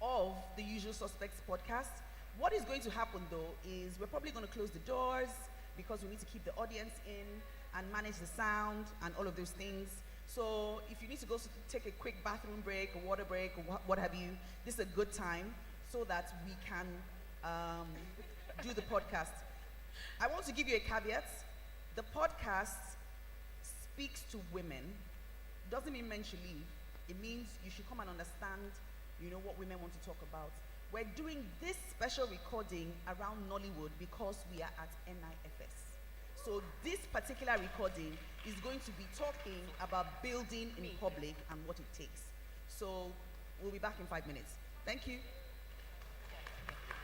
of the Usual Suspects podcast. What is going to happen though is we're probably going to close the doors because we need to keep the audience in and manage the sound and all of those things. So if you need to go take a quick bathroom break, a water break, or what have you, this is a good time so that we can do the podcast. I want to give you a caveat. The podcast speaks to women doesn't mean men should leave. It means you should come and understand, what women want to talk about. We're doing this special recording around Nollywood because we are at NIFS. So this particular recording is going to be talking about building in public and what it takes. So we'll be back in 5 minutes. Thank you.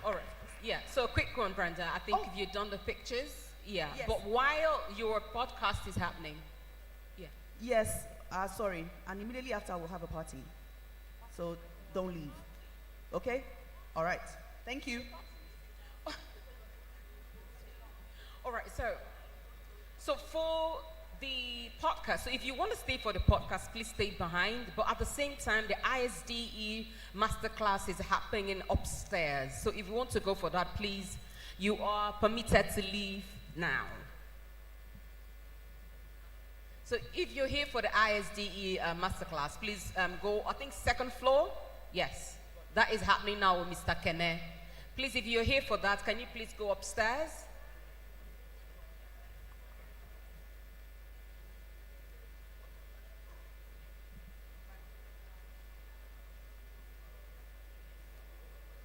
All right. Yeah. So quick one, Brenda. I think you've done the pictures. Yeah. Yes. But while your podcast is happening, yeah. Yes, sorry. And immediately after, we'll have a party. So don't leave. Okay? All right. Thank you. All right. So for the podcast, so if you want to stay for the podcast, please stay behind. But at the same time, the ISDE masterclass is happening upstairs. So if you want to go for that, please, you are permitted to leave now. So if you're here for the ISDE masterclass, please go, I think, second floor. Yes, that is happening now with Mr. Kene. Please, if you're here for that, can you please go upstairs?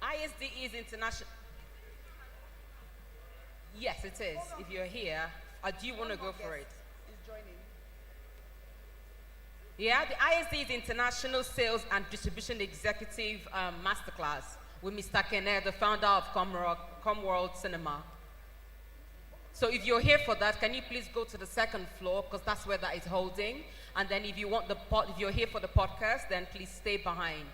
ISDE is international. Yes, it is. If you're here, do you want to go for it? Is joining. Yeah, the ISD is International Sales and Distribution Executive Masterclass with Mr. Kene, the founder of Comworld Cinema. So if you're here for that, can you please go to the second floor because that's where that is holding. And then if you want if you're here for the podcast, then please stay behind.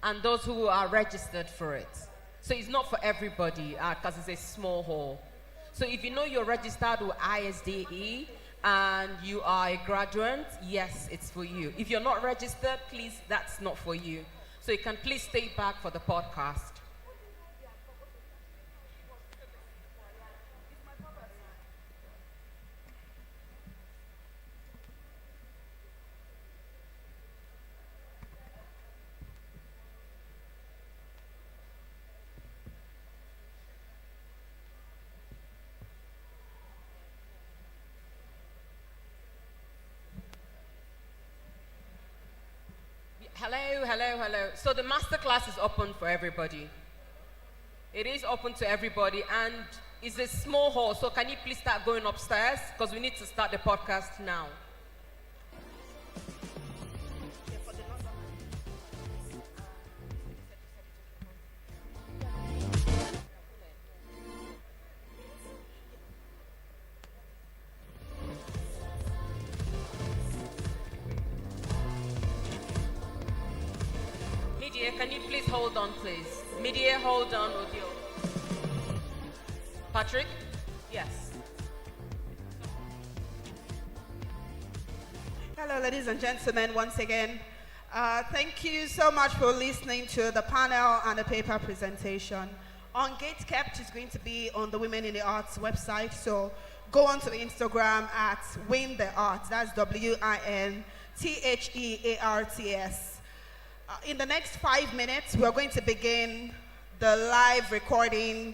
And those who are registered for it. So it's not for everybody because it's a small hall. So if you know you're registered with ISDE and you are a graduate, yes, it's for you. If you're not registered, please, that's not for you. So you can please stay back for the podcast. Hello. So the masterclass is open for everybody. It is open to everybody and it's a small hall. So can you please start going upstairs? Because we need to start the podcast now. Media, can you please hold on, please? Media, hold on with you. Patrick? Yes. Hello, ladies and gentlemen, once again. Thank you so much for listening to the panel and the paper presentation. On Gate Kept is going to be on the Women in the Arts website, so go onto Instagram at Win the Arts. That's WINTHEARTS. In the next 5 minutes, we're going to begin the live recording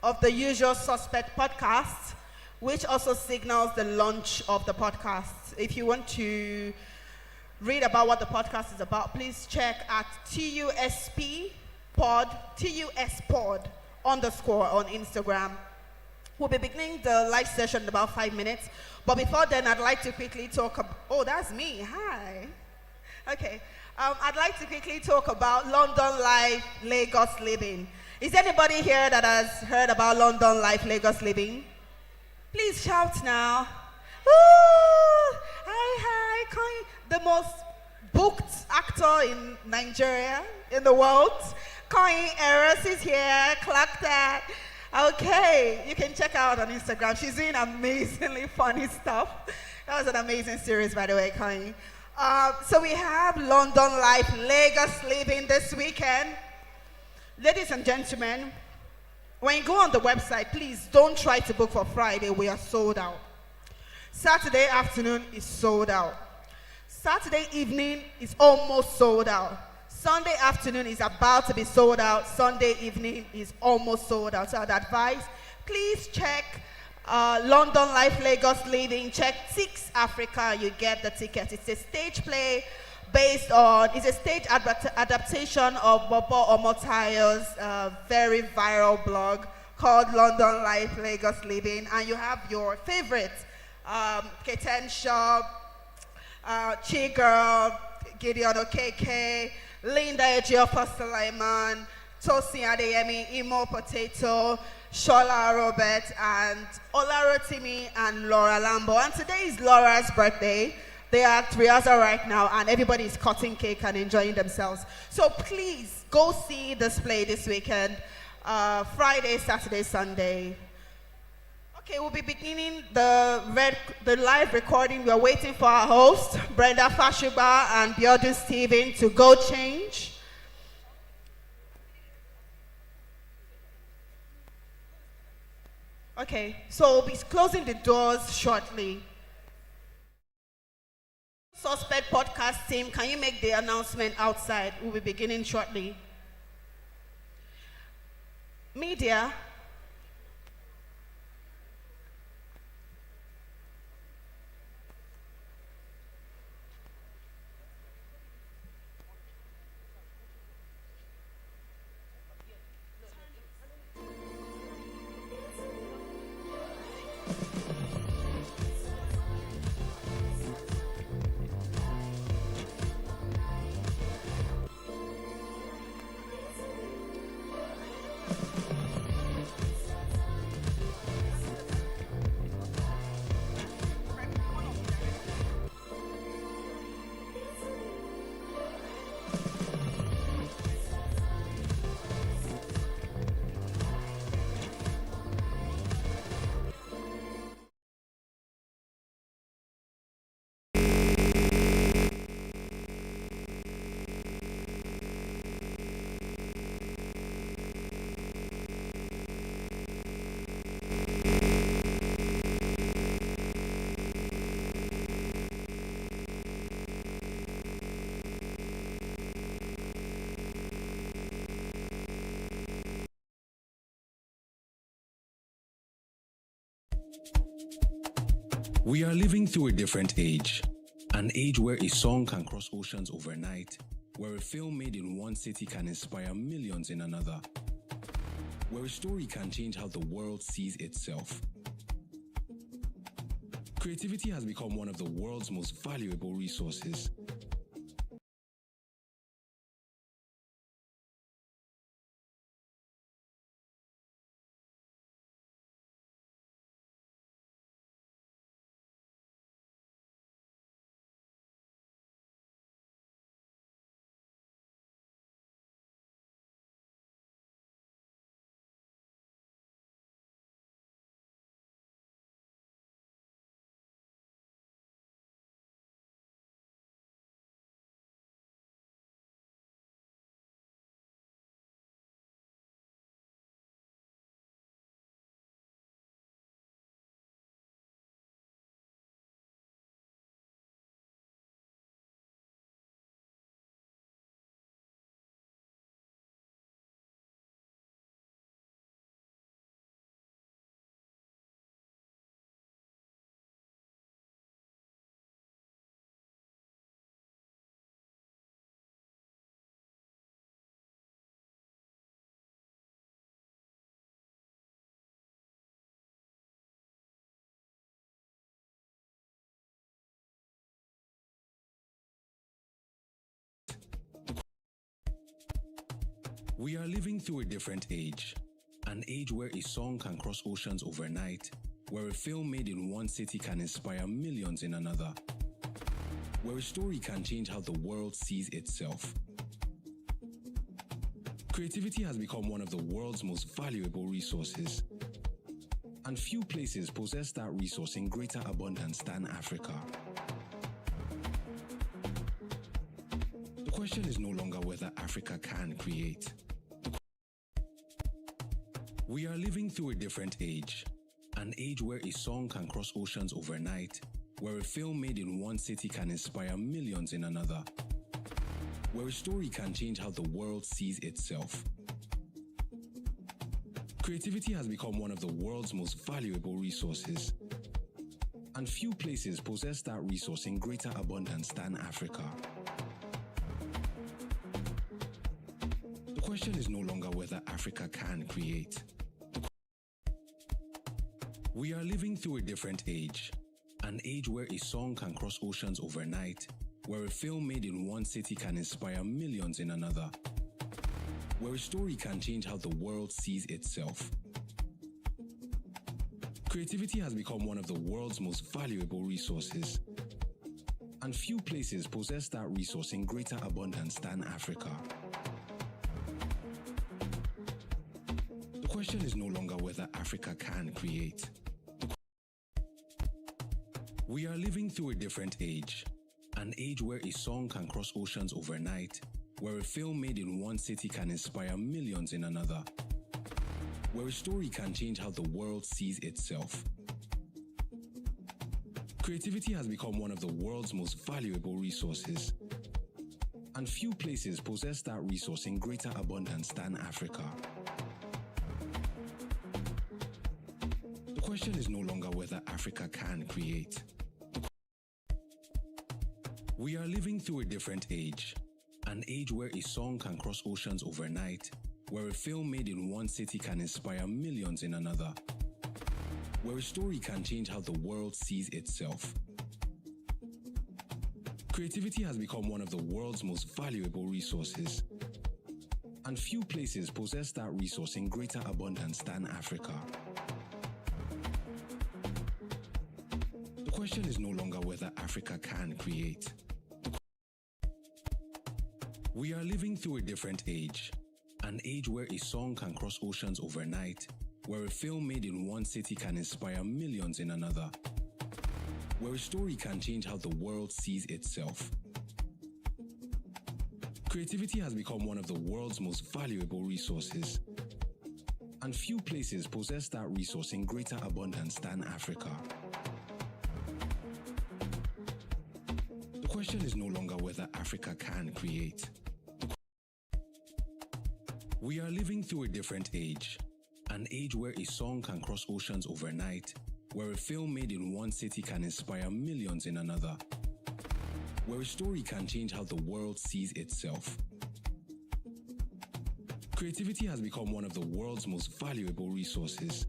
of the Usual Suspect podcast, which also signals the launch of the podcast. If you want to read about what the podcast is about, please check at TUSPod __ on Instagram. We'll be beginning the live session in about 5 minutes. But before then, I'd like to quickly talk about, oh, that's me, hi. Okay. I'd like to quickly talk about London Life, Lagos Living. Is anybody here that has heard about London Life, Lagos Living? Please shout now. Woo! Hi, the most booked actor in Nigeria, in the world. Coin Eros is here. Clock that. Okay, you can check her out on Instagram. She's doing amazingly funny stuff. That was an amazing series, by the way, Coin. So we have London Life, Lagos Living this weekend. Ladies and gentlemen, when you go on the website, please don't try to book for Friday. We are sold out. Saturday afternoon is sold out. Saturday evening is almost sold out. Sunday afternoon is about to be sold out. Sunday evening is almost sold out. So I'd advise, please check London Life, Lagos Living. Check Tix Africa. You get the ticket. It's a stage play it's a stage adaptation of Bobo Omotayo's very viral blog called London Life, Lagos Living. And you have your favorites, Keten Shaw, Chi-Girl, Gideon Okeke, Linda Ejiofor Sulaiman, Tosin Adeyemi, Imo Potato, Shola Robert, and Olarotimi and Laura Lambo. And today is Laura's birthday. They are at rehearsal right now, and everybody is cutting cake and enjoying themselves. So please go see this play this weekend, Friday, Saturday, Sunday. Okay, we'll be beginning the live recording. We are waiting for our host, Brenda Fashuba and Biodun Steven, to go change. Okay, so we'll be closing the doors shortly. Suspect podcast team, can you make the announcement outside? We'll be beginning shortly. Media. We are living through a different age, an age where a song can cross oceans overnight, where a film made in one city can inspire millions in another, where a story can change how the world sees itself. Creativity has become one of the world's most valuable resources. We are living through a different age, an age where a song can cross oceans overnight, where a film made in one city can inspire millions in another, where a story can change how the world sees itself. Creativity has become one of the world's most valuable resources, and few places possess that resource in greater abundance than Africa. The question is no longer whether Africa can create. We are living through a different age, an age where a song can cross oceans overnight, where a film made in one city can inspire millions in another, where a story can change how the world sees itself. Creativity has become one of the world's most valuable resources, and few places possess that resource in greater abundance than Africa. The question is no longer whether Africa can create. We are living through a different age, an age where a song can cross oceans overnight, where a film made in one city can inspire millions in another, where a story can change how the world sees itself. Creativity has become one of the world's most valuable resources, and few places possess that resource in greater abundance than Africa. The question is no longer whether Africa can create. We are living through a different age, an age where a song can cross oceans overnight, where a film made in one city can inspire millions in another, where a story can change how the world sees itself. Creativity has become one of the world's most valuable resources, and few places possess that resource in greater abundance than Africa. The question is no longer whether Africa can create. We are living through a different age, an age where a song can cross oceans overnight, where a film made in one city can inspire millions in another, where a story can change how the world sees itself. Creativity has become one of the world's most valuable resources, and few places possess that resource in greater abundance than Africa. The question is no longer whether Africa can create. We are living through a different age, an age where a song can cross oceans overnight, where a film made in one city can inspire millions in another, where a story can change how the world sees itself. Creativity has become one of the world's most valuable resources, and few places possess that resource in greater abundance than Africa. The question is no longer whether Africa can create. We are living through a different age, an age where a song can cross oceans overnight, where a film made in one city can inspire millions in another, where a story can change how the world sees itself. Creativity has become one of the world's most valuable resources,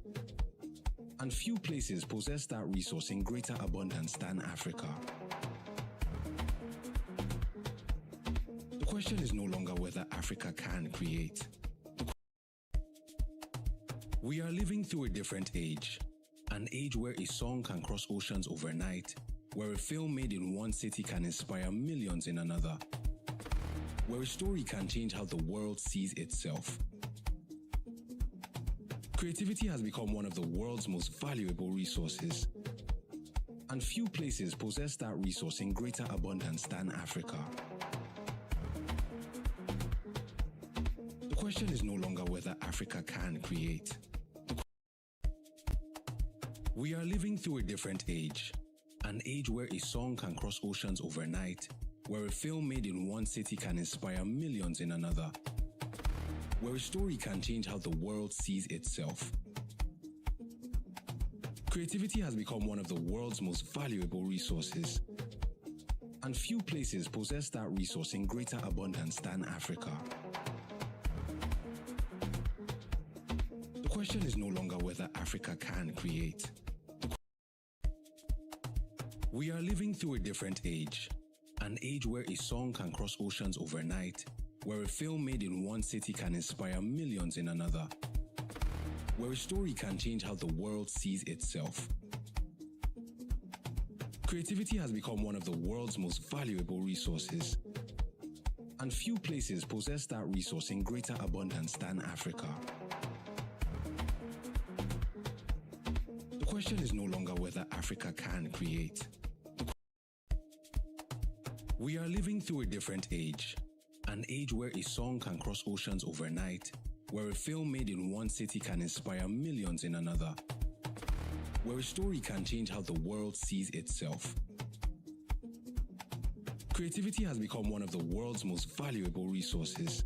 and few places possess that resource in greater abundance than Africa. The question is no longer whether Africa can create. We are living through a different age, an age where a song can cross oceans overnight, where a film made in one city can inspire millions in another, where a story can change how the world sees itself. Creativity has become one of the world's most valuable resources, and few places possess that resource in greater abundance than Africa. The question is no longer whether Africa can create. We are living through a different age, an age where a song can cross oceans overnight, where a film made in one city can inspire millions in another, where a story can change how the world sees itself. Creativity has become one of the world's most valuable resources, and few places possess that resource in greater abundance than Africa. The question is no longer whether Africa can create. We are living through a different age, an age where a song can cross oceans overnight, where a film made in one city can inspire millions in another, where a story can change how the world sees itself. Creativity has become one of the world's most valuable resources, and few places possess that resource in greater abundance than Africa. The question is no longer whether Africa can create. We are living through a different age, an age where a song can cross oceans overnight, where a film made in one city can inspire millions in another, where a story can change how the world sees itself. Creativity has become one of the world's most valuable resources,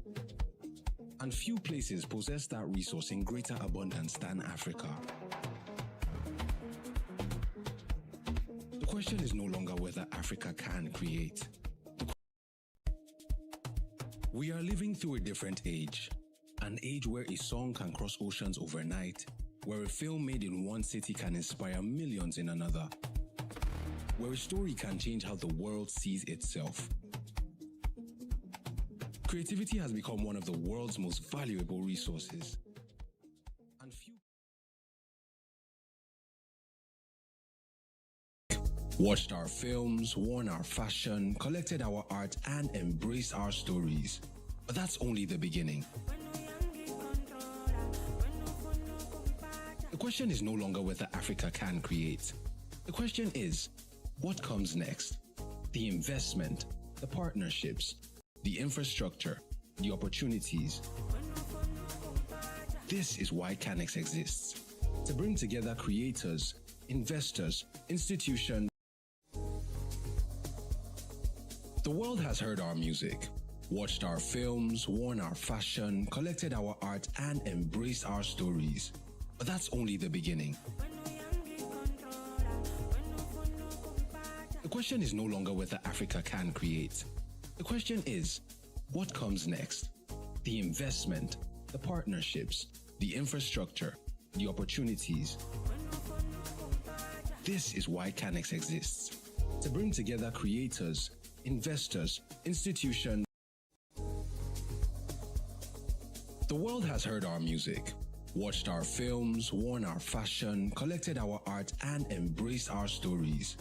and few places possess that resource in greater abundance than Africa. The question is no longer whether Africa can create. We are living through a different age, an age where a song can cross oceans overnight, where a film made in one city can inspire millions in another, where a story can change how the world sees itself. Creativity has become one of the world's most valuable resources, and few watched our films, worn our fashion, collected our art, and embraced our stories. But that's only the beginning. The question is no longer whether Africa can create. The question is, what comes next? The investment, the partnerships, the infrastructure, the opportunities. This is why CANEX exists, to bring together creators, investors, institutions. The world has heard our music, watched our films, worn our fashion, collected our art, and embraced our stories. But that's only the beginning. The question is no longer whether Africa can create. The question is, what comes next? The investment, the partnerships, the infrastructure, the opportunities. This is why CANEX exists, to bring together creators, investors, institutions. The world has heard our music, watched our films, worn our fashion, collected our art, and embraced our stories.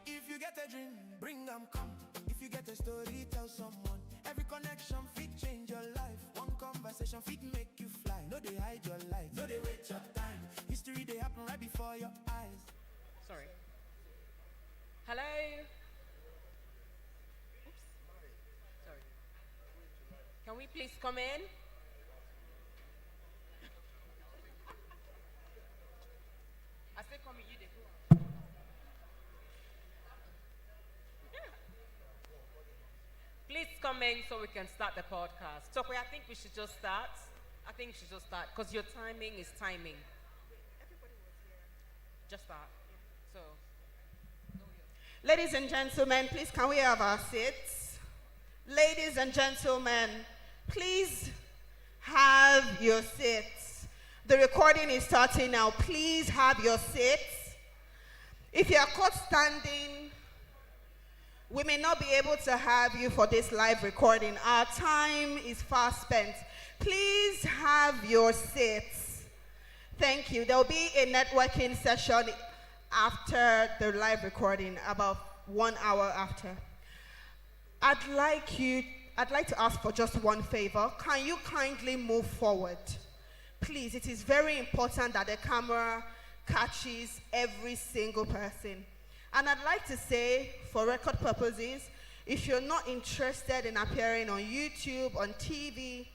If you get a dream, bring them come. If you get a story, tell someone. Every connection fit change your life. One conversation fit make you fly. No, they hide your light. No, they wait your time. History, they happen right before your eyes. Sorry. Hello? Oops. Sorry. Can we please come in? I say come in, you dey go. Please come in so we can start the podcast. So I think we should just start. I think we should just start because your timing is timing. Just start. So. Ladies and gentlemen, please can we have our seats? Ladies and gentlemen, please have your seats. The recording is starting now. Please have your seats. If you are caught standing, we may not be able to have you for this live recording. Our time is fast spent. Please have your seats. Thank you. There will be a networking session after the live recording, about 1 hour after. I'd like to ask for just one favor. Can you kindly move forward? Please, it is very important that the camera catches every single person. And I'd like to say, for record purposes, if you're not interested in appearing on YouTube, on TV,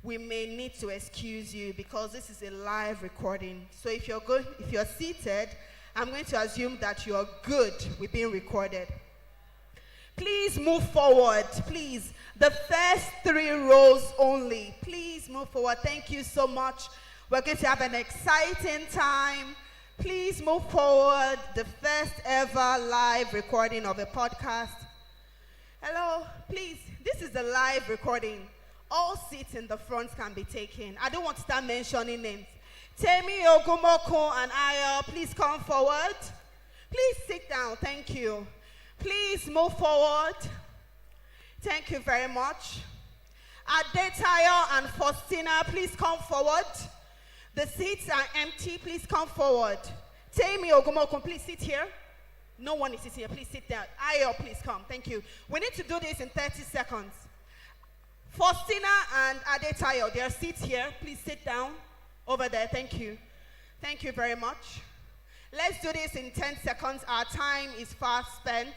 we may need to excuse you because this is a live recording. So if you're seated, I'm going to assume that you're good with being recorded. Please move forward, please. The first 3 rows only. Please move forward. Thank you so much. We're going to have an exciting time. Please move forward. The first ever live recording of a podcast. Hello, please. This is a live recording. All seats in the front can be taken. I don't want to start mentioning names. Temi, Ogumoko, and Ayo, please come forward. Please sit down. Thank you. Please move forward. Thank you very much. Adetayo and Faustina, please come forward. The seats are empty. Please come forward. Temi Ogumokun, please sit here. No one is sitting here. Please sit down. Ayo, please come. Thank you. We need to do this in 30 seconds. Faustina and Adetayo, their seats here. Please sit down over there. Thank you. Thank you very much. Let's do this in 10 seconds. Our time is fast spent.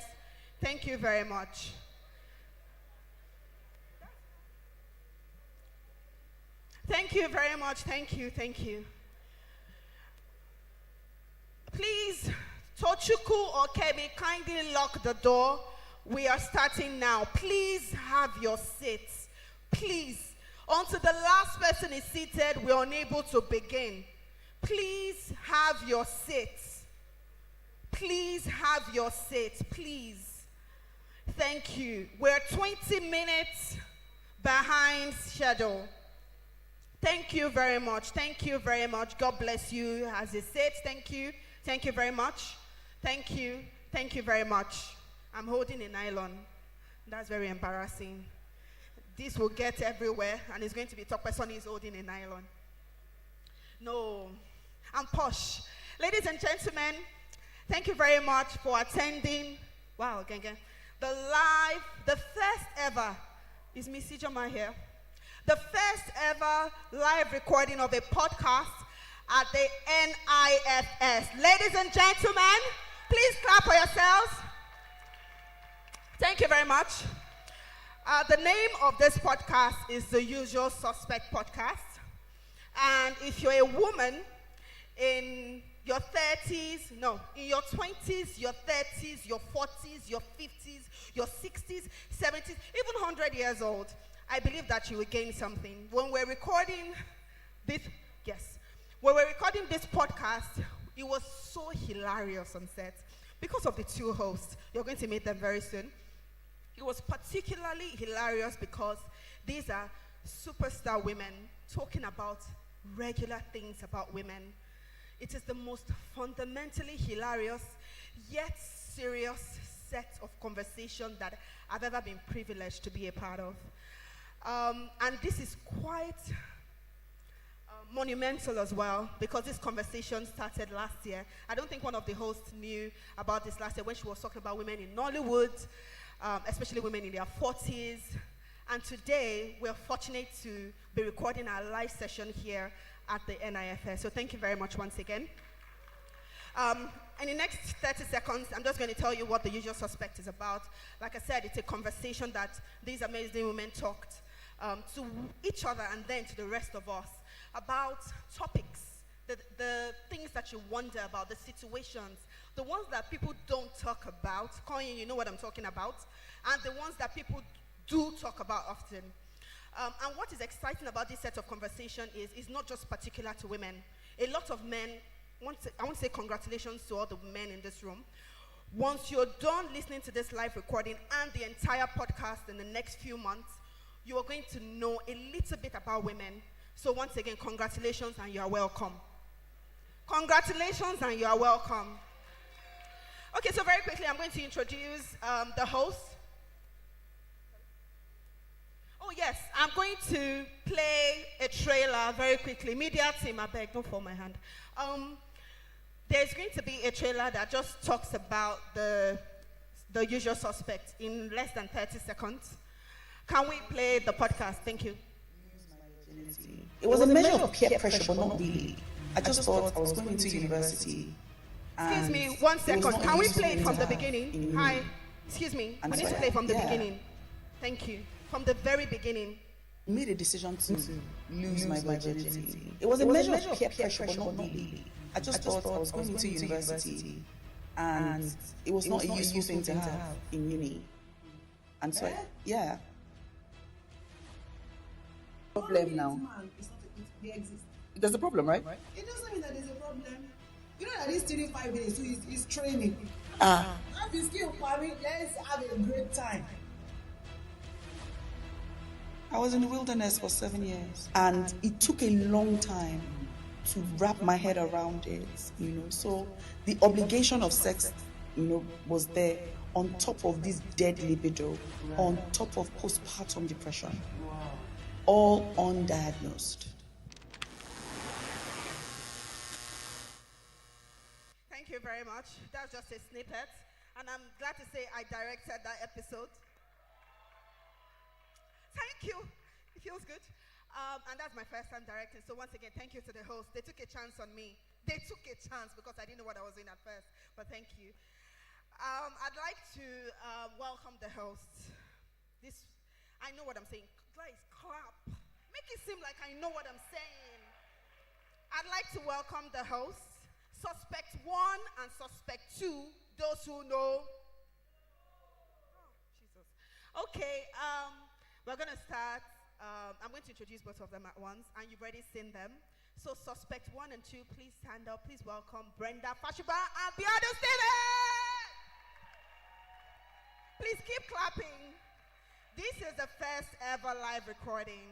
Thank you very much. Thank you very much. Thank you. Thank you. Please, Tochukwu or Kemi, kindly lock the door. We are starting now. Please have your seats. Please. Until the last person is seated, we're unable to begin. Please have your seats. Please have your seats. Please. Thank you. We're 20 minutes behind schedule. Thank you very much. Thank you very much. God bless you as you sit. Thank you. Thank you very much. Thank you. Thank you very much. I'm holding a nylon. That's very embarrassing. This will get everywhere, and it's going to be top person is holding a nylon. No, I'm posh. Ladies and gentlemen, thank you very much for attending. Wow, gang. The first ever, is Miss Ijoma here? The first ever live recording of a podcast at the NIFS. Ladies and gentlemen, please clap for yourselves. Thank you very much. The name of this podcast is The Usual Suspect Podcast. And if you're a woman in your 30s, in your 20s, your 30s, your 40s, your 50s, your 60s, 70s, even 100 years old, I believe that you will gain something. When we're recording this podcast, it was so hilarious on set because of the two hosts. You're going to meet them very soon. It was particularly hilarious because these are superstar women talking about regular things about women. It is the most fundamentally hilarious yet serious set of conversation that I've ever been privileged to be a part of. And this is quite monumental as well because this conversation started last year. I don't think one of the hosts knew about this last year when she was talking about women in Nollywood, especially women in their 40s. And today, we're fortunate to be recording our live session here at the NIFS. So thank you very much once again. In the next 30 seconds, I'm just going to tell you what The Usual Suspect is about. Like I said, it's a conversation that these amazing women talked to each other and then to the rest of us about topics, the things that you wonder about, the situations, the ones that people don't talk about. Koyin, you know what I'm talking about, and the ones that people do talk about often. And what is exciting about this set of conversation is it's not just particular to women. A lot of men, I want to say congratulations to all the men in this room. Once you're done listening to this live recording and the entire podcast in the next few months, you are going to know a little bit about women. So once again, congratulations and you are welcome. Congratulations and you are welcome. Okay, so very quickly, I'm going to introduce the host. Oh yes, I'm going to play a trailer very quickly. Media team, I beg, don't fall my hand. There's going to be a trailer that just talks about the usual suspect in less than 30 seconds. Can we play the podcast? Thank you. It was a measure of peer pressure, but not really. I just thought I was going to university. Excuse me, 1 second. Can we play it from the beginning? Hi. Excuse me. We need to play from the beginning. Thank you. From the very beginning. I made a decision to lose my virginity. It was a measure of peer pressure, but not really. I just thought I was going to university, and it was not a useful thing to have in uni. And so, yeah. Problem now. There's a problem, right? It doesn't mean that there's a problem. You know that he's still 5 days, so he's training. Have his skill, Pami. Let's have a great time. I was in the wilderness for 7 years, and it took a long time to wrap my head around it, So the obligation of sex, was there on top of this dead libido, on top of postpartum depression, all undiagnosed. Thank you very much. That's just a snippet. And I'm glad to say I directed that episode. Thank you. It feels good. And that's my first time directing. So once again, thank you to the host. They took a chance on me. They took a chance because I didn't know what I was doing at first. But thank you. I'd like to welcome the hosts. I know what I'm saying. Guys, clap. Make it seem like I know what I'm saying. I'd like to welcome the hosts. Suspect 1 and suspect 2. Those who know. Oh, Jesus. Okay, we're going to start. I'm going to introduce both of them at once, and you've already seen them. So suspect 1 and 2, please stand up. Please welcome Brenda Fashiba and Biado Steven. Please keep clapping. This is the first ever live recording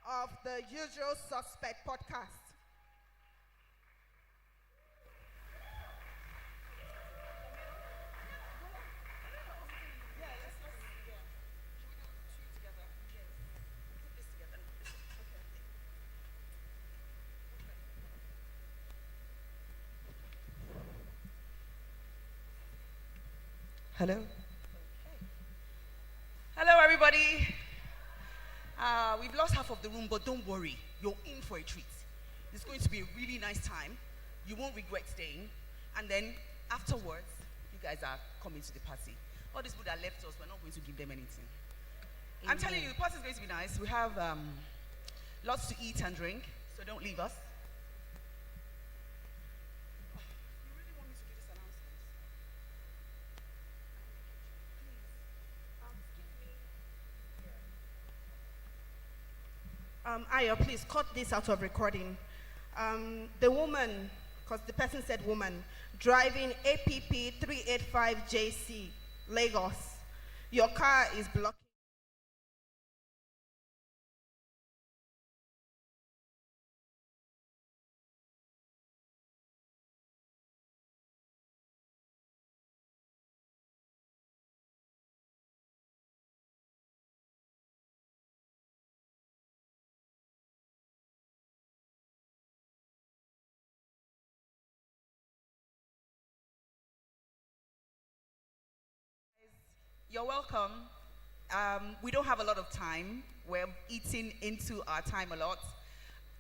of the Usual Suspect podcast. Hello. Hello, everybody. We've lost half of the room, but don't worry. You're in for a treat. It's going to be a really nice time. You won't regret staying. And then afterwards, you guys are coming to the party. All these people that left us, we're not going to give them anything. I'm telling you, the party is going to be nice. We have lots to eat and drink, so don't leave us. Ayo, please cut this out of recording. The woman, because the person said woman, driving APP 385JC, Lagos. Your car is blocking. You're welcome. We don't have a lot of time. We're eating into our time a lot.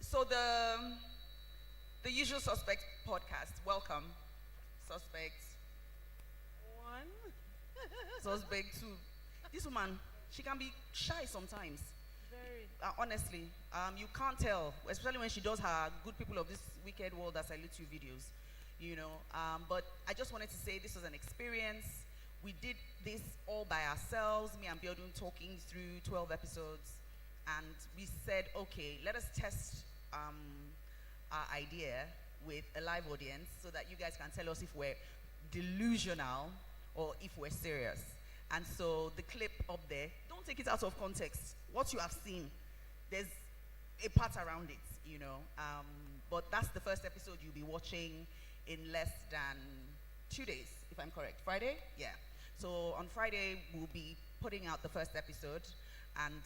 So the Usual Suspect podcast, welcome. Suspect 1. Suspect 2. This woman, she can be shy sometimes. Very. Honestly, you can't tell, especially when she does her Good People of This Wicked World that salute you videos, But I just wanted to say this was an experience. We did this all by ourselves, me and Biodun talking through 12 episodes, and we said, okay, let us test our idea with a live audience so that you guys can tell us if we're delusional or if we're serious. And so the clip up there, don't take it out of context. What you have seen, there's a part around it, But that's the first episode you'll be watching in less than 2 days, if I'm correct. Friday? Yeah. So on Friday, we'll be putting out the first episode. And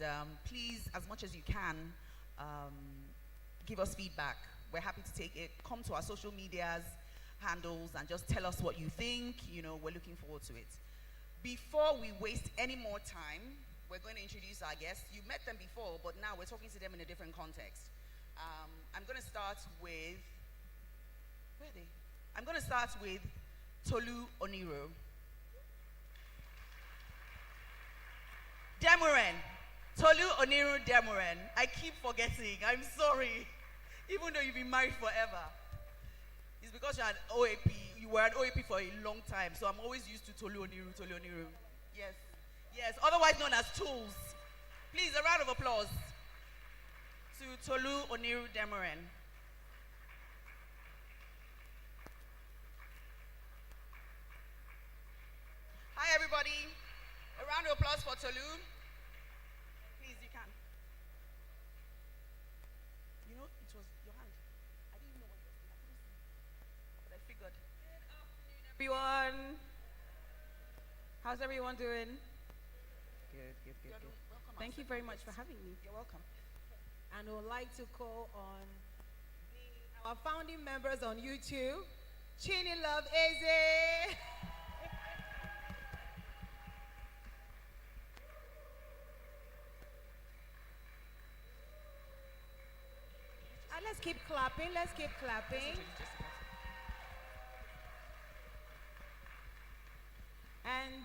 please, as much as you can, give us feedback. We're happy to take it. Come to our social medias, handles, and just tell us what you think. We're looking forward to it. Before we waste any more time, we're going to introduce our guests. You met them before, but now we're talking to them in a different context. I'm going to start with, where are they? I'm going to start with Tolu Oniro. Demuren. Tolu Oniro Demuren. I keep forgetting. I'm sorry. Even though you've been married forever. It's because you're an OAP. You were an OAP for a long time. So I'm always used to Tolu Oniro, Tolu Oniro. Yes. Yes. Otherwise known as Tools. Please, a round of applause to Tolu Oniro Demuren. Hi, everybody. A round of applause for Tolu. Please, you can. Good. Everyone, how's everyone doing? Good, good, good, good. Welcome. Thank you very much for having me. You're welcome. And I would like to call on our founding members on YouTube, Chini Love Eze. Let's keep clapping, let's keep clapping. And,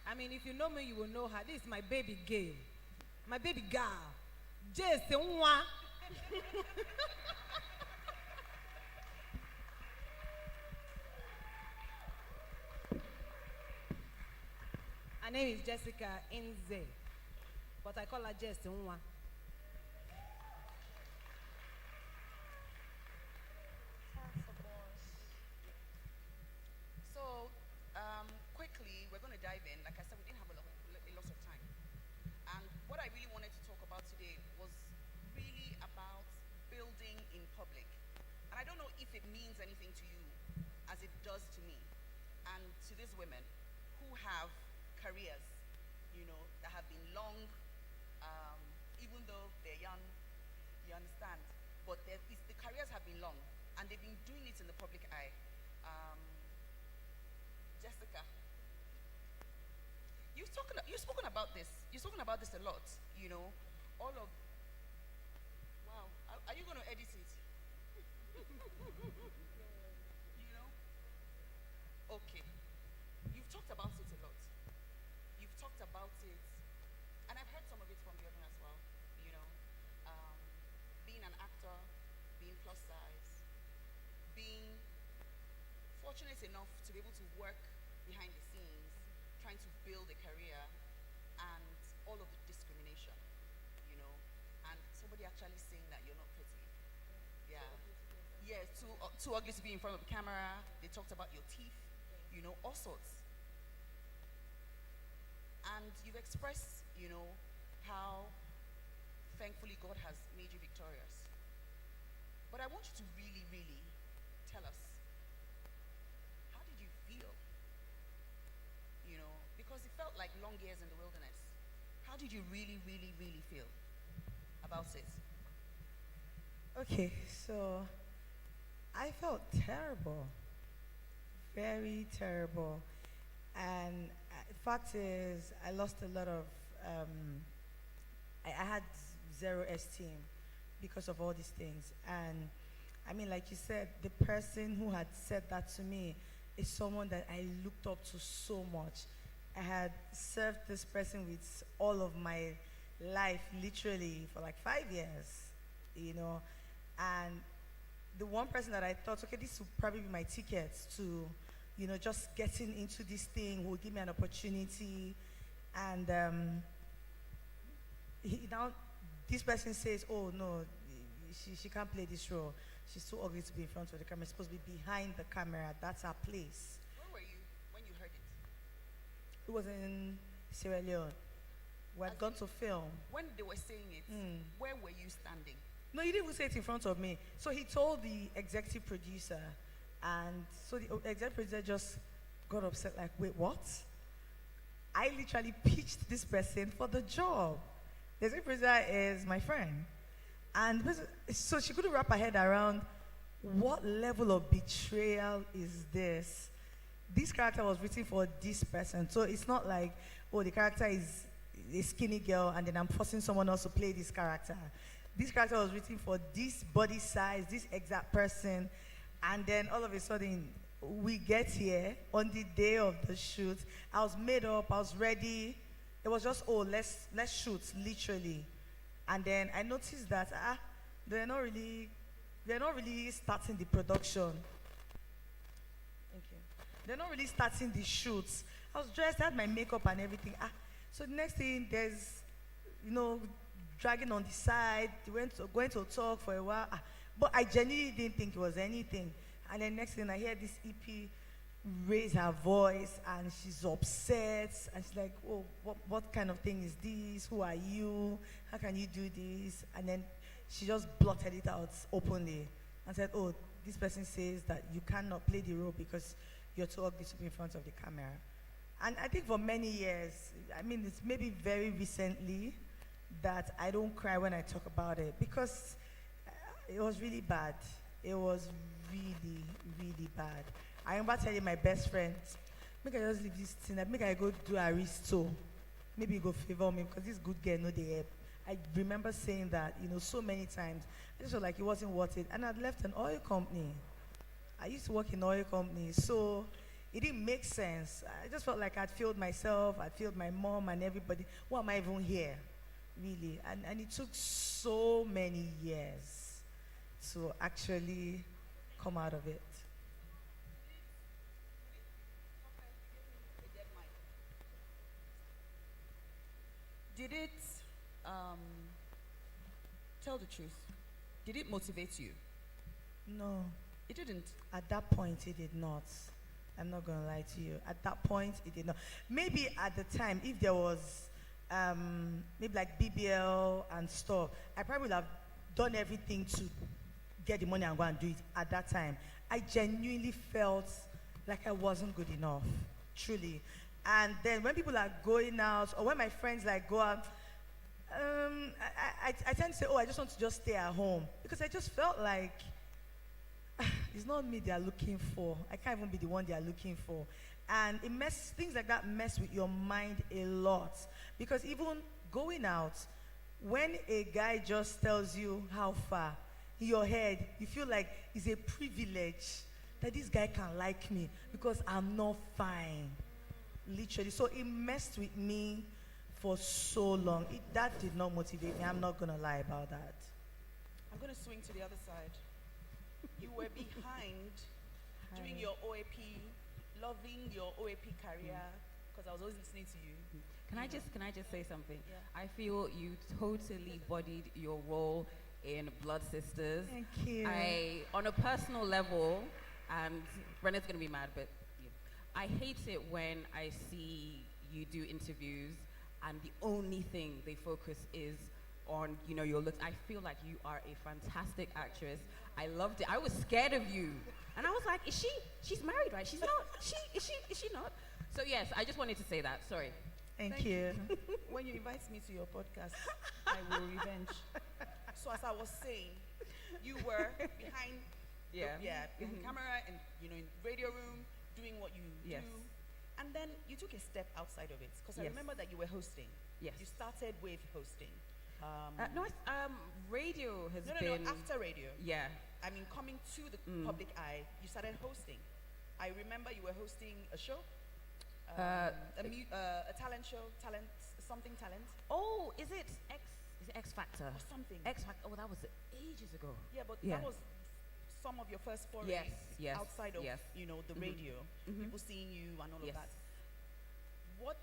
I mean, if you know me, you will know her. This is my baby girl, my baby girl, Jason Nwa. Her name is Jessica Inze, but I call her Jason Nwa. So, quickly, we're going to dive in. Like I said, we didn't have a lot of time. And what I really wanted to talk about today was really about building in public. And I don't know if it means anything to you as it does to me and to these women who have careers, that have been long, even though they're young, you understand. But the careers have been long, and they've been doing it in the public eye. Jessica, you've spoken about this. You've spoken about this a lot. All of. Wow, are you going to edit it? Okay. You've talked about it a lot. You've talked about it, and I've heard some of it from the other as well. Being an actor, being plus size, being fortunate enough to be able to work behind the scenes, trying to build a career, and all of the discrimination, and somebody actually saying that you're not pretty. Yeah. Yeah, too ugly to be in front of the camera. They talked about your teeth, all sorts. And you've expressed, how thankfully God has made you victorious. But I want you to really, really tell us, how did you feel? Because it felt like long years in the wilderness. How did you really, really, really feel about it? Okay, so I felt terrible, very terrible. And the fact is, I lost a lot of, I had zero esteem because of all these things. And I mean, like you said, the person who had said that to me is someone that I looked up to so much. I had served this person with all of my life, literally, for like 5 years, And the one person that I thought, okay, this would probably be my ticket to, just getting into this thing will give me an opportunity. And this person says, oh no, she can't play this role. She's too ugly to be in front of the camera. She's supposed to be behind the camera. That's her place. Where were you when you heard it? It was in Sierra Leone. We had gone to film. When they were saying it, where were you standing? No, he didn't even say it in front of me. So he told the executive producer, and so the executive producer just got upset, like, wait, what? I literally pitched this person for the job. The executive producer is my friend. And so she couldn't wrap her head around what level of betrayal is this. This character was written for this person. So it's not like, oh, the character is a skinny girl and then I'm forcing someone else to play this character. This character was written for this body size, this exact person. And then all of a sudden, we get here on the day of the shoot. I was made up, I was ready. It was just, oh, let's shoot, literally. And then I noticed that they're not really starting the production. Thank you. They're not really starting the shoots. I was dressed, I had my makeup and everything. So the next thing, there's, dragging on the side. They going to talk for a while. But I genuinely didn't think it was anything. And then next thing, I hear this EP raise her voice, and she's upset. And she's like, oh, what kind of thing is this? Who are you? How can you do this? And then she just blotted it out openly and said, oh, this person says that you cannot play the role because you're too ugly to be in front of the camera. And I think for many years, I mean, it's maybe very recently that I don't cry when I talk about it because it was really bad. It was really, really bad. I remember telling my best friend, make I just leave this thing, make I go do a resto. Maybe you go favor me because this good girl know the help. I remember saying that, so many times. I just felt like it wasn't worth it. And I'd left an oil company. I used to work in oil companies, so it didn't make sense. I just felt like I'd failed myself, I'd failed my mom and everybody. Why am I even here? Really. And it took so many years to actually come out of it. Did it, tell the truth, did it motivate you? No. It didn't? At that point, it did not. I'm not going to lie to you. At that point, it did not. Maybe at the time, if there was maybe like BBL and stuff, I probably would have done everything to get the money and go and do it at that time. I genuinely felt like I wasn't good enough, truly. And then when people are going out, or when my friends like go out, I tend to say, oh, I just want to just stay at home. Because I just felt like, it's not me they are looking for. I can't even be the one they are looking for. And things like that mess with your mind a lot. Because even going out, when a guy just tells you how far, in your head, you feel like it's a privilege that this guy can like me because I'm not fine. Literally. So it messed with me for so long. That did not motivate me. I'm not going to lie about that. I'm going to swing to the other side. You were behind doing your OAP, loving your OAP career, because I was always listening to you. Can I just say something? Yeah. I feel you totally bodied your role in Blood Sisters. Thank you. On a personal level, and Brenna's gonna be mad, but I hate it when I see you do interviews and the only thing they focus is on, your looks. I feel like you are a fantastic actress. I loved it. I was scared of you. And I was like, she's married, right? She's not, is she not? So yes, I just wanted to say that, sorry. Thank you. When you invite me to your podcast, I will revenge. So as I was saying, you were behind behind camera and in radio room doing what you do. And then you took a step outside of it. Because I remember that you were hosting. Yes. You started with hosting. Radio has been... No, after radio. Yeah. I mean, coming to the public eye, you started hosting. I remember you were hosting a show. A talent show, something talent. Oh, is it X Factor? Or something. X Factor. Oh, that was ages ago. Yeah, but that was some of your first forays outside of the radio. People seeing you and all of that. What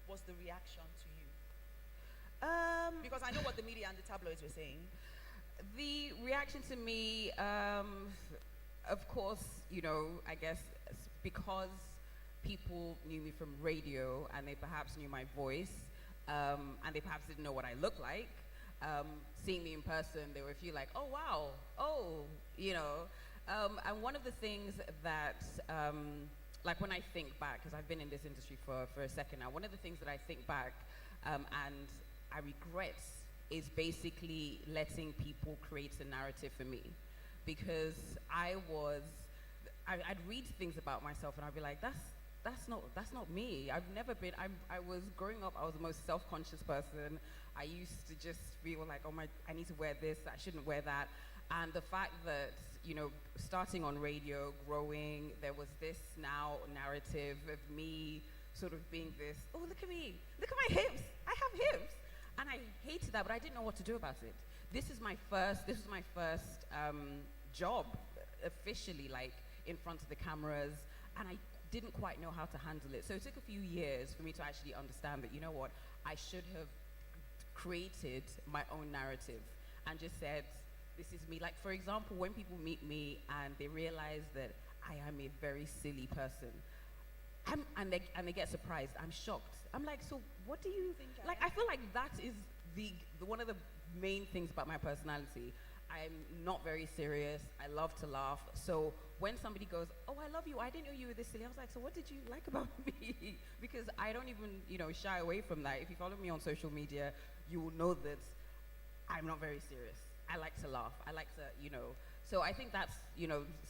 was the reaction to you? Because I know what the media and the tabloids were saying. The reaction to me, of course, I guess because people knew me from radio and they perhaps knew my voice and they perhaps didn't know what I looked like. Seeing me in person, they were feel like, oh wow, and one of the things that, like when I think back, because I've been in this industry for a second now, one of the things that I think back and I regret is basically letting people create a narrative for me, because I'd read things about myself and I'd be like, that's not me. I've never been. I was growing up. I was the most self-conscious person. I used to just feel like, I need to wear this. I shouldn't wear that. And the fact that starting on radio, growing, there was this now narrative of me sort of being this. Oh, look at me! Look at my hips! I have hips! And I hated that, but I didn't know what to do about it. This was my first job, officially, like in front of the cameras, and I didn't quite know how to handle it. So it took a few years for me to actually understand that, I should have created my own narrative and just said, this is me. Like, for example, when people meet me and they realize that I am a very silly person, and they get surprised, I'm shocked. I'm like, so what do you think? I feel like that is the one of the main things about my personality. I'm not very serious. I love to laugh. So when somebody goes, "Oh, I love you. I didn't know you were this silly," I was like, "So what did you like about me?" Because I don't even, shy away from that. If you follow me on social media, you will know that I'm not very serious. I like to laugh. I like to, So I think that's,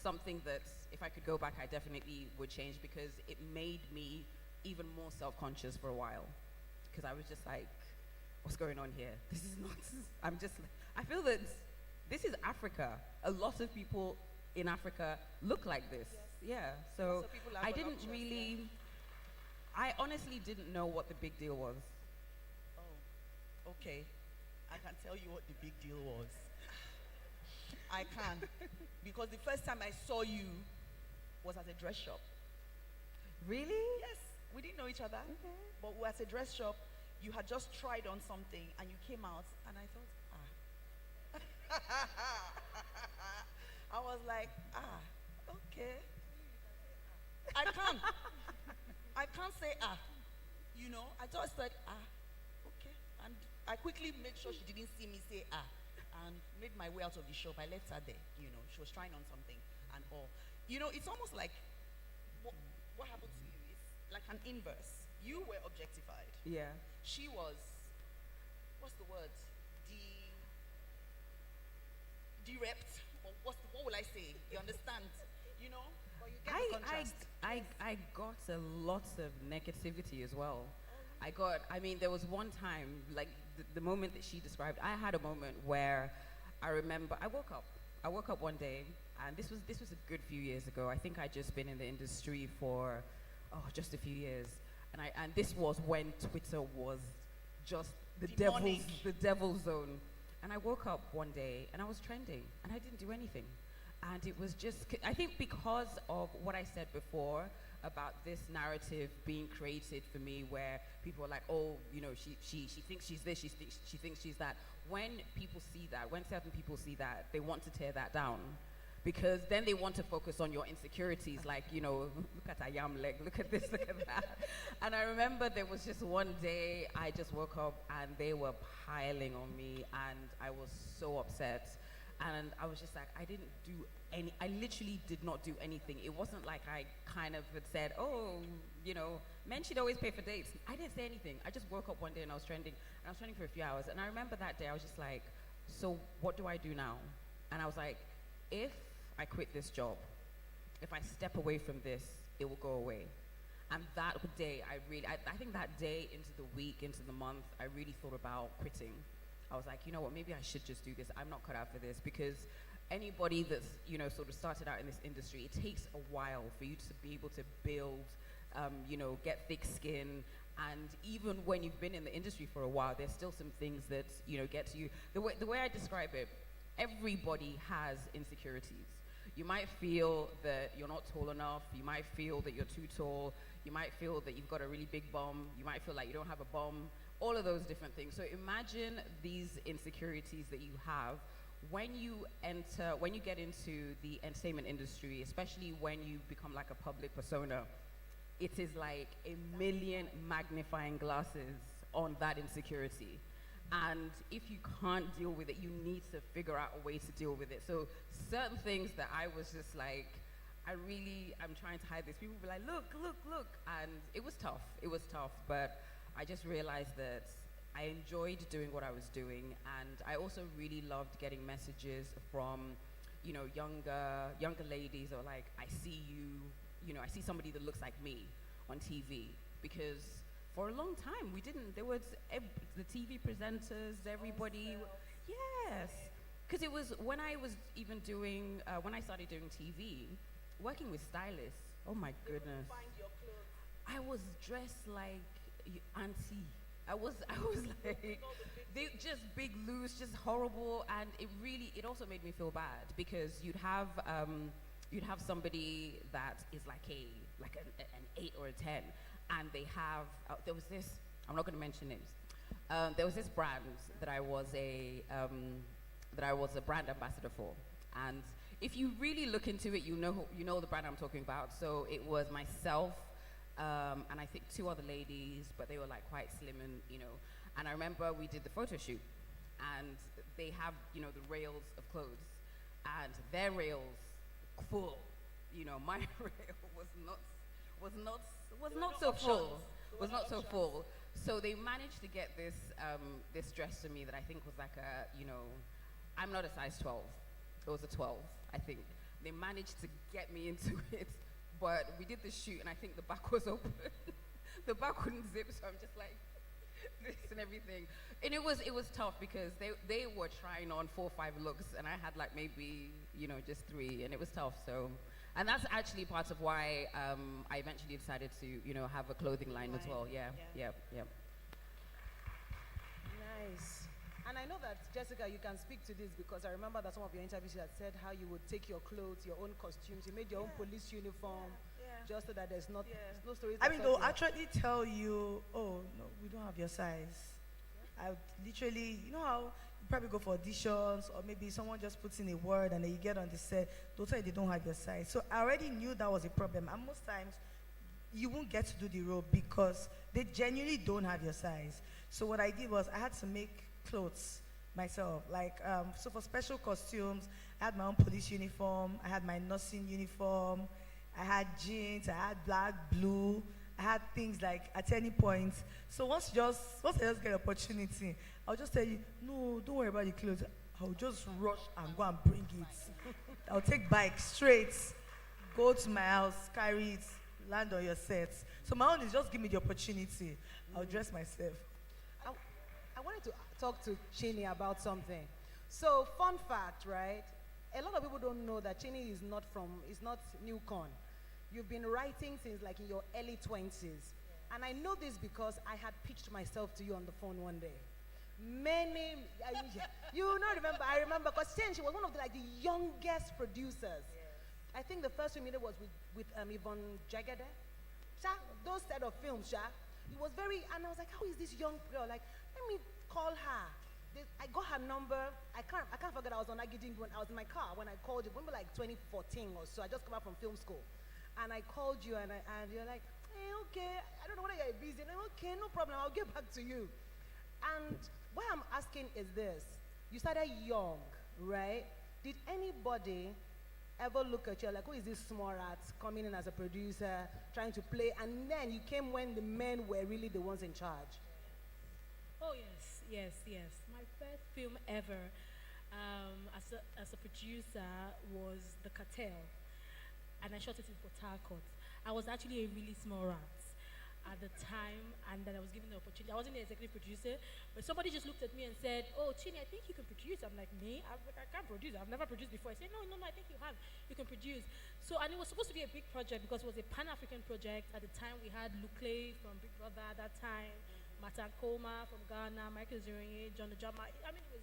something that if I could go back, I definitely would change, because it made me even more self-conscious for a while. Because I was just like, what's going on here? This is not, I feel that this is Africa. A lot of people in Africa look like this. Yes. Yeah, so I didn't really, I honestly didn't know what the big deal was. Oh, okay. I can tell you what the big deal was. I can. Because the first time I saw you was at a dress shop. Really? Yes. We didn't know each other, but we were at a dress shop. You had just tried on something and you came out, and I thought, I was like, okay. I can't say I just said, okay. And I quickly made sure she didn't see me say, and made my way out of the shop. I left her there, she was trying on something and all. It's almost like what happened to you is like an inverse. You were objectified. Yeah. She was, what's the word? Derept. What will I say? You understand? But you get the contrast. I got a lot of negativity as well. There was one time, like the moment that she described, I had a moment where I remember I woke up one day, and this was a good few years ago. I think I'd just been in the industry for just a few years. And this was when Twitter was just the devil's zone. And I woke up one day and I was trending and I didn't do anything. And it was just, I think because of what I said before about this narrative being created for me, where people are like, oh, she thinks she's this, she thinks she's that. When people see that, when certain people see that, they want to tear that down. Because then they want to focus on your insecurities, like, look at a yam leg, look at this, look at that. And I remember there was just one day I just woke up and they were piling on me, and I was so upset. And I was just like, I literally did not do anything. It wasn't like I kind of had said, men should always pay for dates. I didn't say anything. I just woke up one day and I was trending. And I was trending for a few hours. And I remember that day I was just like, so what do I do now? And I was like, if I quit this job, if I step away from this, it will go away. And that day, I think that day into the week, into the month, I really thought about quitting. I was like, you know what, maybe I should just do this. I'm not cut out for this, because anybody that's, sort of started out in this industry, it takes a while for you to be able to build, get thick skin. And even when you've been in the industry for a while, there's still some things that, get to you. The way I describe it, everybody has insecurities. You might feel that you're not tall enough. You might feel that you're too tall. You might feel that you've got a really big bum. You might feel like you don't have a bum. All of those different things. So imagine these insecurities that you have when you get into the entertainment industry, especially when you become like a public persona. It is like a million magnifying glasses on that insecurity. And if you can't deal with it, you need to figure out a way to deal with it. So certain things that I was just like, I'm trying to hide this. People would be like, look. And it was tough, but I just realized that I enjoyed doing what I was doing. And I also really loved getting messages from, younger ladies, or like, I see you, I see somebody that looks like me on TV. Because for a long time, there was the TV presenters, everybody. Yes. Because it was when I was even doing, when I started doing TV, working with stylists, oh my goodness. I was dressed like auntie. I was like, they just big, loose, just horrible. And it also made me feel bad, because you'd have somebody that is like an 8 or a 10. And they have, there was this, I'm not going to mention names. There was this brand that I was a brand ambassador for. And if you really look into it, you know the brand I'm talking about. So it was myself, and I think 2 other ladies, but they were like quite slim and, And I remember we did the photo shoot. and they have, you know, the rails of clothes, and their rails full. You know, my rail was not so full. Was not so full. So they managed to get this this dress to me that I think was like a, you know, I'm not a size 12. It was a 12, I think. They managed to get me into it, but we did the shoot and I think the back was open. The back wouldn't zip, so I'm just like this and everything. And it was tough because they were trying on 4 or 5 looks and I had like maybe, you know, just 3, and it was tough. So, and that's actually part of why I eventually decided to, you know, have a clothing line as well. Yeah. Nice. And I know that, Jessica, you can speak to this because I remember that some of your interviews you had said how you would take your clothes, your own costumes, you made your own police uniform, just so that there's no stories. I mean, they'll actually tell you, oh, no, we don't have your size. I would literally, you know how you probably go for auditions or maybe someone just puts in a word and then you get on the set, they'll tell you they don't have your size. So I already knew that was a problem. And most times, you won't get to do the role because they genuinely don't have your size. So what I did was I had to make clothes myself. Like, so for special costumes, I had my own police uniform, I had my nursing uniform, I had jeans, I had black, blue, I had things like at any point. So once I just get an opportunity, I'll just tell you, no, don't worry about the clothes. I'll just rush and go and bring it. I'll take bike straight, go to my house, carry it, land on your set. So my own is just give me the opportunity. I'll dress myself. I wanted to talk to Chini about something. So, fun fact, right? A lot of people don't know that Chini is not newcorn. You've been writing since like in your early 20s. And I know this because I had pitched myself to you on the phone one day. You don't remember, I remember, because she was one of the youngest producers. I think the first we met was with Yvonne Jagade. Those set of films, it was very, and I was like, how is this young girl? Like, let me call her. I got her number. I can't forget I was on Agiding when I was in my car when I called you. Remember, like 2014 or so. I just came out from film school, and I called you, and you're like, hey, okay, I don't know whether you're busy. And I'm, okay, no problem. I'll get back to you. And what I'm asking is this: you started young, right? Did anybody ever look at you like, who is this small rat coming in as a producer, trying to play, and then you came when the men were really the ones in charge? Oh yes. My first film ever as a producer was The Cartel, and I shot it in Port Harcourt. I was actually a really small rat at the time, and then I was given the opportunity. I wasn't the executive producer, but somebody just looked at me and said, oh, Chini, I think you can produce. I'm like, me? I can't produce. I've never produced before. I said, no, I think you can produce. So, and it was supposed to be a big project because it was a Pan-African project. At the time, we had Luclay from Big Brother at that time, Matan Koma from Ghana, Michael Zirinye, John Ojama. I mean, it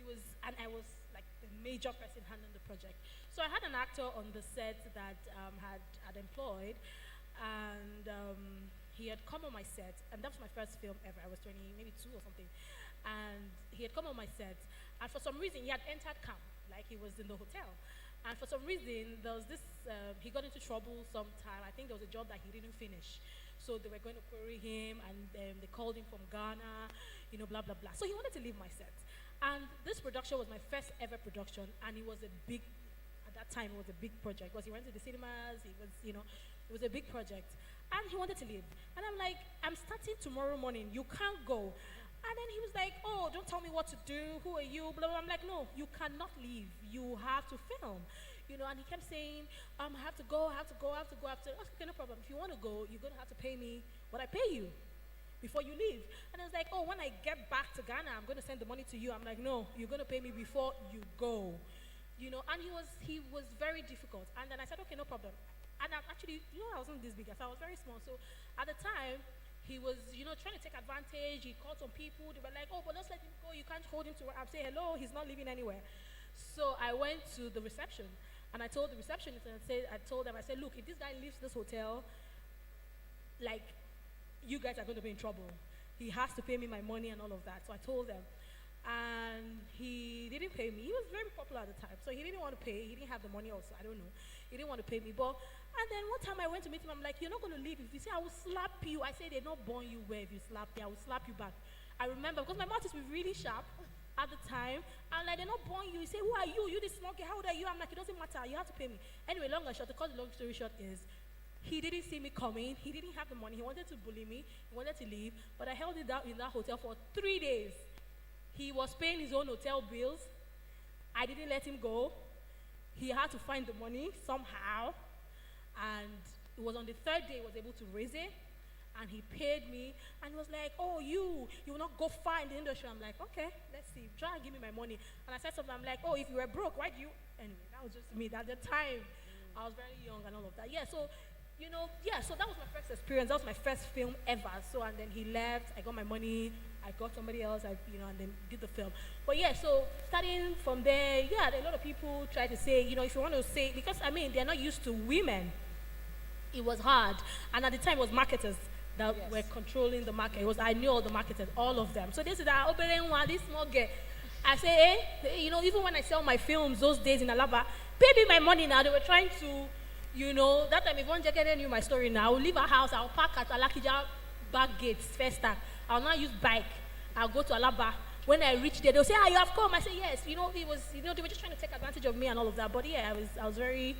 was, and I was like the major person handling the project. So I had an actor on the set that had employed, and he had come on my set, and that was my first film ever. I was 20, maybe 2 or something, and he had come on my set, and for some reason he had entered camp, like he was in the hotel, and for some reason there was this. He got into trouble sometime. I think there was a job that he didn't finish. So they were going to query him, and they called him from Ghana, blah, blah, blah. So he wanted to leave my set. And this production was my first ever production, and it was a big, at that time, it was a big project, because he went to the cinemas, it was a big project. And he wanted to leave. And I'm like, I'm starting tomorrow morning, you can't go. And then he was like, oh, don't tell me what to do, who are you, blah, blah. I'm like, no, you cannot leave, you have to film. And he kept saying, I have to go. I said, okay, no problem. If you want to go, you're going to have to pay me what I pay you before you leave. And I was like, oh, when I get back to Ghana, I'm going to send the money to you. I'm like, no, you're going to pay me before you go. And he was very difficult. And then I said, okay, no problem. And I wasn't this big. I was very small. So at the time, he was, trying to take advantage. He called some people. They were like, oh, but let's let him go. You can't hold him to I'm saying, hello, he's not leaving anywhere. So I went to the reception. And I told the receptionist, and I told them, look, if this guy leaves this hotel, like, you guys are going to be in trouble. He has to pay me my money and all of that. So I told them. And he didn't pay me. He was very popular at the time. So he didn't want to pay. He didn't have the money also. I don't know. He didn't want to pay me. And then one time I went to meet him. I'm like, you're not going to leave. If you say, I will slap you. I say, they're not born you well. If you slap me, I will slap you back. I remember, because my mouth is really sharp. at the time. I'm like, they're not born you. He say, who are you? You this small girl, how old are you? I'm like, it doesn't matter. You have to pay me. Anyway, long and short, to cut the long story short is, he didn't see me coming. He didn't have the money. He wanted to bully me. He wanted to leave. But I held it down in that hotel for 3 days. He was paying his own hotel bills. I didn't let him go. He had to find the money somehow. And it was on the third day he was able to raise it. And he paid me. And he was like, oh, you will not go far in the industry. I'm like, okay, let's see. Try and give me my money. And I said something. I'm like, oh, if you were broke, why do you? Anyway, that was just me. At the time, I was very young and all of that. Yeah, so, so that was my first experience. That was my first film ever. So, and then he left. I got my money. I got somebody else, and then did the film. But yeah, so starting from there, a lot of people try to say, if you want to say, because they're not used to women. It was hard. And at the time, it was marketers that were controlling the market. I knew all the marketers, all of them. So this is that this small girl. I say, even when I sell my films those days in Alaba, pay me my money now. They were trying to, that time if one jacket knew my story now, I'll leave a house, I'll park at Alakija back gates, first time. I'll not use bike. I'll go to Alaba. When I reach there, they'll say, you have come. I say, yes. It was, they were just trying to take advantage of me and all of that. But yeah, I was very,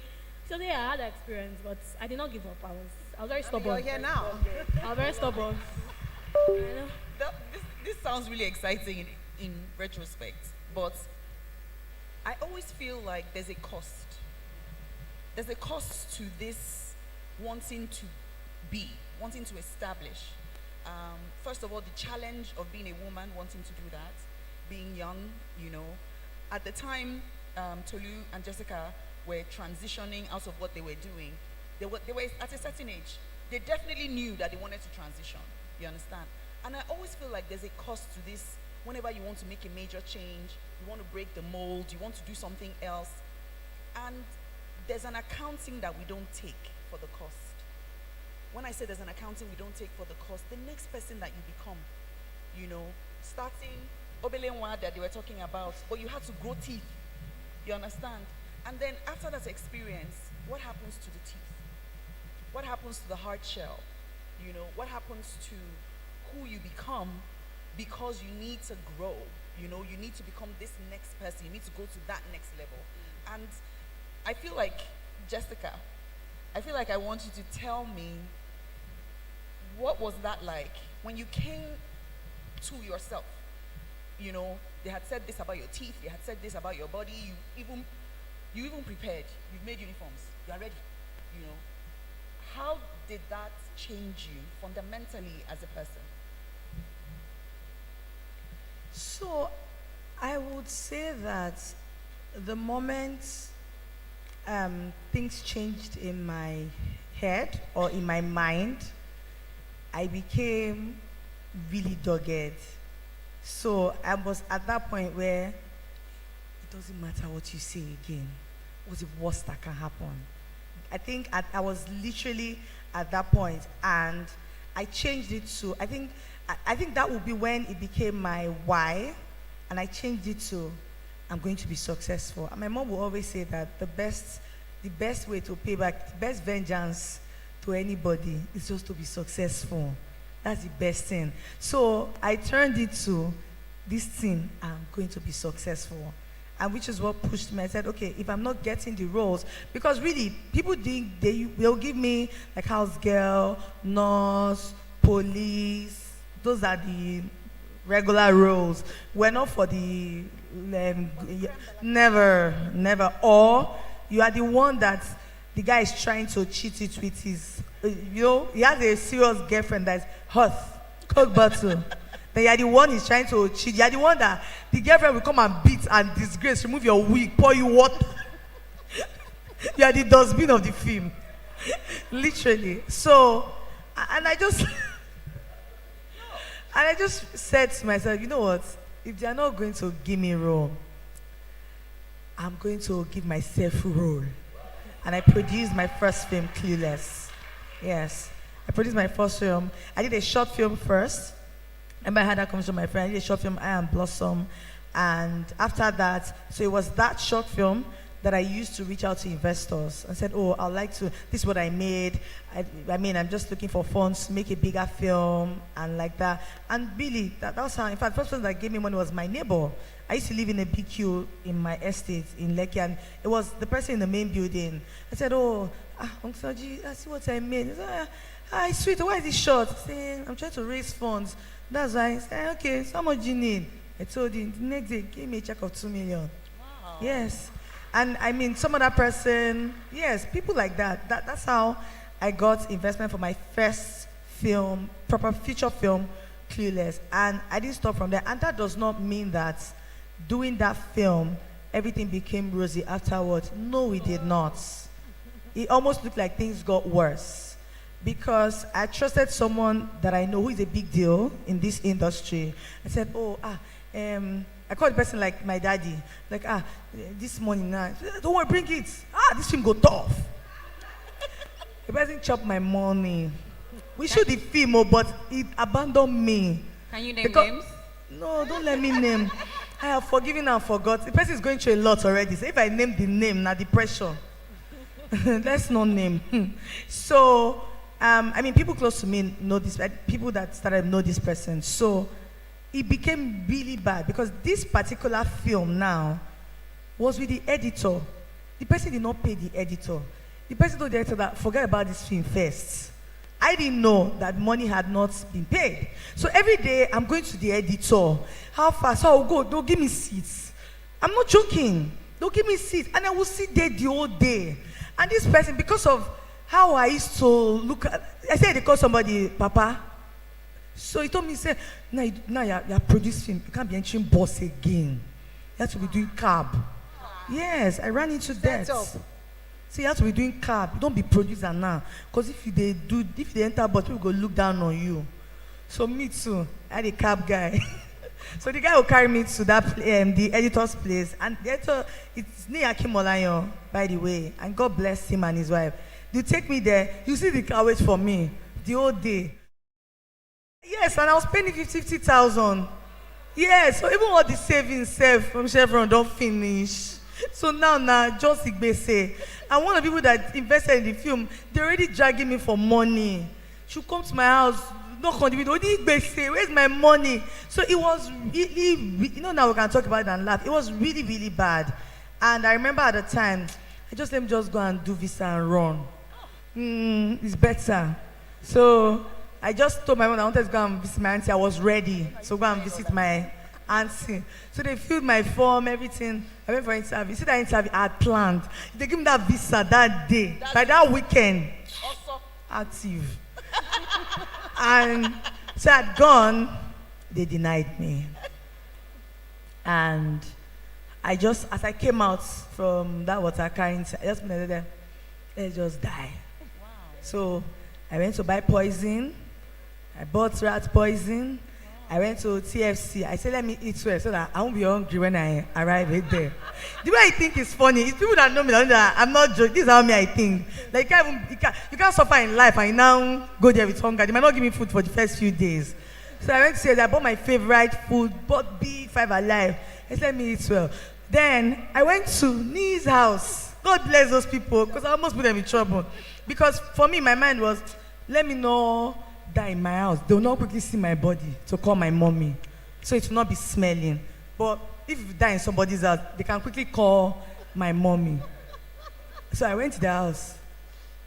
so yeah, I had that experience, but I did not give up. I was very stubborn. You're here now. I was very stubborn. This sounds really exciting in retrospect, but I always feel like there's a cost. There's a cost to this wanting to establish. First of all, the challenge of being a woman wanting to do that, being young, At the time, Tolu and Jessica were transitioning out of what they were doing. They were at a certain age. They definitely knew that they wanted to transition. You understand? And I always feel like there's a cost to this. Whenever you want to make a major change, you want to break the mold, you want to do something else, and there's an accounting that we don't take for the cost. When I say there's an accounting we don't take for the cost, the next person that you become, starting Obelenwa that they were talking about, but you had to grow teeth, you understand? And then after that experience, what happens to the teeth? What happens to the hard shell? What happens to who you become because you need to grow? You need to become this next person. You need to go to that next level. And I feel like, Jessica, I want you to tell me, what was that like when you came to yourself? They had said this about your teeth, they had said this about your body, you even prepared, you've made uniforms, you are ready, How did that change you fundamentally as a person? So, I would say that the moment things changed in my head or in my mind, I became really dogged. So I was at that point where it doesn't matter what you say again. What's the worst that can happen? I think I was literally at that point, and I changed it to, I think that would be when it became my why, and I changed it to, I'm going to be successful. And my mom will always say that the best way to pay back, the best vengeance to anybody is just to be successful. That's the best thing. So I turned it to, this thing, I'm going to be successful. And which is what pushed me. I said, okay, if I'm not getting the roles, because really, people think they'll give me like house girl, nurse, police, those are the regular roles. We're not for the, never. Or you are the one that the guy is trying to cheat it with his, he has a serious girlfriend that's hot, Coke bottle. Then you're the one he's trying to cheat. You're the one that the girlfriend will come and beat and disgrace, remove your wig, pour you water. You are the dustbin of the film. Literally. So, and I just said to myself, you know what? If they are not going to give me role, I'm going to give myself role. And I produced my first film, Clueless. Yes. I produced my first film. I did a short film first. And I had that conversation with my friend. I did a short film, I Am Blossom. And after that, so it was that short film that I used to reach out to investors and said, oh, I'd like to, this is what I made. I mean, I'm just looking for funds to make a bigger film and like that. And really, that was how, in fact, the first person that gave me money was my neighbor. I used to live in a BQ in my estate in Lekki, and it was the person in the main building. I said, oh, Uncle Soji, I see what I made. He said, hi, sweet, why is it short? I said, I'm trying to raise funds. That's why I said, okay, so how much do you need? I told him, the next day, give me a check of 2 million. Wow. Yes. And I mean, some other person, yes, people like that. That's how I got investment for my first film, proper feature film, Clueless. And I didn't stop from there. And that does not mean that doing that film, everything became rosy afterwards. No, it did not. It almost looked like things got worse. Because I trusted someone that I know who is a big deal in this industry. I said, oh, I called the person like my daddy. Like, this morning now, don't worry, bring it. This film go tough. The person chopped my money. We showed the film, but it abandoned me. Can you name names? No, don't let me name. I have forgiven and forgot. The person is going through a lot already. So if I name the name, now the pressure. Let's not name. So, I mean, people close to me know this. People that started know this person. So, it became really bad because this particular film now was with the editor. The person did not pay the editor. The person told the editor that forget about this film first. I didn't know that money had not been paid. So every day I'm going to the editor. How fast? So I'll go. They'll give me seats. I'm not joking. They'll give me seats. And I will sit there the whole day. And this person, because of how I used to look at, I said they call somebody Papa. So he told me, he said, now you're producing, you can't be entering bus again. You have to be doing cab. Yes, I ran into that. So you have to be doing cab. You don't be producer now. Because if they enter bus, people go look down on you. So me too, I had a cab guy. So the guy will carry me to that the editor's place. And the editor, it's Niaki Molayo, by the way. And God bless him and his wife. They take me there. You see the car wait for me the whole day. Yes, and I was paying 50,000. Yes, so even all the savings from Chevron don't finish. So now, just Igbese. And one of the people that invested in the film, they're already dragging me for money. She'll come to my house, knock on the window, Igbese, where's my money? So it was really, now we can talk about it and laugh. It was really, really bad. And I remember at the time, let me just go and do visa and run. It's better. So I just told my mom I wanted to go and visit my auntie. I was ready to go and visit my auntie. So they filled my form, everything. I went for an interview. See that interview I had planned. They gave me that visa that day. By that weekend. Also active. And so I had gone. They denied me. And I just, as I came out from that water carrying, I just went there. Let's just die. Wow. So I went to buy poison. I bought rat poison. I went to TFC. I said, let me eat well so that I won't be hungry when I arrive there. The way I think is funny, it's people that know me, that I'm not joking. This is how I think. Like, you can't suffer in life and you now go there with hunger. They might not give me food for the first few days. So I went to say that I bought my favorite food, bought Big Five Alive. I said, let me eat well. Then I went to Ni's house. God bless those people, because I almost put them in trouble. Because for me, my mind was, let me not die in my house. They will not quickly see my body to call my mommy. So it will not be smelling. But if you die in somebody's house, they can quickly call my mommy. So I went to the house.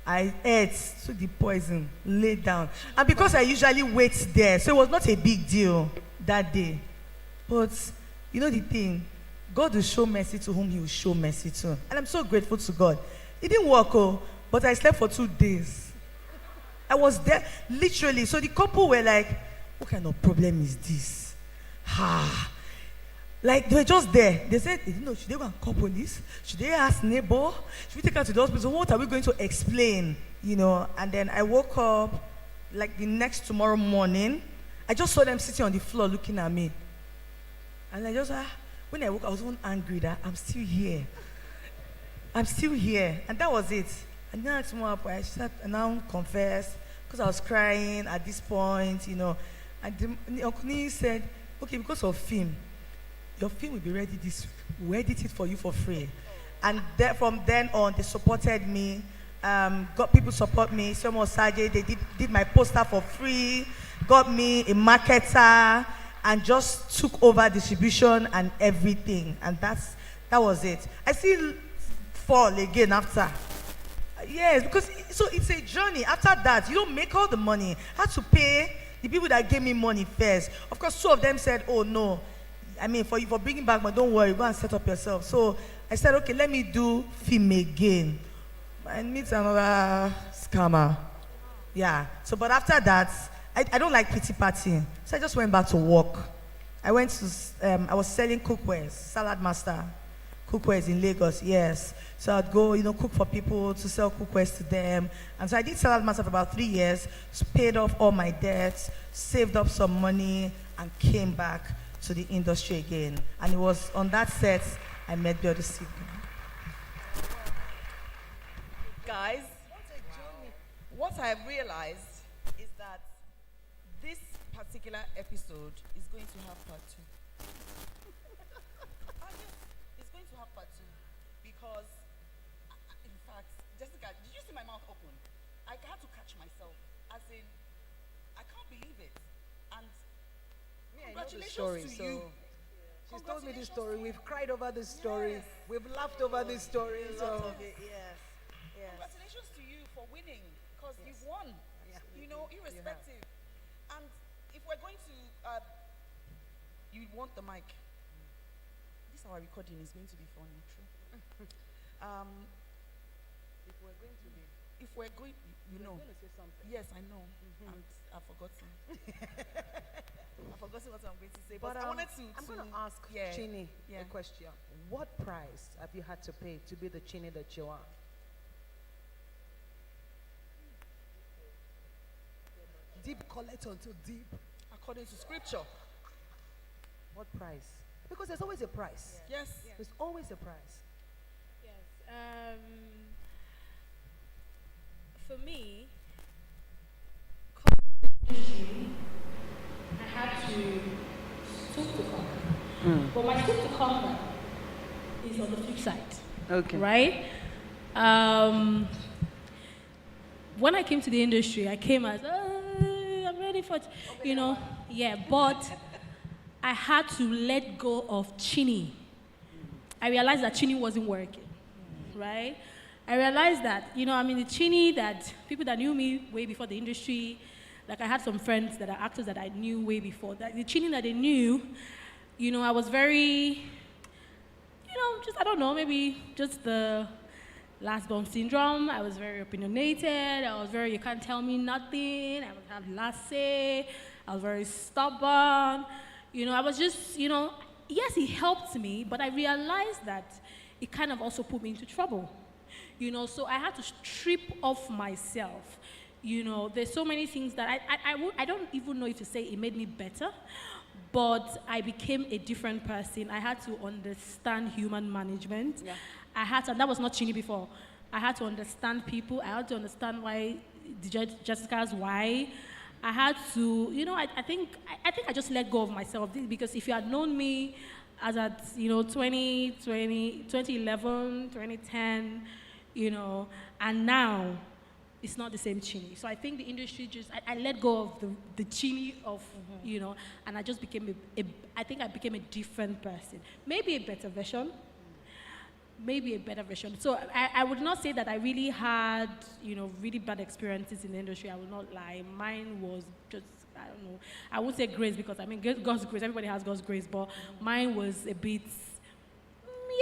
I ate, took the poison, laid down. And because I usually wait there, so it was not a big deal that day. But you know the thing, God will show mercy to whom he will show mercy to. And I'm so grateful to God. It didn't work, but I slept for 2 days. I was there, literally. So the couple were like, what kind of problem is this? Like, they were just there. They said, should they go and call police? Should they ask neighbor? Should we take her to the hospital? What are we going to explain? And then I woke up, like the next tomorrow morning. I just saw them sitting on the floor looking at me. And I just, when I woke up, I was even angry that I'm still here. I'm still here. And that was it. And then tomorrow, I started and now confess because I was crying at this point, And Uncle Nee said, okay, because of film, your film will be ready this week. We'll edit it for you for free. And from then on, they supported me. Got people support me. Somo Saje, they did my poster for free, got me a marketer, and just took over distribution and everything. And that was it. I still fall again after. Yes, because it's a journey. After that, you don't make all the money. I had to pay the people that gave me money first. Of course, 2 of them said, oh no, I mean, for bringing back money, don't worry, go and set up yourself. So I said, okay, let me do film again. And meet another scammer. Yeah. So, but after that, I don't like pity partying. So I just went back to work. I went to, I was selling cookwares, salad master. Cookwares in Lagos, yes. So I'd go, cook for people, to sell cookwares to them. And so I did salad master for about 3 years, paid off all my debts, saved up some money, and came back to the industry again. And it was on that set I met the other singer. Guys, what I've realized is that this particular episode is going to have part 2. It's going to have part 2 because, in fact, Jessica, did you see my mouth open? I had to catch myself, as in, I can't believe it. And I know the story, to you. She's told me this story. We've cried over this story. Yes. We've laughed over this story. So yes. Congratulations to you for winning, because you've won. Yeah. Irrespective. And if we're going to, you want the mic. This our recording is going to be funny. True. If we're going, You're going to say something. Yes, I know. And I've forgotten. I've forgotten what I'm going to say. But I wanted to. I'm going to ask Chini a question. What price have you had to pay to be the Chini that you are? Deep collect unto deep. According to scripture. What price? Because there's always a price. Yes. There's always a price. Yes. For me, I had to stoop to conquer. But my stoop to conquer is on the flip side. Okay. Right? When I came to the industry, I came as, I'm ready for it, but I had to let go of Chini. I realized that Chini wasn't working, right? I realized that, the Chini that people that knew me way before the industry, like I had some friends that are actors that I knew way before, that the Chini that they knew, I was very, I don't know, maybe just the last bomb syndrome. I was very opinionated. I was very, you can't tell me nothing. I would have last say. I was very stubborn. I was just, yes, he helped me, but I realized that it kind of also put me into trouble. So I had to strip off myself. There's so many things that I don't even know if to say it made me better, but I became a different person. I had to understand human management. Yeah. And that was not Chini before. I had to understand people. I had to understand why Jessica's why. I had to, I think I just let go of myself, because if you had known me as at 2011, 2010, and now it's not the same Chini. So I think the industry I let go of the Chini of, and I just became I think I became a different person. Maybe a better version. So I would not say that I really had, really bad experiences in the industry. I will not lie. Mine was just, I don't know. I won't say grace, because God's grace, everybody has God's grace, but mine was a bit,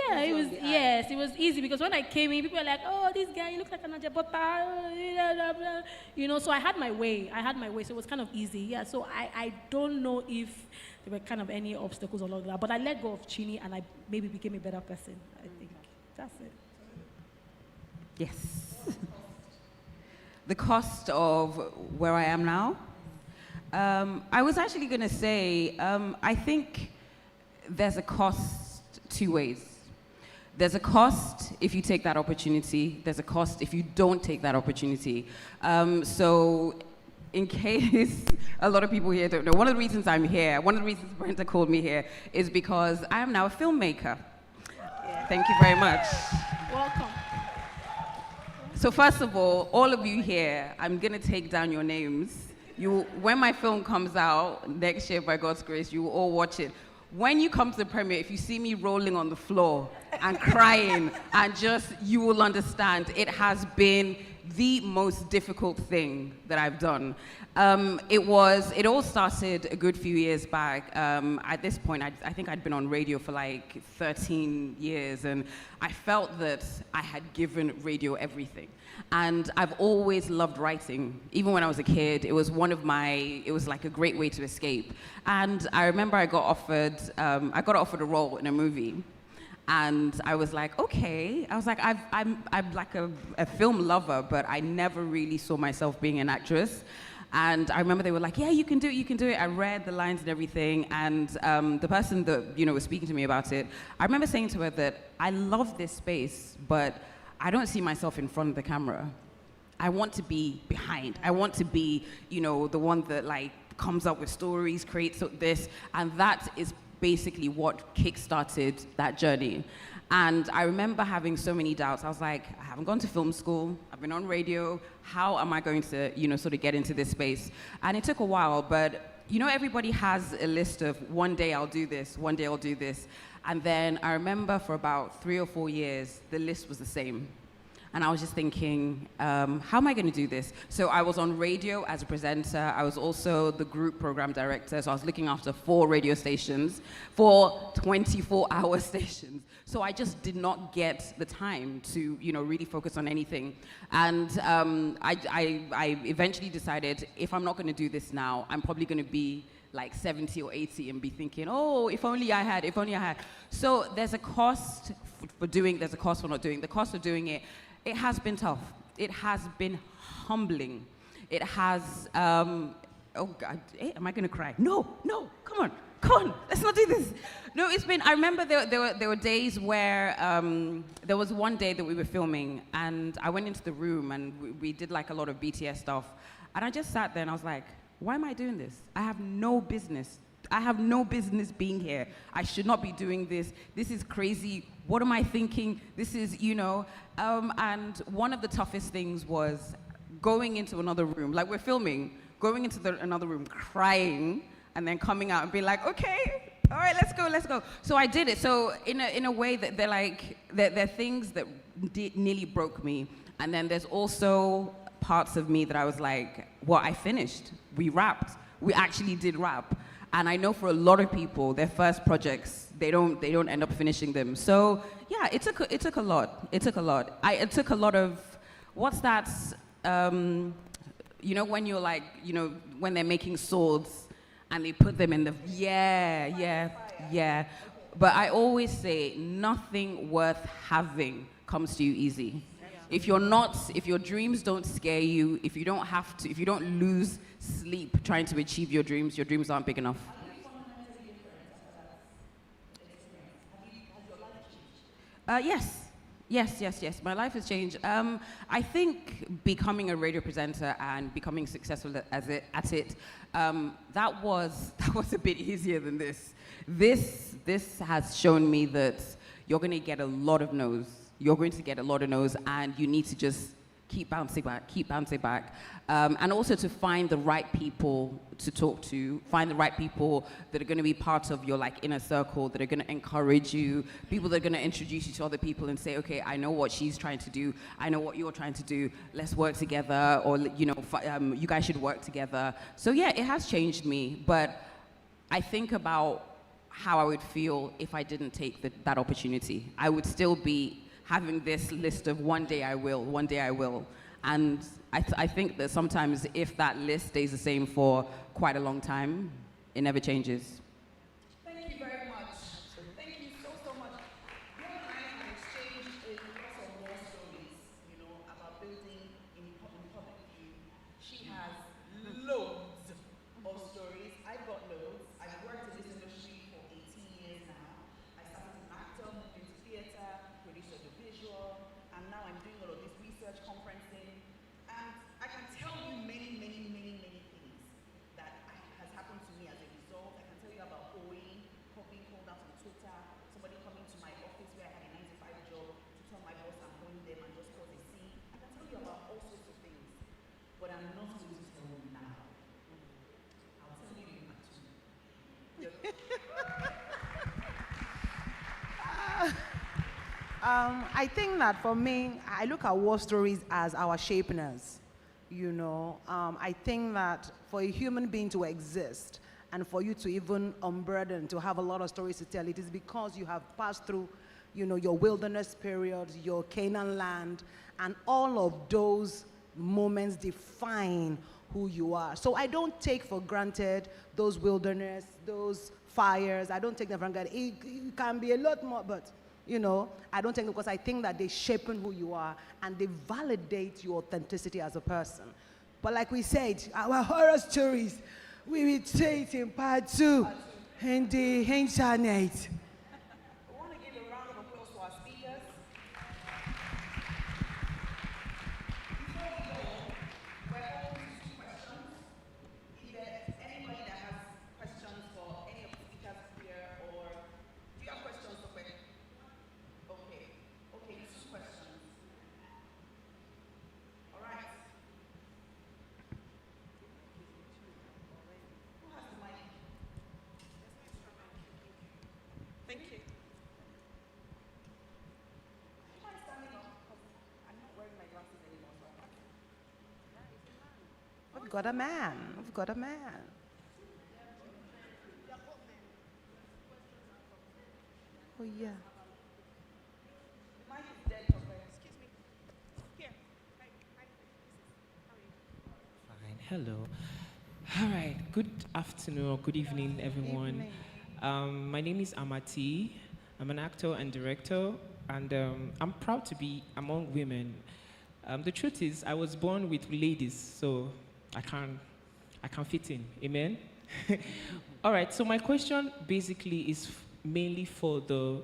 it was easy, because when I came in, people were like, oh, this guy, he looks like an ajabota, so I had my way, so it was kind of easy, so I don't know if there were kind of any obstacles along that, but I let go of Chini, and I maybe became a better person, I think. That's it. Yes. The cost of where I am now. I was actually going to say, I think there's a cost 2 ways. There's a cost if you take that opportunity. There's a cost if you don't take that opportunity. So in case a lot of people here don't know, one of the reasons I'm here, one of the reasons Brenda called me here is because I am now a filmmaker. Thank you very much. Welcome. So first of all of you here, I'm gonna take down your names. When my film comes out next year, by God's grace, you will all watch it. When you come to the premiere, if you see me rolling on the floor and crying, and you will understand it has been the most difficult thing that I've done. It all started a good few years back. At this point, I think I'd been on radio for like 13 years, and I felt that I had given radio everything. And I've always loved writing. Even when I was a kid, it was like a great way to escape. And I remember I got offered a role in a movie. And I was like, okay. I was like, I'm like a film lover, but I never really saw myself being an actress. And I remember they were like, yeah, you can do it. I read the lines and everything. And the person that was speaking to me about it, I remember saying to her that I love this space, but I don't see myself in front of the camera. I want to be behind. I want to be, the one that like comes up with stories, creates this, and that is basically what kick-started that journey. And I remember having so many doubts. I was like, I haven't gone to film school. I've been on radio. How am I going to, sort of get into this space? And it took a while, but everybody has a list of one day I'll do this, one day I'll do this. And then I remember for about 3 or 4 years, the list was the same. And I was just thinking, how am I going to do this? So I was on radio as a presenter. I was also the group program director. So I was looking after 4 radio stations, 4 24-hour stations. So I just did not get the time to, really focus on anything. And I eventually decided, if I'm not going to do this now, I'm probably going to be like 70 or 80 and be thinking, oh, if only I had. So there's a cost for doing, there's a cost for not doing. The cost of doing it, it has been tough. It has been humbling. It has, oh God, am I gonna cry? No, come on, let's not do this. No, I remember there were days where, there was one day that we were filming and I went into the room and we did like a lot of BTS stuff. And I just sat there and I was like, why am I doing this? I have no business. I have no business being here. I should not be doing this. This is crazy. What am I thinking? This is, and one of the toughest things was going into another room, like we're filming, going into another room, crying, and then coming out and being like, okay, all right, let's go. So I did it. So in a way that they're things that nearly broke me. And then there's also parts of me that I was like, well, I finished. We wrapped. We actually did wrap. And I know for a lot of people, their first projects, they don't end up finishing them. So yeah, it took a lot. It took a lot of, what's that? When you're like, when they're making swords and they put them in the, yeah. But I always say nothing worth having comes to you easy. If your dreams don't scare you, if you don't lose sleep trying to achieve your dreams aren't big enough. Yes. My life has changed. I think becoming a radio presenter and becoming successful at it, that was a bit easier than this. This has shown me that you're going to get a lot of no's. You're going to get a lot of no's, and you need to just keep bouncing back. And also to find the right people to talk to, find the right people that are going to be part of your inner circle, that are going to encourage you, people that are going to introduce you to other people and say, okay, I know what she's trying to do, I know what you're trying to do, let's work together, or you guys should work together. So yeah, it has changed me, but I think about how I would feel if I didn't take that opportunity. I would still be having this list of one day I will. And I think that sometimes if that list stays the same for quite a long time, it never changes. Thank you very much. Thank you so much. You and I have exchanged a lot of war stories, about building in public view. She has loads of stories. I've got loads. I've worked in this industry for 18 years now. I started as an actor, moved into theater, produced audiovisual, and now I'm doing all of this research conferencing. And I can tell you many things that has happened to me as a result. I can tell you but I'm not going to tell you now. I'll tell you in Act 2. I think that for me, I look at war stories as our shapeners. You know, I think that for a human being to exist and for you to even unburden, to have a lot of stories to tell, it is because you have passed through, you know, your wilderness period, your Canaan land, and all of those moments define who you are. So I don't take for granted those wilderness, those fires. I don't take them for granted. It can be a lot more, but you know, I don't take them because I think that they shape who you are and they validate your authenticity as a person. But like we said, our horror stories, we will say it in part 2 in the internet. We want to give a round of applause to our speakers. Before we go, we're open to 2 questions. If there's anybody that has questions for any of the speakers here, or do you have questions for me? Okay. Okay, 2 questions. All right. Who has the mic? Thank you. Am I standing up? Because I'm not wearing my glasses anymore, so I can't. We've got a man. We've got a man. Oh, yeah. The mic is dead, okay? Excuse me. Here. Hi. How are you? Fine. Hello. All right. Good afternoon or good evening, everyone. My name is Amati. I'm an actor and director, and I'm proud to be among women. The truth is, I was born with ladies, so I can't fit in. Amen. All right. So my question basically is mainly for the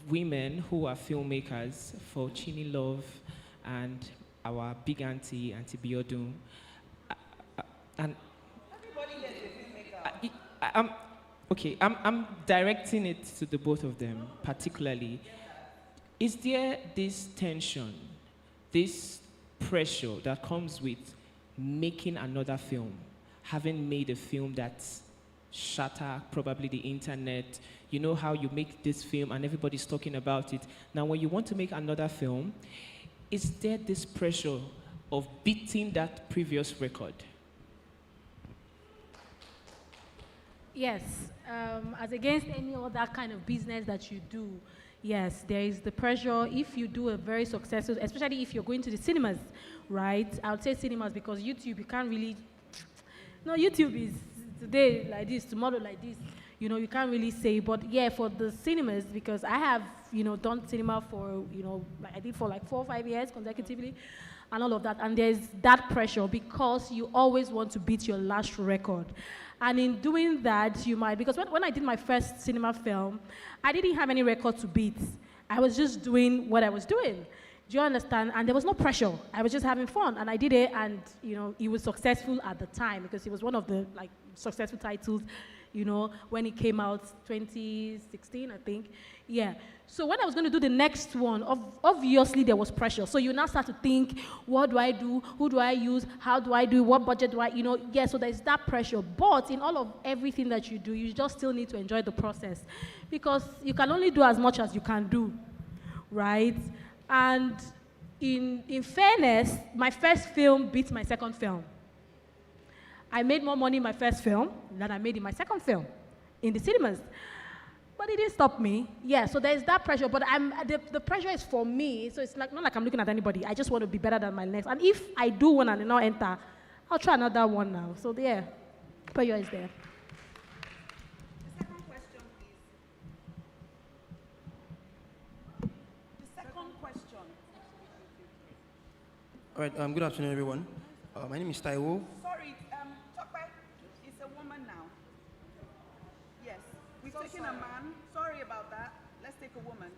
women who are filmmakers, for Chini Love and our big auntie, Auntie Biodun. And Everybody here is a filmmaker. I'm directing it to the both of them, particularly. Is there this tension, this pressure that comes with making another film, having made a film that shatter probably the internet? You know how you make this film and everybody's talking about it. Now, when you want to make another film, is there this pressure of beating that previous record? Yes, as against any other kind of business that you do, yes, there is the pressure. If you do a very successful, especially if you're going to the cinemas, right? I would say cinemas because YouTube, you can't really, no, YouTube is today like this, tomorrow like this. You know, you can't really say, but yeah, for the cinemas, because I have, you know, done cinema for, you know, like I did for like 4 or 5 years consecutively and all of that. And there's that pressure because you always want to beat your last record. And in doing that, you might, because when I did my first cinema film, I didn't have any record to beat. I was just doing what I was doing. Do you understand? And there was no pressure. I was just having fun. And I did it, and, you know, it was successful at the time because it was one of the, like, successful titles, you know, when it came out, 2016, I think. Yeah. So when I was going to do the next one, obviously there was pressure. So you now start to think, what do I do? Who do I use? How do I do? What budget do I, you know? Yeah, so there's that pressure. But in all of everything that you do, you just still need to enjoy the process because you can only do as much as you can do, right? And in fairness, my first film beat my second film. I made more money in my first film than I made in my second film in the cinemas. But it didn't stop me. Yeah, so there's that pressure, but the pressure is for me, so it's like not like I'm looking at anybody. I just want to be better than my next. And if I do one and I not enter, I'll try another one now. So yeah, pressure is there. The second question, please. The second question. All right, good afternoon, everyone. My name is Taiwo. Sorry, Tokwe is a woman now. Yes, we've taken a man. Sorry about that. Let's take a woman.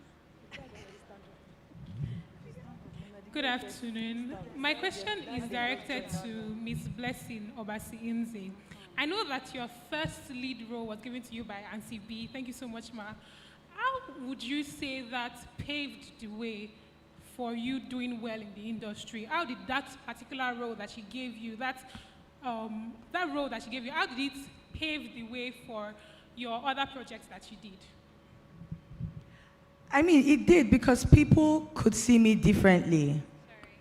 Good afternoon. My question is directed to Ms. Blessing Obasi-Inze. I know that your first lead role was given to you by Auntie B. Thank you so much, Ma. How would you say that paved the way for you doing well in the industry? How did that particular role that she gave you, that role that she gave you, how did it pave the way for your other projects that you did? I mean, it did because people could see me differently.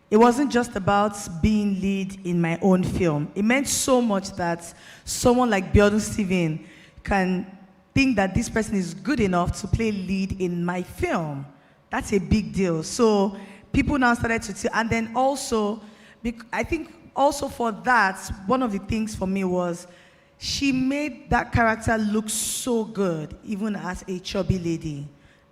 It wasn't just about being lead in my own film. It meant so much that someone like Biodun Steven can think that this person is good enough to play lead in my film. That's a big deal. So people now started to see, and then also, I think also for that, one of the things for me was she made that character look so good, even as a chubby lady.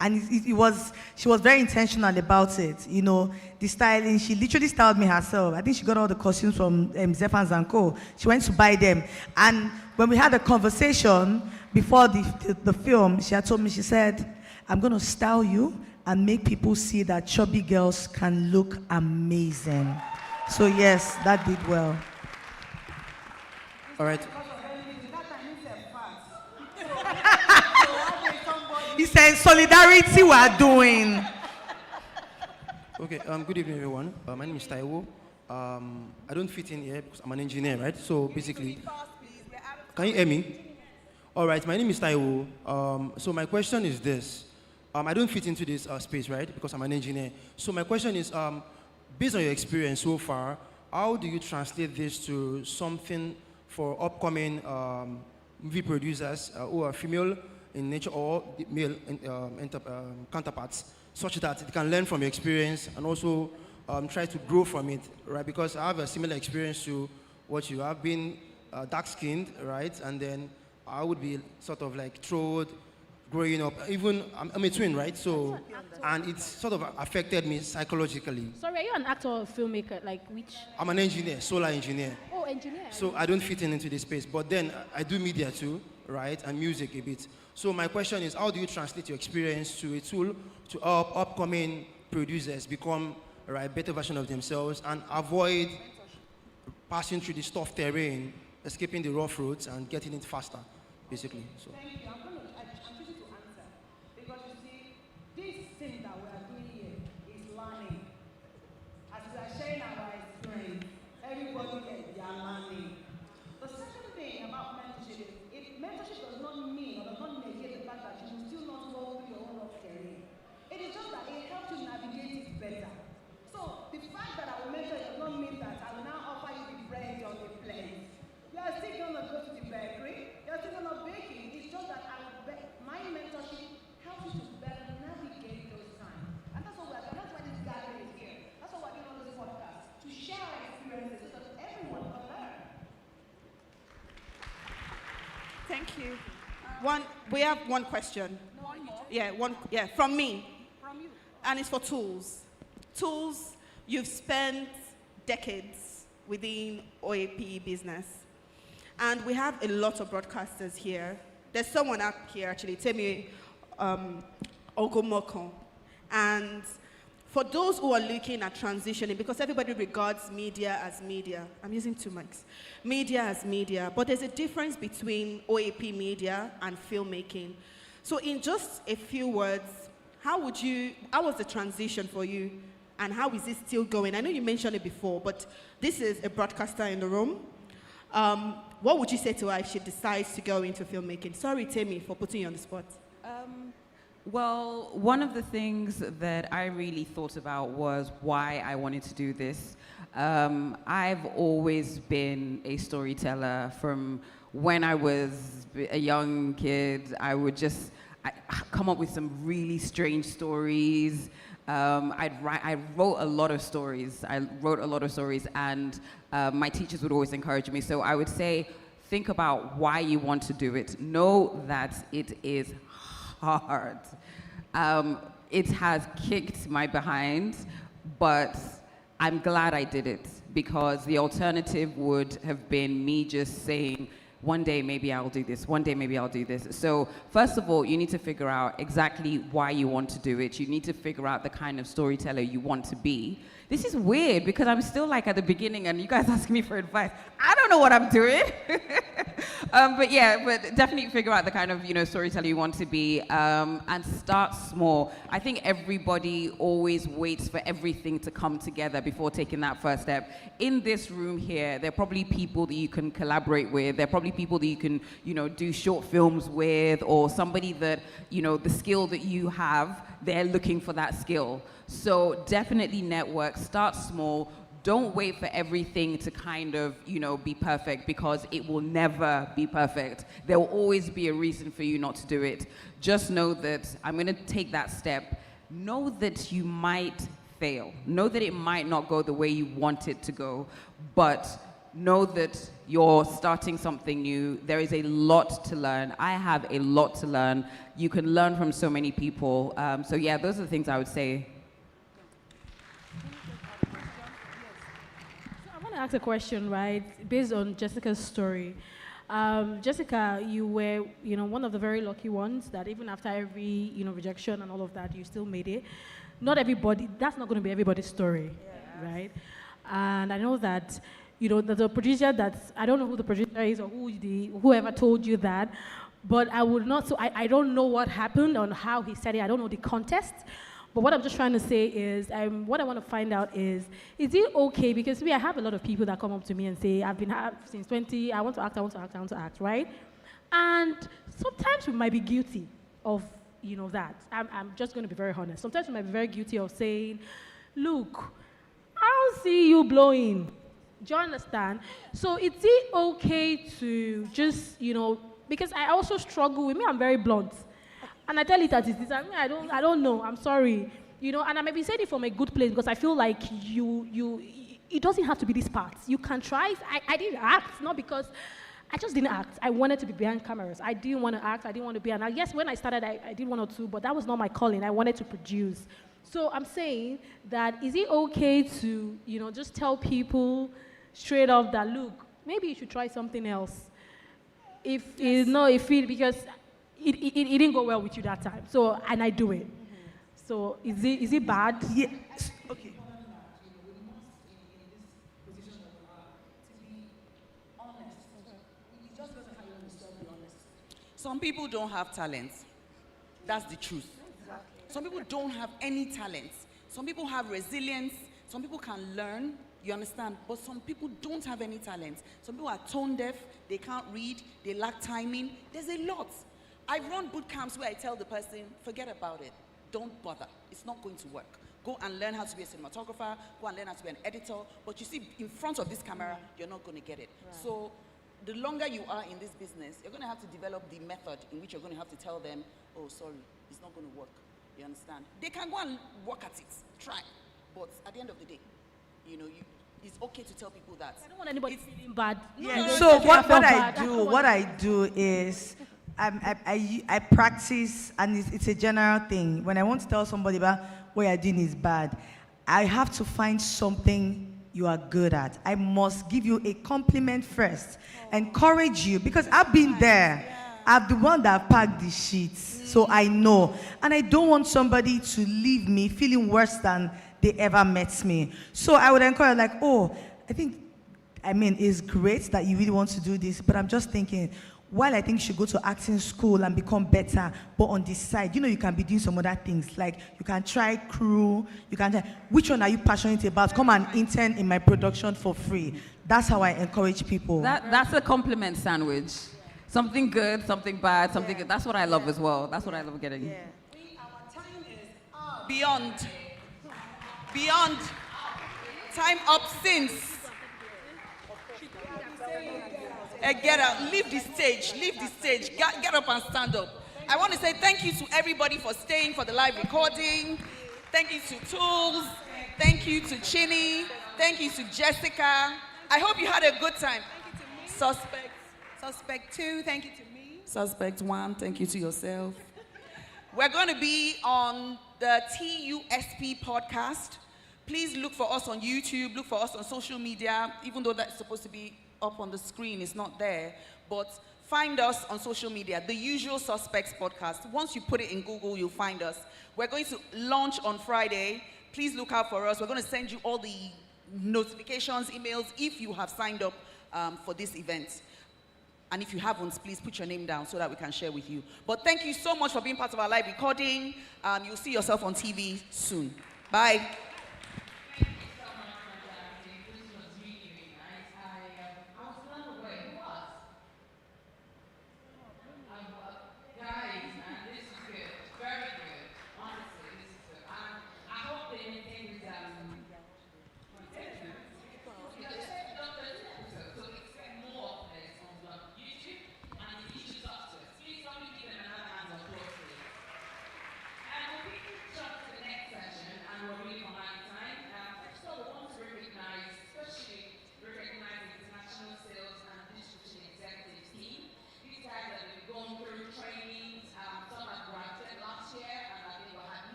And she was very intentional about it. You know, the styling, she literally styled me herself. I think she got all the costumes from Zephans & Co. She went to buy them. And when we had a conversation before the film, she had told me, she said, I'm going to style you and make people see that chubby girls can look amazing. So yes, that did well. All right. He said, solidarity we are doing. Okay, good evening, everyone. My name is Taiwo. I don't fit in here because I'm an engineer, right? So basically, can you hear me? All right, my name is Taiwo. So my question is this. I don't fit into this space, right? Because I'm an engineer. So my question is, based on your experience so far, how do you translate this to something for upcoming movie producers who are female in nature or male counterparts, such that they can learn from your experience and also try to grow from it, right? Because I have a similar experience to what you have been, dark-skinned, right? And then I would be sort of like trolled growing up. Even, I'm a twin, right? So, and it sort of affected me psychologically. Sorry, are you an actor or filmmaker? Like which? I'm an engineer, solar engineer. Oh, engineer. So I don't fit into this space. But then I do media too, right? And music a bit. So my question is, how do you translate your experience to a tool to help upcoming producers become a better version of themselves and avoid passing through the tough terrain, escaping the rough roads and getting it faster, basically. So. Thank you. I'm choosing to answer. Because you see, this thing that we are doing here is learning. As we are sharing our experience, everybody here, they are learning. The second thing about mentorship is, if mentorship does not mean or does not negate the fact that you will still not go through your own rough career, it is just that it helps you navigate it better. So the fact that I will mentor does not mean that I will now offer you the bread on the plate. You are still going to go to the bakery, you are still going to bake it. It's just that my mentorship helps you to better navigate those times. And that's what we're doing. That's why this gathering is here. That's why we're doing on this podcast, to share our experiences so that everyone can learn. Thank you. We have one question. Yeah, from me. From you. And it's for Tools. Tools, you've spent decades within OAP business. And we have a lot of broadcasters here. There's someone up here, actually, Temi Ogomoko. And for those who are looking at transitioning, because everybody regards media as media. I'm using two mics. Media as media. But there's a difference between OAP media and filmmaking. So in just a few words, how was the transition for you? And how is it still going? I know you mentioned it before, but this is a broadcaster in the room. What would you say to her if she decides to go into filmmaking? Sorry, Temi, for putting you on the spot. Well, one of the things that I really thought about was why I wanted to do this. I've always been a storyteller. From when I was a young kid, I would just come up with some really strange stories. I wrote a lot of stories. And my teachers would always encourage me. So I would say, think about why you want to do it. Know that it is hard. It has kicked my behind, but I'm glad I did it, because the alternative would have been me just saying, one day maybe I'll do this, one day maybe I'll do this. So first of all, you need to figure out exactly why you want to do it. You need to figure out the kind of storyteller you want to be. This is weird because I'm still like at the beginning and you guys ask me for advice. I don't know what I'm doing. But yeah, but definitely figure out the kind of, storyteller you want to be, and start small. I think everybody always waits for everything to come together before taking that first step. In this room here, there are probably people that you can collaborate with. There are probably people that you can, do short films with, or somebody that, the skill that you have, they're looking for that skill. So definitely network, start small. Don't wait for everything to kind of, be perfect, because it will never be perfect. There will always be a reason for you not to do it. Just know that I'm going to take that step. Know that you might fail. Know that it might not go the way you want it to go, but know that you're starting something new. There is a lot to learn. I have a lot to learn. You can learn from so many people. So yeah, those are the things I would say. To ask a question, right, based on Jessica's story. Jessica, you were, one of the very lucky ones that even after every, rejection and all of that, you still made it. Not everybody, that's not going to be everybody's story, right? And I know that, the producer that's, I don't know who the producer is or whoever told you that, but I would not, so I don't know what happened on how he said it. I don't know the context. But what I'm just trying to say is, what I want to find out is it okay? Because I have a lot of people that come up to me and say, I've been since 20, I want to act, right? And sometimes we might be guilty of, that. I'm just going to be very honest. Sometimes we might be very guilty of saying, look, I'll see you blowing. Do you understand? So is it okay to just, because I also struggle with me, I'm very blunt. And I tell it as it is. I don't know. I'm sorry. And I may be saying it from a good place because I feel like it doesn't have to be this part. You can try. I didn't act, not because I just didn't act. I wanted to be behind cameras. I didn't want to act. I didn't want to be an. Yes, when I started, I did one or two, but that was not my calling. I wanted to produce. So I'm saying that is it okay to, just tell people straight off that, look, maybe you should try something else. Because it didn't go well with you that time. So, and I do it. So, is it bad? Yes. Okay. Some people don't have talents. That's the truth. Some people don't have any talents. Some people have resilience. Some people can learn. You understand? But some people don't have any talents. Some people are tone deaf. They can't read. They lack timing. There's a lot. I run boot camps where I tell the person, forget about it. Don't bother. It's not going to work. Go and learn how to be a cinematographer. Go and learn how to be an editor. But you see, in front of this camera, you're not going to get it. Right. So the longer you are in this business, you're going to have to develop the method in which you're going to have to tell them, oh, sorry, it's not going to work. You understand? They can go and work at it. Try. But at the end of the day, it's okay to tell people that. I don't want anybody feeling bad. Yeah. So what I do is I practice, and it's a general thing. When I want to tell somebody about what you're doing is bad, I have to find something you are good at. I must give you a compliment first, encourage you, because I've been there. Yeah. I'm the one that packed the sheets, so I know. And I don't want somebody to leave me feeling worse than they ever met me. So I would encourage, like, oh, it's great that you really want to do this, but I'm just thinking, while I think you should go to acting school and become better, but on this side, you can be doing some other things. Like, you can try crew, which one are you passionate about? Come and intern in my production for free. That's how I encourage people. That's a compliment sandwich. Something good, something bad, something good. That's what I love as well. That's what I love getting. Yeah. Our time is beyond. Time up since. Get out, leave the stage, get up and stand up. I want to say thank you to everybody for staying for the live recording. Thank you to Tools, thank you to Chinny, thank you to Jessica. I hope you had a good time. Thank you to me. Suspect 2, thank you to me. Suspect 1, thank you to yourself. We're going to be on the TUSP podcast. Please look for us on YouTube, look for us on social media, even though that's supposed to be up on the screen, it's not there, but find us on social media, The Usual Suspects Podcast. Once you put it in Google, you'll find us. We're going to launch on Friday. Please look out for us. We're going to send you all the notifications, emails, if you have signed up for this event. And if you haven't, please put your name down so that we can share with you. But thank you so much for being part of our live recording. You'll see yourself on TV soon. Bye.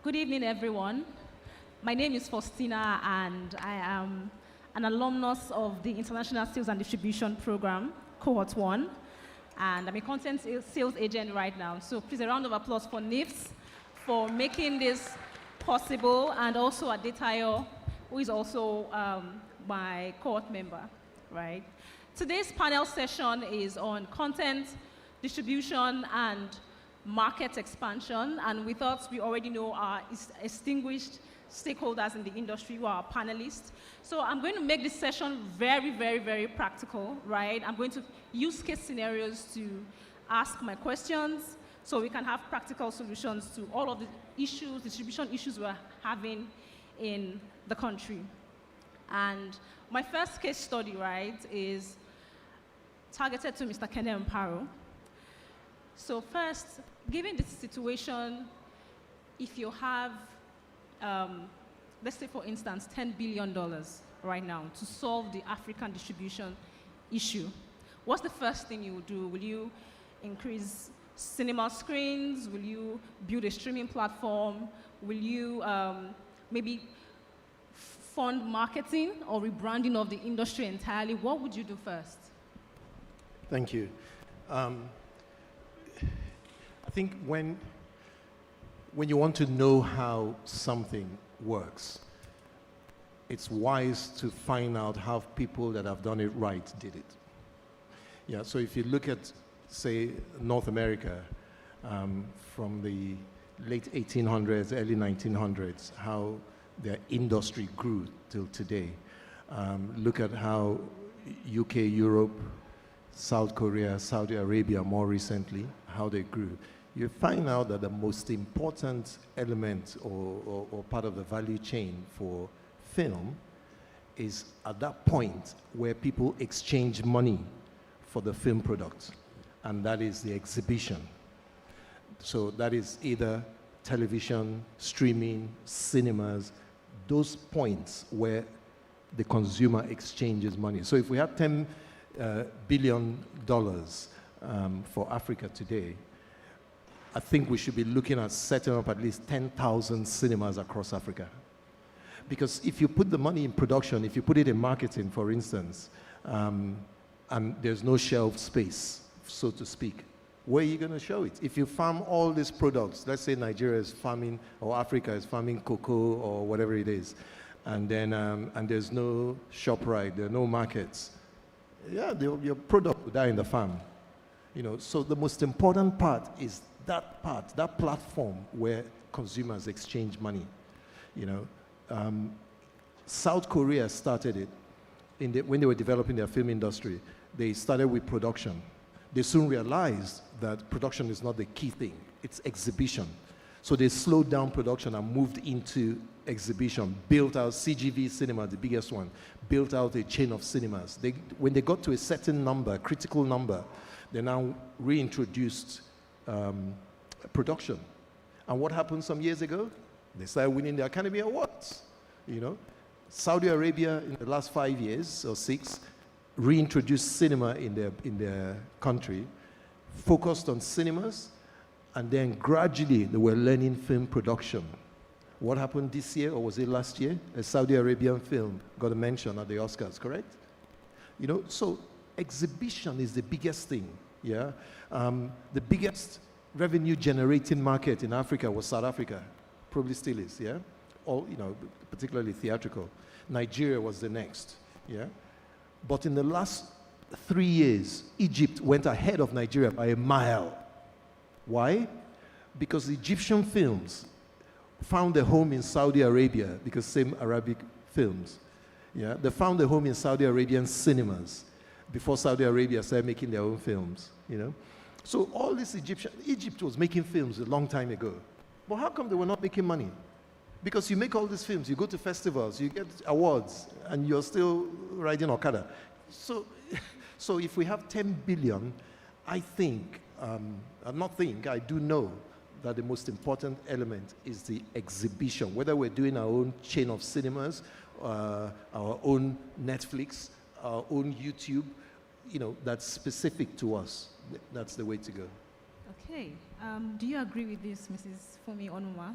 Good evening, everyone. My name is Faustina, and I am an alumnus of the International Sales and Distribution Program, Cohort 1, and I'm a content sales agent right now. So please, a round of applause for NIFS for making this possible, and also Adetayo, who is also my cohort member, right? Today's panel session is on content distribution and market expansion, and we thought we already know our distinguished stakeholders in the industry who are our panelists. So I'm going to make this session very, very, very practical, right? I'm going to use case scenarios to ask my questions so we can have practical solutions to all of the issues, distribution issues we're having in the country. And my first case study, right, is targeted to Mr. Kene Mparo. So first, given this situation, if you have, let's say for instance, $10 billion right now to solve the African distribution issue, what's the first thing you will do? Will you increase cinema screens? Will you build a streaming platform? Will you maybe fund marketing or rebranding of the industry entirely? What would you do first? Thank you. I think when you want to know how something works, it's wise to find out how people that have done it right did it. Yeah, so if you look at, say, North America, from the late 1800s, early 1900s, how their industry grew till today. Look at how UK, Europe, South Korea, Saudi Arabia more recently, how they grew. You find out that the most important element or part of the value chain for film is at that point where people exchange money for the film product, and that is the exhibition. So that is either television, streaming, cinemas, those points where the consumer exchanges money. So if we have $10 billion for Africa today, I think we should be looking at setting up at least 10,000 cinemas across Africa. Because if you put the money in production, if you put it in marketing, for instance, and there's no shelf space, so to speak, where are you going to show it? If you farm all these products, let's say Nigeria is farming, or Africa is farming cocoa or whatever it is, and then and there's no ShopRite, there are no markets, yeah, your product will die in the farm. You know, so the most important part is that part, that platform where consumers exchange money. You know, South Korea started it when they were developing their film industry. They started with production. They soon realized that production is not the key thing, it's exhibition. So they slowed down production and moved into exhibition, built out CGV cinema, the biggest one, built out a chain of cinemas. When they got to a certain number, a critical number, they now reintroduced production. And what happened some years ago? They started winning the Academy Awards. You know, Saudi Arabia in the last 5 years or 6 reintroduced cinema in their country, focused on cinemas, and then gradually they were learning film production. What happened this year, or was it last year? A Saudi Arabian film got a mention at the Oscars, correct? You know, so exhibition is the biggest thing, yeah? The biggest revenue-generating market in Africa was South Africa, probably still is, yeah? Or, you know, particularly theatrical. Nigeria was the next, yeah? But in the last 3 years, Egypt went ahead of Nigeria by a mile. Why? Because Egyptian films found a home in Saudi Arabia, because same Arabic films. Yeah, they found a home in Saudi Arabian cinemas before Saudi Arabia started making their own films, you know. So all this Egypt was making films a long time ago. But how come they were not making money? Because you make all these films, you go to festivals, you get awards, and you're still riding Okada. So if we have 10 billion, I think, I do know that the most important element is the exhibition. Whether we're doing our own chain of cinemas, our own Netflix, our own YouTube, you know, that's specific to us. That's the way to go. Okay. Do you agree with this, Mrs. Fumi Onuma?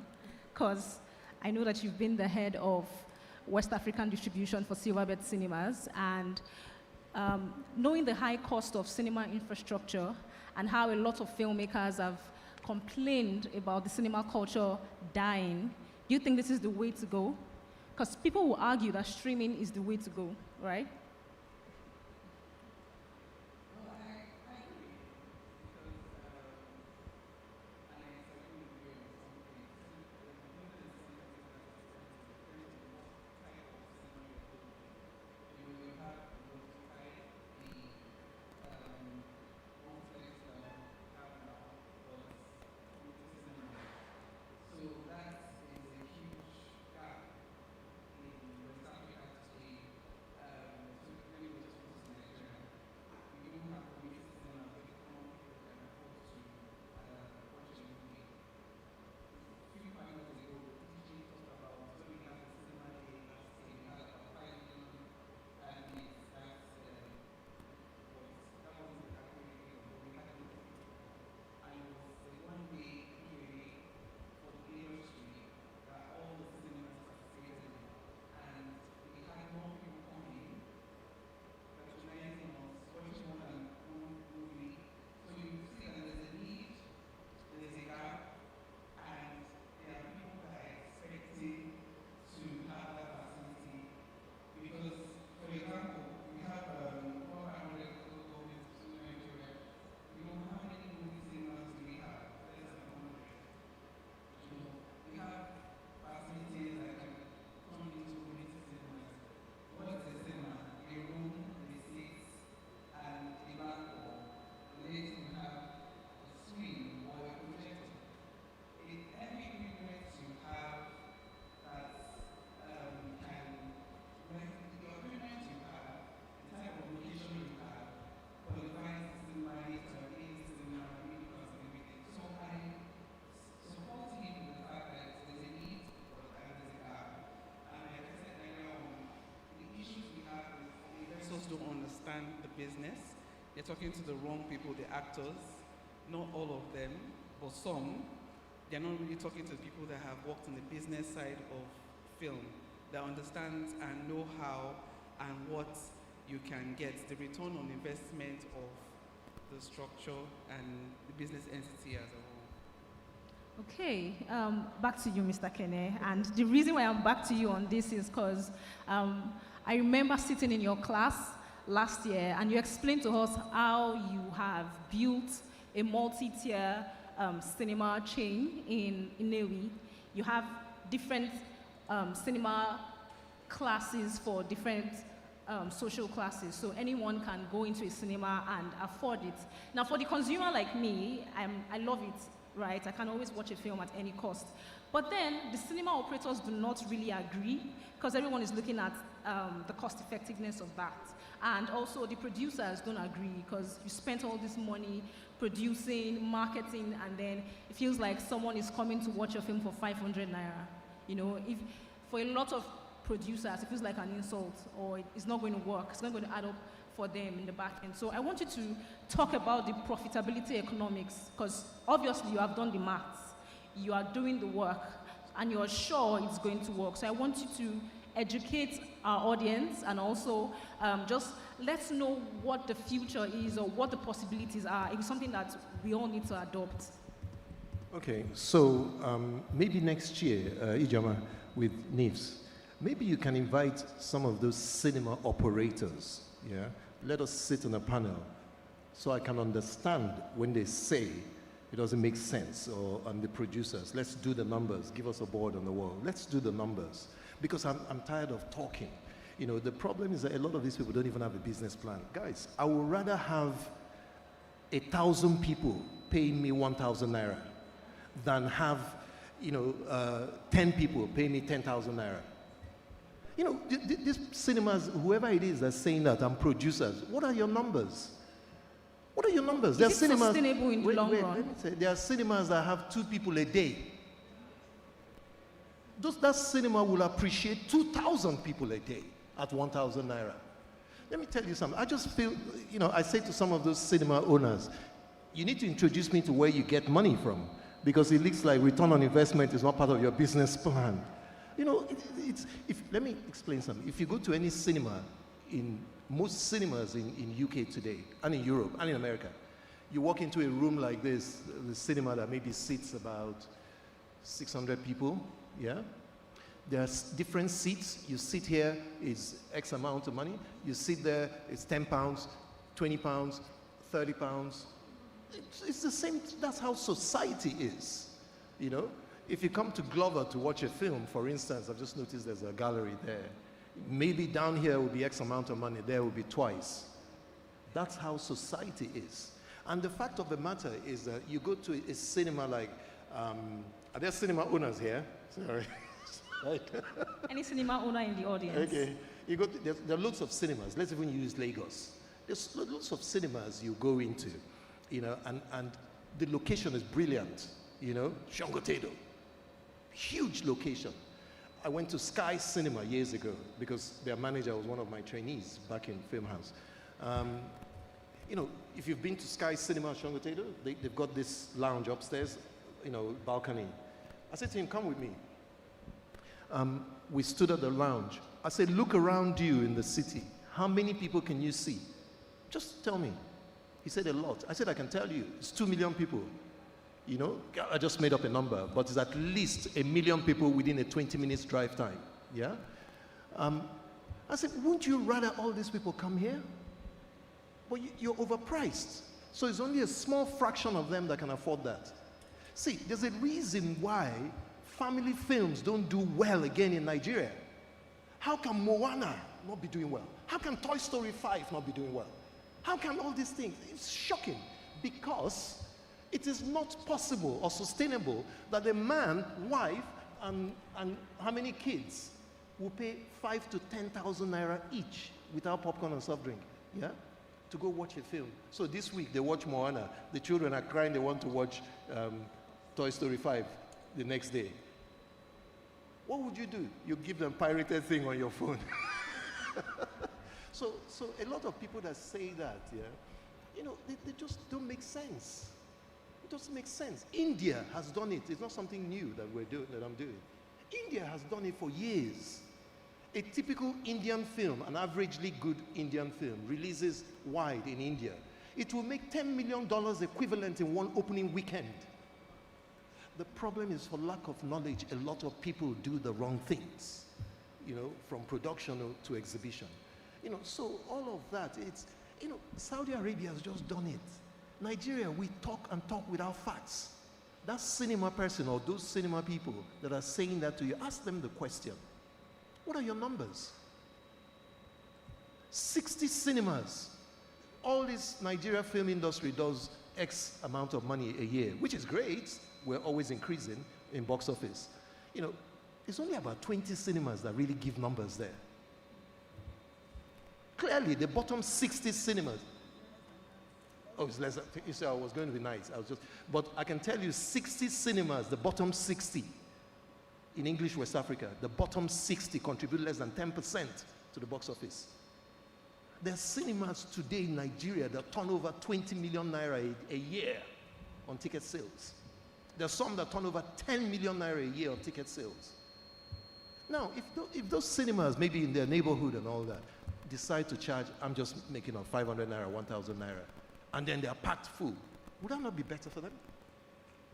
Because I know that you've been the head of West African distribution for Silverbird Cinemas, and knowing the high cost of cinema infrastructure and how a lot of filmmakers have complained about the cinema culture dying, do you think this is the way to go? Because people will argue that streaming is the way to go, right? understand the business. They're talking to the wrong people, the actors. Not all of them, but some. They're not really talking to people that have worked in the business side of film, that understand and know how and what you can get, the return on investment of the structure and the business entity as a whole. Okay, back to you, Mr. Kene. And the reason why I'm back to you on this is because I remember sitting in your class last year and you explained to us how you have built a multi-tier cinema chain in Inewi. You have different cinema classes for different social classes, so anyone can go into a cinema and afford it. Now, for the consumer like me, I love it, right? I can always watch a film at any cost. But then the cinema operators do not really agree because everyone is looking at the cost effectiveness of that. And also the producers don't agree because you spent all this money producing, marketing, and then it feels like someone is coming to watch your film for 500 naira. You know, if for a lot of producers, it feels like an insult or it's not going to work. It's not going to add up for them in the back end. So I want you to talk about the profitability economics because obviously you have done the maths. You are doing the work and you're sure it's going to work. So I want you to educate our audience and also just let's know what the future is or what the possibilities are. It's something that we all need to adopt. Okay, so maybe next year, Ijama, with NIFS, maybe you can invite some of those cinema operators, yeah? Let us sit on a panel so I can understand when they say it doesn't make sense, or the producers, let's do the numbers, give us a board on the wall, let's do the numbers. Because I'm tired of talking. You know, the problem is that a lot of these people don't even have a business plan. Guys, I would rather have 1,000 people paying me 1,000 naira than have, 10 people paying me 10,000 naira. You know, these cinemas, whoever it is that's saying that, and producers, what are your numbers? What are your numbers? Is it sustainable in the long run? Let me say, there are cinemas that have 2 people a day. That cinema will appreciate 2,000 people a day at 1,000 naira. Let me tell you something. I just feel, I say to some of those cinema owners, you need to introduce me to where you get money from, because it looks like return on investment is not part of your business plan. You know, let me explain something. If you go to any cinema, in most cinemas in UK today, and in Europe, and in America, you walk into a room like this, the cinema that maybe seats about 600 people, yeah? There's different seats. You sit here, it's X amount of money. You sit there, it's 10 pounds, 20 pounds, 30 pounds. It's the same, that's how society is, you know? If you come to Glover to watch a film, for instance, I've just noticed there's a gallery there. Maybe down here will be X amount of money, there will be twice. That's how society is. And the fact of the matter is that you go to a cinema like, are there cinema owners here? Sorry. Any cinema owner in the audience? Okay. There are lots of cinemas. Let's even use Lagos. There's lots of cinemas you go into, and the location is brilliant, Shongotedo. Huge location. I went to Sky Cinema years ago because their manager was one of my trainees back in Film House. If you've been to Sky Cinema Shongotedo, they've got this lounge upstairs, balcony. I said to him, come with me. We stood at the lounge. I said, look around you in the city. How many people can you see? Just tell me. He said a lot. I said, I can tell you. It's 2 million people. I just made up a number, but it's at least 1 million people within a 20 minutes drive time. Yeah? I said, wouldn't you rather all these people come here? But you're overpriced. So it's only a small fraction of them that can afford that. See, there's a reason why family films don't do well again in Nigeria. How can Moana not be doing well? How can Toy Story 5 not be doing well? How can all these things? It's shocking because it is not possible or sustainable that a man, wife, and how many kids will pay 5,000 to 10,000 naira each without popcorn and soft drink, yeah, to go watch a film. So this week they watch Moana. The children are crying. They want to watch Toy Story 5 the next day. What would you do? You give them pirated thing on your phone. So a lot of people that say that, yeah, you know, they just don't make sense. It doesn't make sense. India has done it. It's not something new that I'm doing. India has done it for years. A typical Indian film, an averagely good Indian film, releases wide in India. It will make $10 million equivalent in one opening weekend. The problem is, for lack of knowledge, a lot of people do the wrong things, you know, from production to exhibition. You know, so all of that, it's, you know, Saudi Arabia has just done it. Nigeria, we talk and talk without facts. That cinema person or those cinema people that are saying that to you, ask them the question. What are your numbers? 60 cinemas. All this Nigeria film industry does X amount of money a year, which is great. We're always increasing in box office. You know, it's only about 20 cinemas that really give numbers there. Clearly, the bottom 60 cinemas. Oh, it's less. You said I was going to be nice. But I can tell you 60 cinemas, the bottom 60 in English West Africa, the bottom 60 contribute less than 10% to the box office. There are cinemas today in Nigeria that turn over 20 million naira a year on ticket sales. There are some that turn over 10 million naira a year on ticket sales. Now, if those cinemas, maybe in their neighborhood and all that, decide to charge, I'm just making up 500 naira, 1,000 naira, and then they are packed full, would that not be better for them?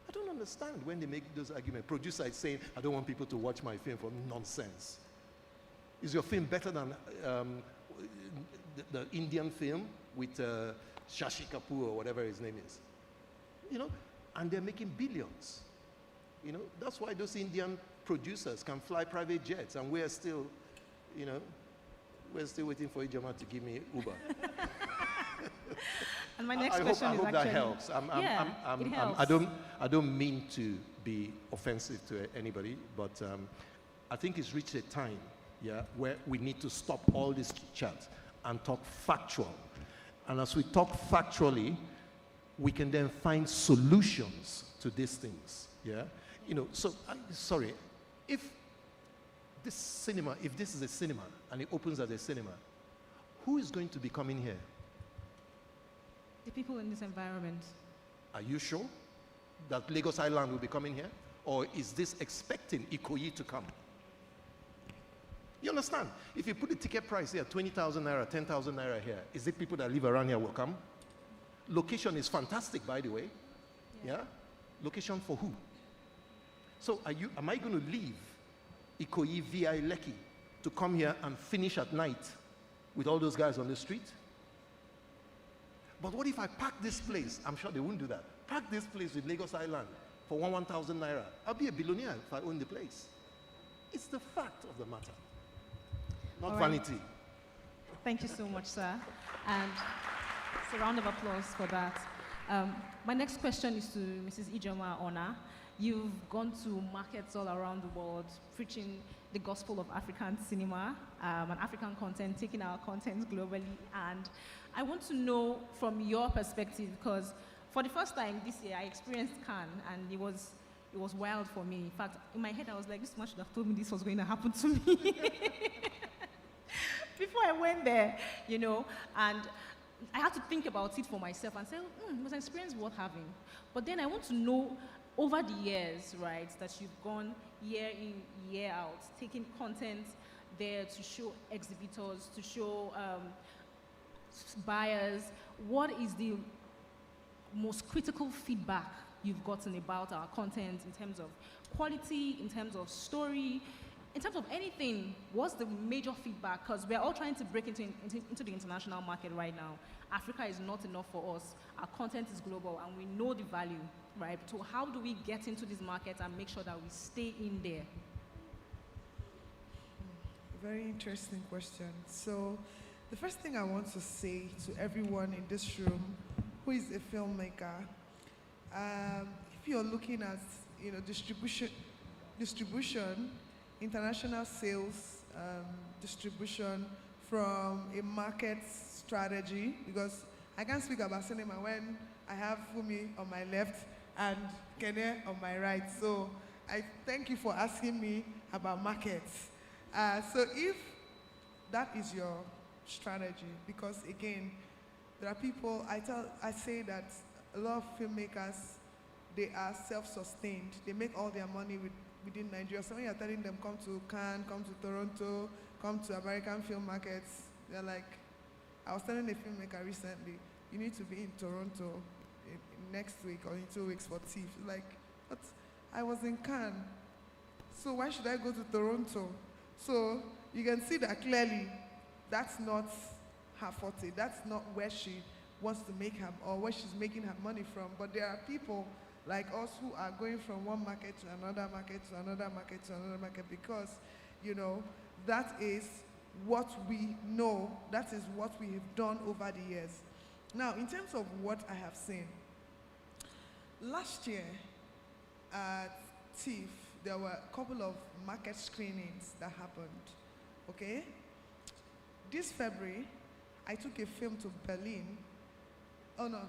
I don't understand when they make those arguments. Producer is saying, I don't want people to watch my film for nonsense. Is your film better than the Indian film with Shashi Kapoor or whatever his name is? You know, and they're making billions. You know, that's why those Indian producers can fly private jets, and we're still, you know, we're still waiting for Ijoma to give me Uber. And my next question I hope is that actually, helps. it helps. I don't mean to be offensive to anybody, but I think it's reached a time, yeah, where we need to stop all this chat and talk factual. And as we talk factually, we can then find solutions to these things, yeah? You know, so, sorry, if this is a cinema and it opens as a cinema, who is going to be coming here? The people in this environment. Are you sure that Lagos Island will be coming here? Or is this expecting Ikoyi to come? You understand? If you put the ticket price here, 20,000 naira, 10,000 naira here, is it people that live around here will come? Location is fantastic, by the way. Yeah? Location for who? So am I going to leave Ikoyi, VI, Lekki to come here and finish at night with all those guys on the street? But what if I pack this place? I'm sure they wouldn't do that. Pack this place with Lagos Island for 1,000 naira. I'll be a billionaire if I own the place. It's the fact of the matter, not vanity. Thank you so much, sir. And it's a round of applause for that. My next question is to Mrs. Ijoma Ona. You've gone to markets all around the world, preaching the gospel of African cinema and African content, taking our content globally. And I want to know from your perspective, because for the first time this year, I experienced Cannes, and it was wild for me. In fact, in my head, I was like, this man should have told me this was going to happen to me before I went there, you know. And I had to think about it for myself and say, it was an experience worth having. But then I want to know, over the years, right, that you've gone year in, year out, taking content there to show exhibitors, to show buyers, what is the most critical feedback you've gotten about our content in terms of quality, in terms of story, in terms of anything? What's the major feedback? Because we're all trying to break into the international market right now. Africa is not enough for us. Our content is global, and we know the value, right? So how do we get into this market and make sure that we stay in there? Very interesting question. So the first thing I want to say to everyone in this room who is a filmmaker, if you're looking at, you know, distribution, international sales, distribution from a market strategy, because I can't speak about cinema when I have Fumi on my left and Kene on my right. So I thank you for asking me about markets. So if that is your strategy because again, there are people, I say that a lot of filmmakers, they are self-sustained. They make all their money within Nigeria. So when you're telling them, come to Cannes, come to Toronto, come to American film markets, they're like, I was telling a filmmaker recently, you need to be in Toronto next week or in 2 weeks for TIFF. Like, but I was in Cannes, so why should I go to Toronto? So you can see that clearly that's not her forte. That's not where she wants to make her, or where she's making her money from. But there are people like us who are going from one market to another market to another market to another market because, you know, that is what we know, that is what we have done over the years. Now, in terms of what I have seen, last year at TIFF, there were a couple of market screenings that happened, okay? This February, I took a film to Berlin. Oh no,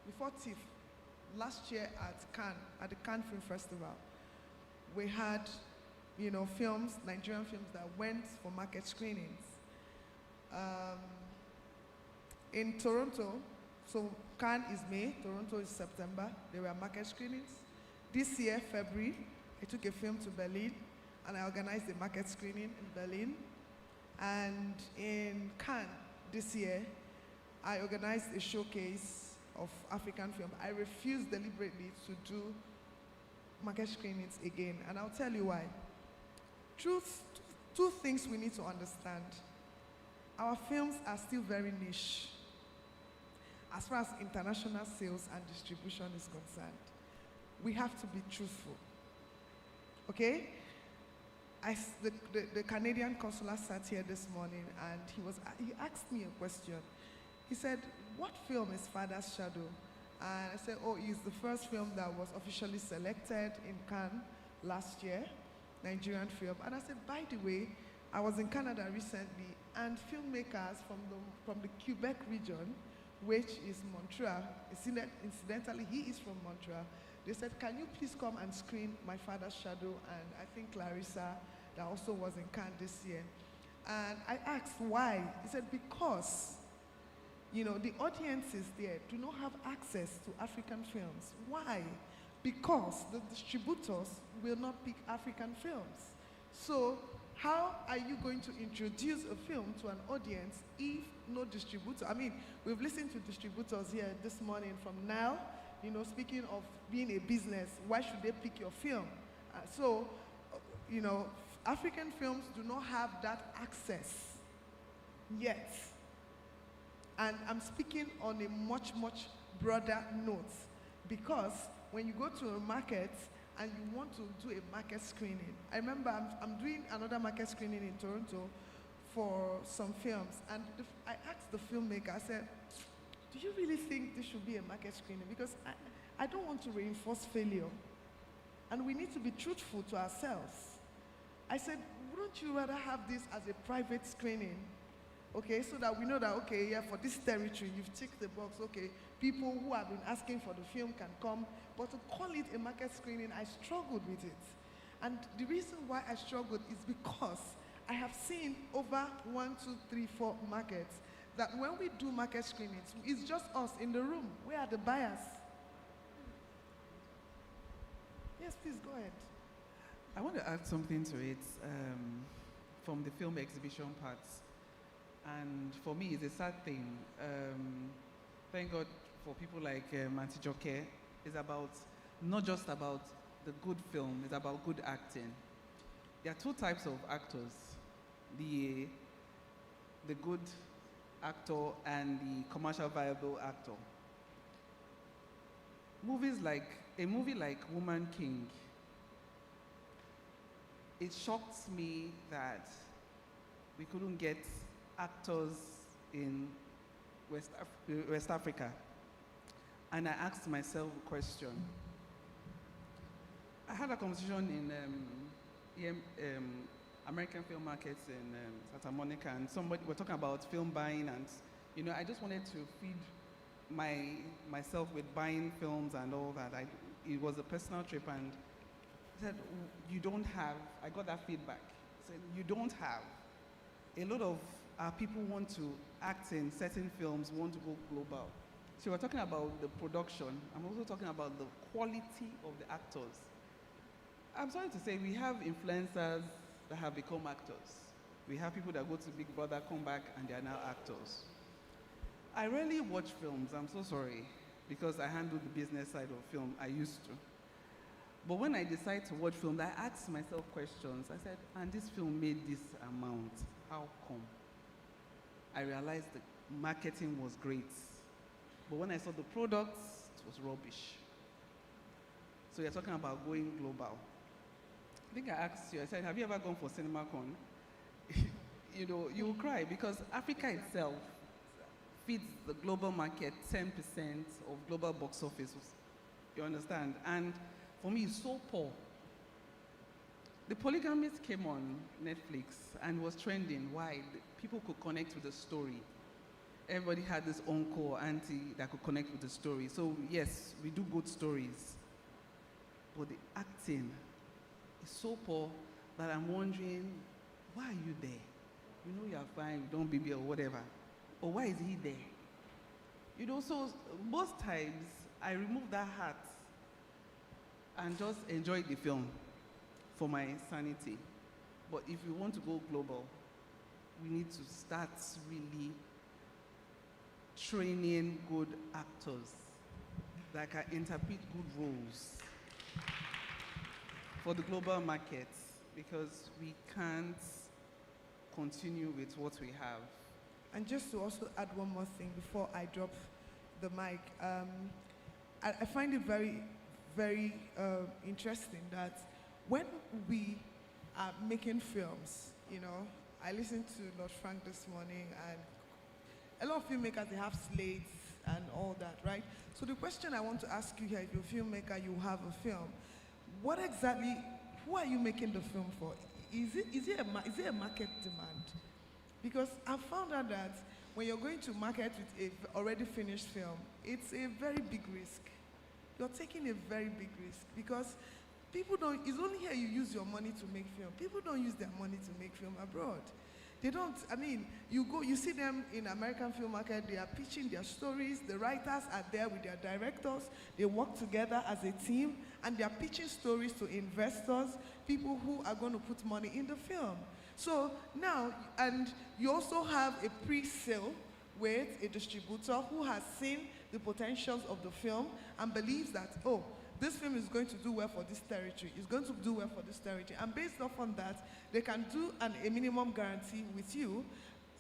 before TIFF, last year at Cannes, at the Cannes Film Festival, we had, you know, films, Nigerian films that went for market screenings. In Toronto, so Cannes is May, Toronto is September, there were market screenings. This year, February, I took a film to Berlin and I organized a market screening in Berlin. And in Cannes this year, I organized a showcase of African film. I refused deliberately to do market screenings again, and I'll tell you why. Two things we need to understand. Our films are still very niche as far as international sales and distribution is concerned. We have to be truthful, okay? The Canadian consular sat here this morning and he asked me a question. He said, what film is Father's Shadow? And I said, oh, it's the first film that was officially selected in Cannes last year, Nigerian film. And I said, by the way, I was in Canada recently and filmmakers from the Quebec region, which is Montreal, incidentally, he is from Montreal, they said, can you please come and screen My Father's Shadow? And I think Clarissa, that also was in Cannes this year. And I asked why. He said, because, you know, the audiences there do not have access to African films. Why? Because the distributors will not pick African films. So how are you going to introduce a film to an audience if no distributor? I mean, we've listened to distributors here this morning from now, you know, speaking of being a business, why should they pick your film? You know, African films do not have that access yet. And I'm speaking on a much, much broader note because when you go to a market and you want to do a market screening, I remember I'm doing another market screening in Toronto for some films, and I asked the filmmaker, I said, do you really think this should be a market screening? Because I don't want to reinforce failure. And we need to be truthful to ourselves. I said, wouldn't you rather have this as a private screening? Okay, so that we know that, okay, yeah, for this territory, you've ticked the box, okay, people who have been asking for the film can come, but to call it a market screening, I struggled with it. And the reason why I struggled is because I have seen over 1, 2, 3, 4 markets that when we do market screenings, it's just us in the room. Where are the buyers? Yes, please go ahead. I want to add something to it from the film exhibition part. And for me, it's a sad thing. Thank God for people like Auntie Joke. It's about, not just about the good film, it's about good acting. There are two types of actors. The good actor and the commercial viable actor. A movie like Woman King, it shocked me that we couldn't get actors in West Africa. And I asked myself a question. I had a conversation in American film markets in Santa Monica, and somebody were talking about film buying, and you know, I just wanted to feed myself with buying films and all that. It was a personal trip, and I said, you don't have, I got that feedback. I said, you don't have a lot of our people want to act in certain films, want to go global. So we're talking about the production. I'm also talking about the quality of the actors. I'm sorry to say, we have influencers that have become actors. We have people that go to Big Brother, come back, and they are now actors. I rarely watch films, I'm so sorry, because I handle the business side of film, I used to. But when I decide to watch films, I ask myself questions. I said, and this film made this amount, how come? I realized the marketing was great. But when I saw the products, it was rubbish. So you're talking about going global. I think I asked you, I said, have you ever gone for CinemaCon? You know, you will cry because Africa itself feeds the global market 10% of global box office. You understand? And for me, it's so poor. The Polygamist came on Netflix and was trending. Why? People could connect with the story. Everybody had this uncle or auntie that could connect with the story. So yes, we do good stories. But the acting is so poor that I'm wondering, why are you there? You know you're fine, you don't baby or whatever. Or why is he there? You know, so most times I remove that hat and just enjoy the film for my sanity. But if we want to go global, we need to start really training good actors that can interpret good roles for the global markets, because we can't continue with what we have. And just to also add one more thing before I drop the mic, I find it very, very interesting that when we are making films, you know, I listened to Lord Frank this morning, and a lot of filmmakers, they have slates and all that, right? So the question I want to ask you here, if you're a filmmaker, you have a film, what exactly, who are you making the film for? Is it a market demand? Because I found out that when you're going to market with an already finished film, it's a very big risk. You're taking a very big risk because people don't, it's only here you use your money to make film. People don't use their money to make film abroad. They don't, I mean, you see them in American film market, they are pitching their stories, the writers are there with their directors, they work together as a team, and they are pitching stories to investors, people who are going to put money in the film. So now, and you also have a pre-sale with a distributor who has seen the potentials of the film and believes that, oh, this film is going to do well for this territory, it's going to do well for this territory. And based off on that, they can do a minimum guarantee with you,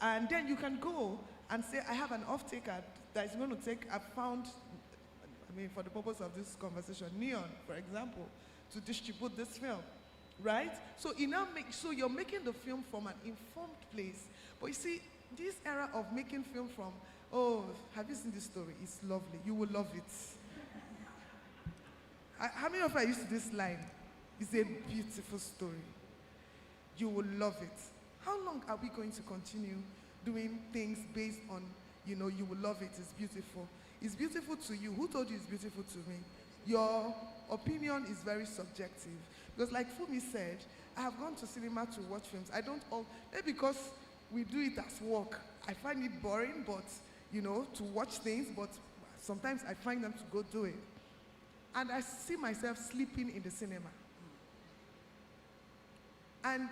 and then you can go and say, I have an off-taker that is going to take, I found, I mean, for the purpose of this conversation, Neon, for example, to distribute this film, right? So, so you're making the film from an informed place. But you see, this era of making film from, oh, have you seen this story? It's lovely. You will love it. How many of you are used to this line? It's a beautiful story. You will love it. How long are we going to continue doing things based on, you know, you will love it, it's beautiful? It's beautiful to you. Who told you it's beautiful to me? Your opinion is very subjective. Because like Fumi said, I have gone to cinema to watch films. I don't all, maybe because we do it as work. I find it boring, but, you know, to watch things, but sometimes I find them to go do it. And I see myself sleeping in the cinema. And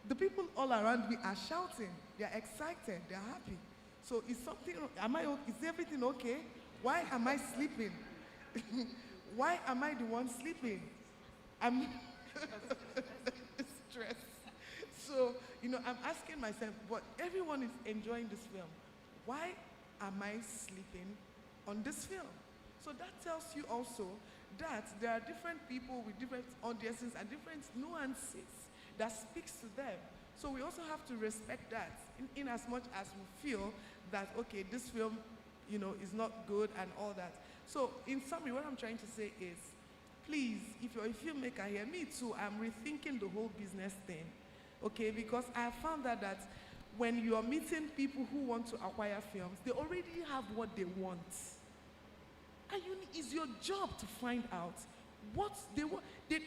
the people all around me are shouting. They're excited. They're happy. So is something, is everything okay? Why am I sleeping? Why am I the one sleeping? I'm stressed. So, you know, I'm asking myself, but everyone is enjoying this film. Why am I sleeping on this film? So that tells you also that there are different people with different audiences and different nuances that speaks to them. So we also have to respect that in as much as we feel that, okay, this film, you know, is not good and all that. So in summary, what I'm trying to say is, please, if you're a filmmaker here, me too, I'm rethinking the whole business thing, okay? Because I have found out that when you're meeting people who want to acquire films, they already have what they want. And it's your job to find out what they want.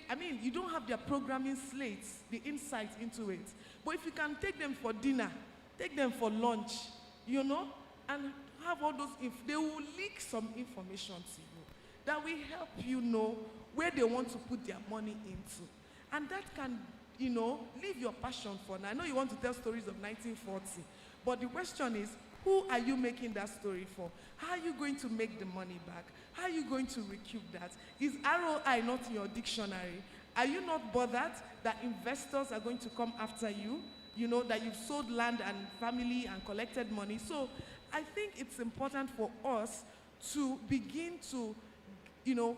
I mean, you don't have their programming slates, the insight into it. But if you can take them for dinner take them for lunch, you know, and have all those, they will leak some information to you that will help you know where they want to put their money into. And that can, you know, leave your passion for now. I know you want to tell stories of 1940, but the question is, who are you making that story for? How are you going to make the money back? How are you going to recoup that? Is ROI not in your dictionary? Are you not bothered that investors are going to come after you? You know, that you've sold land and family and collected money. So I think it's important for us to begin to, you know,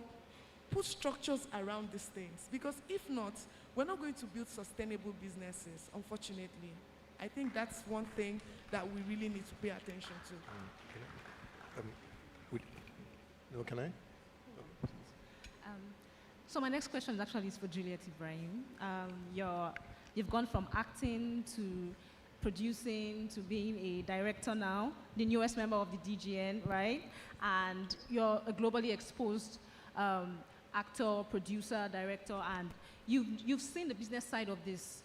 put structures around these things. Because if not, we're not going to build sustainable businesses, unfortunately. I think that's one thing that we really need to pay attention to. Can I? So my next question actually is for Juliet Ibrahim. You've gone from acting to producing to being a director now, the newest member of the DGN, right? And you're a globally exposed actor, producer, director, and you've seen the business side of this.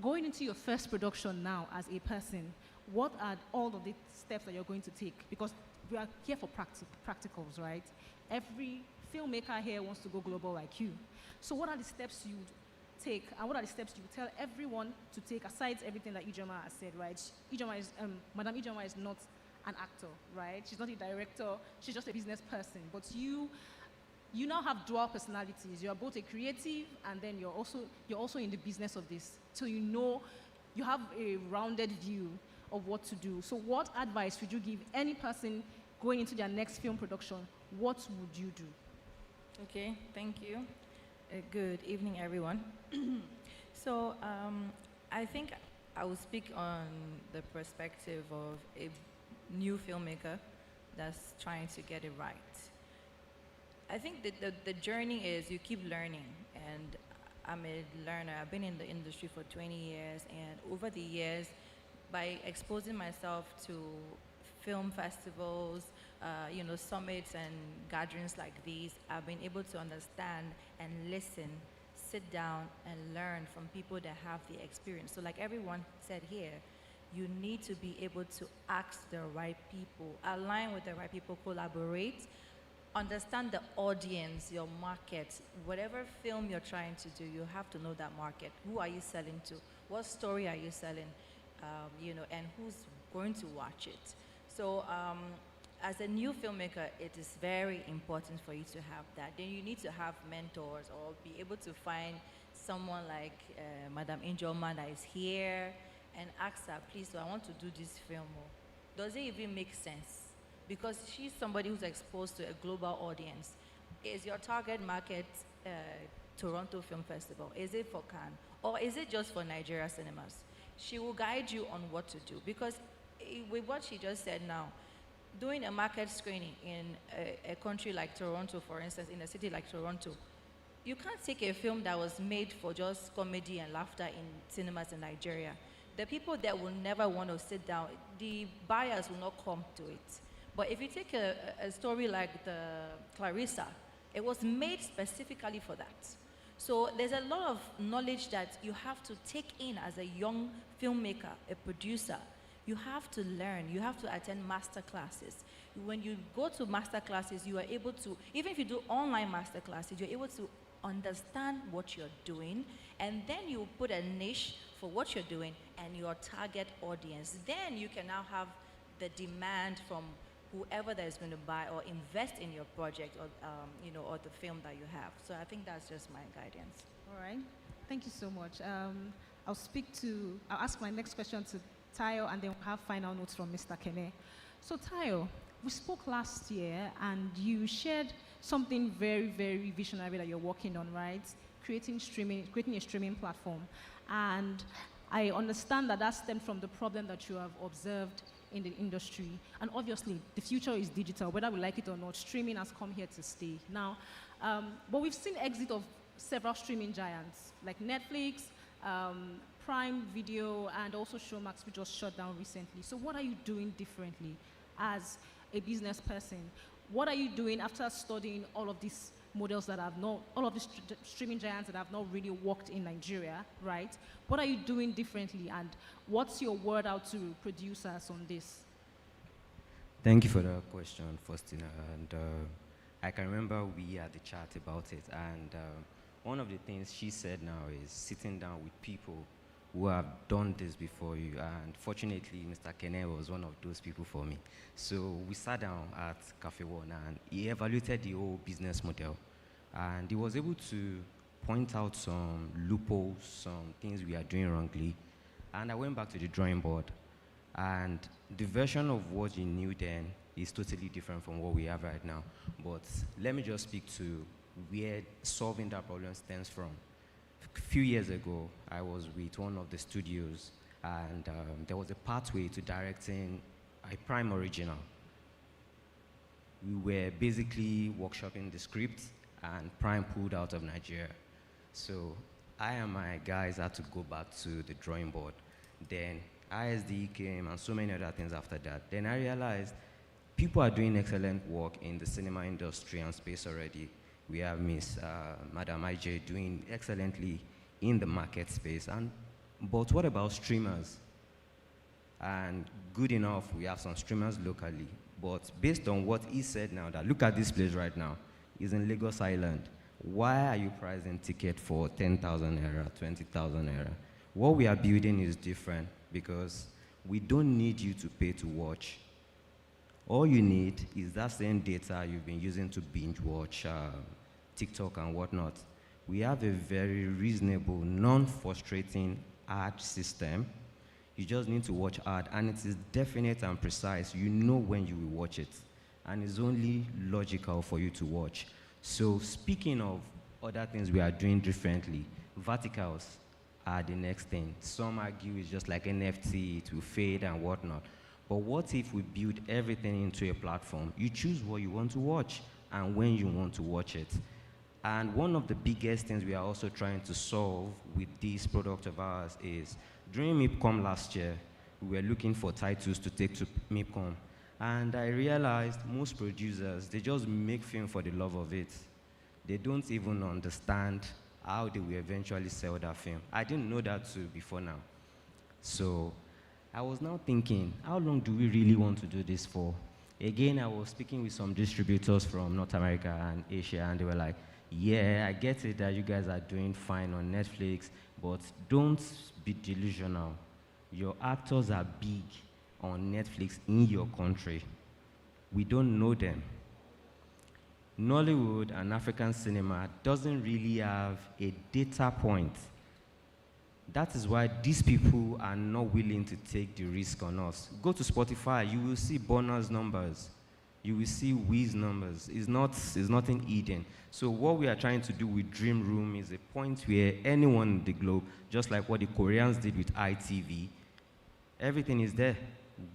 Going into your first production now as a person, what are all of the steps that you're going to take? Because we are here for practicals, right? Every filmmaker here wants to go global like you. So what are the steps you take, and what are the steps you tell everyone to take, aside everything that Ijoma has said, right? Madam Ijoma is not an actor, right? She's not a director, she's just a business person. But you now have dual personalities. You're both a creative, and then you're also in the business of this. So you know, you have a rounded view of what to do. So what advice would you give any person going into their next film production? What would you do? Okay, thank you. Good evening, everyone. So I think I will speak on the perspective of a new filmmaker that's trying to get it right. I think that the journey is you keep learning, and I'm a learner. I've been in the industry for 20 years, and over the years, by exposing myself to film festivals, you know, summits and gatherings like these, I've been able to understand and listen, sit down and learn from people that have the experience. So like everyone said here, you need to be able to ask the right people, align with the right people, collaborate, understand the audience, your market. Whatever film you're trying to do, you have to know that market. Who are you selling to? What story are you selling? You know, and who's going to watch it? So as a new filmmaker, it is very important for you to have that. Then you need to have mentors, or be able to find someone like Madam Ijoma that is here and ask her, please, so I want to do this film. Does it even make sense? Because she's somebody who's exposed to a global audience. Is your target market Toronto Film Festival? Is it for Cannes? Or is it just for Nigeria cinemas? She will guide you on what to do. Because with what she just said now, doing a market screening in a country like Toronto, for instance, in a city like Toronto, you can't take a film that was made for just comedy and laughter in cinemas in Nigeria. The people that will never want to sit down, the buyers will not come to it. But if you take a story like the Clarissa, it was made specifically for that. So there's a lot of knowledge that you have to take in as a young filmmaker, a producer. You have to learn, you have to attend master classes. When you go to master classes, you are able to, even if you do online master classes, you're able to understand what you're doing, and then you put a niche for what you're doing and your target audience. Then you can now have the demand from whoever that is going to buy or invest in your project, or you know, or the film that you have. So I think that's just my guidance. All right, thank you so much. I'll ask my next question to Tayo, and then we'll have final notes from Mr. Kene. So Tayo, we spoke last year, and you shared something very, very visionary that you're working on, right? Creating a streaming platform. And I understand that stemmed from the problem that you have observed in the industry. And obviously, the future is digital. Whether we like it or not, streaming has come here to stay. Now, but we've seen exit of several streaming giants, like Netflix, Prime Video, and also Showmax, which was shut down recently. So what are you doing differently as a business person? What are you doing after studying all of these models that have not, all of the streaming giants that have not really worked in Nigeria, right? What are you doing differently, and what's your word out to producers on this? Thank you for the question, Faustina. And I can remember we had a chat about it, and one of the things she said now is sitting down with people who have done this before you, and fortunately, Mr. Kene was one of those people for me. So we sat down at Cafe One, and he evaluated the whole business model, and he was able to point out some loopholes, some things we are doing wrongly, and I went back to the drawing board, and the version of what he knew then is totally different from what we have right now. But let me just speak to where solving that problem stems from. A few years ago, I was with one of the studios, and there was a pathway to directing a prime original. We were basically workshopping the script, and Prime pulled out of Nigeria. So I and my guys had to go back to the drawing board. Then ISD came and so many other things after that. Then I realized people are doing excellent work in the cinema industry and space already. We have Madam IJ doing excellently in the market space. But what about streamers? And good enough, we have some streamers locally. But based on what he said now, that look at this place right now, is in Lagos Island. Why are you pricing ticket for 10,000 naira, 20,000 naira? What we are building is different because we don't need you to pay to watch. All you need is that same data you've been using to binge watch TikTok and whatnot. We have a very reasonable, non-frustrating ad system. You just need to watch ad, and it is definite and precise. You know when you will watch it, and it's only logical for you to watch. So speaking of other things we are doing differently, verticals are the next thing. Some argue it's just like NFT, it will fade and whatnot. But what if we build everything into a platform? You choose what you want to watch and when you want to watch it. And one of the biggest things we are also trying to solve with this product of ours is, during MIPCOM last year, we were looking for titles to take to MIPCOM. And I realized most producers, they just make film for the love of it. They don't even understand how they will eventually sell that film. I didn't know that too before now. So I was now thinking, how long do we really want to do this for? Again, I was speaking with some distributors from North America and Asia, and they were like, yeah, I get it that you guys are doing fine on Netflix, but don't be delusional. Your actors are big on Netflix in your country. We don't know them. Nollywood and African cinema doesn't really have a data point. That is why these people are not willing to take the risk on us. Go to Spotify, you will see bonus numbers. You will see Wiz numbers. It's not in Eden. So what we are trying to do with Dream Room is a point where anyone in the globe, just like what the Koreans did with ITV, everything is there.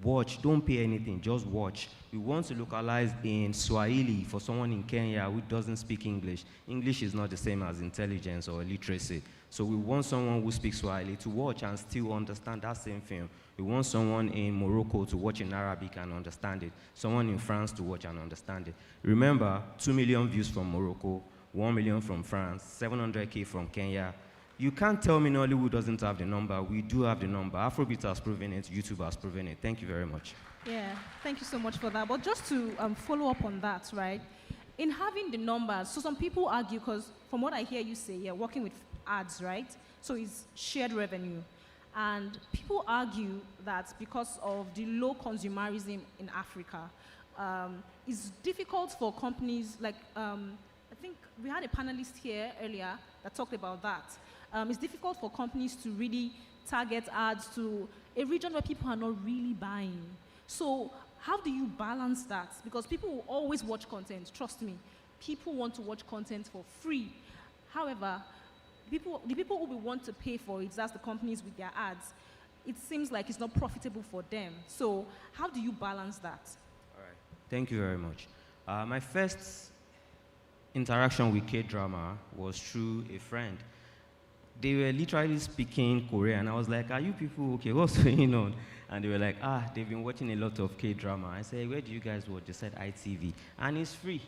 Watch, don't pay anything, just watch. We want to localize in Swahili for someone in Kenya who doesn't speak English. English is not the same as intelligence or literacy. So we want someone who speaks Swahili to watch and still understand that same film. We want someone in Morocco to watch in Arabic and understand it. Someone in France to watch and understand it. Remember, 2 million views from Morocco, 1 million from France, 700K from Kenya. You can't tell me Nollywood doesn't have the number. We do have the number. Afrobeat has proven it. YouTube has proven it. Thank you very much. Yeah, thank you so much for that. But just to follow up on that, right? In having the numbers, so some people argue, because from what I hear you say, you're working with ads, right? So it's shared revenue. And people argue that because of the low consumerism in Africa, it's difficult for companies like, I think we had a panelist here earlier that talked about that. It's difficult for companies to really target ads to a region where people are not really buying. So how do you balance that? Because people will always watch content, trust me. People want to watch content for free. However, the people who will want to pay for it, that's the companies with their ads, it seems like it's not profitable for them. So how do you balance that? All right, thank you very much. My first interaction with K-drama was through a friend. They were literally speaking Korean. I was like, are you people okay? What's going on? And they were like, they've been watching a lot of K-drama. I said, where do you guys watch? They said ITV. And it's free.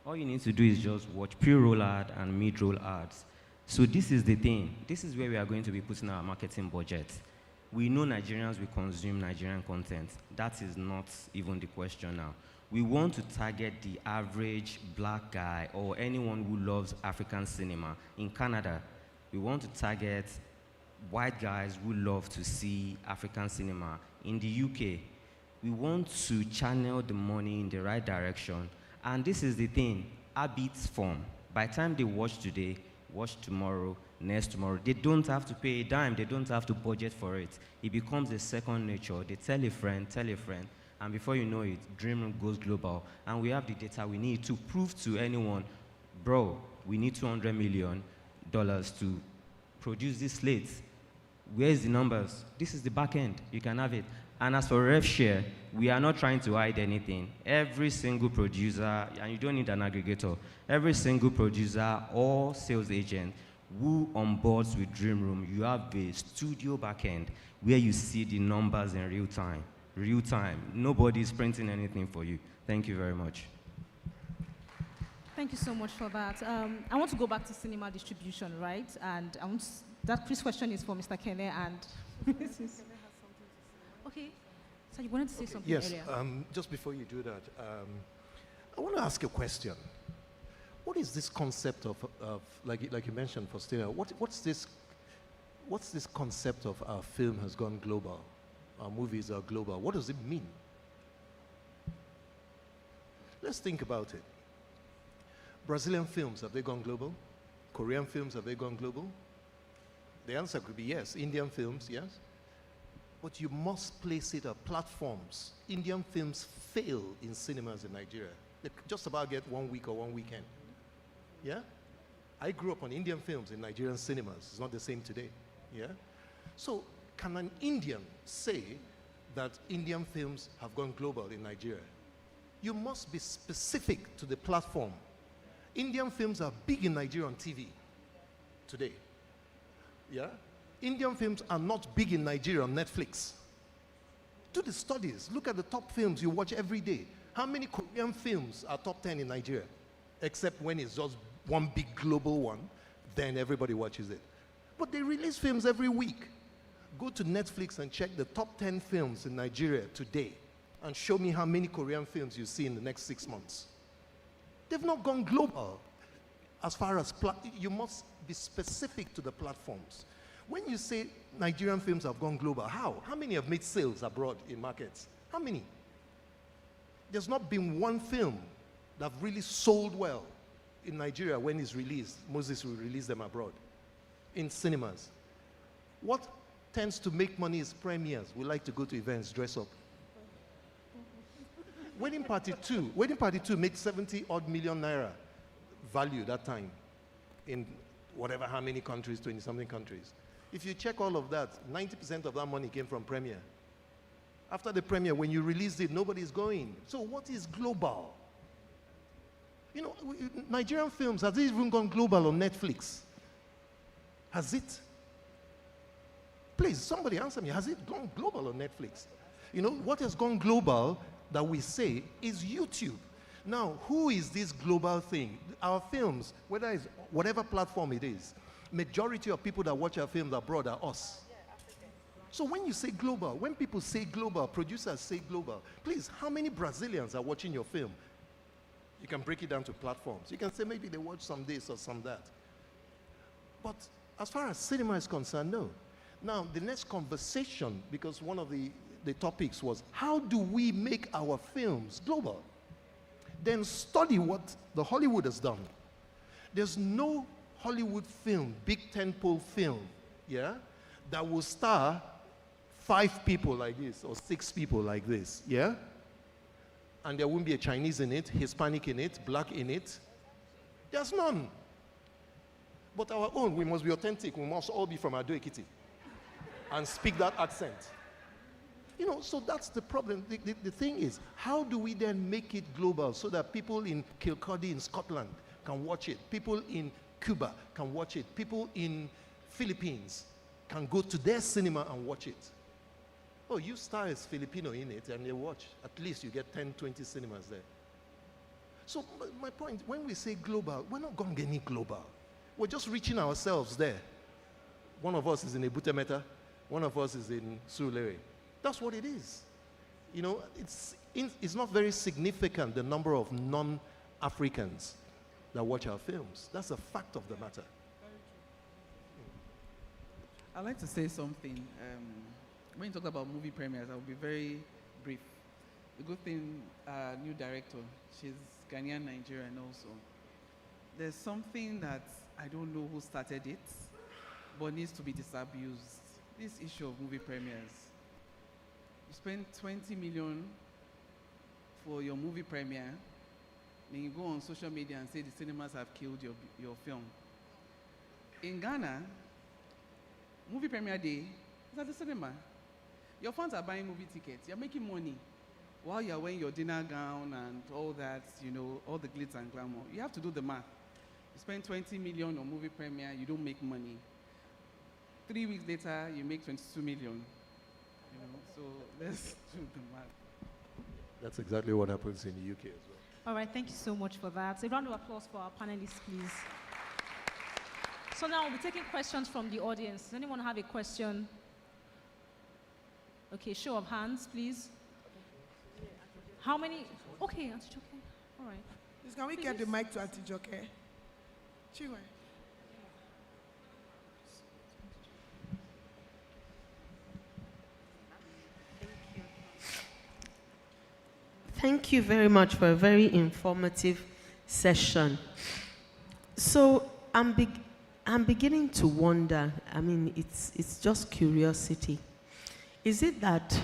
All you need to do is just watch pre-roll ad and mid-roll ads. So this is the thing. This is where we are going to be putting our marketing budget. We know Nigerians will consume Nigerian content. That is not even the question now. We want to target the average black guy or anyone who loves African cinema in Canada. We want to target white guys who love to see African cinema in the UK. We want to channel the money in the right direction. And this is the thing, habits form. By the time they watch today, watch tomorrow, next tomorrow, they don't have to pay a dime, they don't have to budget for it. It becomes a second nature. They tell a friend, and before you know it, Dream Room goes global. And we have the data we need to prove to anyone, bro, we need $200 million to produce this slate. Where's the numbers? This is the back end. You can have it. And as for rev share, we are not trying to hide anything. Every single producer, and you don't need an aggregator, every single producer or sales agent who onboards with Dream Room, you have a studio backend where you see the numbers in real time. Real time. Nobody is printing anything for you. Thank you very much. Thank you so much for that. I want to go back to cinema distribution, right? And that first question is for Mr. Kene and Mrs. Okay. So you wanted to say something yes, earlier? Just before you do that, I want to ask a question. What is this concept of like you mentioned, Faustina, what's this concept of our film has gone global, our movies are global? What does it mean? Let's think about it. Brazilian films, have they gone global? Korean films, have they gone global? The answer could be yes. Indian films, yes. But you must place it at platforms. Indian films fail in cinemas in Nigeria. They just about get 1 week or 1 weekend. Yeah? I grew up on Indian films in Nigerian cinemas. It's not the same today. Yeah? So can an Indian say that Indian films have gone global in Nigeria? You must be specific to the platform. Indian films are big in Nigeria on TV today. Yeah? Indian films are not big in Nigeria on Netflix. Do the studies. Look at the top films you watch every day. How many Korean films are top 10 in Nigeria? Except when it's just one big global one, then everybody watches it. But they release films every week. Go to Netflix and check the top 10 films in Nigeria today and show me how many Korean films you see in the next 6 months. They've not gone global. As far as you must be specific to the platforms. When you say Nigerian films have gone global, how? How many have made sales abroad in markets? How many? There's not been one film that really sold well in Nigeria when it's released. Moses will release them abroad in cinemas. What tends to make money is premieres. We like to go to events, dress up. Wedding Party 2 made 70 odd million naira value that time in whatever, how many countries, 20 something countries. If you check all of that, 90% of that money came from premiere. After the premiere, when you released it, nobody's going. So what is global? You know, Nigerian films, has it even gone global on Netflix? Has it? Please, somebody answer me. Has it gone global on Netflix? You know, what has gone global that we say is YouTube. Now, who is this global thing? Our films, whether it's whatever platform it is, majority of people that watch our films abroad are us. So when you say global, when people say global, producers say global, please, how many Brazilians are watching your film? You can break it down to platforms. You can say maybe they watch some this or some that. But as far as cinema is concerned, no. Now, the next conversation, because one of the topics was, how do we make our films global? Then study what the Hollywood has done. There's no Hollywood film, big tentpole film, yeah, that will star 5 people like this or 6 people like this, yeah? And there won't be a Chinese in it, Hispanic in it, black in it. There's none. But our own, we must be authentic. We must all be from Ado Ekiti and speak that accent. You know, so that's the problem. The thing is, how do we then make it global so that people in Kilcody in Scotland can watch it, people in Cuba can watch it, people in Philippines can go to their cinema and watch it? Oh, you star as Filipino in it and they watch. At least you get 10, 20 cinemas there. So my point, when we say global, we're not going any global. We're just reaching ourselves there. One of us is in Ebutemeta, one of us is in Surulere. That's what it is. You know, it's not very significant, the number of non-Africans that watch our films. That's a fact of the matter. I'd like to say something. When you talk about movie premieres, I'll be very brief. The good thing, new director, she's Ghanaian Nigerian also. There's something that I don't know who started it, but needs to be disabused. This issue of movie premieres. You spend 20 million for your movie premiere, then you go on social media and say the cinemas have killed your film. In Ghana, movie premiere day is at the cinema. Your fans are buying movie tickets. You're making money while you're wearing your dinner gown and all that, you know, all the glitz and glamour. You have to do the math. You spend 20 million on movie premiere, you don't make money. 3 weeks later, you make 22 million. You know, so let's do the math. That's exactly what happens in the UK as well. All right, thank you so much for that. A round of applause for our panelists, please. So now we'll be taking questions from the audience. Does anyone have a question? Okay, show of hands, please. How many? Okay, Auntie Joke. All right. Please, can we get the mic to Auntie Joke? Chinwe. Thank you very much for a very informative session. So I'm beginning to wonder, I mean, it's just curiosity. Is it that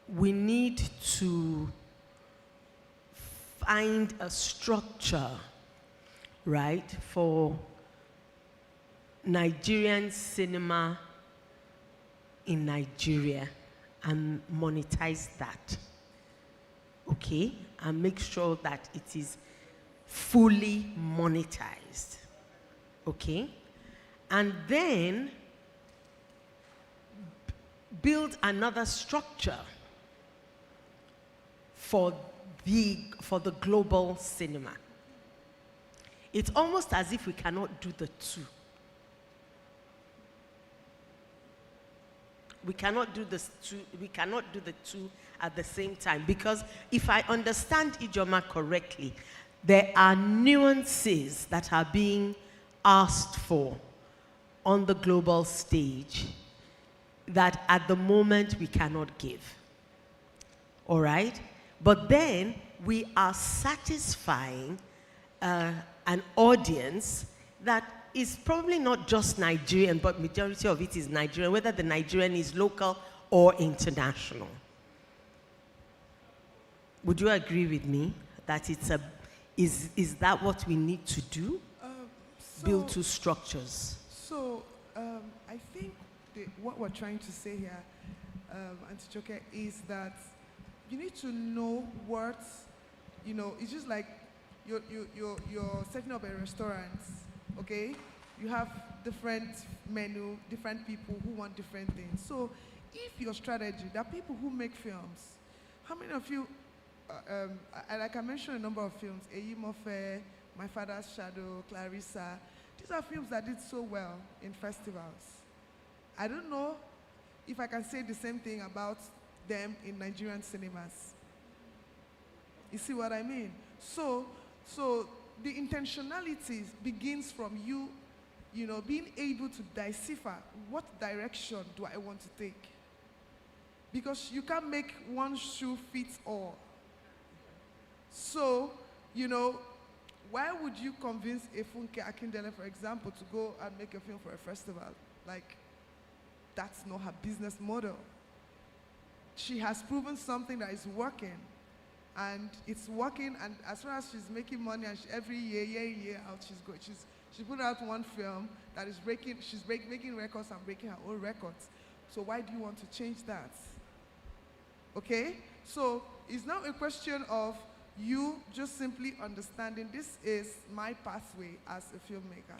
we need to find a structure, right, for Nigerian cinema in Nigeria and monetize that, okay? And make sure that it is fully monetized, okay? And then build another structure for the global cinema. It's almost as if we cannot do the two. We cannot do the two at the same time, because if I understand Ijoma correctly, there are nuances that are being asked for on the global stage that at the moment we cannot give. All right? But then we are satisfying an audience that is probably not just Nigerian, but majority of it is Nigerian, whether the Nigerian is local or international. Would you agree with me that is that what we need to do? Build two structures. So I think what we're trying to say here, Auntie Joke, is that you need to know what, you know, it's just like you're setting up a restaurant, okay? You have different menu, different people who want different things. So if your strategy, there are people who make films. How many of you, like I mentioned a number of films, Eyimofe, My Father's Shadow, Clarissa. These are films that did so well in festivals. I don't know if I can say the same thing about them in Nigerian cinemas. You see what I mean? So the intentionality begins from you, you know, being able to decipher what direction do I want to take. Because you can't make one shoe fit all. So, you know, why would you convince Efunke Akindele, for example, to go and make a film for a festival? Like, that's not her business model. She has proven something that is working. And it's working, and as far as she's making money, and every year out, she put out one film that is making records and breaking her own records. So why do you want to change that? Okay? So it's not a question of you just simply understanding this is my pathway as a filmmaker.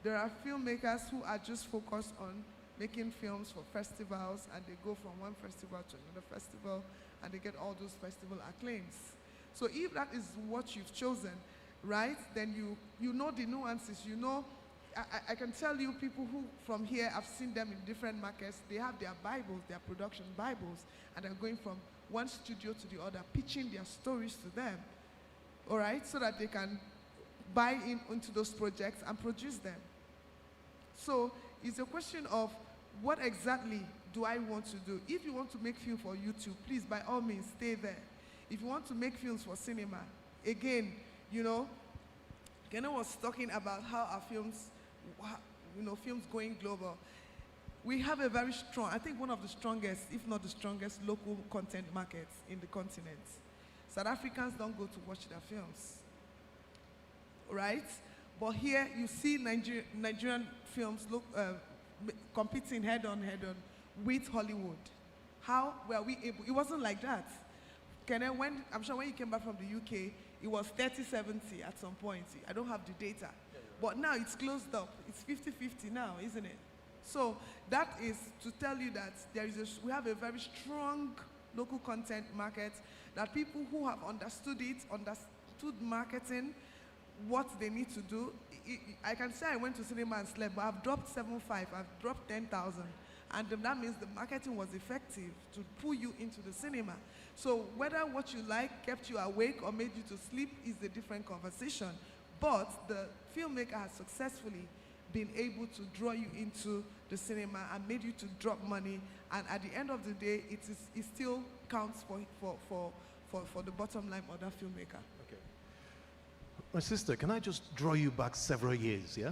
There are filmmakers who are just focused on making films for festivals, and they go from one festival to another festival, and they get all those festival acclaims. So if that is what you've chosen, right, then you know the nuances, you know. I can tell you people who from here, I've seen them in different markets, they have their Bibles, their production Bibles, and they're going from one studio to the other, pitching their stories to them, all right, so that they can buy into those projects and produce them. So it's a question of what exactly do I want to do? If you want to make film for YouTube, please, by all means, stay there. If you want to make films for cinema, again, you know, Kene was talking about how our films, you know, films going global. We have a very strong, I think one of the strongest, if not the strongest, local content markets in the continent. South Africans don't go to watch their films, right? But here you see Nigerian films competing head-on with Hollywood. How were we able? It wasn't like that. I'm sure when you came back from the UK, it was 30-70 at some point. I don't have the data. But now it's closed up. It's 50-50 now, isn't it? So that is to tell you that we have a very strong local content market, that people who have understood marketing, what they need to do. I can say I went to cinema and slept, but I've dropped 7.5, I've dropped 10,000. And that means the marketing was effective to pull you into the cinema. So whether what you like kept you awake or made you to sleep is a different conversation. But the filmmaker has successfully been able to draw you into the cinema and made you to drop money. And at the end of the day, it still counts for the bottom line of that filmmaker. Okay. My sister, can I just draw you back several years, yeah?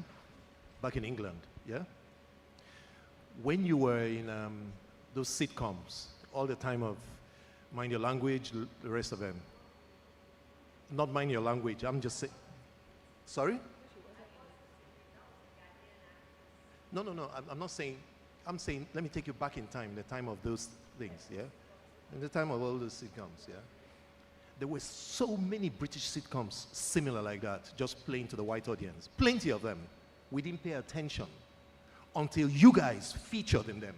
Back in England, yeah? When you were in those sitcoms, all the time of Mind Your Language, the rest of them. Not Mind Your Language, I'm just saying. Sorry? No, I'm not saying, I'm saying, let me take you back in time, the time of those things, yeah? In the time of all those sitcoms, yeah? There were so many British sitcoms similar like that, just playing to the white audience. Plenty of them. We didn't pay attention until you guys featured in them.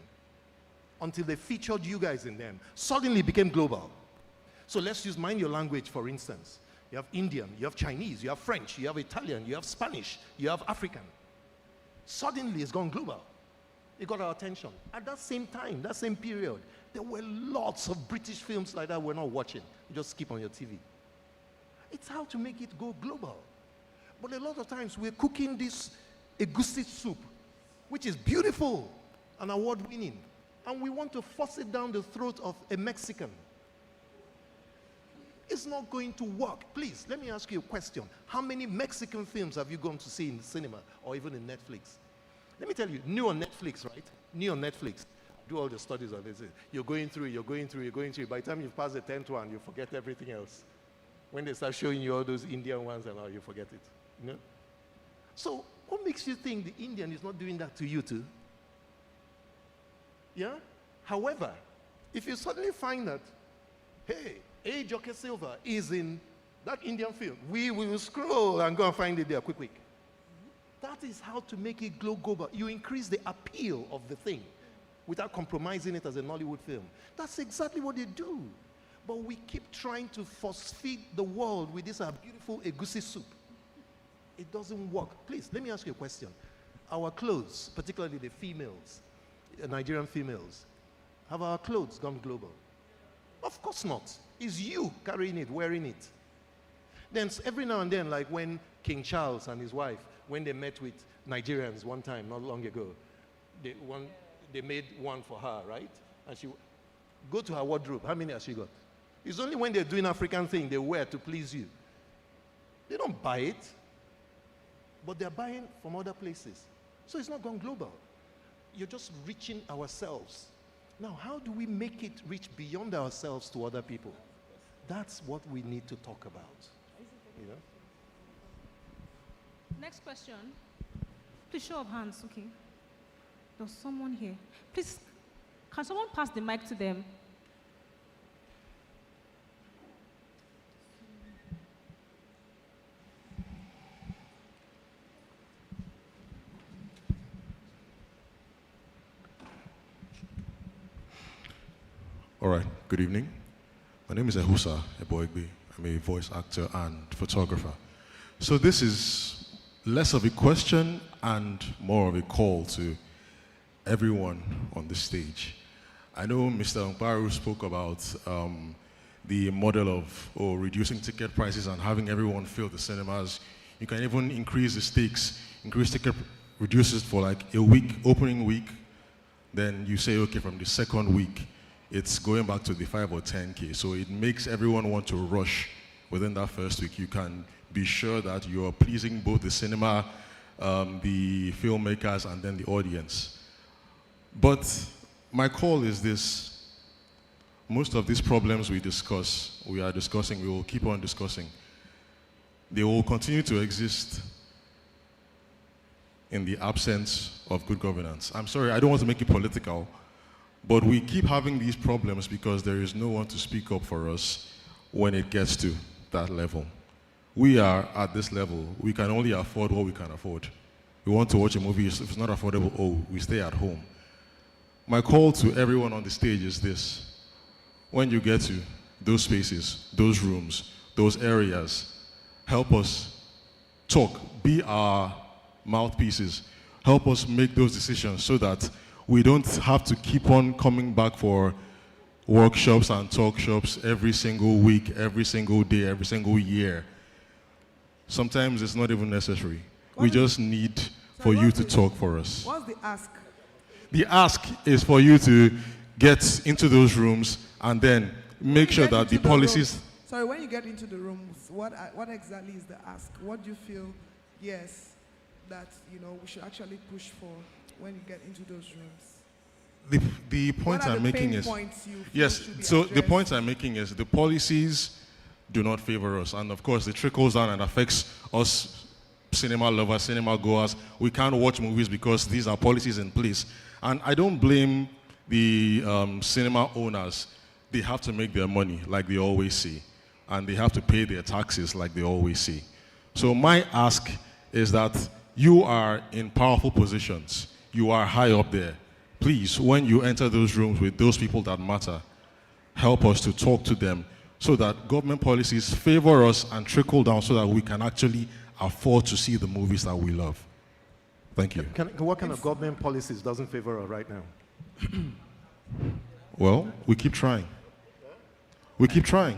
Until they featured you guys in them. Suddenly it became global. So let's use Mind Your Language, for instance. You have Indian, you have Chinese, you have French, you have Italian, you have Spanish, you have African. Suddenly it's gone global. It got our attention. At that same time, that same period, there were lots of British films like that we're not watching. You just skip on your TV. It's how to make it go global. But a lot of times we're cooking this egusi soup, which is beautiful and award-winning, and we want to force it down the throat of a Mexican. It's not going to work. Please, let me ask you a question. How many Mexican films have you gone to see in the cinema or even in Netflix? Let me tell you, new on Netflix, right? New on Netflix. Do all the studies on this. You're going through. By the time you've passed the 10th one, you forget everything else. When they start showing you all those Indian ones and all, you forget it. You know? So, what makes you think the Indian is not doing that to you too? Yeah? However, if you suddenly find that, hey, A. Jockey Silva is in that Indian film, we will scroll and go and find it there quick. That is how to make it global. You increase the appeal of the thing without compromising it as a Nollywood film. That's exactly what they do. But we keep trying to force-feed the world with this beautiful egusi soup. It doesn't work. Please, let me ask you a question. Our clothes, particularly the females, Nigerian females, have our clothes gone global? Of course not. It's you carrying it, wearing it. Then every now and then, like when King Charles and his wife, when they met with Nigerians one time, not long ago, they made one for her, right? And she, go to her wardrobe. How many has she got? It's only when they're doing African thing they wear to please you. They don't buy it, but they're buying from other places. So it's not gone global. You're just reaching ourselves. Now, how do we make it reach beyond ourselves to other people? That's what we need to talk about. You know? Next question. Please, show of hands, okay? There's someone here. Please, can someone pass the mic to them? All right, good evening. My name is Ehusa Eboigbe. I'm a voice actor and photographer. So this is less of a question and more of a call to everyone on the stage. I know Mr. Mparu spoke about the model of reducing ticket prices and having everyone fill the cinemas. You can even increase the stakes, increase ticket, reduce it for like a week, opening week. Then you say, okay, from the second week, it's going back to the 5 or 10K. So it makes everyone want to rush within that first week. You can be sure that you're pleasing both the cinema, the filmmakers, and then the audience. But my call is this. Most of these problems we are discussing, we will keep on discussing. They will continue to exist in the absence of good governance. I'm sorry, I don't want to make it political, but we keep having these problems because there is no one to speak up for us when it gets to that level. We are at this level. We can only afford what we can afford. We want to watch a movie, if it's not affordable, we stay at home. My call to everyone on the stage is this. When you get to those spaces, those rooms, those areas, help us talk, be our mouthpieces, help us make those decisions so that we don't have to keep on coming back for workshops and talk shops every single week, every single day, every single year. Sometimes it's not even necessary. We just need for you to talk for us. What's the ask? The ask is for you to get into those rooms and then make sure that the policies... Sorry, when you get into the rooms, what exactly is the ask? What do you feel, yes, that we should actually push for when you get into those rooms? The point I'm making is... Yes, so the point I'm making is the policies do not favor us. And of course, it trickles down and affects us cinema lovers, cinema goers. We can't watch movies because these are policies in place. And I don't blame the cinema owners. They have to make their money, like they always say. And they have to pay their taxes, like they always say. So my ask is that you are in powerful positions. You are high up there. Please, when you enter those rooms with those people that matter, help us to talk to them so that government policies favor us and trickle down so that we can actually afford to see the movies that we love. Thank you. What kind of government policies doesn't favor us right now? Well, we keep trying. We keep trying.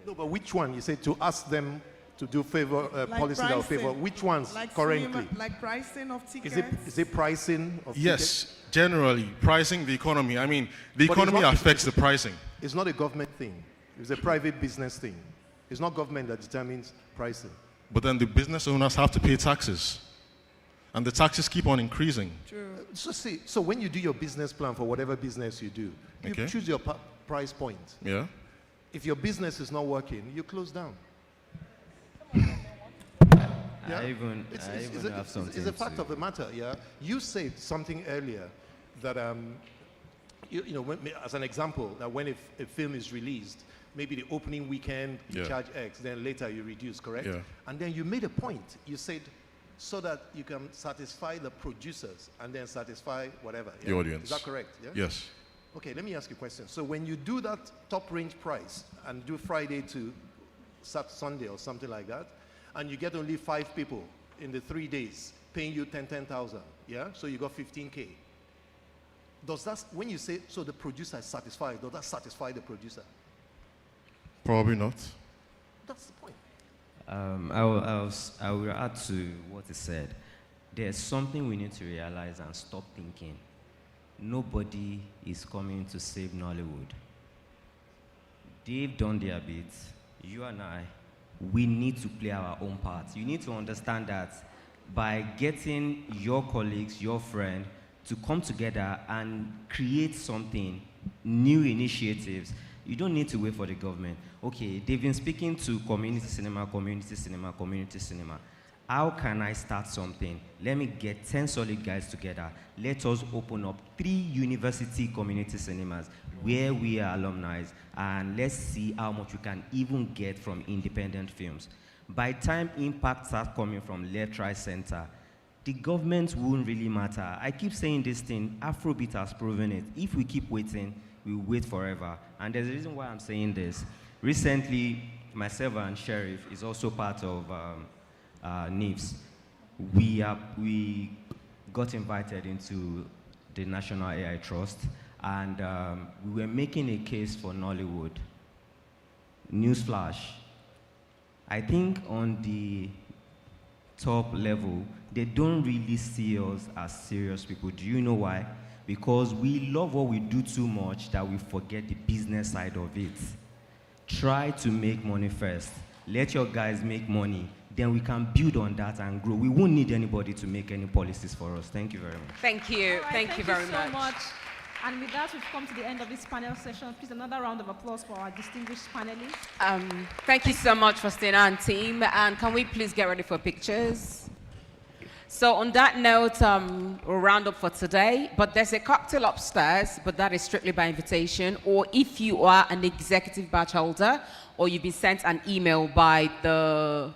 No, but which one? You say to ask them to do policies that will favor. Which ones currently? Like pricing of tickets? Is it pricing of tickets? Yes, generally, pricing the economy. I mean, the economy affects the pricing. It's not a government thing. It's a private business thing. It's not government that determines pricing. But then the business owners have to pay taxes. And the taxes keep on increasing. True. So when you do your business plan for whatever business you do, you choose your price point. Yeah. If your business is not working, you close down. I even have something. It's a fact of the matter. Yeah. You said something earlier that as an example, that when a film is released, maybe the opening weekend you charge X, then later you reduce, correct? Yeah. And then you made a point. You said so that you can satisfy the producers and then satisfy whatever. The audience. Is that correct? Yeah? Yes. Okay, let me ask you a question. So when you do that top range price and do Friday to Sunday or something like that, and you get only 5 people in the 3 days paying you 10,000, yeah? So you got 15K. Does that, when you say, so the producer is satisfied, does that satisfy the producer? Probably not. That's the point. I will add to what he said. There's something we need to realize and stop thinking. Nobody is coming to save Nollywood. They've done their bit. You and I, we need to play our own part. You need to understand that by getting your colleagues, your friend, to come together and create something, new initiatives, you don't need to wait for the government. Okay, they've been speaking to community cinema, community cinema, community cinema. How can I start something? Let me get 10 solid guys together. Let us open up 3 university community cinemas where we are alumni, and let's see how much we can even get from independent films. By the time impact starts coming from left, right, center, the government won't really matter. I keep saying this thing, Afrobeat has proven it. If we keep waiting, we wait forever. And there's a reason why I'm saying this. Recently, myself and Sheriff is also part of NIFS. We got invited into the National AI Trust, and we were making a case for Nollywood. Newsflash, I think on the top level, they don't really see us as serious people. Do you know why? Because we love what we do too much that we forget the business side of it. Try to make money first. Let your guys make money. Then we can build on that and grow. We won't need anybody to make any policies for us. Thank you very much. Thank you. Right, thank you very so much. And with that, we've come to the end of this panel session. Please, another round of applause for our distinguished panelists. Thank you so much, Faustina and team. And can we please get ready for pictures? So on that note, we'll round up for today. But there's a cocktail upstairs, but that is strictly by invitation. Or if you are an executive badge holder, or you've been sent an email by the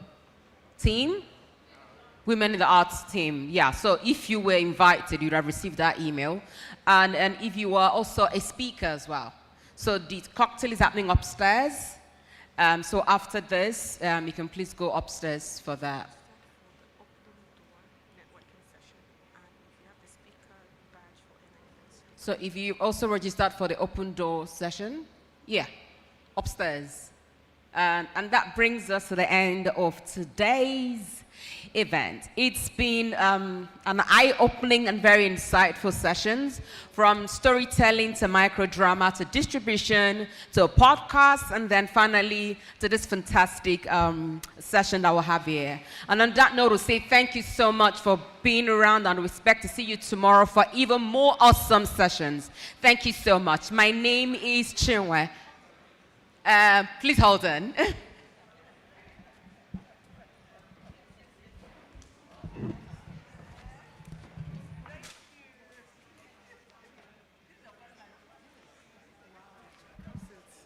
team, Women in the Arts team. Yeah, so if you were invited, you'd have received that email. And if you are also a speaker as well. So the cocktail is happening upstairs. So after this, you can please go upstairs for that. So if you also registered for the open door session, yeah, upstairs. And that brings us to the end of today's event. It's been an eye-opening and very insightful sessions, from storytelling to microdrama to distribution to podcasts, and then finally to this fantastic session that we'll have here. And on that note, we'll say thank you so much for being around, and we expect to see you tomorrow for even more awesome sessions. Thank you so much. My name is Chinwe. Please hold on.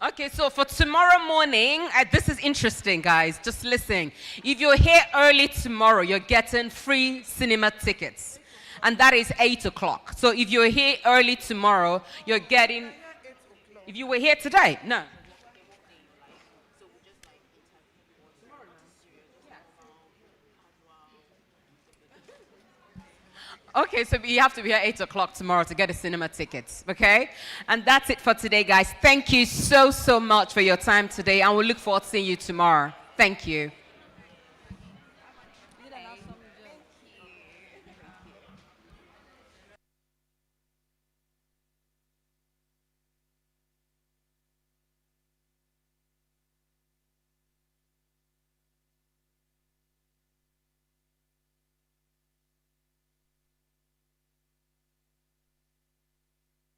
Okay, so for tomorrow morning, this is interesting, guys. Just listen. If you're here early tomorrow, you're getting free cinema tickets. And that is 8 o'clock. So if you're here early tomorrow, you're getting... If you were here today, no. Okay, so you have to be here 8 o'clock tomorrow to get the cinema tickets, okay? And that's it for today, guys. Thank you so much for your time today, and we look forward to seeing you tomorrow. Thank you.